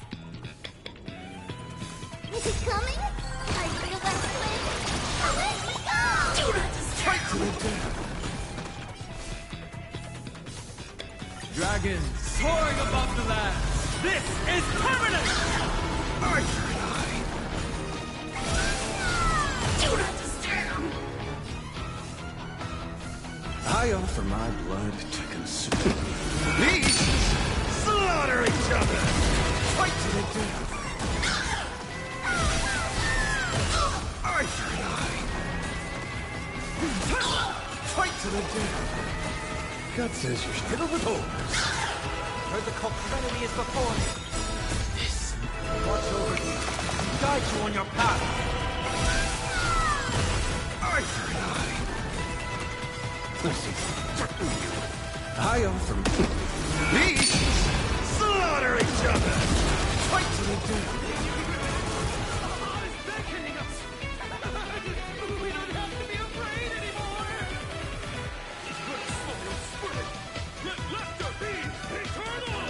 Is it coming? I feel that wind. Let me go! Straight to the death. Dragons soaring above the land. This is permanent! Arthur and I. Do not disturb! I offer my blood to consume. These slaughter each other! Fight to the death! Arthur and I. Fight to the death! God says you should hit with holes. Heard the cult enemy is before me. This watch over you. Guide you on your path. Arthur and I offer these slaughter each other! Fight to the death! We don't have to be afraid anymore! Let laughter be eternal!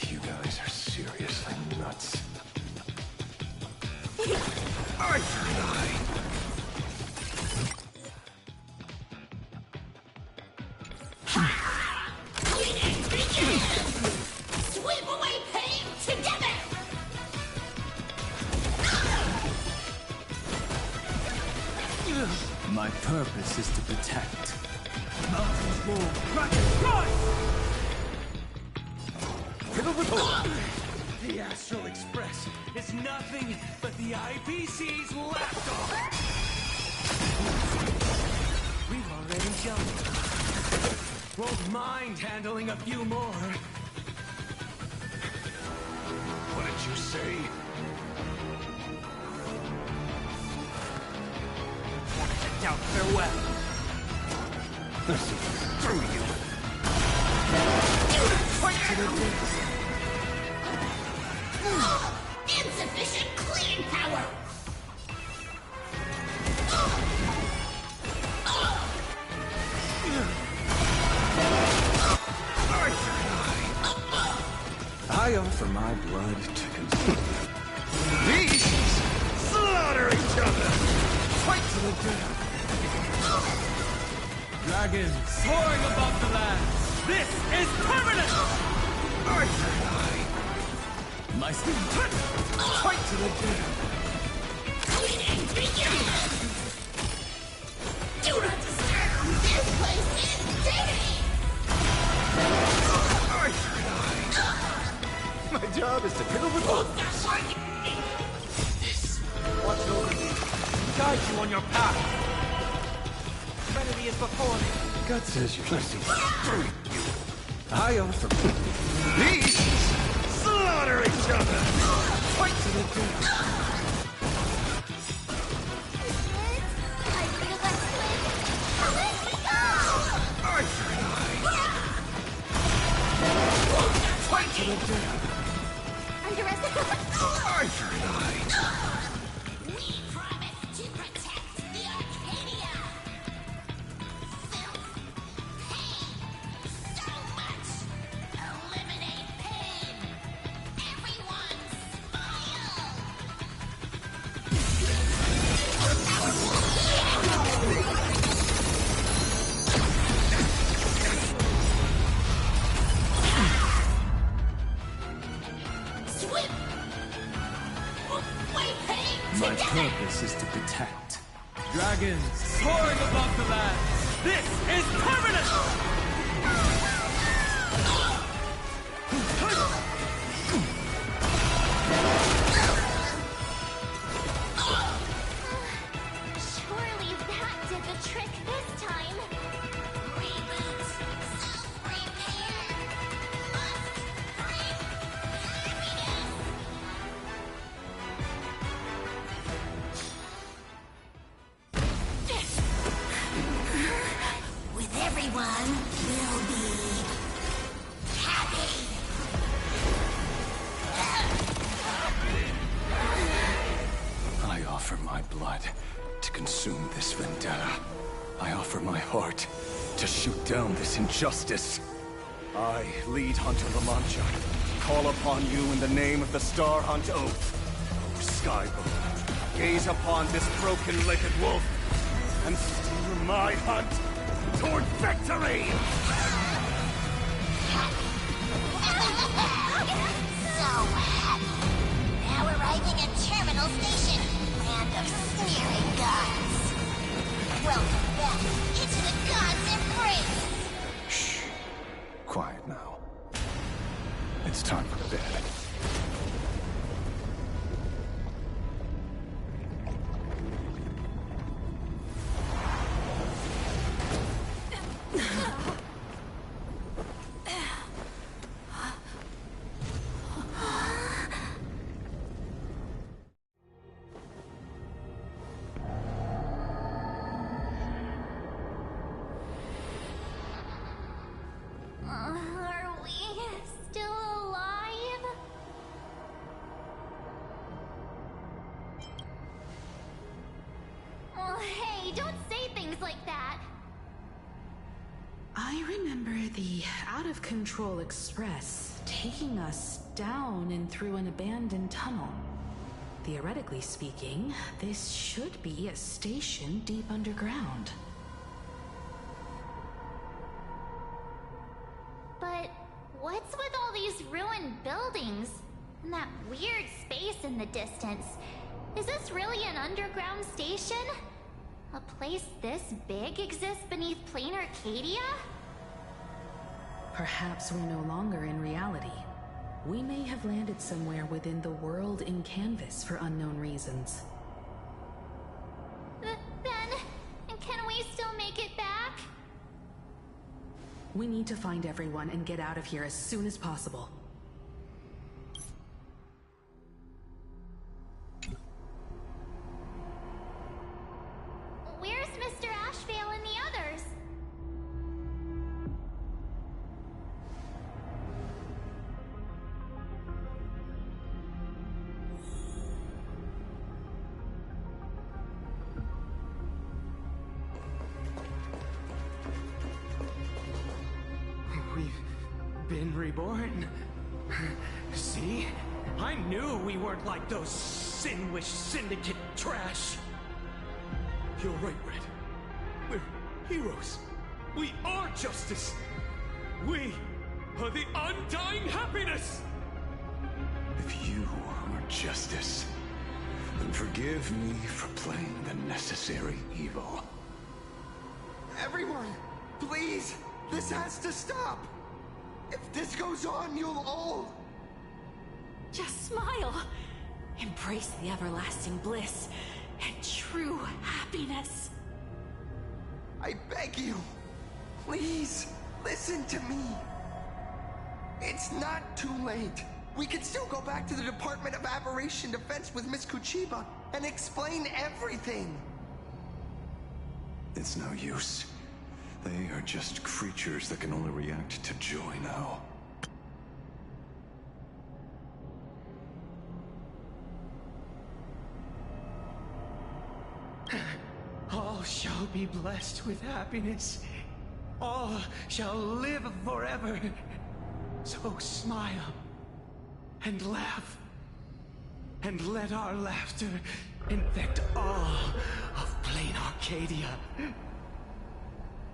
You guys are seriously nuts. Arthur and I. Sweep away pain together! My purpose is to protect. Mountains roll, crackers run! The Astral Express is nothing but the IPC's lapdog! We've already jumped. Won't mind handling a few more. What did you say? Out farewell. Through you. Fight to the death. Insufficient clean power! I offer my blood to consume. These slaughter each other! Fight to the death! Dragons soaring above the land. This is permanent! Arthur and I. My speed. Fight to the death! Cleaning begins! Do not disturb! This place is dirty! Arthur and I. My job is to pickle with holes. This watch over you. Guide you on your path. Enemy is before me. God says you should see through you. I offer these slaughter each other. Fight to the death. I feel like let me go! Arthur and I. Fight to the death. Arthur and I. We promise to protect the Arcadia! Filth, pain, so much! Eliminate pain! Everyone smile! My purpose is to protect. Dragons soaring above the land. This is permanent! Surely that did the trick this time. Reboot, self-repair, must bring happiness! With everyone, we'll be happy. I offer my blood to consume this vendetta. I offer my heart to shoot down this injustice. I, lead Hunter La Mancha, call upon you in the name of the Star Hunt Oath. O Skybow, gaze upon this broken-legged wolf and steer my hunt toward victory! So happy. Now arriving at Terminal Station, land of sneering gods. Welcome back into the gods' embrace. Shh. Quiet now. It's time for bed. Are we still alive? Oh, hey, don't say things like that. I remember the out-of-control express taking us down and through an abandoned tunnel. Theoretically speaking, this should be a station deep underground. But what's with all these ruined buildings? And that weird space in the distance? Is this really an underground station? A place this big exists beneath plain Arcadia? Perhaps we're no longer in reality. We may have landed somewhere within the world in canvas for unknown reasons. Then, can we still make it back? We need to find everyone and get out of here as soon as possible. Where's Mr. Ashvale and the others? We've been reborn. See? I knew we weren't like those Sinwish Syndicate trash. You're right, Red. We're heroes. We are justice. We are the undying happiness! If you are justice, then forgive me for playing the necessary evil. Everyone, please, this has to stop. If this goes on, you'll all... Just smile. Embrace the everlasting bliss and true happiness. I beg you, please, listen to me. It's not too late. We can still go back to the Department of Aberration Defense with Miss Kuchiba and explain everything. It's no use. They are just creatures that can only react to joy now. All shall be blessed with happiness. All shall live forever. So smile and laugh. And let our laughter infect all of plain Arcadia.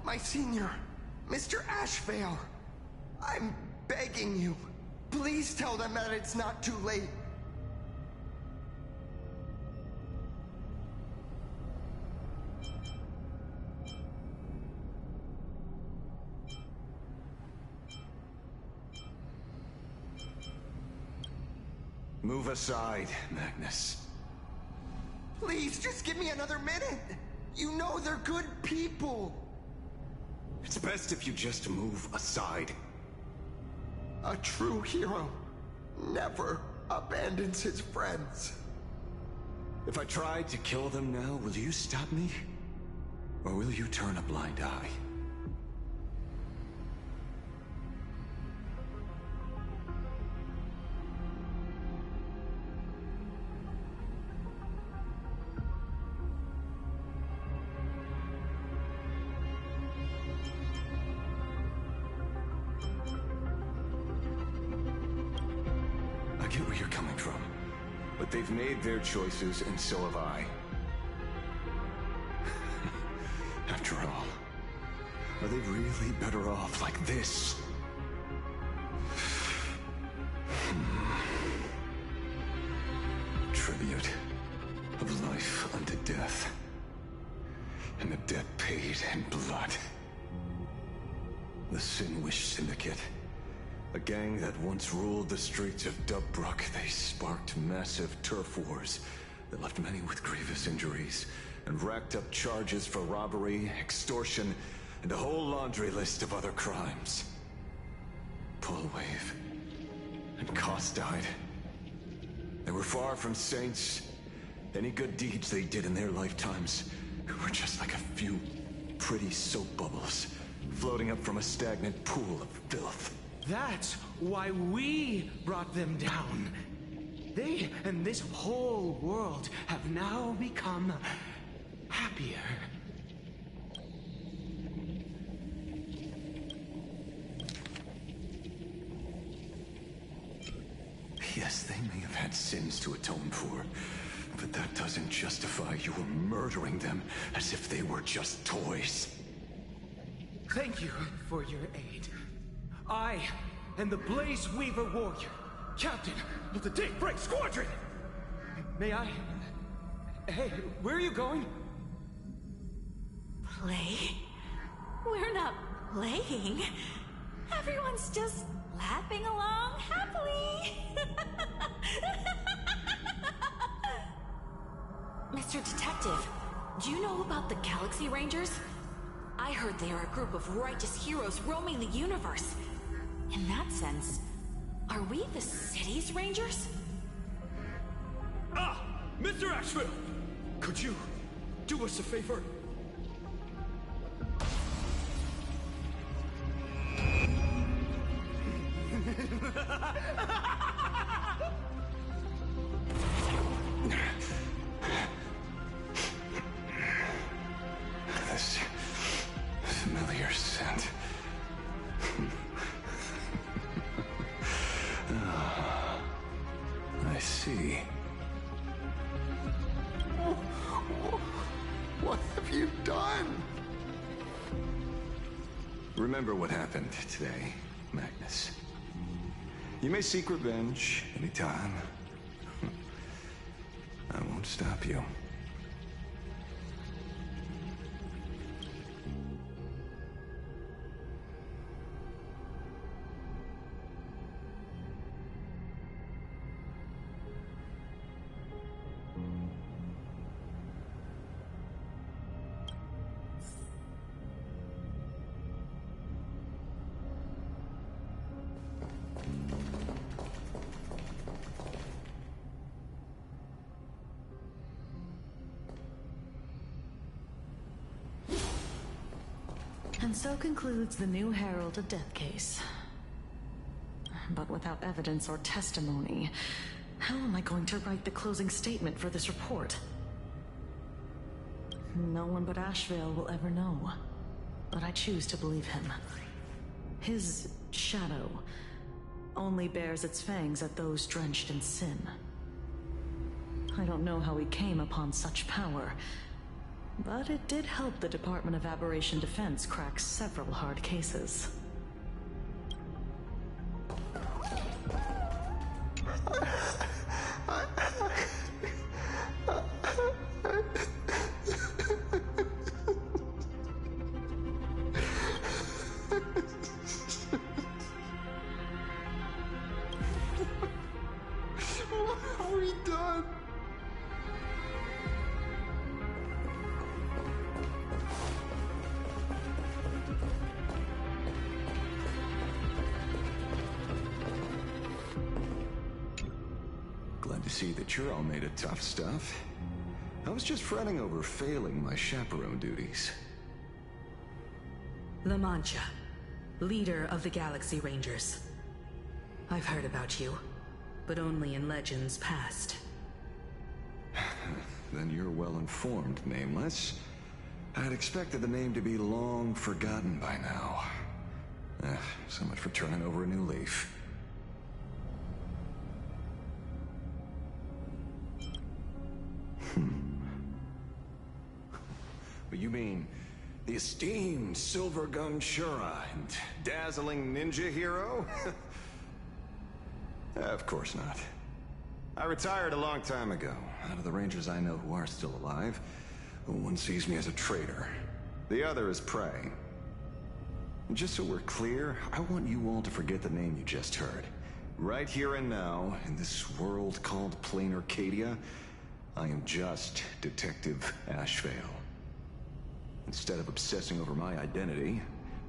My senior, Mr. Ashvale, I'm begging you. Please tell them that it's not too late. Move aside, Magnus. Please, just give me another minute. You know they're good people. It's best if you just move aside. A true hero never abandons his friends. If I tried to kill them now, will you stop me? Or will you turn a blind eye? I get where you're coming from, but they've made their choices and so have I. Are they really better off like this? Tribute of life unto death, and a debt paid in blood. The Sinwish Syndicate, a gang that once ruled the streets of Daybreak. They sparked massive turf wars that left many with grievous injuries and racked up charges for robbery, extortion, and a whole laundry list of other crimes. Pullwave and Koss died. They were far from saints. Any good deeds they did in their lifetimes were just like a few pretty soap bubbles floating up from a stagnant pool of filth. That's why we brought them down. They and this whole world have now become happier. Yes, they may have had sins to atone for, but that doesn't justify your murdering them as if they were just toys. Thank you for your aid. I am the Blaze Weaver Warrior, Captain of the Daybreak Squadron! May I... Hey, where are you going? Play? We're not playing. Everyone's just laughing along happily. Mr. Detective, do you know about the Galaxy Rangers? I heard they are a group of righteous heroes roaming the universe. In that sense, are we the city's Rangers? Ah! Mr. Asheville! Could you do us a favor? This familiar scent. I see. What have you done? Remember what happened today, Magnus. You may seek revenge anytime. I won't stop you. And so concludes the new Herald of Death case. But without evidence or testimony, how am I going to write the closing statement for this report? No one but Asheville will ever know, but I choose to believe him. His shadow only bears its fangs at those drenched in sin. I don't know how he came upon such power, but it did help the Department of Aberration Defense crack several hard cases. What have we done? Glad to see that you're all made of tough stuff. I was just fretting over failing my chaperone duties. La Mancha, leader of the Galaxy Rangers. I've heard about you, but only in legends past. Then you're well informed, Nameless. I'd expected the name to be long forgotten by now. So much for turning over a new leaf. But you mean The esteemed Silver Gun Shura and dazzling ninja hero? Of course not. I retired a long time ago. Out of the Rangers I know who are still alive, one sees me as a traitor. The other is prey. And just so we're clear, I want you all to forget the name you just heard. Right here and now, in this world called Plain Arcadia, I am just Detective Ashvale. Instead of obsessing over my identity,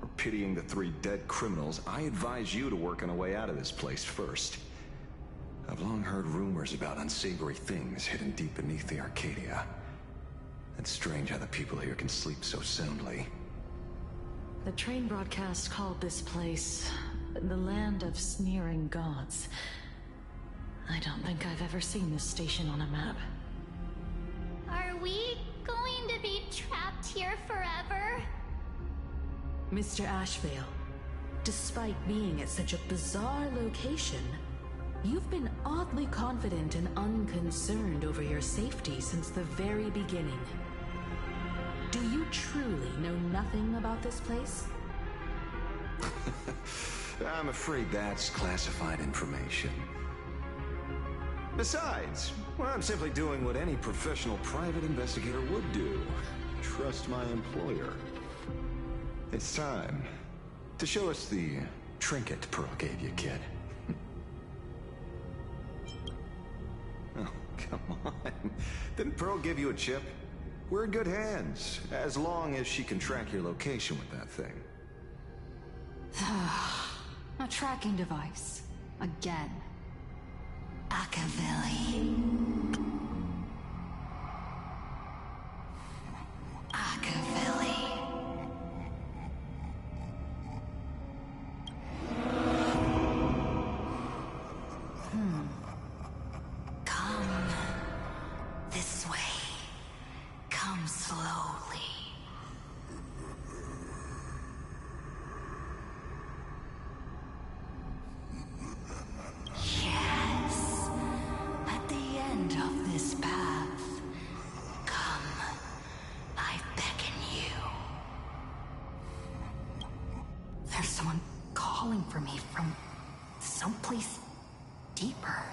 or pitying the 3 dead criminals, I advise you to work on a way out of this place first. I've long heard rumors about unsavory things hidden deep beneath the Arcadia. It's strange how the people here can sleep so soundly. The train broadcast called this place the land of sneering gods. I don't think I've ever seen this station on a map. Are we going to be trapped here forever? Mr. Ashvale, despite being at such a bizarre location, you've been oddly confident and unconcerned over your safety since the very beginning. Do you truly know nothing about this place? I'm afraid that's classified information. Besides, well, I'm simply doing what any professional private investigator would do. Trust my employer. It's time to show us the trinket Pearl gave you, kid. Oh, come on. Didn't Pearl give you a chip? We're in good hands, as long as she can track your location with that thing. A tracking device. Again. Machiavelli. Machiavelli. Come this way. Come slowly. Yes. At the end of this path. Come. I beckon you. There's someone calling for me from someplace deeper.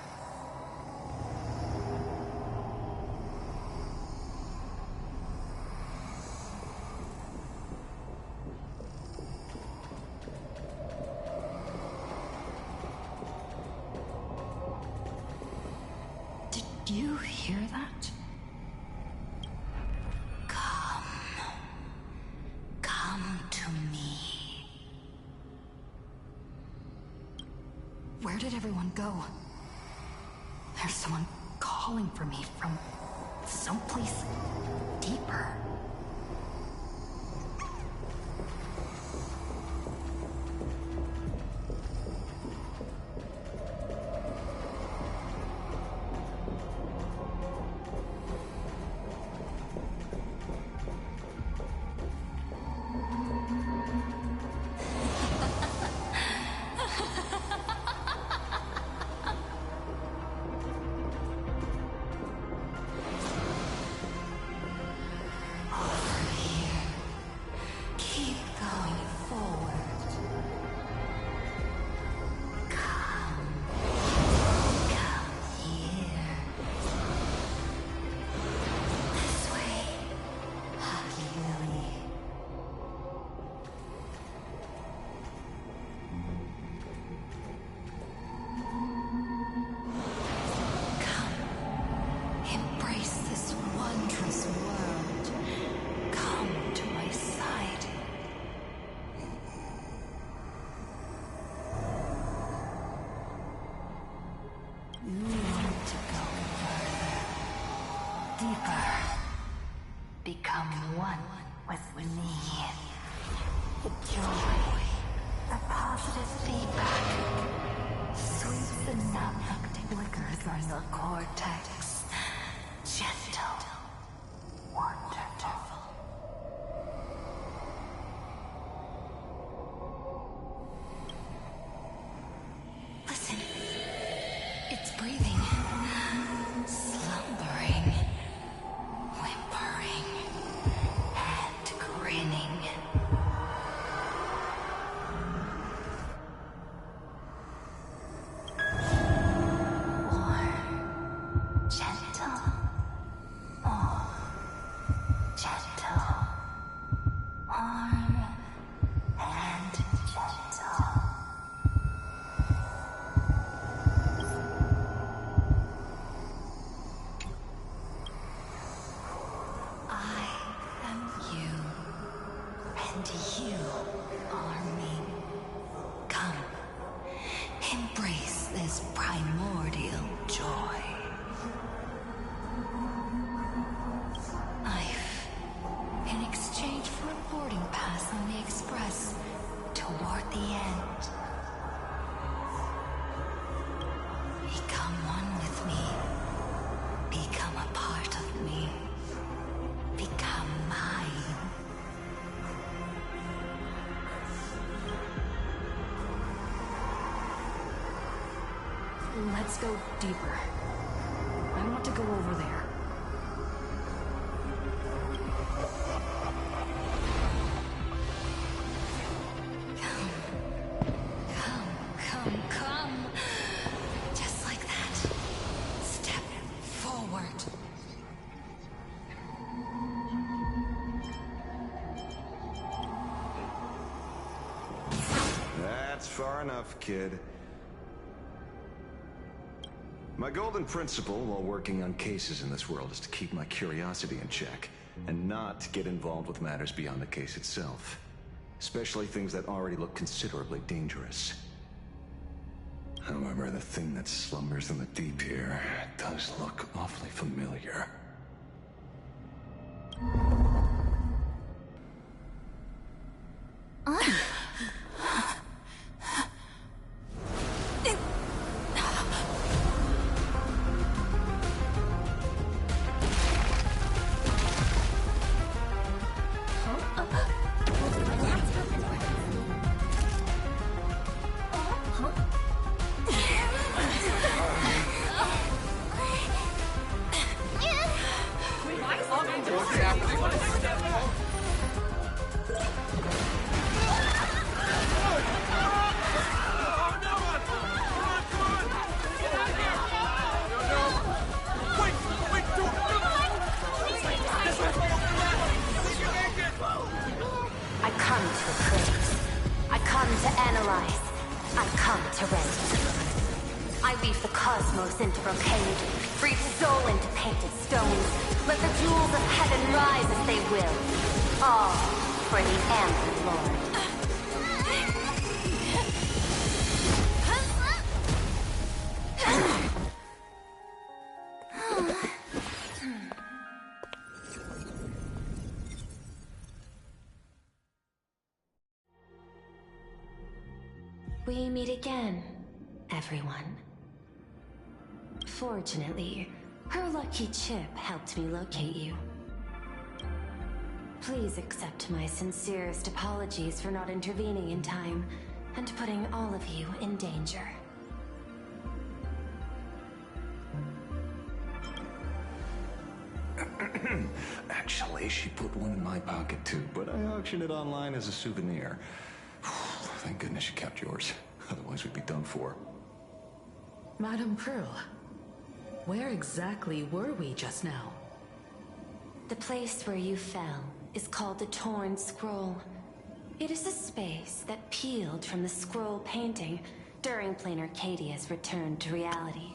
Did you hear that? Come. Come to me. Where did everyone go? There's someone calling for me from someplace deeper. Keep going forward. Come. Come here. This way. Machiavelli. Come. Embrace this wondrous world. Come to my side. You want to go further, deeper, become one with me. The joy, the positive feedback, sweet synaptic flickers on your cortex. Gentle, wonderful. Listen. It's breathing. Slumbering. Whimpering. And grinning. warm and gentle. I am you, and you are me. Come, embrace this primordial joy. Life, in exchange for a boarding pass on the Express toward the end. Become one with me. Become a part of me. Become mine. Let's go deeper. I want to go over there. Come. Just like that. Step forward. That's far enough, kid. My golden principle while working on cases in this world is to keep my curiosity in check, and not get involved with matters beyond the case itself. Especially things that already look considerably dangerous. However, the thing that slumbers in the deep here does look awfully familiar. I come to appraise. I come to analyze. I come to render. I weave the cosmos into brocade, breathe soul into painted stones. Let the jewels of heaven rise as they will. All for the Amber Lord. We meet again, everyone. Fortunately, her lucky chip helped me locate you. Please accept my sincerest apologies for not intervening in time and putting all of you in danger. Actually, she put one in my pocket too, but I auctioned it online as a souvenir. Thank goodness you kept yours. Otherwise we'd be done for. Madame Pearl, where exactly were we just now? The place where you fell is called the Torn Scroll. It is a space that peeled from the scroll painting during Plain Arcadia's return to reality.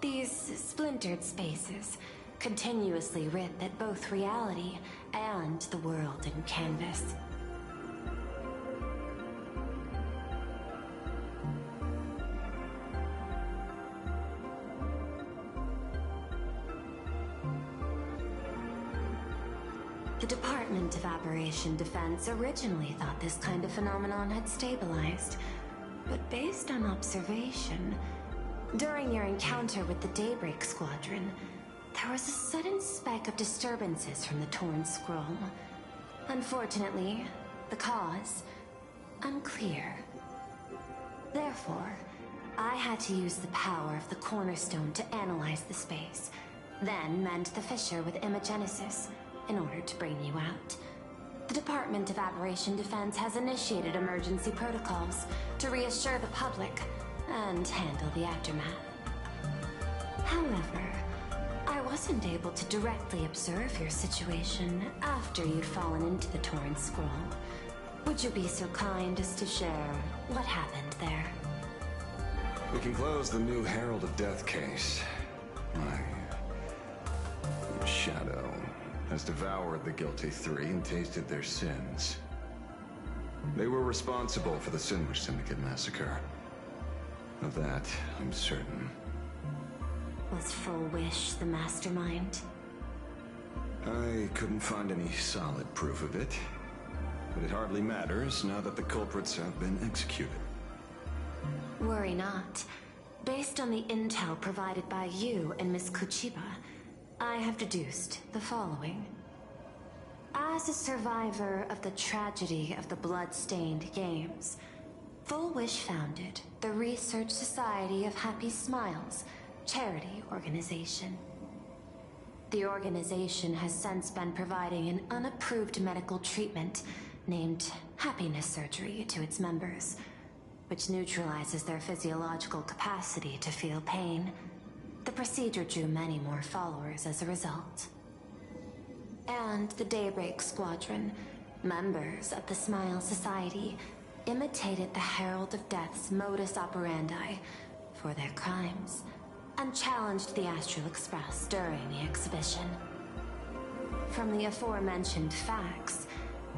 These splintered spaces continuously rip at both reality and the world in canvas. The Department of Aberration Defense originally thought this kind of phenomenon had stabilized, but based on observation, during your encounter with the Daybreak Squadron, there was a sudden spike of disturbances from the Torn Scroll. Unfortunately, the cause, unclear. Therefore, I had to use the power of the Cornerstone to analyze the space, then mend the fissure with Imagenesis in order to bring you out. The Department of Aberration Defense has initiated emergency protocols to reassure the public and handle the aftermath. However, I will wasn't able to directly observe your situation after you'd fallen into the torn scroll. Would you be so kind as to share what happened there? We can close the new Herald of Death case. My shadow has devoured the guilty three and tasted their sins. They were responsible for the Sinwish Syndicate massacre. Of that, I'm certain. Was Full Wish the mastermind? I couldn't find any solid proof of it, but it hardly matters now that the culprits have been executed. Worry not. Based on the intel provided by you and Miss Kuchiba, I have deduced the following. As a survivor of the tragedy of the Blood-Stained Games, Full Wish founded the Research Society of Happy Smiles, charity organization. The organization has since been providing an unapproved medical treatment named happiness surgery to its members, which neutralizes their physiological capacity to feel pain. The procedure drew many more followers as a result. And the Daybreak Squadron, members of the Smile Society, imitated the Herald of Death's modus operandi for their crimes, and challenged the Astral Express during the exhibition. From the aforementioned facts,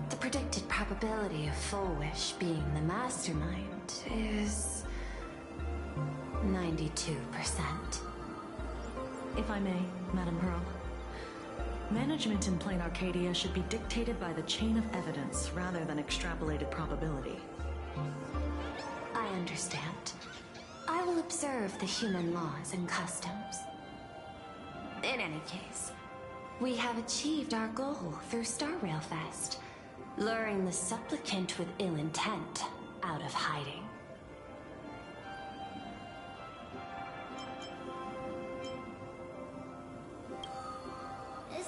the predicted probability of Full Wish being the mastermind is 92%. If I may, Madam Pearl. Management in Plain Arcadia should be dictated by the chain of evidence rather than extrapolated probability. I understand. I will observe the human laws and customs. In any case, we have achieved our goal through Star Railfest, luring the supplicant with ill intent out of hiding.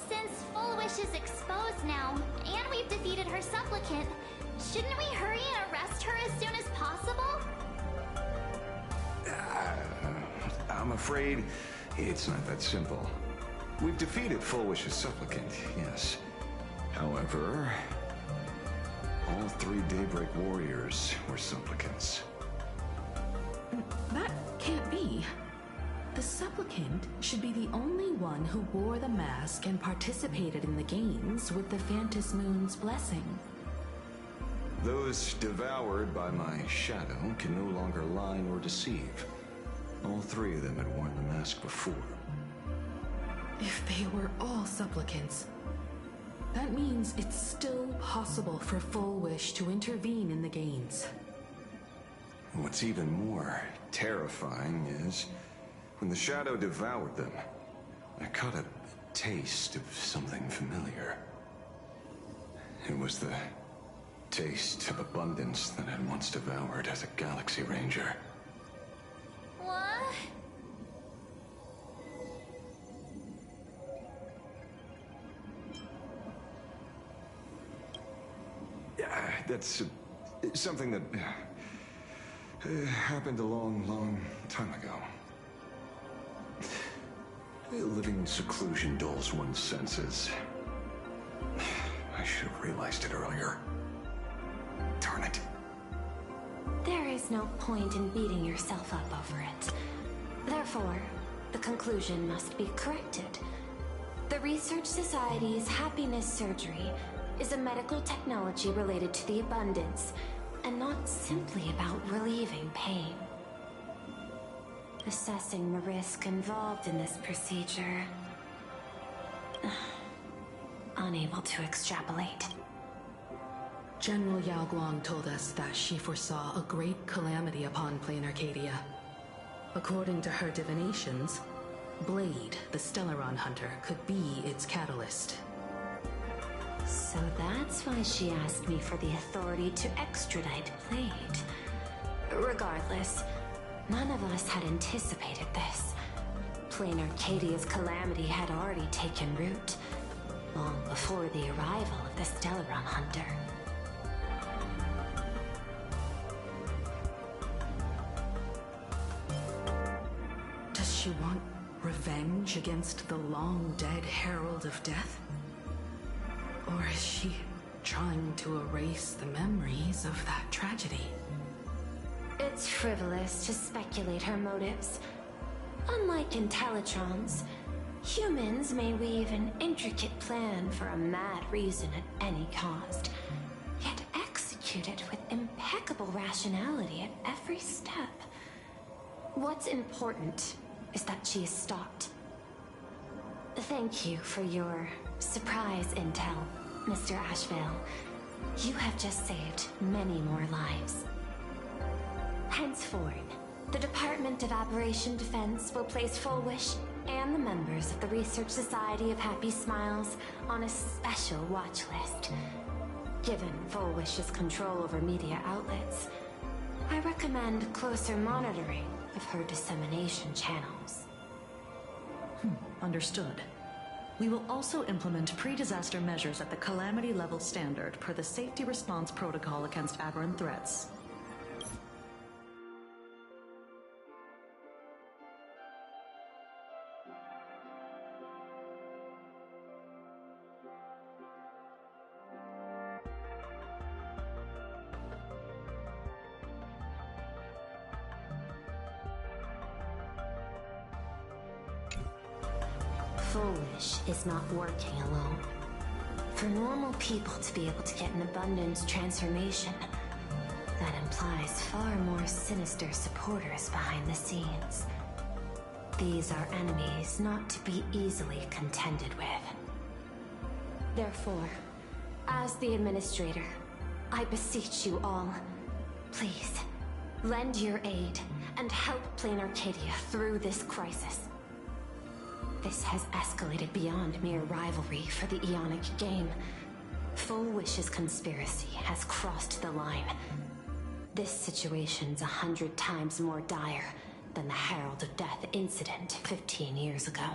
Since Full Wish is exposed now, and we've defeated her supplicant, shouldn't we hurry and arrest her as soon as possible? I'm afraid it's not that simple. We've defeated Full Wish's supplicant, yes. However, all three Daybreak warriors were supplicants. That can't be. The supplicant should be the only one who wore the mask and participated in the games with the Phantom Moon's blessing. Those devoured by my shadow can no longer lie nor deceive. All three of them had worn the mask before. If they were all supplicants, that means it's still possible for Full Wish to intervene in the games. What's even more terrifying is, when the shadow devoured them, I caught a taste of something familiar. It was the taste of abundance that I'd once devoured as a Galaxy Ranger. What? That's something that happened a long, long time ago. Living in seclusion dulls one's senses. I should have realized it earlier. Darn it. There is no point in beating yourself up over it. Therefore, the conclusion must be corrected. The Research Society's happiness surgery is a medical technology related to the abundance, and not simply about relieving pain. Assessing the risk involved in this procedure... unable to extrapolate. General Yao Guang told us that she foresaw a great calamity upon Plain Arcadia. According to her divinations, Blade, the Stellaron hunter, could be its catalyst. So that's why she asked me for the authority to extradite Blade. Regardless, none of us had anticipated this. Plain Arcadia's calamity had already taken root, long before the arrival of the Stellaron hunter. Does she want Revenge against the long-dead Herald of Death? Or is she trying to erase the memories of that tragedy? It's frivolous to speculate her motives. Unlike Intellitrons, humans may weave an intricate plan for a mad reason at any cost, yet execute it with impeccable rationality at every step. What's important is that she is stopped. Thank you for your surprise intel, Mr. Ashvale. You have just saved many more lives. Henceforth, the Department of Operation Defense will place Full Wish and the members of the Research Society of Happy Smiles on a special watch list. Given Full Wish's control over media outlets, I recommend closer monitoring of her dissemination channels. Understood. We will also implement pre-disaster measures at the calamity level standard per the Safety Response Protocol against aberrant threats. Foolish is not working alone. For normal people to be able to get an abundance transformation, that implies far more sinister supporters behind the scenes. These are enemies not to be easily contended with. Therefore, as the administrator, I beseech you all, please, lend your aid and help Plane Arcadia through this crisis. This has escalated beyond mere rivalry for the Ionic game. Full Wish's conspiracy has crossed the line. This situation's 100 times more dire than the Herald of Death incident 15 years ago.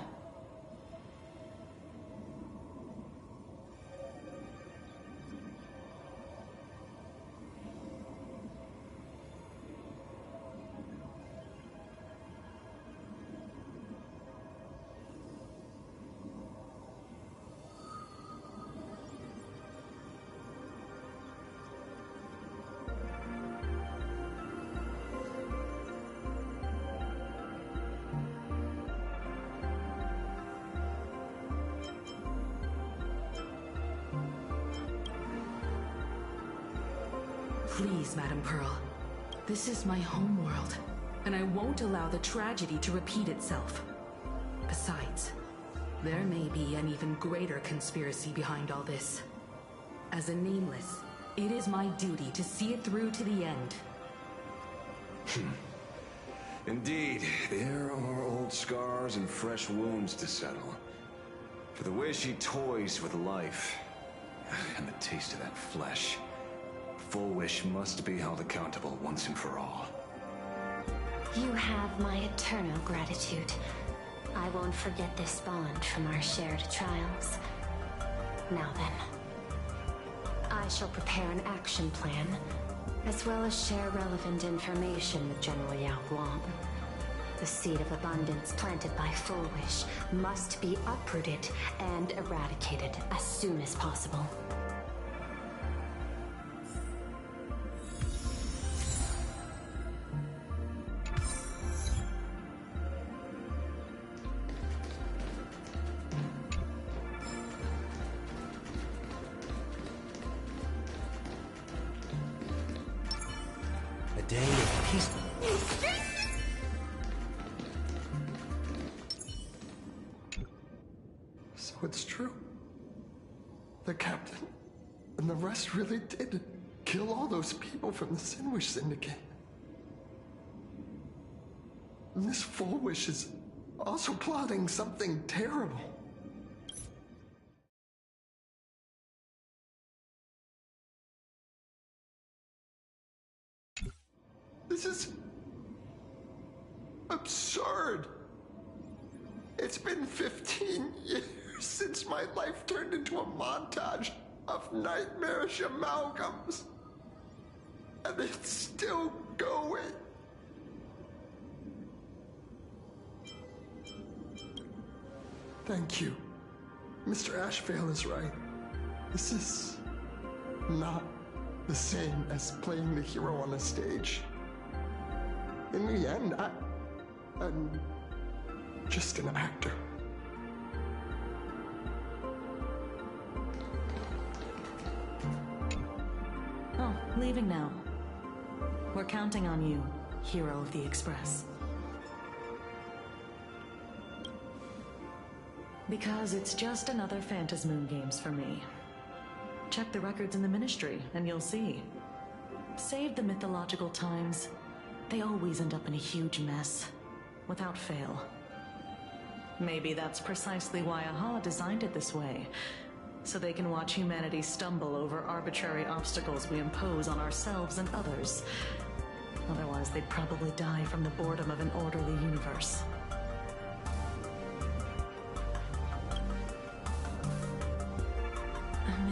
Please, Madam Pearl. This is my homeworld, and I won't allow the tragedy to repeat itself. Besides, there may be an even greater conspiracy behind all this. As a Nameless, it is my duty to see it through to the end. Indeed, there are old scars and fresh wounds to settle. For the way she toys with life, and the taste of that flesh, Full Wish must be held accountable once and for all. You have my eternal gratitude. I won't forget this bond from our shared trials. Now then, I shall prepare an action plan, as well as share relevant information with General Yao Guang. The seed of abundance planted by Full Wish must be uprooted and eradicated as soon as possible. A day of peace. So it's true. The captain and the rest really did kill all those people from the Sinwish Syndicate. And this Full Wish is also plotting something terrible. This is absurd. It's been 15 years since my life turned into a montage of nightmarish amalgams. And it's still going. Thank you. Mr. Ashvale is right. This is not the same as playing the hero on a stage. In the end, I'm just an actor. Oh, leaving now. We're counting on you, hero of the Express. Because it's just another Phantasmoon Games for me. Check the records in the Ministry, and you'll see. Save the mythological times. They always end up in a huge mess, without fail. Maybe that's precisely why AHA designed it this way, so they can watch humanity stumble over arbitrary obstacles we impose on ourselves and others. Otherwise, they'd probably die from the boredom of an orderly universe.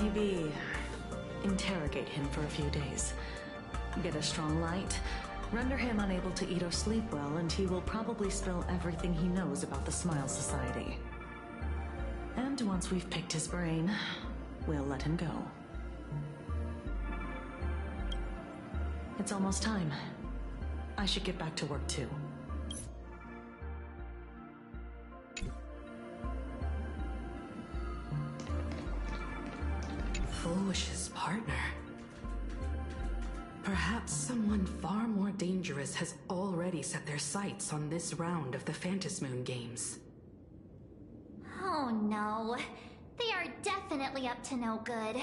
Maybe interrogate him for a few days. Get a strong light, render him unable to eat or sleep well, and he will probably spill everything he knows about the Smile Society. And once we've picked his brain, we'll let him go. It's almost time. I should get back to work too. Fullwish's partner. Perhaps someone far more dangerous has already set their sights on this round of the Phantasmoon Games. Oh no. They are definitely up to no good.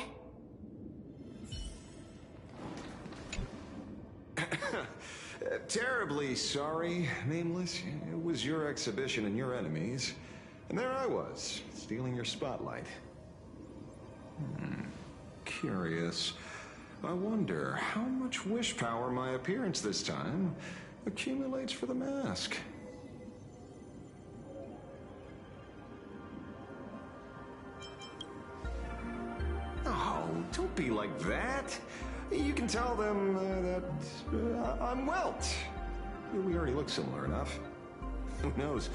Terribly sorry, Nameless. It was your exhibition and your enemies. And there I was, stealing your spotlight. Curious. I wonder how much wish power my appearance this time accumulates for the mask. Oh, don't be like that. You can tell them that I'm Welt. We already look similar enough. Who knows?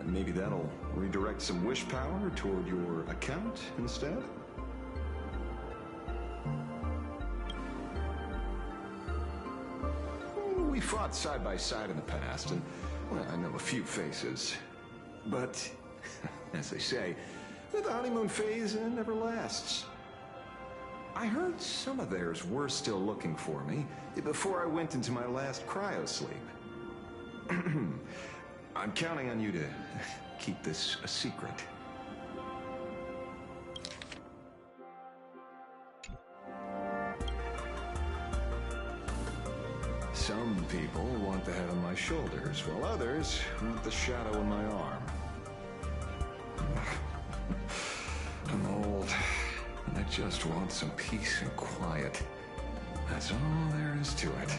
Maybe that'll redirect some wish power toward your account instead? We fought side by side in the past, and well, I know a few faces. But, as they say, the honeymoon phase never lasts. I heard some of theirs were still looking for me before I went into my last cryosleep. I'm counting on you to keep this a secret. Some people want the head on my shoulders, while others want the shadow in my arm. I'm old, and I just want some peace and quiet. That's all there is to it.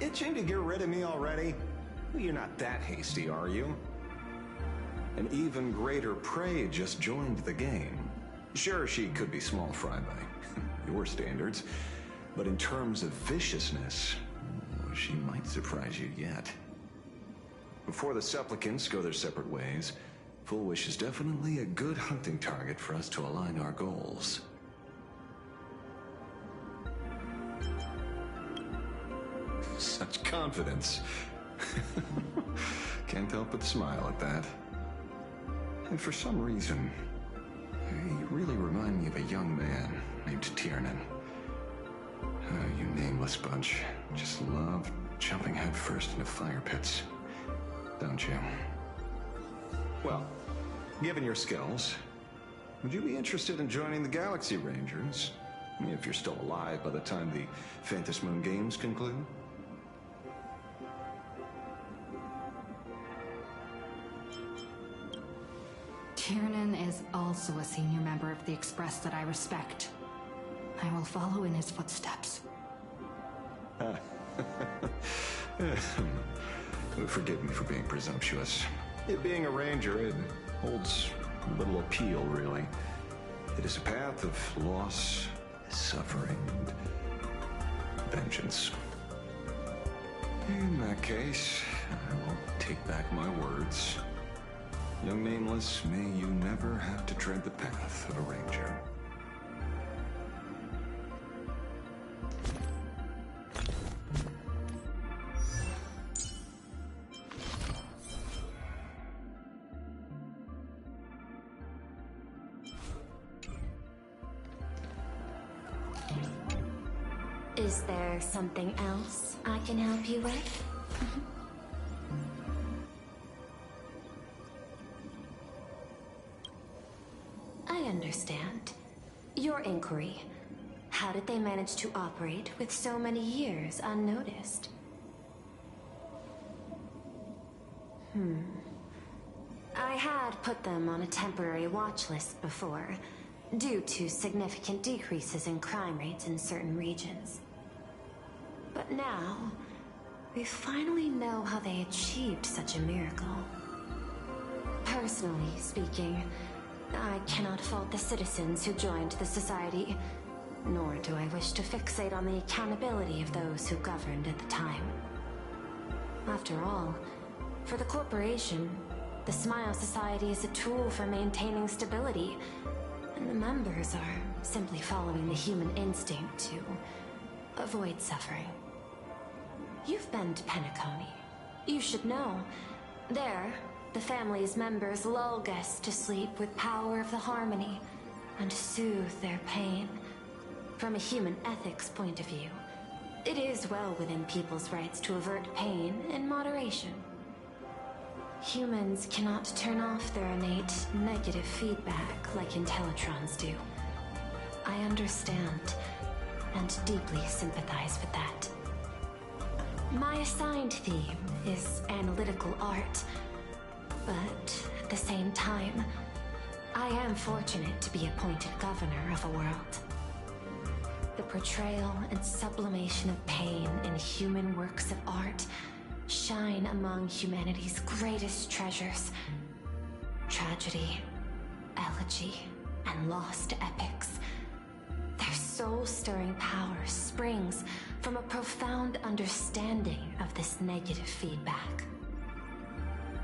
Itching to get rid of me already? Well, you're not that hasty, are you? An even greater prey just joined the game. Sure, she could be small fry by your standards, but in terms of viciousness, she might surprise you yet. Before the supplicants go their separate ways, Fullwish is definitely a good hunting target for us to align our goals. Such confidence. Can't help but smile at that. And for some reason, you really remind me of a young man named Tiernan. You nameless bunch just love jumping headfirst into fire pits, don't you? Well, given your skills, would you be interested in joining the Galaxy Rangers? If you're still alive by the time the Phantasmoon Games conclude? Tiernan is also a senior member of the Express that I respect. I will follow in his footsteps. Forgive me for being presumptuous. It being a ranger, it holds little appeal, really. It is a path of loss, suffering, and vengeance. In that case, I will take back my words. Young Nameless, may you never have to tread the path of a ranger. Is there something else I can help you with? I understand. Your inquiry. How did they manage to operate with so many years unnoticed? I had put them on a temporary watch list before, due to significant decreases in crime rates in certain regions. But now, we finally know how they achieved such a miracle. Personally speaking, I cannot fault the citizens who joined the society, nor do I wish to fixate on the accountability of those who governed at the time. After all, for the corporation, the Smile Society is a tool for maintaining stability, and the members are simply following the human instinct to avoid suffering. You've been to Penacony. You should know. There, the family's members lull guests to sleep with power of the harmony and soothe their pain. From a human ethics point of view, it is well within people's rights to avert pain in moderation. Humans cannot turn off their innate negative feedback like Intellitrons do. I understand and deeply sympathize with that. My assigned theme is analytical art, but at the same time, I am fortunate to be appointed governor of a world. The portrayal and sublimation of pain in human works of art shine among humanity's greatest treasures. Tragedy, elegy, and lost epics. Their soul-stirring power springs from a profound understanding of this negative feedback.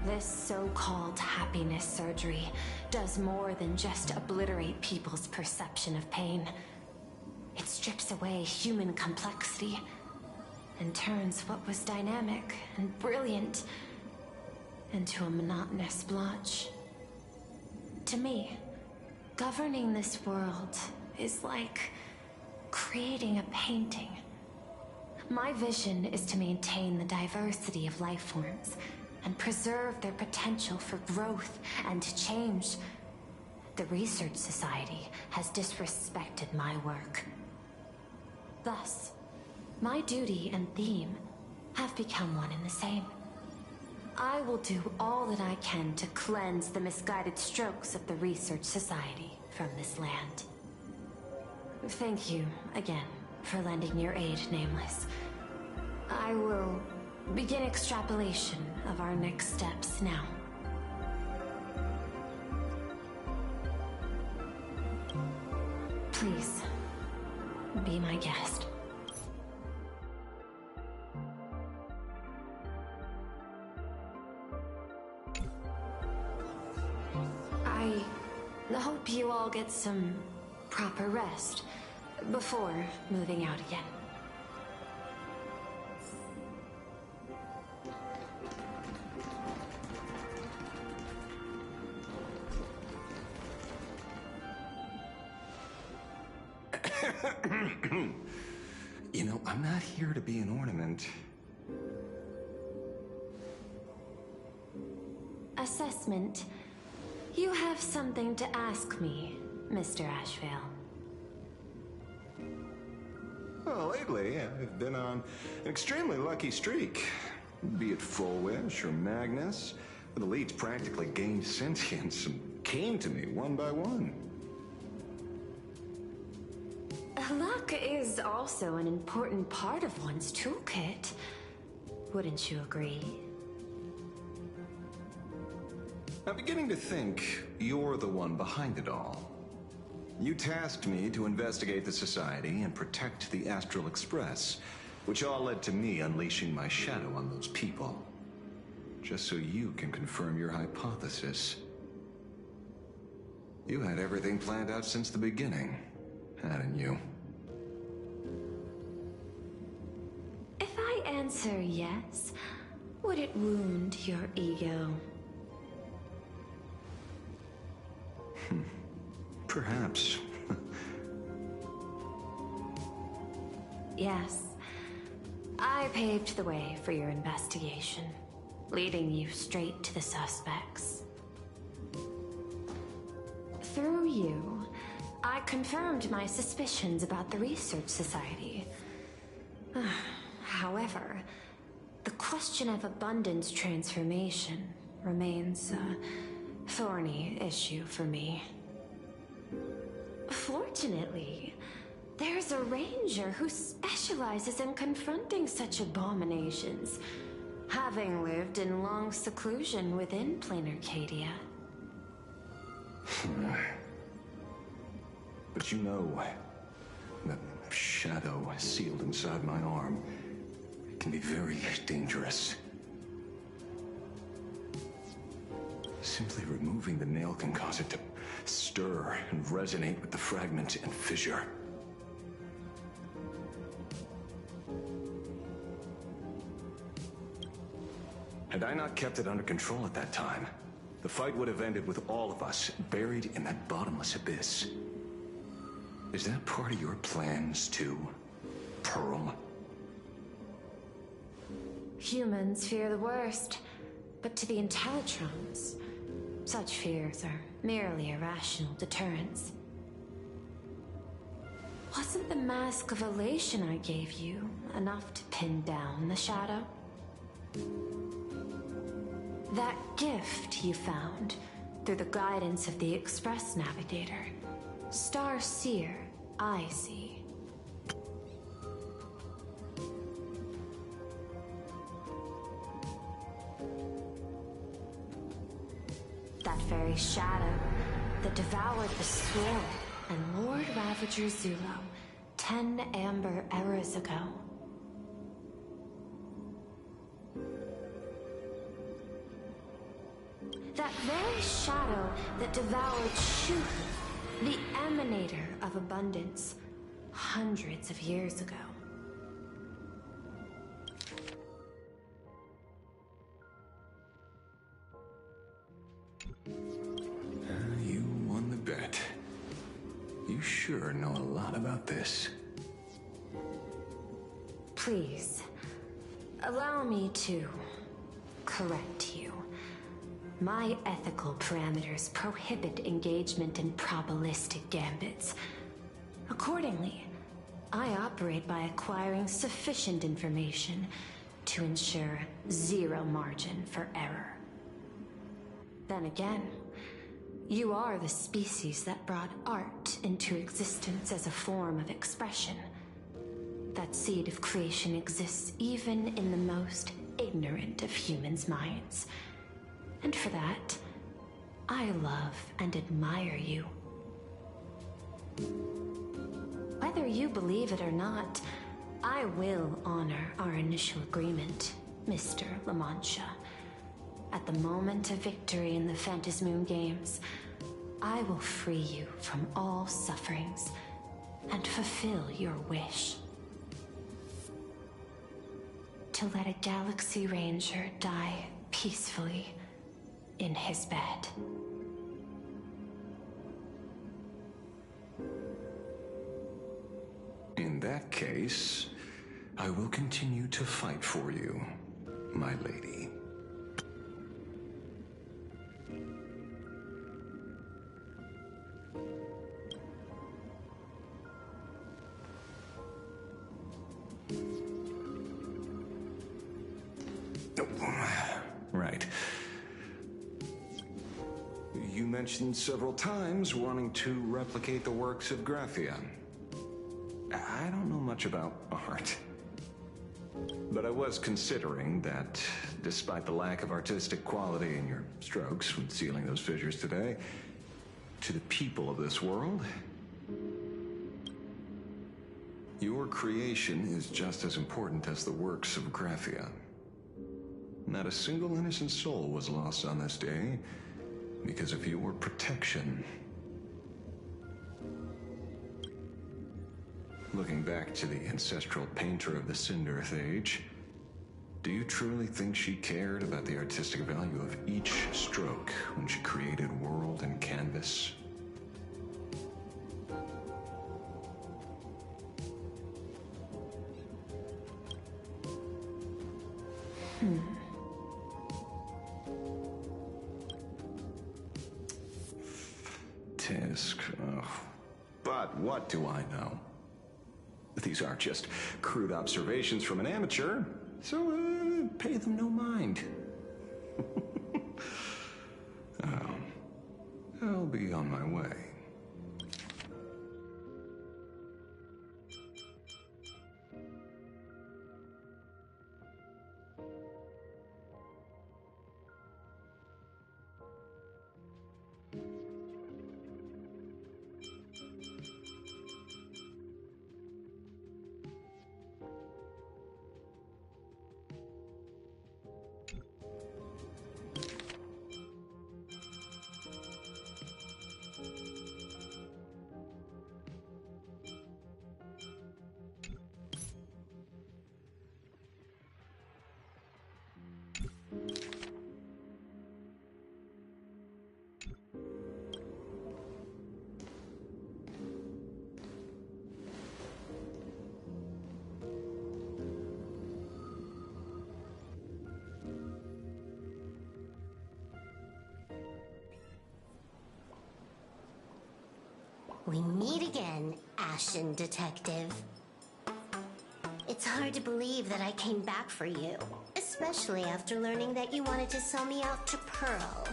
This so-called happiness surgery does more than just obliterate people's perception of pain. It strips away human complexity and turns what was dynamic and brilliant into a monotonous blotch. To me, governing this world is like creating a painting. My vision is to maintain the diversity of life forms and preserve their potential for growth and change. The Research Society has disrespected my work. Thus, my duty and theme have become one and the same. I will do all that I can to cleanse the misguided strokes of the Research Society from this land. Thank you again for lending your aid, Nameless. I will begin extrapolation of our next steps now. Please, be my guest. I hope you all get some proper rest before moving out again. You know, I'm not here to be an ornament. Assessment. You have something to ask me, Mr. Ashvale. Well, lately, I've been on an extremely lucky streak. Be it Full Wish or Magnus, the leads practically gained sentience and came to me one by one. Luck is also an important part of one's toolkit. Wouldn't you agree? I'm beginning to think you're the one behind it all. You tasked me to investigate the Society and protect the Astral Express, which all led to me unleashing my shadow on those people. Just so you can confirm your hypothesis. You had everything planned out since the beginning, hadn't you? If I answer yes, would it wound your ego? Perhaps. Yes. I paved the way for your investigation, leading you straight to the suspects. Through you, I confirmed my suspicions about the Research Society. However, the question of abundance transformation remains a thorny issue for me. Fortunately, there's a ranger who specializes in confronting such abominations, having lived in long seclusion within planar Arcadia. But you know, that shadow sealed inside my arm can be very dangerous. Simply removing the nail can cause it to stir and resonate with the fragment and fissure. Had I not kept it under control at that time, the fight would have ended with all of us buried in that bottomless abyss. Is that part of your plans too, Pearl? Humans fear the worst, but to the Intellitrons, such fears are merely irrational deterrents. Wasn't the mask of elation I gave you enough to pin down the shadow? That gift you found through the guidance of the Express Navigator, Star Seer, I see. That very shadow that devoured the Swirl and Lord Ravager Zulo 10 amber eras ago. That very shadow that devoured Shuhu, the emanator of abundance, hundreds of years ago. You won the bet. You sure know a lot about this. Please, allow me to correct you. My ethical parameters prohibit engagement in probabilistic gambits. Accordingly, I operate by acquiring sufficient information to ensure zero margin for error. Then again, you are the species that brought art into existence as a form of expression. That seed of creation exists even in the most ignorant of humans' minds. And for that, I love and admire you. Whether you believe it or not, I will honor our initial agreement, Mr. La Mancha. At the moment of victory in the Phantasmoon Games, I will free you from all sufferings and fulfill your wish. To let a Galaxy Ranger die peacefully in his bed. In that case, I will continue to fight for you, my lady. Right. You mentioned several times wanting to replicate the works of Graphia. I don't know much about art. But I was considering that, despite the lack of artistic quality in your strokes when sealing those fissures today, to the people of this world, your creation is just as important as the works of Graphia. Not a single innocent soul was lost on this day because of your protection. Looking back to the ancestral painter of the Cinderth Age, do you truly think she cared about the artistic value of each stroke when she created world and canvas? Tisk. Ugh. But what do I know? These aren't just crude observations from an amateur, so pay them no mind. I'll be on my way. We meet again, Ashen Detective. It's hard to believe that I came back for you, especially after learning that you wanted to sell me out to Pearl.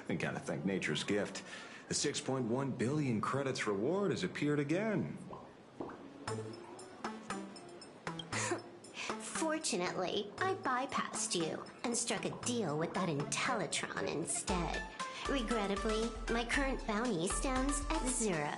I gotta thank nature's gift. The 6.1 billion credits reward has appeared again. Fortunately, I bypassed you and struck a deal with that Intellitron instead. Regrettably, my current bounty stands at 0.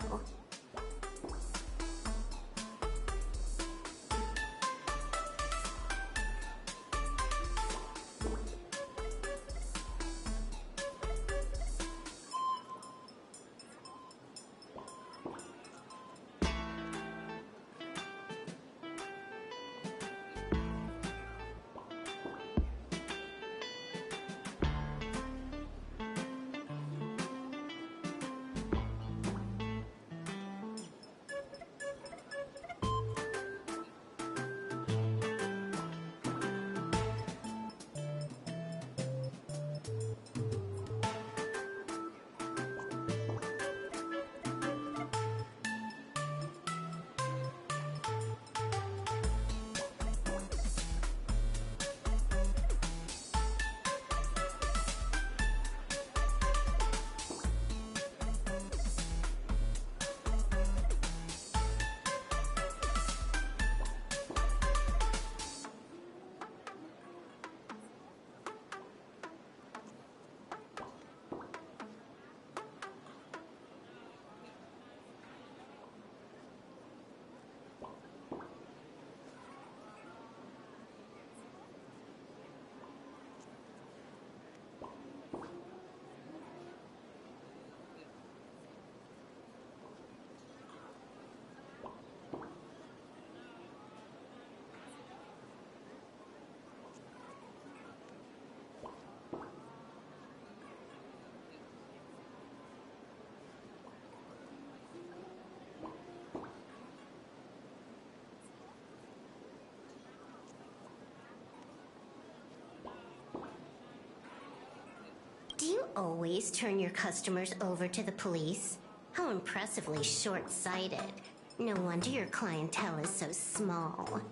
always turn your customers over to the police? How impressively short-sighted. No wonder your clientele is so small.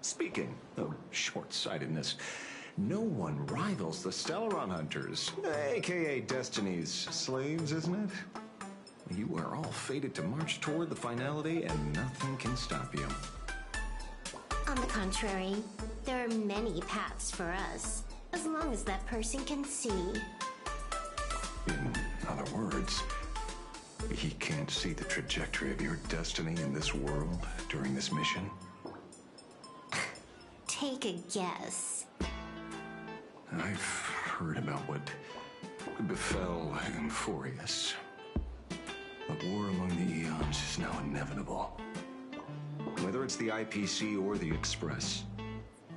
Speaking of short-sightedness, no one rivals the Stellaron Hunters, aka Destiny's slaves, isn't it? You are all fated to march toward the finality, and nothing can stop you. On the contrary, there are many paths for us, as long as that person can see. In other words, he can't see the trajectory of your destiny in this world during this mission? Take a guess. I've heard about what befell Euphorius. The war among the Eons is now inevitable. Whether it's the IPC or the Express,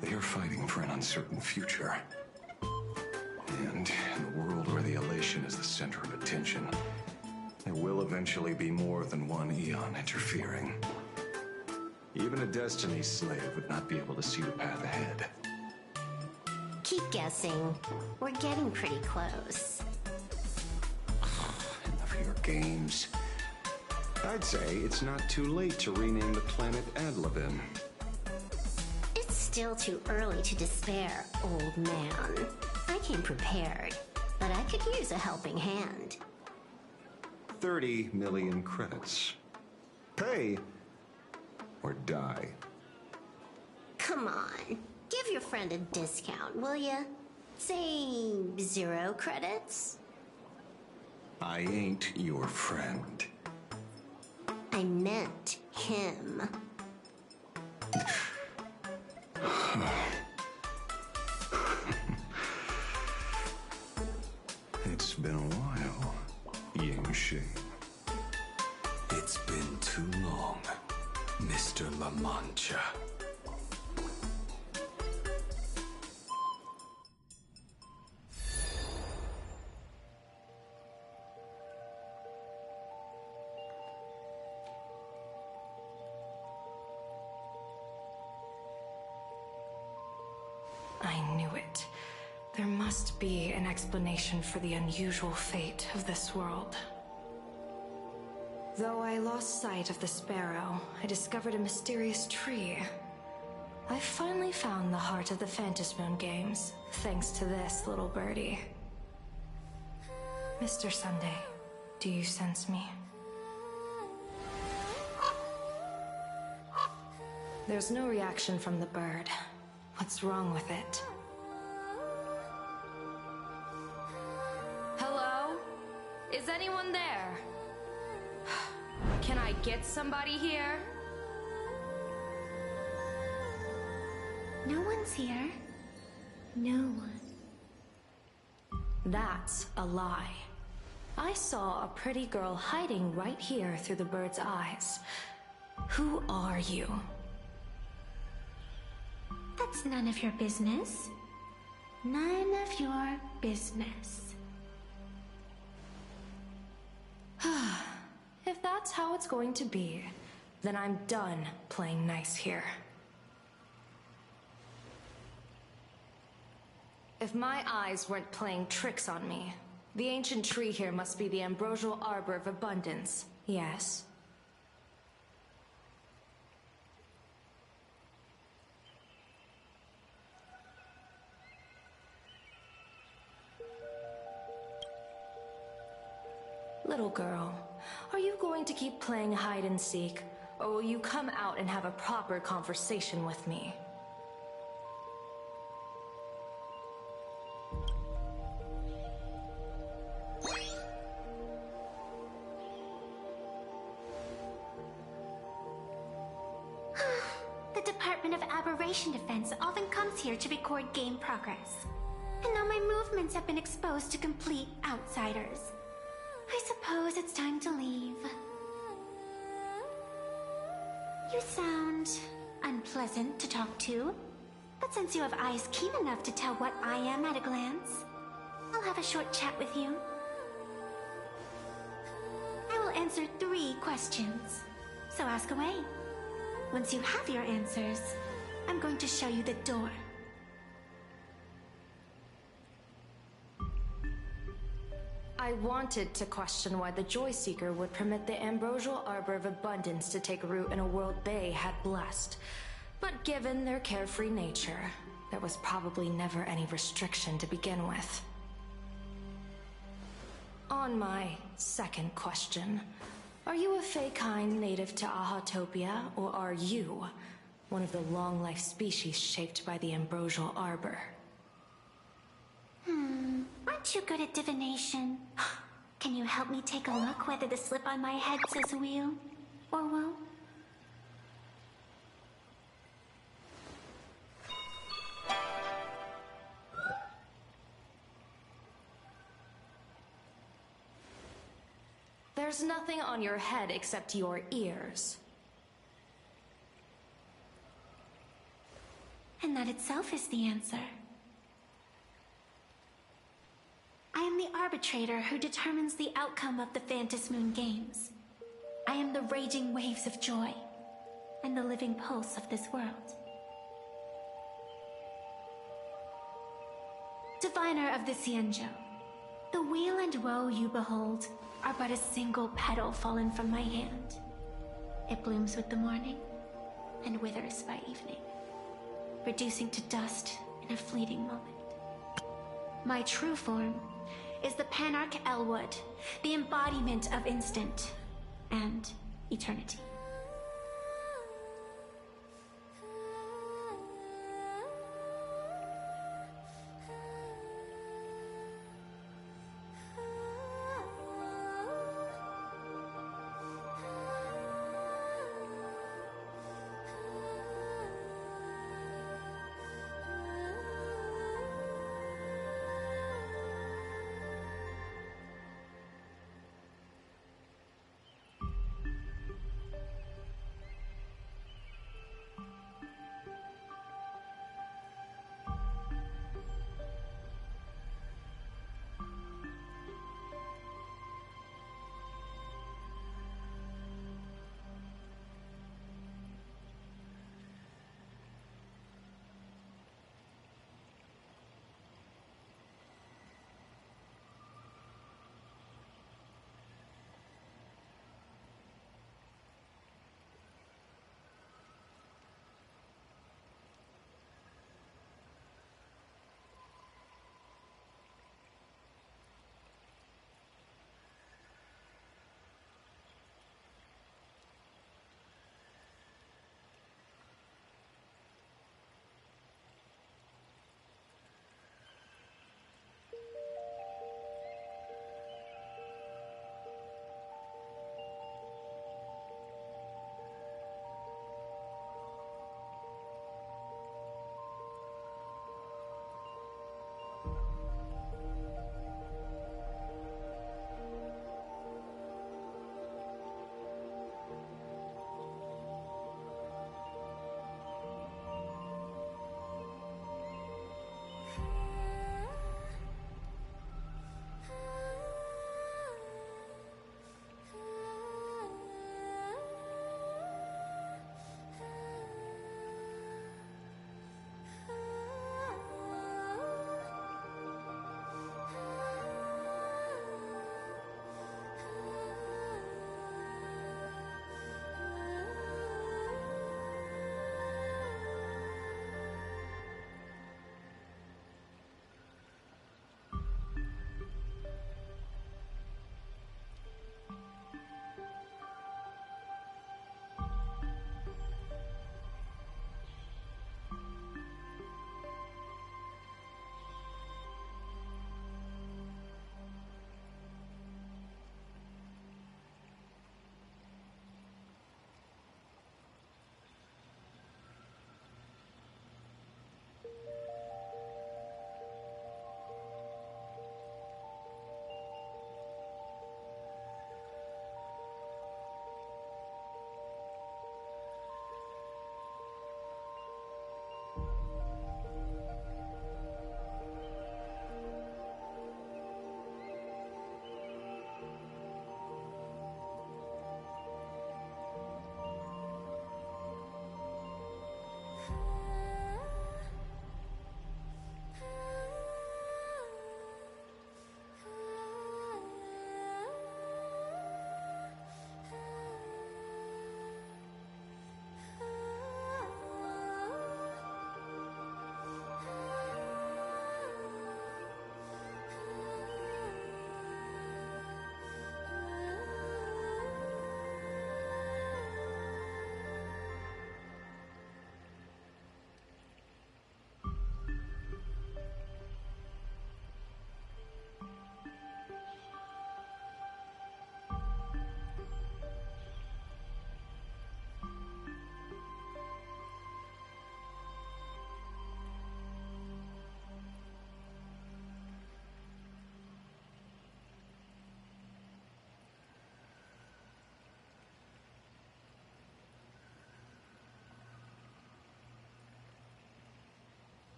they are fighting for an uncertain future. And in a world where the elation is the center of attention, there will eventually be more than one Eon interfering. Even a Destiny slave would not be able to see the path ahead. Keep guessing. We're getting pretty close. Enough of your games. I'd say it's not too late to rename the planet Adlabin. It's still too early to despair, old man. I came prepared, but I could use a helping hand. 30 million credits. Pay or die. Come on. Give your friend a discount, will ya? Say 0 credits? I ain't your friend. I meant him. It's been a while, Ying Shi. It's been too long, Mr. La Mancha. I knew it. There must be an explanation for the unusual fate of this world. Though I lost sight of the sparrow, I discovered a mysterious tree. I finally found the heart of the Phantasmoon games, thanks to this little birdie. Mr. Sunday, do you sense me? There's no reaction from the bird. What's wrong with it? Hello? Is anyone there? Can I get somebody here? No one's here. No one. That's a lie. I saw a pretty girl hiding right here through the bird's eyes. Who are you? That's none of your business. None of your business. If that's how it's going to be, then I'm done playing nice here. If my eyes weren't playing tricks on me, the ancient tree here must be the ambrosial arbor of abundance, yes? Little girl, are you going to keep playing hide and seek, or will you come out and have a proper conversation with me? The Department of Aberration Defense often comes here to record game progress. And now my movements have been exposed to complete outsiders. I suppose it's time to leave. You sound unpleasant to talk to, but since you have eyes keen enough to tell what I am at a glance, I'll have a short chat with you. I will answer 3 questions, so ask away. Once you have your answers, I'm going to show you the door. I wanted to question why the Joy Seeker would permit the ambrosial arbor of abundance to take root in a world they had blessed. But given their carefree nature, there was probably never any restriction to begin with. On my second question, are you a Fey-kind native to Ahatopia, or are you one of the long-life species shaped by the ambrosial arbor? Aren't you good at divination? Can you help me take a look whether the slip on my head says wheel or woe? There's nothing on your head except your ears. And that itself is the answer. I am the arbitrator who determines the outcome of the Phantas Moon Games. I am the raging waves of joy, and the living pulse of this world. Diviner of the Xianzhou, the weal and woe you behold are but a single petal fallen from my hand. It blooms with the morning, and withers by evening, reducing to dust in a fleeting moment. My true form is the Panarch Elwood, the embodiment of instant and eternity.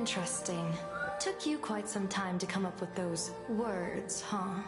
Interesting. Took you quite some time to come up with those words, huh?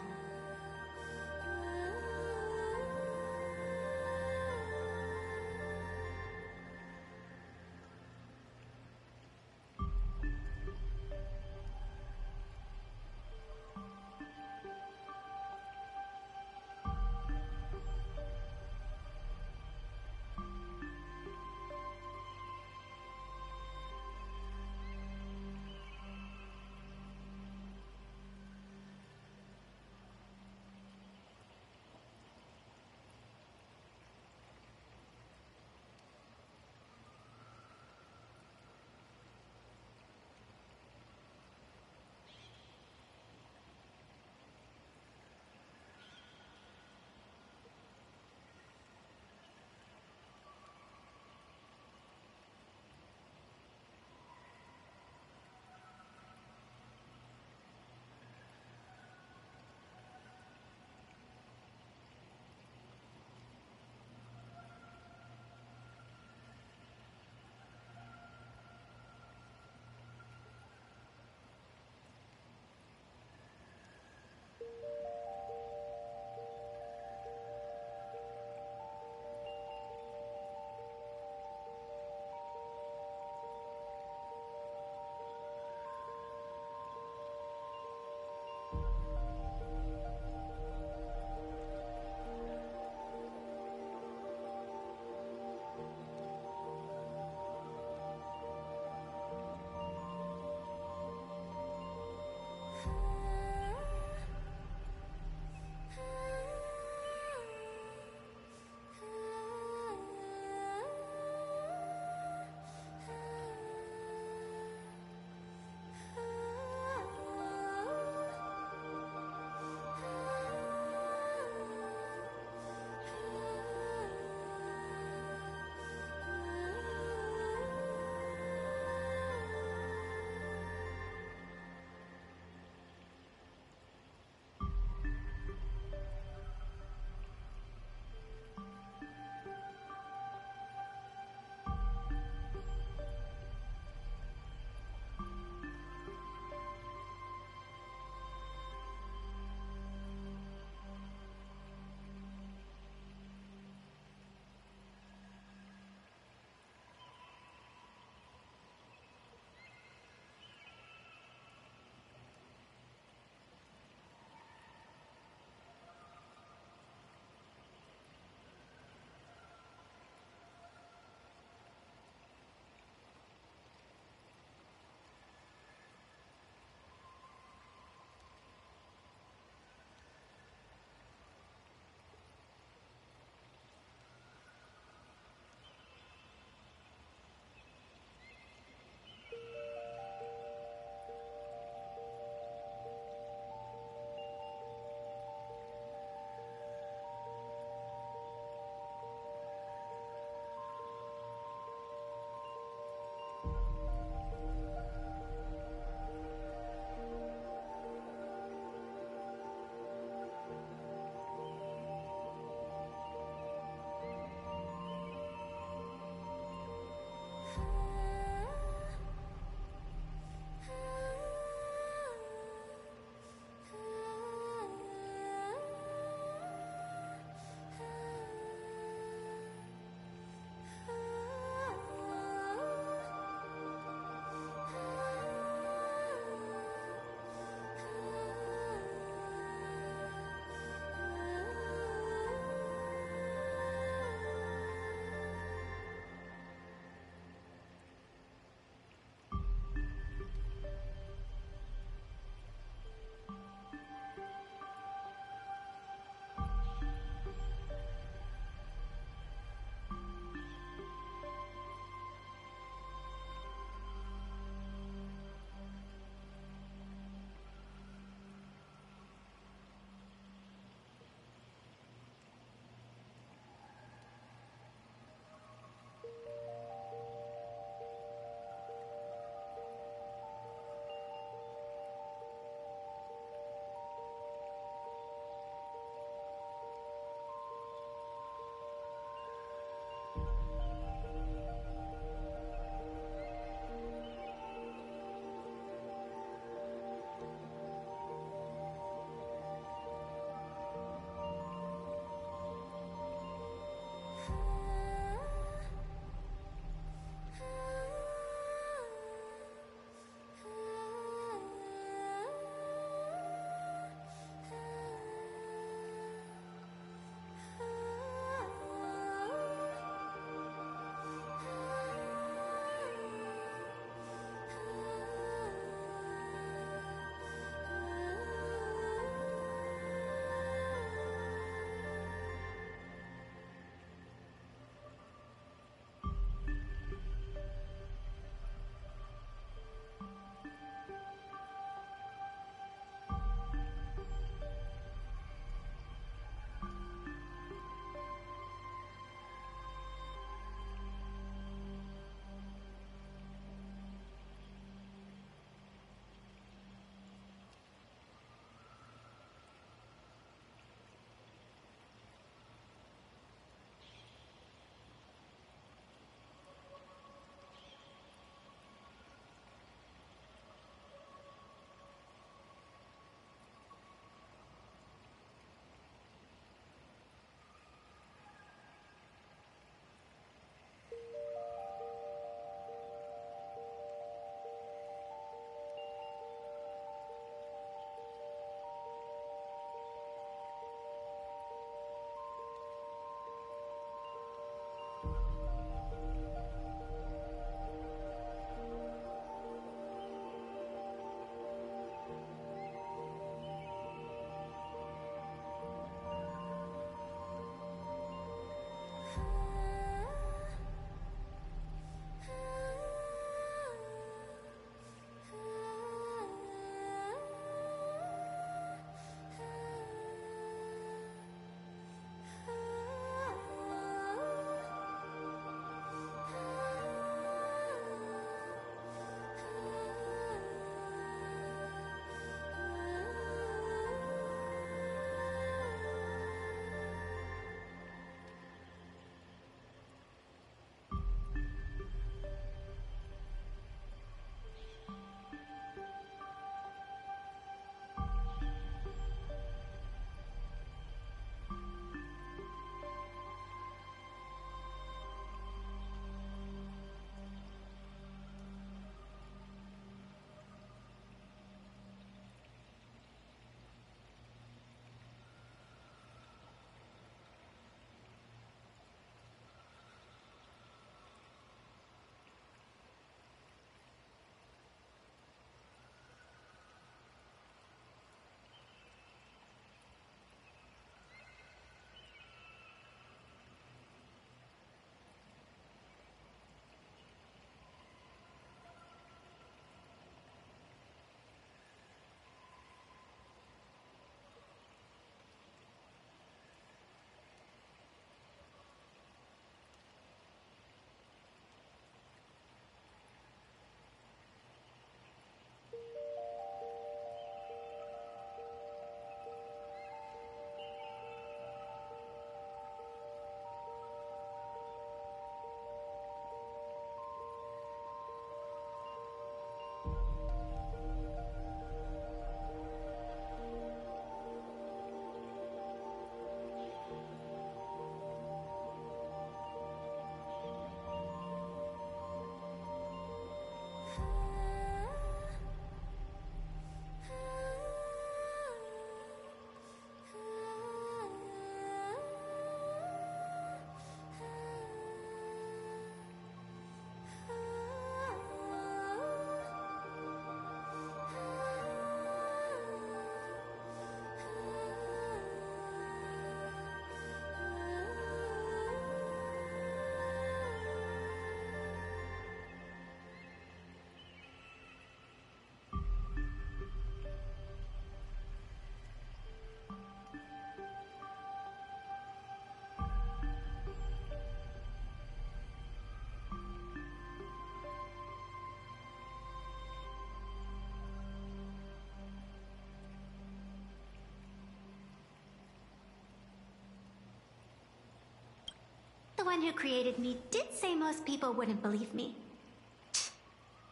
one who created me did say most people wouldn't believe me.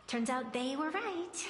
Turns out they were right.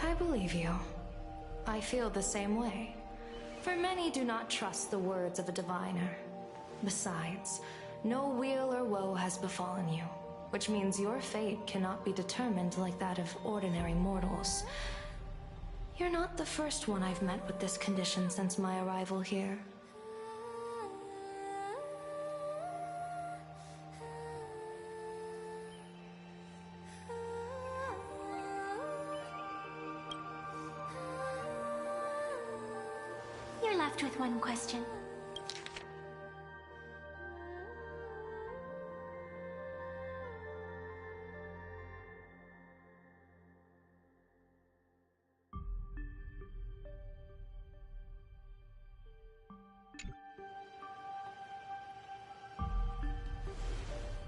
I believe you. I feel the same way. For many do not trust the words of a diviner. Besides, no weal or woe has befallen you, which means your fate cannot be determined like that of ordinary mortals. You're not the first one I've met with this condition since my arrival here. You're left with one question.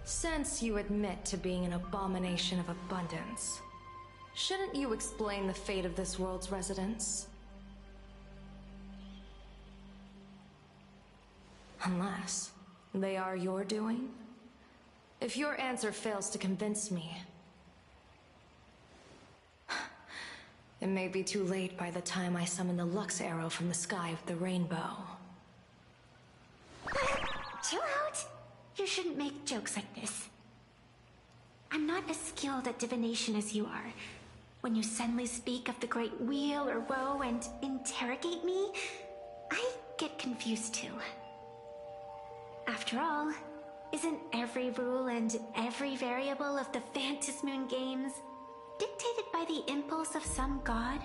Since you admit to being an abomination of abundance, shouldn't you explain the fate of this world's residents? Unless they are your doing? If your answer fails to convince me, it may be too late by the time I summon the Lux arrow from the sky of the rainbow. Chill out! You shouldn't make jokes like this. I'm not as skilled at divination as you are. When you suddenly speak of the great wheel or woe and interrogate me, I get confused too. After all, isn't every rule and every variable of the Phantasmoon games dictated by the impulse of some god?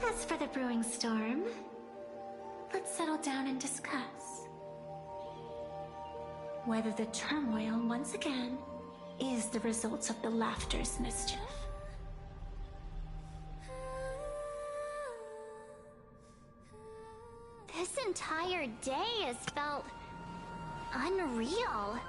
As for the brewing storm, let's settle down and discuss whether the turmoil, once again, is the result of the Laughter's mischief. This entire day has felt unreal.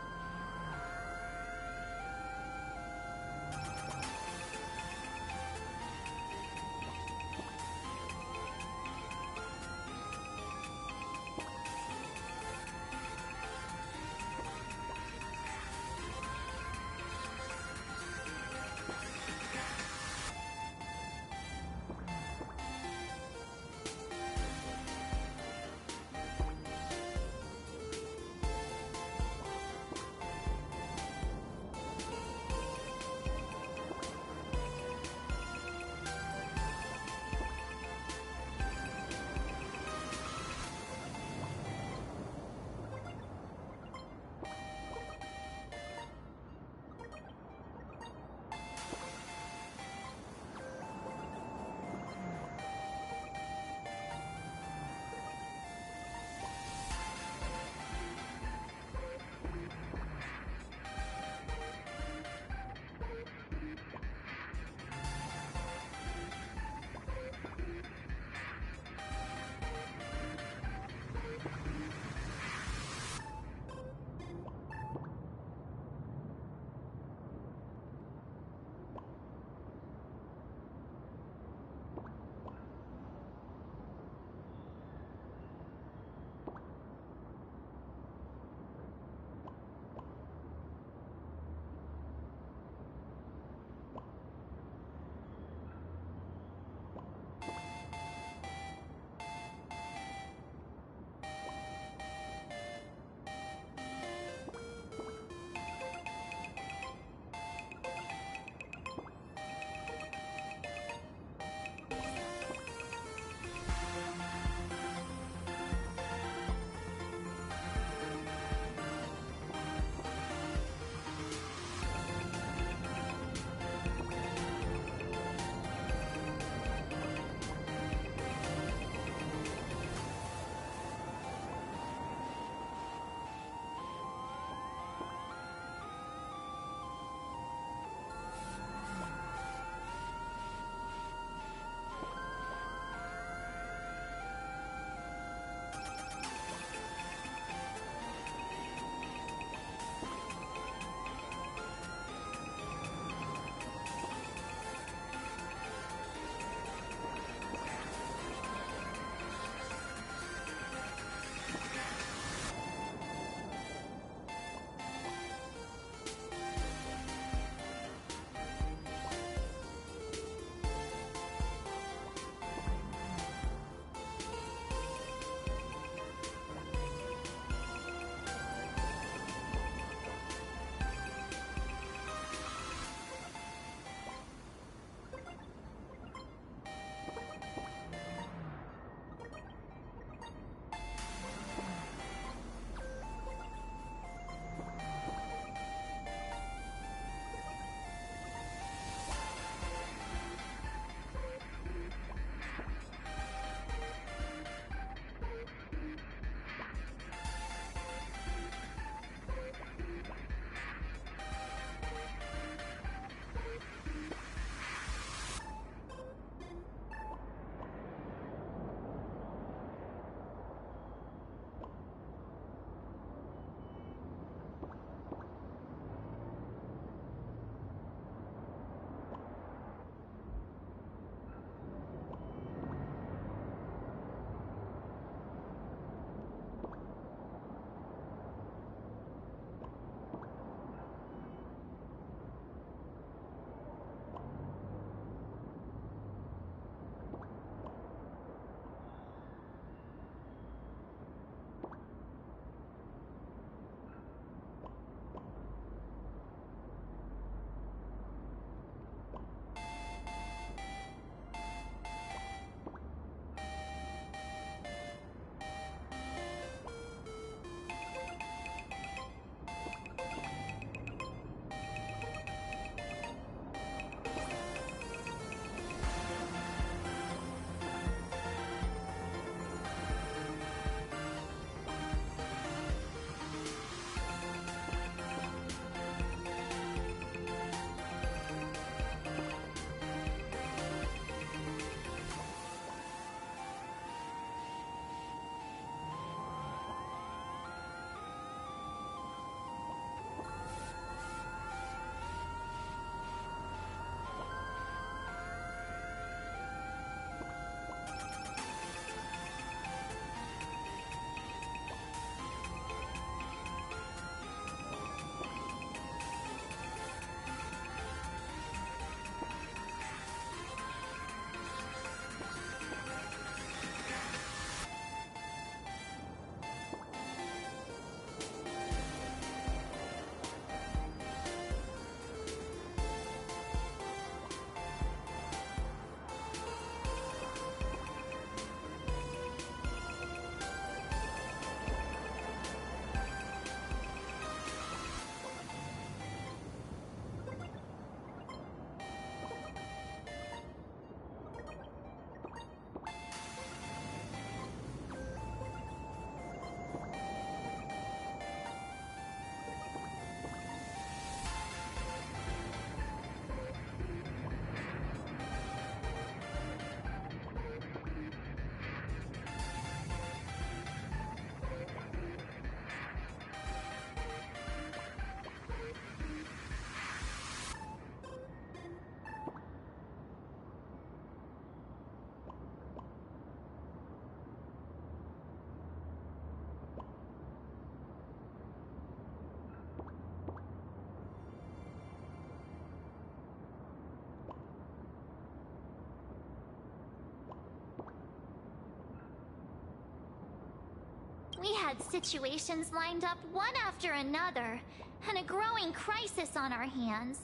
We had situations lined up one after another, and a growing crisis on our hands.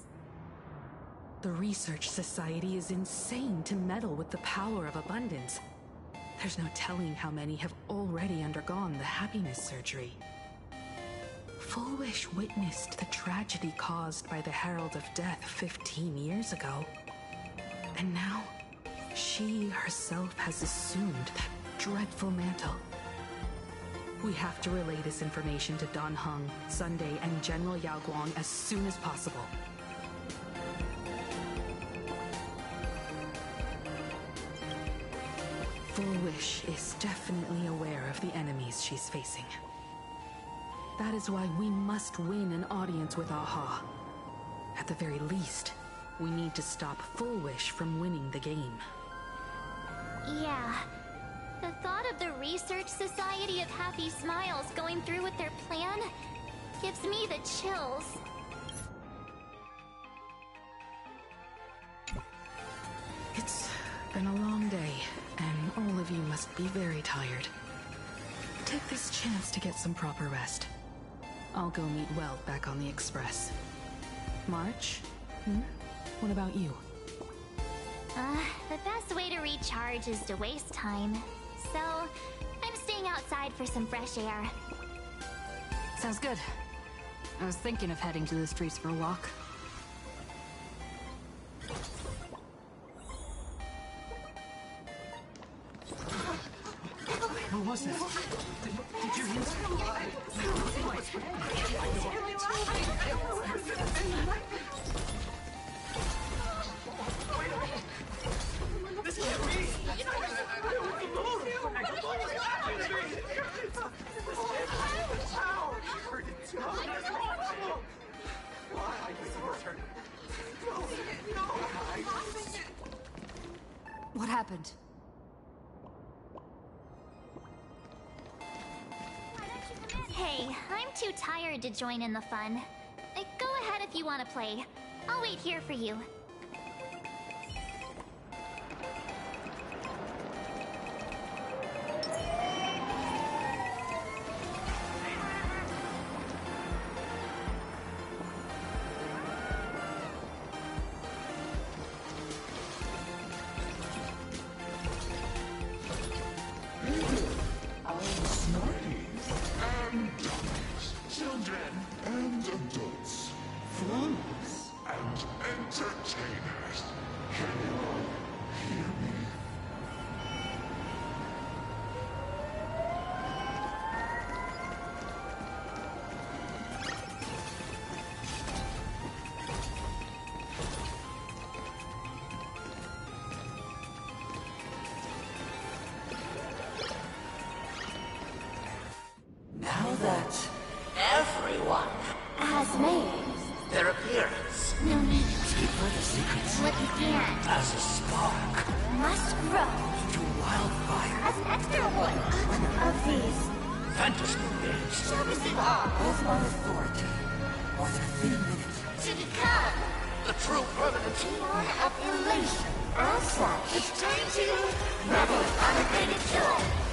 The Research Society is insane to meddle with the power of abundance. There's no telling how many have already undergone the happiness surgery. Full Wish witnessed the tragedy caused by the Herald of Death 15 years ago. And now, she herself has assumed that dreadful mantle. We have to relay this information to Dan Heng, Sunday, and General Yao Guang as soon as possible. Full Wish is definitely aware of the enemies she's facing. That is why we must win an audience with Aha. At the very least, we need to stop Full Wish from winning the game. Yeah. The thought of the Research Society of Happy Smiles going through with their plan gives me the chills. It's been a long day, and all of you must be very tired. Take this chance to get some proper rest. I'll go meet Weld back on the Express. March? What about you? The best way to recharge is to waste time. So, I'm staying outside for some fresh air. Sounds good. I was thinking of heading to the streets for a walk. What was that? Did you hear This can't be! What happened? Hey, I'm too tired to join in the fun. Go ahead if you want to play. I'll wait here for you. Children and adults, fools and entertainers, can you all hear me? Now that everyone has made their appearance, no need deeper the secrets what you can as a spark must grow into wildfire. as an extra one of these Fantasy games servicing all with my authority or the minute to become the true permanent one of elation. As such, it's time to revel in unlimited joy.